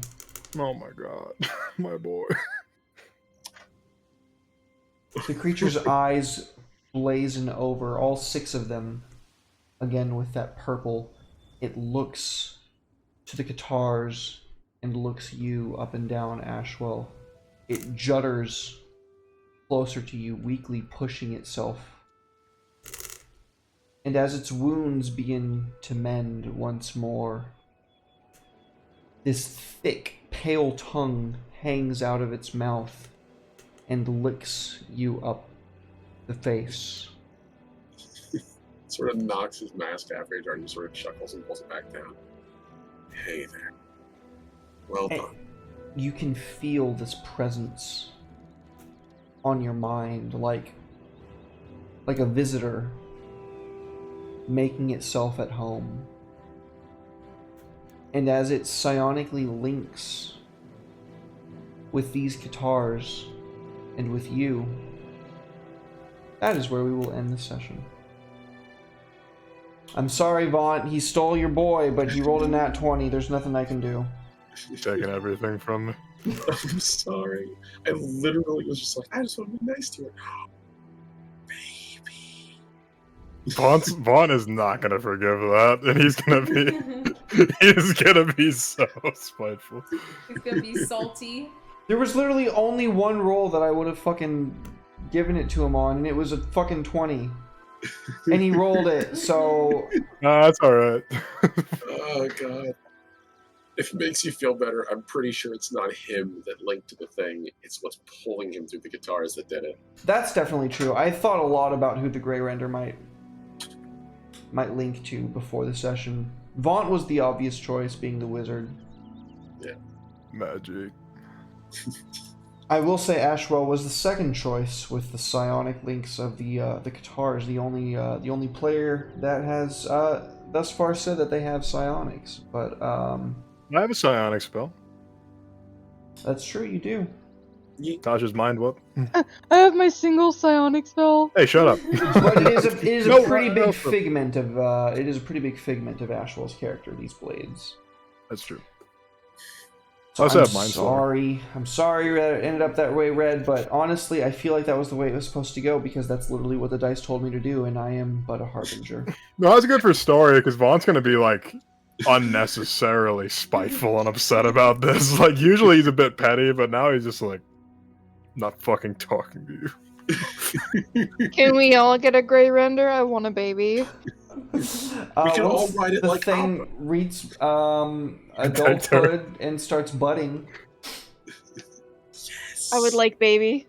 Oh my god, my boy. The creature's eyes blazon over, all 6 of them, again with that purple. It looks to the guitars and looks you up and down, Ashwell. It judders closer to you, weakly pushing itself. And as its wounds begin to mend once more, this thick, pale tongue hangs out of its mouth and licks you up the face. Sort of knocks his mask halfway down and sort of chuckles and pulls it back down. Hey there. Well And done. you can feel this presence on your mind, like a visitor making itself at home. And as it psionically links with these guitars and with you, that is where we will end this session. I'm sorry, Vaunt. He stole your boy, but he rolled a nat 20. There's nothing I can do. You're taking everything from me. I'm sorry. I literally was just like, I just want to be nice to her. Baby. Vaughn is not gonna forgive that, and he's gonna be so spiteful. He's gonna be salty. There was literally only one roll that I would have fucking given it to him on, and it was a fucking 20. And he rolled it, so... Nah, that's alright. Oh, God. If it makes you feel better, I'm pretty sure it's not him that linked to the thing. It's what's pulling him through the guitars that did it. That's definitely true. I thought a lot about who the Grey Render might link to before the session. Vaunt was the obvious choice, being the wizard. Yeah. Magic. I will say Ashwell was the second choice with the psionic links of the guitars. The only player that has thus far said that they have psionics. But I have a psionic spell. that's true, you do. Tasha's mind whip. I have my single psionic spell. Hey, shut up. But it is a No, pretty no, big no. figment of Ashwell's character. These blades. That's true. So I also I'm have mine sorry. I'm sorry that it ended up that way, Red. But honestly, I feel like that was the way it was supposed to go because that's literally what the dice told me to do, and I am but a harbinger. No, that's good for story because Vaughn's gonna be like unnecessarily spiteful and upset about this. Like usually he's a bit petty, but now he's just like not fucking talking to you. Can we all get a Grey Render? I want a baby. We can all Once ride it the like thing Papa. reaches adulthood and starts budding. Yes. I would like baby.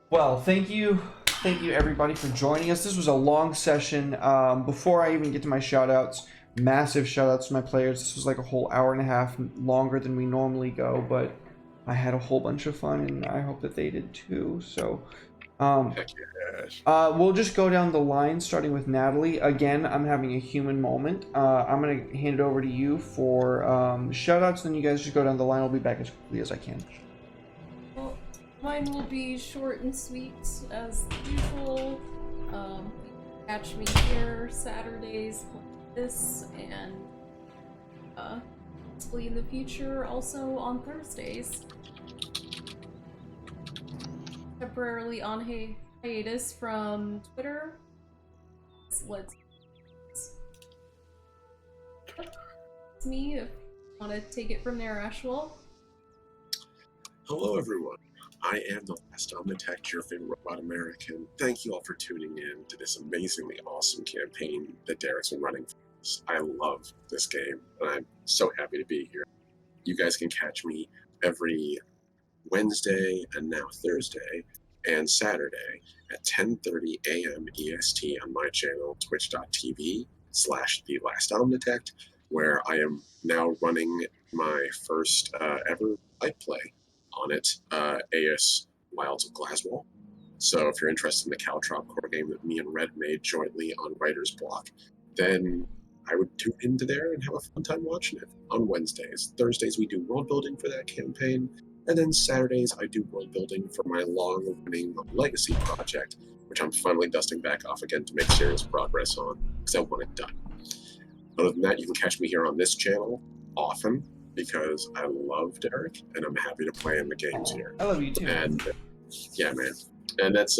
Well, thank you everybody for joining us. This was a long session. Before I even get to my shoutouts, massive shoutouts to my players. This was like a whole hour and a half longer than we normally go, but I had a whole bunch of fun, and I hope that they did too. So, Heck Yes. we'll just go down the line, starting with Natalie. Again, I'm having a human moment. I'm gonna hand it over to you for shoutouts, then you guys just go down the line. I'll be back as quickly as I can. Well, mine will be short and sweet as usual. You can catch me here Saturdays like this, and possibly in the future also on Thursdays. Temporarily on hiatus from Twitter. Let's it's me if you want to take it from there, Ashwell. Hello, everyone. I am the last Omnitech, your favorite robot American. Thank you all for tuning in to this amazingly awesome campaign that Derek's been running for us. I love this game, and I'm so happy to be here. You guys can catch me every Wednesday and now Thursday and Saturday at 10:30 a.m. EST on my channel, twitch.tv/TheLastOmnitect. where I am now running my first ever light play on it, AS Wilds of Glaswell. So if you're interested in the Caltrop core game that me and Red made jointly on Writer's Block, then I would tune into there and have a fun time watching it on Wednesdays. Thursdays we do world building for that campaign, and then Saturdays I do world building for my long-running Legacy project, which I'm finally dusting back off again to make serious progress on, because I want it done. Other than that, you can catch me here on this channel often, because I love Derek, and I'm happy to play in the games here. I love you too. And yeah, man. And that's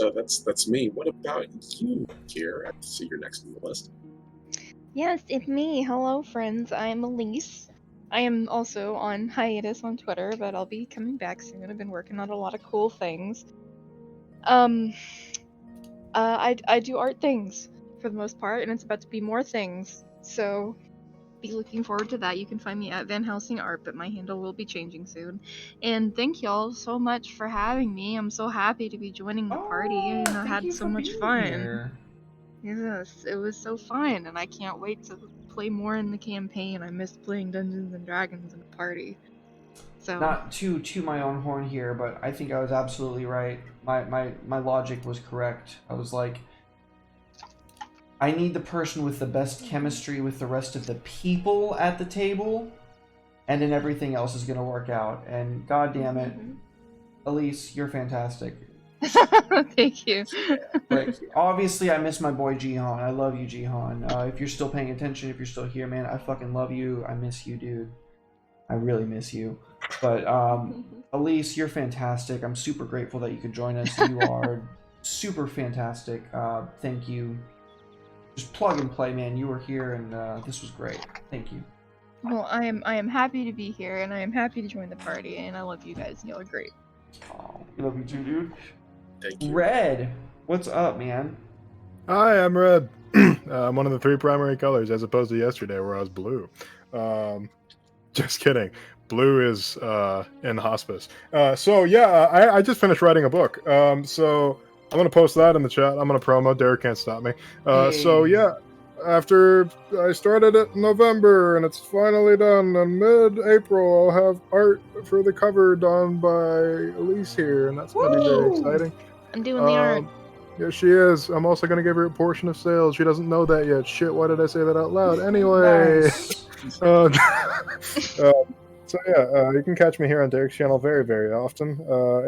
me. What about you, Kier? I see you're next on the list. Yes, it's me. Hello, friends. I'm Elise. I am also on hiatus on Twitter, but I'll be coming back soon. I've been working on a lot of cool things. I do art things for the most part, and it's about to be more things. So be looking forward to that. You can find me at Van Helsing Art, but my handle will be changing soon. And thank y'all so much for having me. I'm so happy to be joining the party, and I had so much fun. Here. Yes, it was so fun, and I can't wait to play more in the campaign. I miss playing Dungeons and Dragons in the party. So Not to my own horn here, but I think I was absolutely right. My logic was correct. I was like, I need the person with the best chemistry with the rest of the people at the table, and then everything else is gonna work out. And god damn it, Elise, you're fantastic. Thank you. Like, obviously, I miss my boy Jihan. I love you, Jihan. If you're still paying attention, if you're still here, man, I fucking love you. I miss you, dude. I really miss you. But Elise, you're fantastic. I'm super grateful that you could join us. You are super fantastic. Thank you. Just plug and play, man. You were here, and this was great. Thank you. Well, I am happy to be here, and I am happy to join the party, and I love you guys. Y'all are great. Oh, I love you too, dude. Thank you. Red, what's up, man? Hi, I'm red. I'm one of the 3 primary colors, as opposed to yesterday where I was blue. Just kidding. Blue is in hospice. So yeah, I just finished writing a book. So I'm gonna post that in the chat. I'm gonna promo. Derek can't stop me. So yeah, after I started it in November and it's finally done, in mid-April I'll have art for the cover done by Elise here, and that's gonna be very exciting. I'm doing the art. Yeah, she is. I'm also gonna give her a portion of sales. She doesn't know that yet. Shit, why did I say that out loud? Anyway. Nice. So yeah, you can catch me here on Derek's channel very, very often.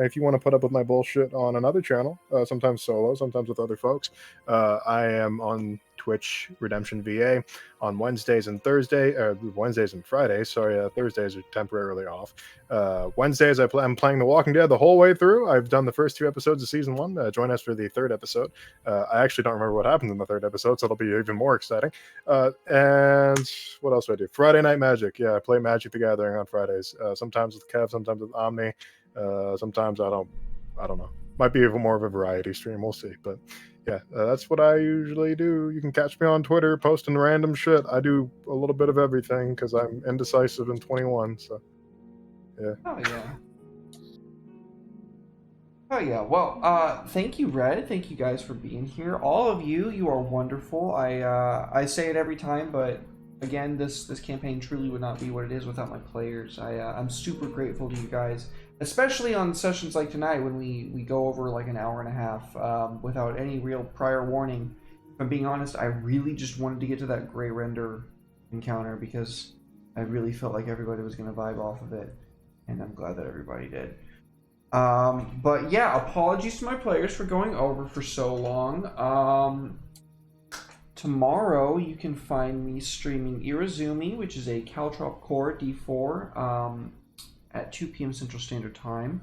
If you want to put up with my bullshit on another channel, sometimes solo, sometimes with other folks, I am on Twitch Redemption VA on Wednesdays and Wednesdays and Fridays. Sorry, Thursdays are temporarily off. Wednesdays I'm playing The Walking Dead the whole way through. I've done the first 2 episodes of season 1. Join us for the 3rd episode. I actually don't remember what happens in the 3rd episode, so it'll be even more exciting. And what else do I do? Friday Night Magic. Yeah, I play Magic the Gathering on Fridays. Sometimes with Kev, sometimes with Omni. Sometimes I don't know. Might be even more of a variety stream. We'll see. But yeah, that's what I usually do. You can catch me on Twitter posting random shit. I do a little bit of everything because I'm indecisive and 21. So yeah. Oh yeah. Oh yeah. Well, thank you, Red. Thank you guys for being here. All of you, you are wonderful. I say it every time, but again, this campaign truly would not be what it is without my players. I'm super grateful to you guys, especially on sessions like tonight when we go over like an hour and a half without any real prior warning. If I'm being honest, I really just wanted to get to that gray render encounter because I really felt like everybody was going to vibe off of it, and I'm glad that everybody did. But yeah, apologies to my players for going over for so long. Tomorrow you can find me streaming Irazumi, which is a Caltrop Core D4 at 2 p.m. Central Standard Time.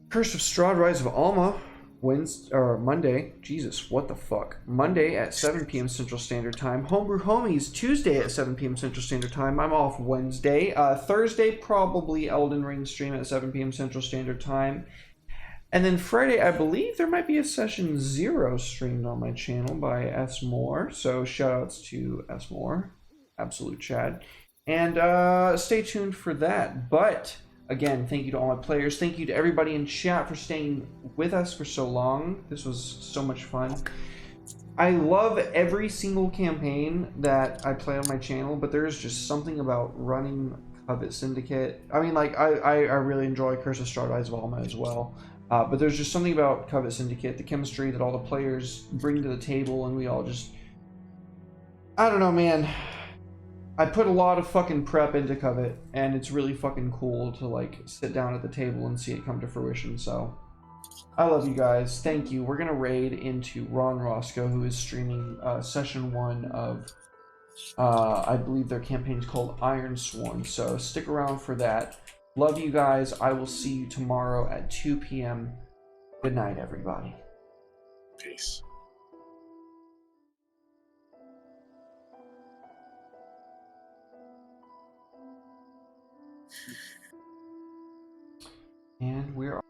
Curse of Strahd, Rise of Alma, Monday. Jesus, what the fuck? Monday at 7 p.m. Central Standard Time. Homebrew Homies, Tuesday at 7 p.m. Central Standard Time. I'm off Wednesday. Thursday, probably Elden Ring stream at 7 p.m. Central Standard Time. And then Friday, I believe there might be a session 0 streamed on my channel by S. Moore. So shoutouts to S. Moore, absolute Chad. And stay tuned for that. But again, thank you to all my players. Thank you to everybody in chat for staying with us for so long. This was so much fun. I love every single campaign that I play on my channel, but there's just something about running Covet Syndicate. I mean, like, I really enjoy Curse of Strahd Valma as well. But there's just something about Covet Syndicate, the chemistry that all the players bring to the table, and we all just... I don't know, man. I put a lot of fucking prep into Covet, and it's really fucking cool to, like, sit down at the table and see it come to fruition, so... I love you guys. Thank you. We're going to raid into Ron Roscoe, who is streaming session 1 of, I believe their campaign is called Iron Sworn. So stick around for that. Love you guys. I will see you tomorrow at 2 p.m. Good night, everybody. Peace. And we're